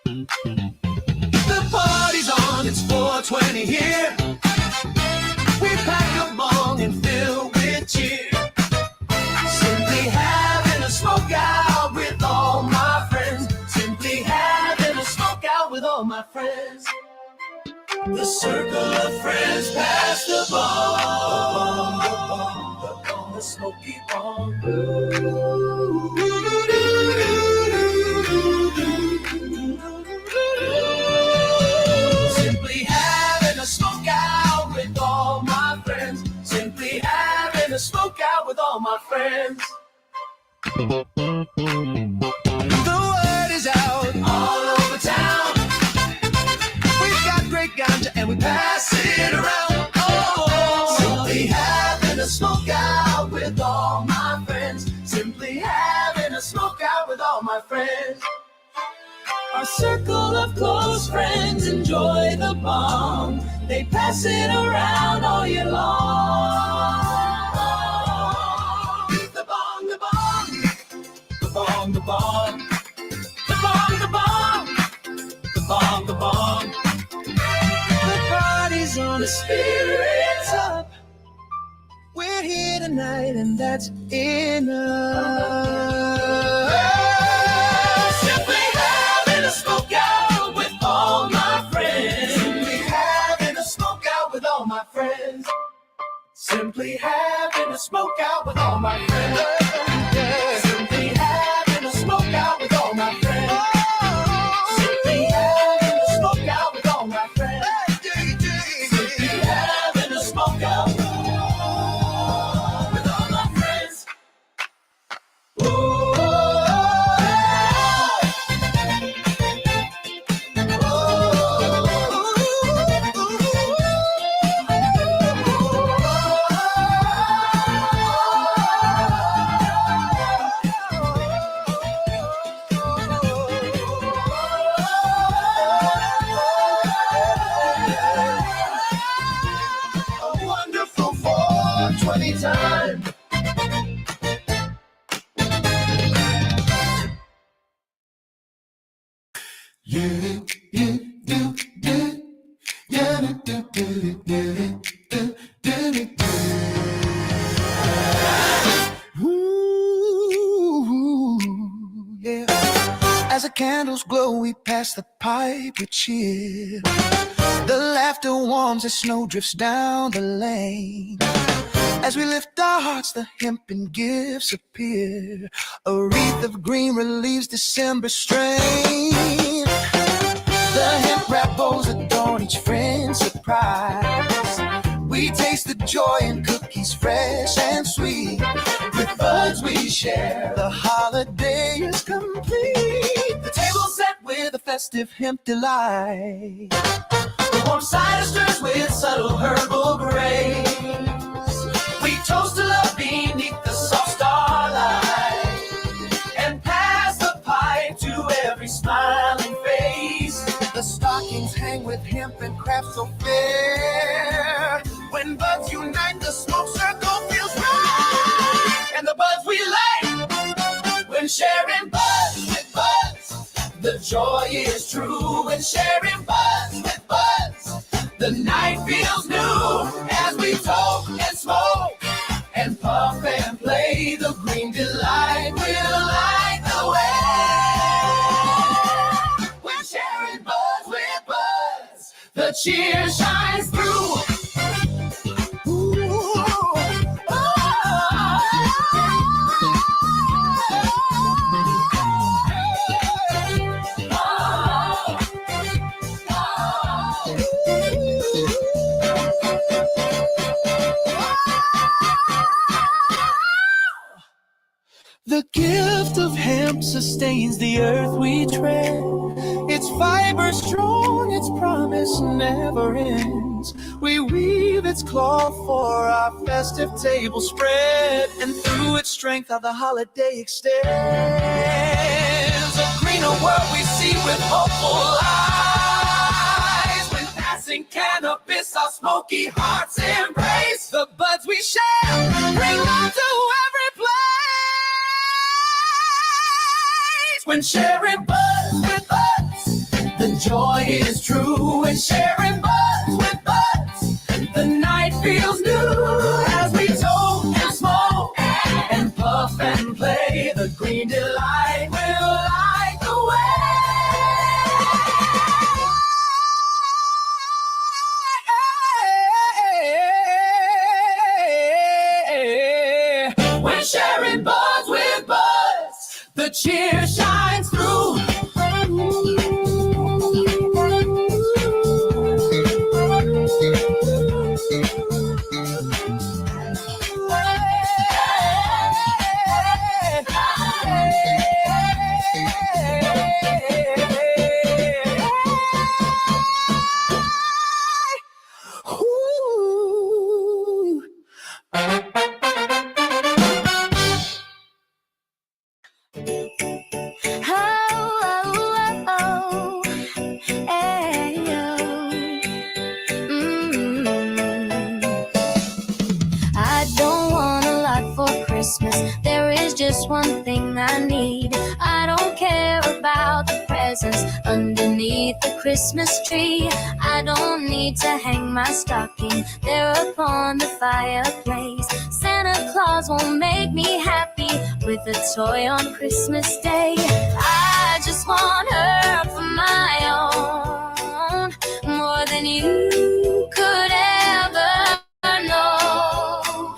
The party's on, it's 420 here. We pack a bong and fill with cheer. Simply having a smoke out with all my friends. Simply having a smoke out with all my friends. The circle of friends pass the bong, the smoky bong. Simply having a smoke out with all my friends. Simply having a smoke out with all my friends. The word is out all over town. We've got great ganja and we pass it around. Oh, simply having a smoke out with all my friends. Simply having a smoke out with all my friends. Our circle of close friends enjoy the bong. They pass it around all year long. The bong, the bong, the bong, the bong, the bong, the bong, the bong, the bong. The party's on, the spirit's up. We're here tonight and that's enough. Simply having a smoke out with all my friends. Simply having a smoke out with all my friends. Simply having a smoke out with all my friends. Simply having a smoke out with all my friends. Simply having a smoke out with all my friends. Simply having a smoke out with all my friends. A wonderful 420 time. Ooh, yeah. As the candles glow, we pass the pipe with cheer. The laughter warms as snow drifts down the lane. As we lift our hearts, the hempen gifts appear. A wreath of green relieves December strain. The hemp wrap bows adorn each friend's surprise. We taste the joy in cookies fresh and sweet. With buds we share, the holiday is complete. The table set with a festive hemp delight. The warm cider stirs with subtle herbal grace. We toast to love beneath the soft starlight. And pass the pipe to every smiling face. The stockings hang with hemp and craft so fair. When buds unite, the smoke circle feels right. And the buds we light, when sharing buds with buds, the joy is true. When sharing buds with buds, the night feels new. As we talk and smoke and puff and play, the green delight will light the way. When sharing buds with buds, the cheer shines through. The gift of hemp sustains the earth we tread. Its fiber strong, its promise never ends. We weave its cloth for our festive table spread, and through its strength how the holiday extends. A greener world we see with hopeful eyes. When passing cannabis, our smoky hearts embrace. The buds we share bring love to every place. When sharing buds with buds, the joy is true. When sharing buds with buds, the night feels new. As we toke and smoke and puff and play, the green delight will light the way. When sharing buds with buds, the cheer shines through. I don't want a lot for Christmas. There is just one thing I need. I don't care about the presents underneath the Christmas tree. I don't need to hang my stocking there upon the fireplace. Santa Claus won't make me happy with a toy on Christmas Day. I just want her for my own, more than you could ever know.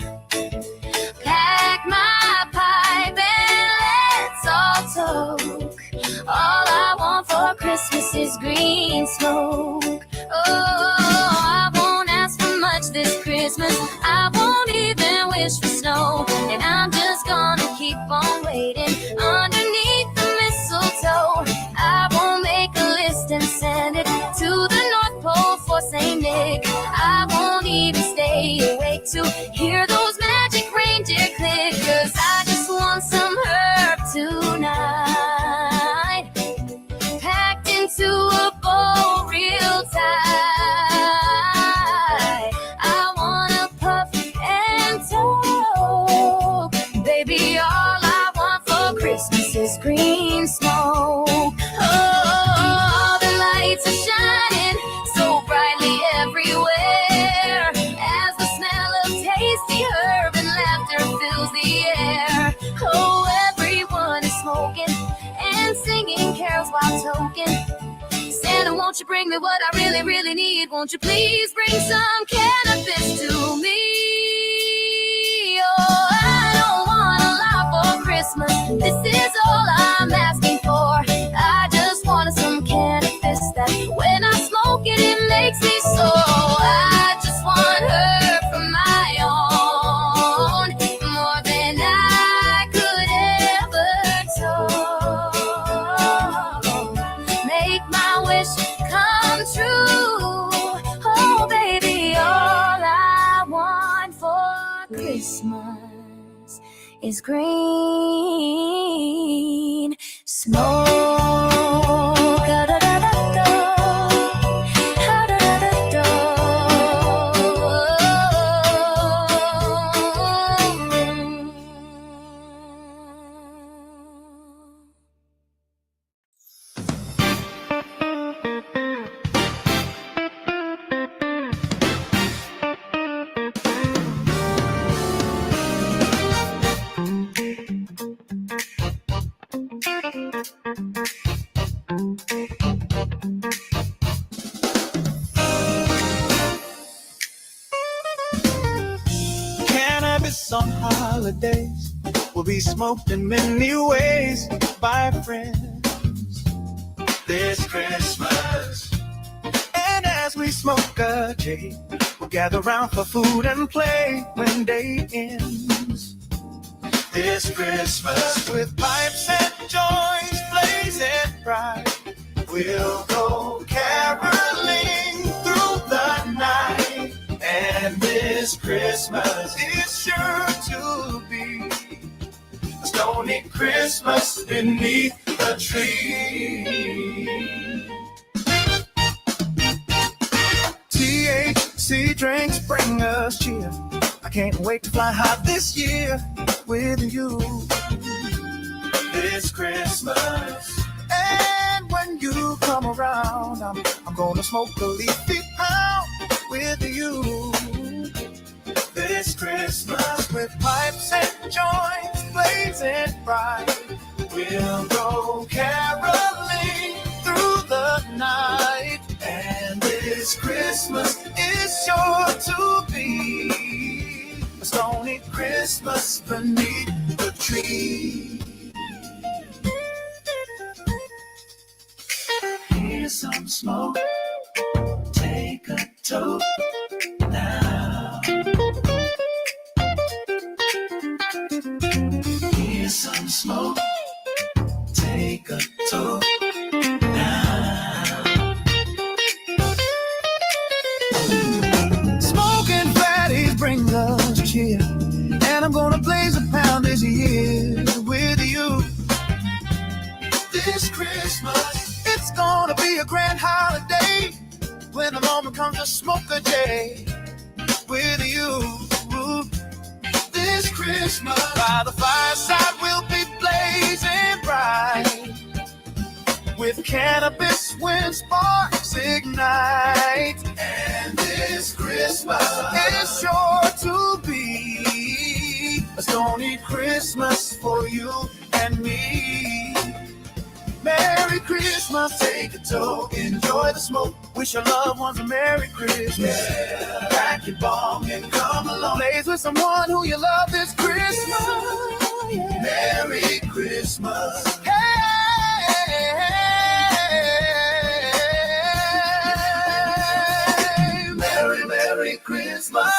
Pack my pipe and let's all toke. All I want for Christmas is green smoke. Oh, I won't ask for much this Christmas. I won't even wish for snow. And I'm just gonna keep on waiting underneath the mistletoe. I won't make a list and send it to the North Pole for St. Nick. I won't even stay awake to hear those magic reindeer click. 'Cause I just want some herb tonight, packed into a bowl real tight. I wanna puff and toke. Baby, all I want for Christmas is green smoke. Oh, the lights are shining so brightly everywhere, as the smell of tasty herb and laughter fills the air. Oh, everyone is smoking and singing carols while toking. Santa, won't you bring me what I really, really need? Won't you please bring some cannabis to me? Oh, I don't want a lot for Christmas. This is all I'm asking for. I just wanted some cannabis that when I smoke it, it makes me so. I just want her for my own, more than I could ever told. Make my wish come true. Oh, baby, all I want for Christmas is green smoke. Da-da-da-da-da. Da-da-da-da-da. Cannabis on holidays will be smoked in many ways by friends this Christmas. And as we smoke a J, we'll gather round for food and play when day ends this Christmas. With pipes and joints blazing bright, we'll go caroling through the night. And this Christmas is sure to be a stony Christmas beneath the tree. THC drinks bring us cheer. I can't wait to fly high this year with you. this Christmas. And when you come around, I'm gonna smoke a leafy pound with you this Christmas. With pipes and joints blazing bright, we'll go caroling through the night. And this Christmas is sure to be a stony Christmas beneath the tree. Here's some smoke, take a toke now. Here's some smoke, take a toke now. Smoking fatties bring us cheer, and I'm gonna blaze a pound this year with you this Christmas. It's gonna be a grand holiday when the moment comes to smoke a J with you this Christmas. By the fireside we'll be blazing bright with cannabis when sparks ignite. And this Christmas is sure to be a stony Christmas for you and me. Merry Christmas, take a toke, enjoy the smoke, wish your loved ones a Merry Christmas. Yeah, pack your bong and come along, blaze with someone who you love this Christmas. Yeah. Merry Christmas. Hey, Merry, Merry Christmas.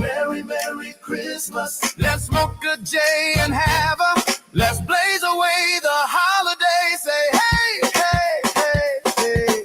Merry, Merry Christmas. Let's smoke a J and have a, let's blaze away the holiday. Say hey, hey, hey, hey.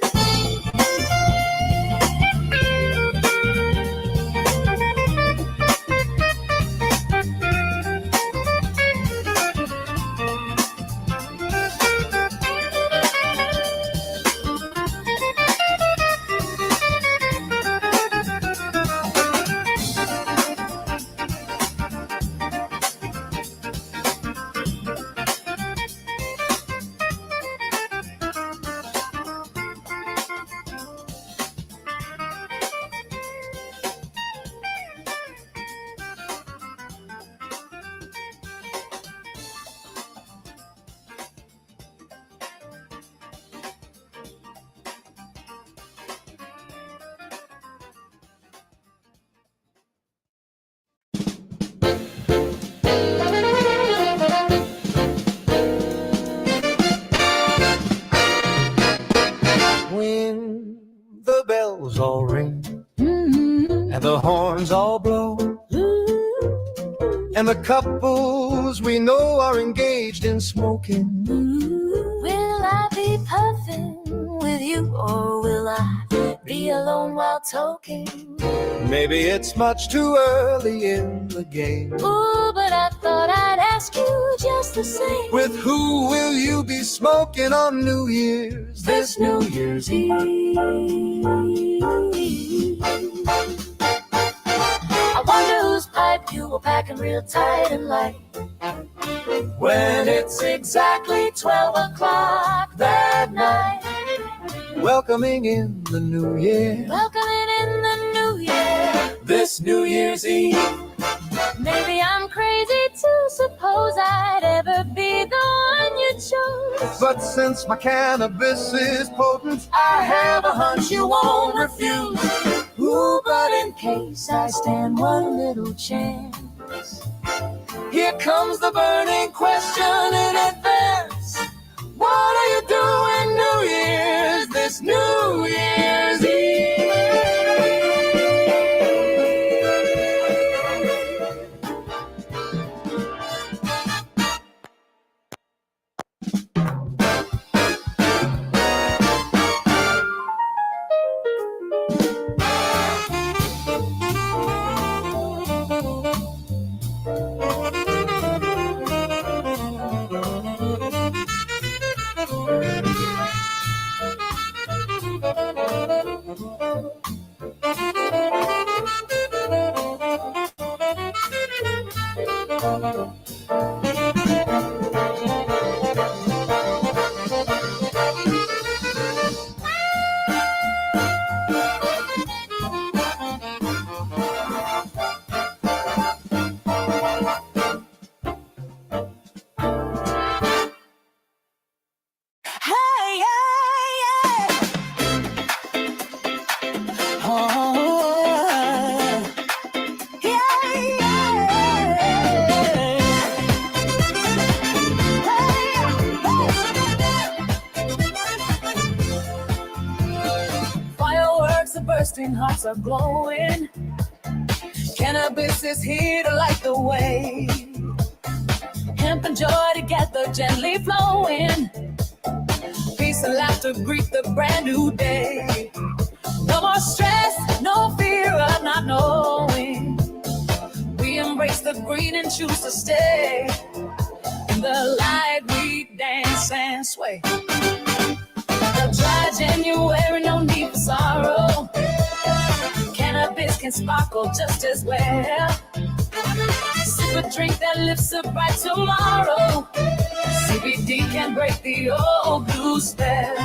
When the bells all ring and the horns all blow and the couples we know are engaged in smoking, Will I be puffing with you, or will I be alone while toking? maybe it's much too early in the game. Ooh, but I thought I'd ask you just the same. With who will you be smoking on New Year's, this New Year's Eve? I wonder whose pipe you were packing real tight and light When it's exactly 12 o'clock that night, welcoming in the new year, welcoming in the new year. this New Year's Eve. Maybe I'm crazy to suppose I'd ever be the one you chose. But since my cannabis is potent, I have a hunch you won't refuse. Ooh, but in case I stand one little chance, here comes the burning question in advance. What are you doing New Year's, this New Year's Eve? between hearts are glowing. Cannabis is here to light the way. Hemp and joy together gently flowing. Peace and laughter greet the brand new day. No more stress, no fear of not knowing. We embrace the green and choose to stay. In the light we dance and sway. A dry January, no need for sorrow. Cannabis can sparkle just as well. Sip a drink that lifts up bright tomorrow. CBD can break the old blue spell.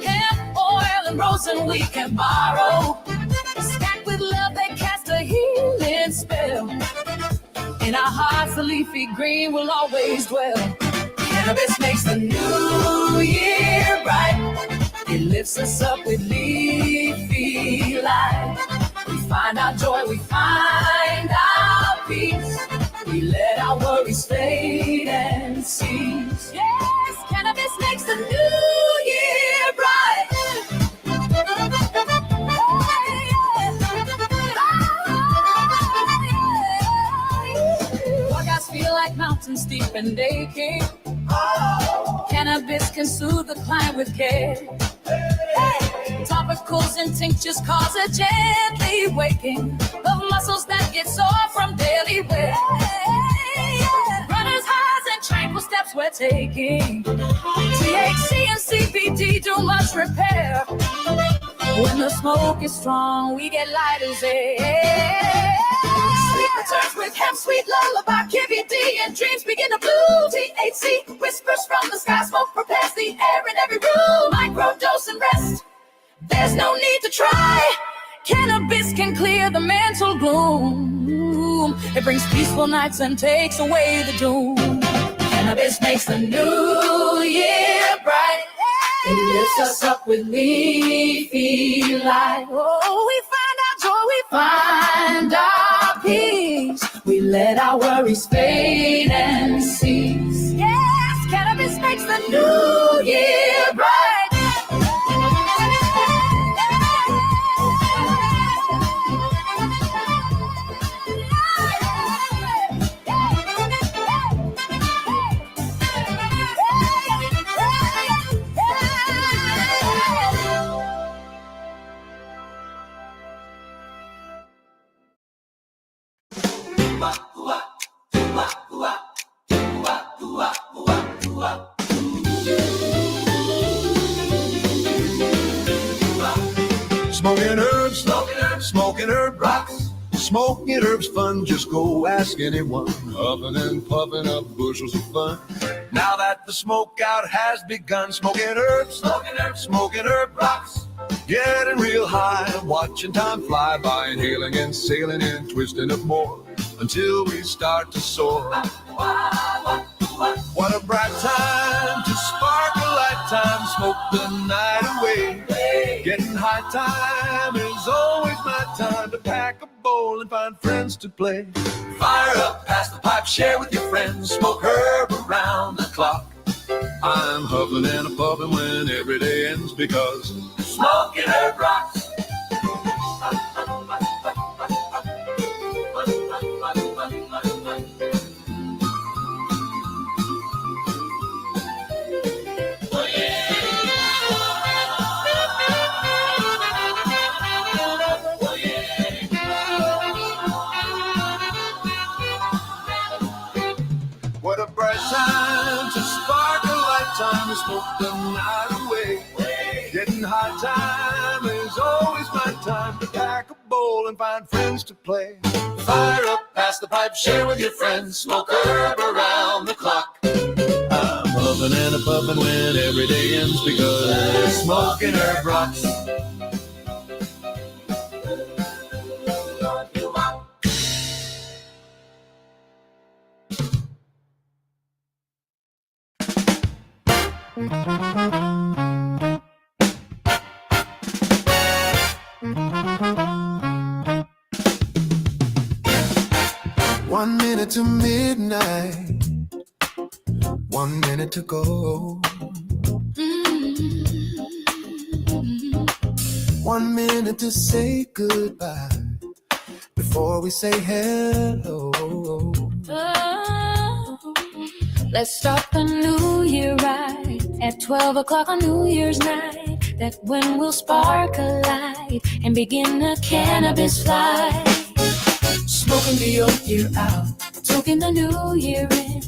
Hemp, oil, and rosin we can borrow. Stacked with love, they cast a healing spell. In our hearts, the leafy green will always dwell. Cannabis makes the new year bright. It lifts us up with leafy light. We find our joy, we find our peace. We let our worries fade and cease. Yes, cannabis makes the new year bright. Workouts feel like mountains deep and aching. Cannabis can soothe the client with care. Topicals and tinctures cause a gently waking of muscles that get sore from daily wear. Runners highs and tranquil steps we're taking. THC and CBD do much repair. When the smoke is strong, we get light as air. Sweet returns with hemp, sweet lullaby, KVD, and dreams begin to bloom. THC whispers from the sky, smoke prepares the air in every room. Microdose and rest, there's no need to try. Cannabis can clear the mental gloom. It brings peaceful nights and takes away the doom. Cannabis makes the new year bright. It lifts us up with leafy light. Oh, we find our joy, we find our peace. We let our worries fade and cease. Yes, cannabis makes the new year bright. Smoking herb rocks. Smoking herbs fun, just go ask anyone. Huffing and puffing up bushels of fun. Now that the smoke out has begun, smoking herbs, smoking herb rocks. Getting real high, watching time fly by, inhaling and sailing and twisting up more until we start to soar. What a bright time to spark a lifetime, smoke the night away. Getting high time is always my time to pack a bowl and find friends to play. Fire up, pass the pipe, share with your friends, smoke herb around the clock. I'm huffing and a puffing when every day ends because smoking herb rocks. What a bright time to spark a lifetime to smoke the night away. Getting high time is always my time to pack a bowl and find friends to play. Fire up, pass the pipe, share with your friends, smoke herb around the clock. I'm huffing and a puffing when every day ends because smoking herb rocks. One minute to midnight, 1 minute to go. 1 minute to say goodbye before we say hello. Oh, let's start the new year right at 12 o'clock on New Year's night. That's when we'll spark a light and begin a cannabis flight. Smoking the old year out, toking the new year in,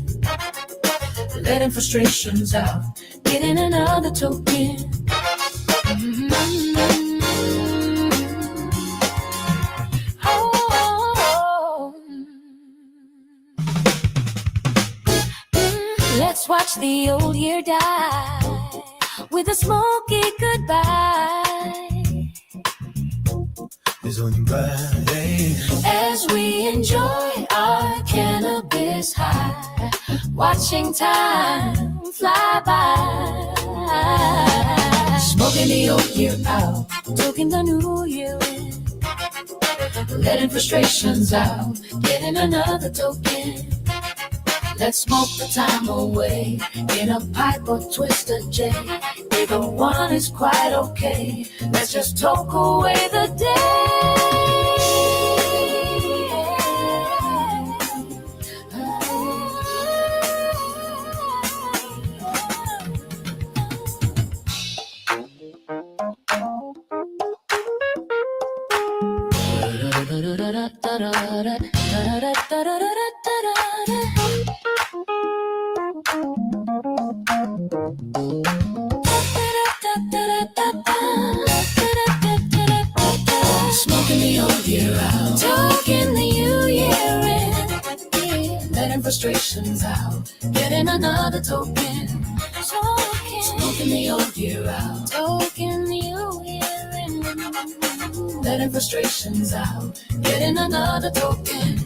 letting frustrations out, getting another token. Let's watch the old year die with a smoky goodbye. It's on your body. As we enjoy our cannabis high, watching time fly by. Smoking the old year out, toking the new year in, letting frustrations out, getting another token. Let's smoke the time away in a pipe or twist a J. Either one is quite okay. Let's just toke away the day. Smoking the old year out, talking the new year in, letting frustrations out, getting another token. Smoking the old year out, talking the new year in, letting frustrations out, getting another token.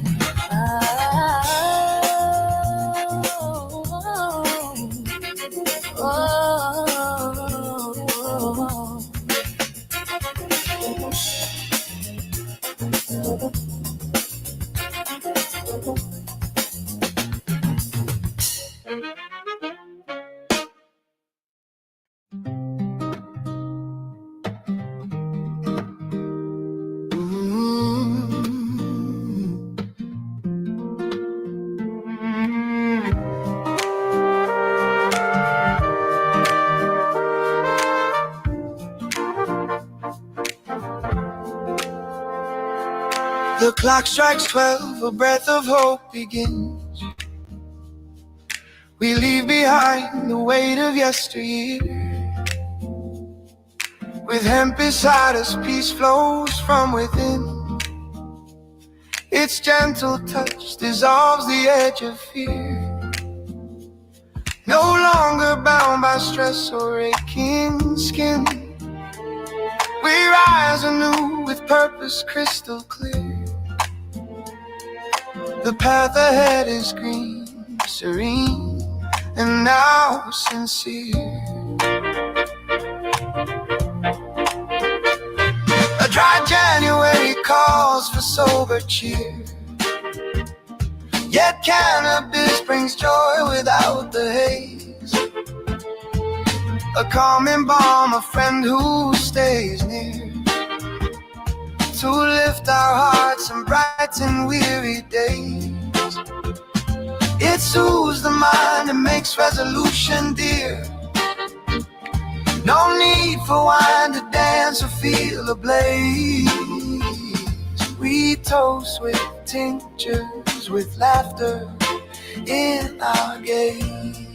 The clock strikes 12, a breath of hope begins. We leave behind the weight of yesteryear. With hemp beside us, peace flows from within. Its gentle touch dissolves the edge of fear. No longer bound by stress or aching skin. We rise anew with purpose crystal clear. The path ahead is green, serene, and now sincere. A dry January calls for sober cheer. Yet cannabis brings joy without the haze. A calming balm, a friend who stays near, to lift our hearts and brighten weary days. It soothes the mind and makes resolution dear. No need for wine to dance or feel a blaze. We toast with tinctures, with laughter in our gaze.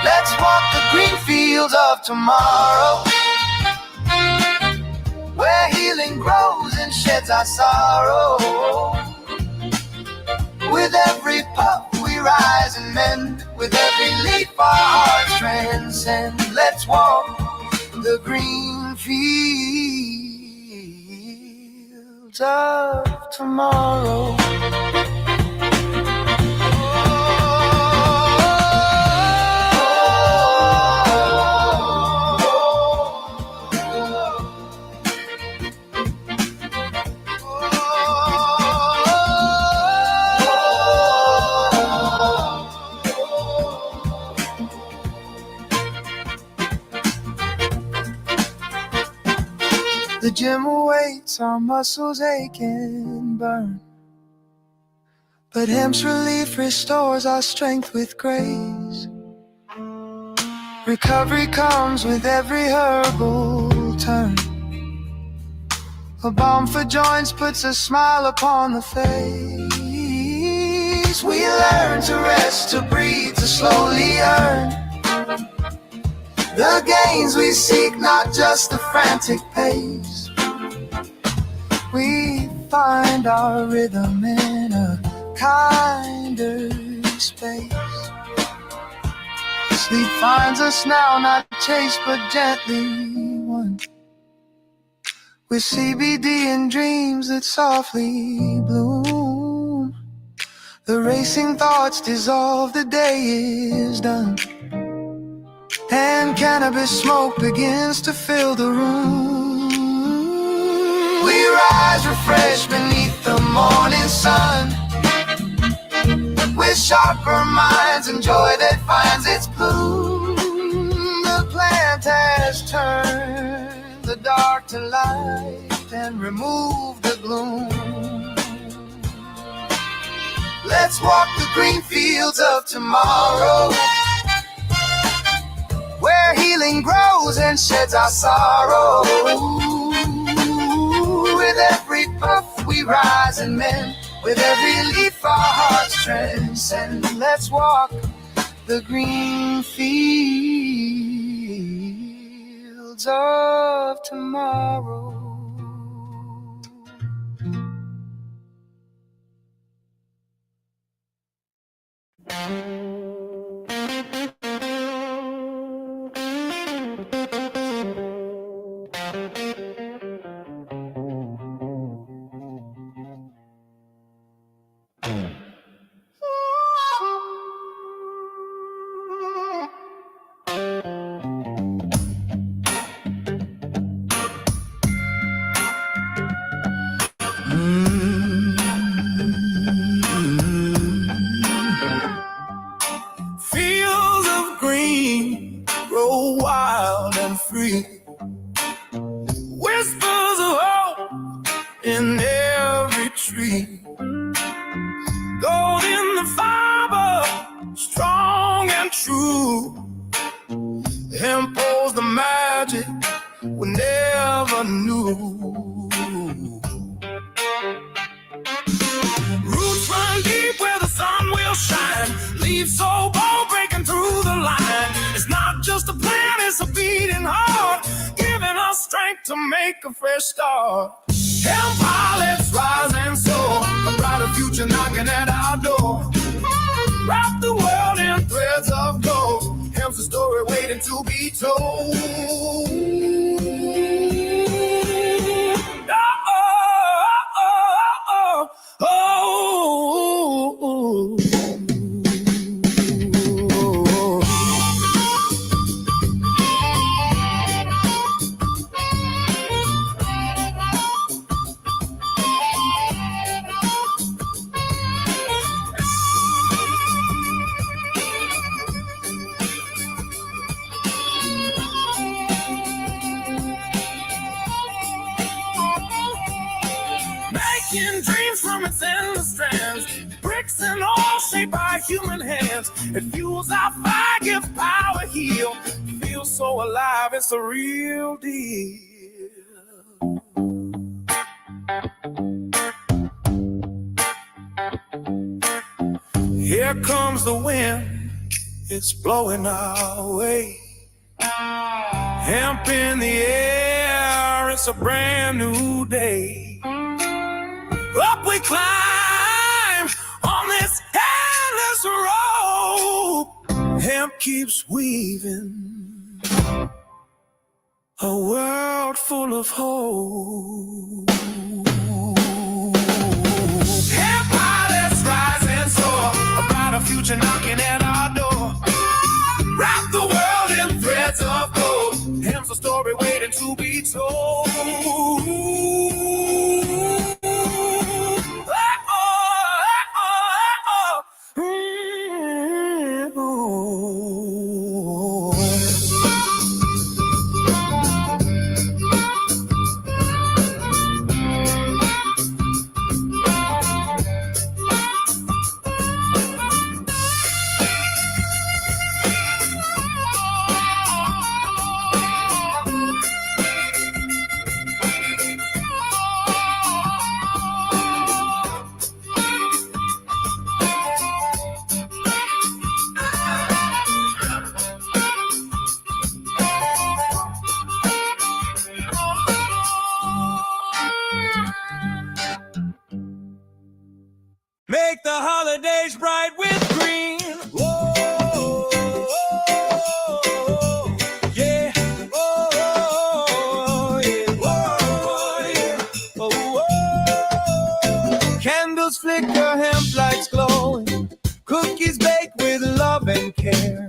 Let's walk the green fields of tomorrow, where healing grows and sheds our sorrow. With every puff we rise and mend, with every leaf our hearts transcend. Let's walk the green fields of tomorrow. The gym awaits, our muscles ache and burn. But hemp's relief restores our strength with grace. Recovery comes with every herbal turn. A balm for joints puts a smile upon the face. We learn to rest, to breathe, to slowly earn the gains we seek, not just the frantic pace. We find our rhythm in a kinder space. Sleep finds us now, not chased but gently won, with CBD and dreams that softly bloom. The racing thoughts dissolve, the day is done, and cannabis smoke begins to fill the room. We rise refreshed beneath the morning sun, with sharper minds and joy that finds its bloom. The plant has turned the dark to light and removed the gloom. Let's walk the green fields of tomorrow, where healing grows and sheds our sorrow. With every puff we rise and mend, with every leaf our hearts transcend. Let's walk the green fields of tomorrow. Fields of green grow wild and free. Whispers of hope in every tree. Gold in the fiber, strong and true. Impose the magic we never knew. Roots run deep where the sun will shine. Leaves so bold breaking through the line. It's not just a plan, it's a beating heart, giving us strength to make a fresh start. Empire, let's rise and soar. A brighter future knocking at our door. Wrap the world in threads of gold. Here's the story waiting to be told. Making dreams from its endless strands, bricks and all shaped by human hands. It fuels our fire, gives power, heal. Feels so alive, it's the real deal. Here comes the wind, it's blowing our way. Hemp in the air, it's a brand new day. Up we climb on this endless road. Hemp keeps weaving a world full of hope. Hemp high, let's rise and soar. A brighter future knocking at our door. Wrap the world in threads of gold. Hemp's a story waiting to be told. and care.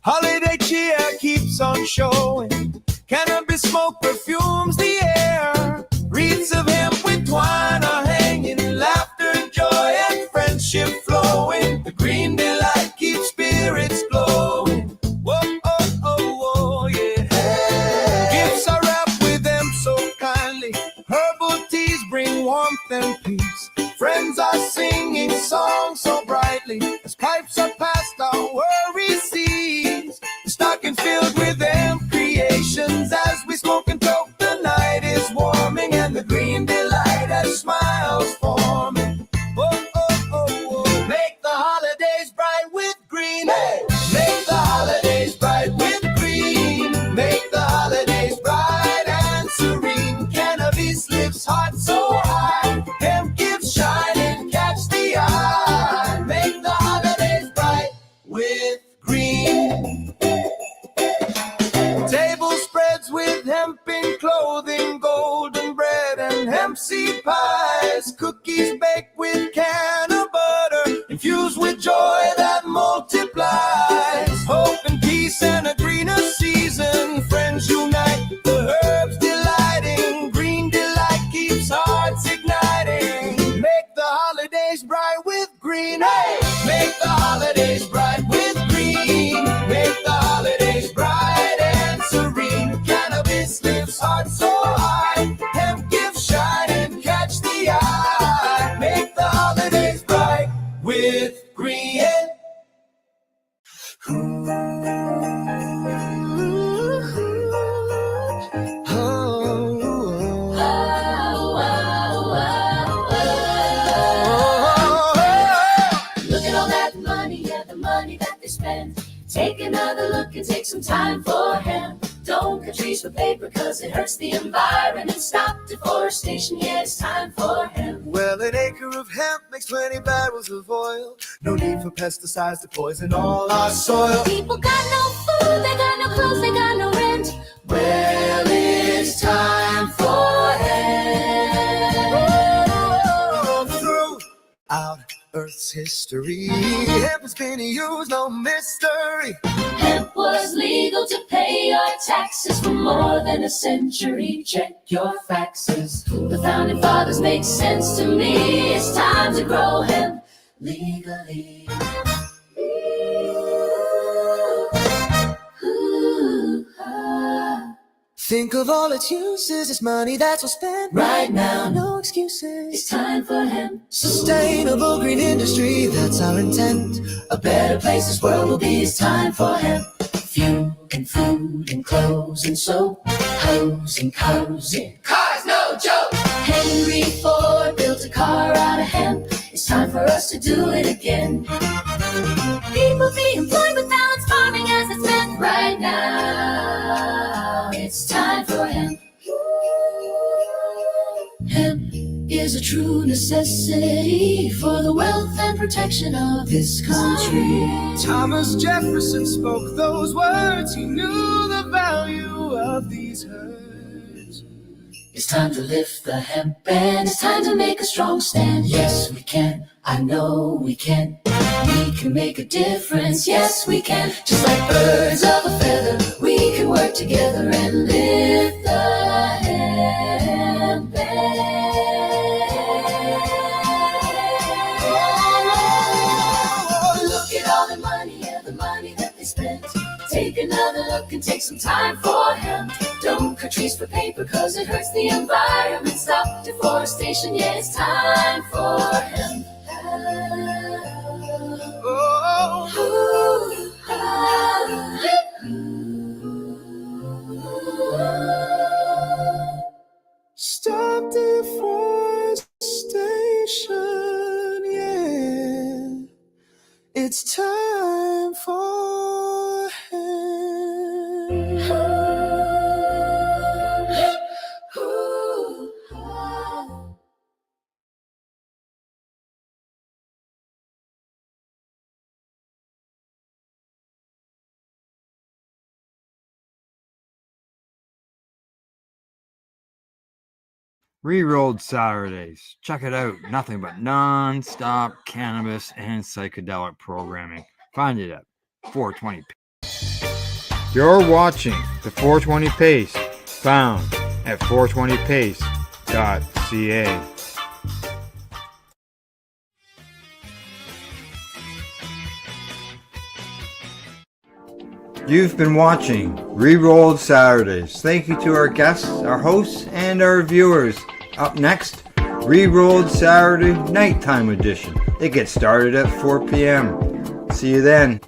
Holiday cheer keeps on showing. Cannabis smoke perfumes the air. Wreaths of hemp with twine are hanging. Laughter and joy and friendship flowing. The green delight keeps spirits glowing. Whoa, oh, oh, oh, yeah. Gifts are wrapped with them so kindly. Herbal teas bring warmth and peace. Friends are singing songs so brightly. As pipes are passed, our worries cease. The stocking filled with them creations. As we smoke and toke, the night is warming. And the green delight has smiles forming. Oh, oh, oh, oh. Make the holidays bright with green. Hey! Make the holidays bright with green. Make the holidays bright and serene. Cannabis lifts hearts so high. Hemp gives shine and catch the eye. Make the holidays bright with green. Table spreads with hempen clothing, golden bread and hemp seed pies. Cookies baked with can of butter, infused with joy that multiplies. Hope and peace and a greener season. Friends unite, the herbs delighting. Green delight keeps hearts igniting. Make the holidays bright with green. Hey! Make the holidays bright with green. Make the holidays bright and serene. Cannabis lifts hearts so high. Hemp gives shine and catch the eye. Make the holidays bright with green. Look at all that money, yeah, the money that they spend. Take another look and take some time for him. Don't cut trees for paper, cause it hurts the environment. Stop deforestation, yeah, it's time for him. Well, an acre of hemp makes 20 barrels of oil. No need for pesticides to poison all our soil. People got no food, they got no clothes, they got no rent. Well, it's time for him. Throughout Earth's history, hemp has been used, no mystery. Hemp was legal to pay your taxes for more than a century. Check your faxes. The founding fathers make sense to me. It's time to grow hemp legally. Ooh, ah. Think of all its uses, it's money that's well spent. Right now, no excuses. It's time for hemp. Sustainable green industry, that's our intent. A better place this world will be. It's time for hemp. Fuel and food and clothes and soap. Hose and cows and cars, no joke. Henry Ford built a car out of hemp. It's time for us to do it again. People be employed with balanced farming as it's meant. Right now, it's time for hemp. Hemp is a true necessity for the wealth and protection of this country. Thomas Jefferson spoke those words. He knew the value of these herbs. It's time to lift the hemp and it's time to make a strong stand. Yes, we can. I know we can. We can make a difference. Yes, we can. Just like birds of a feather, we can work together and lift the hemp band. Look at all the money, yeah, the money that they spent. Take another look and take some time for hemp. Don't cut trees for paper, cause it hurts the environment. Stop deforestation, yeah, it's time for hemp. Stop deforestation, yeah. It's time for him. Rerolled Saturdays. Check it out. Nothing but non-stop cannabis and psychedelic programming. Find it at 420. You're watching the 420 Pace, found at 420pace.ca. You've been watching Rerolled Saturdays. Thank you to our guests, our hosts, and our viewers. Up next, Rerolled Saturday Nighttime Edition. It gets started at 4 p.m. See you then.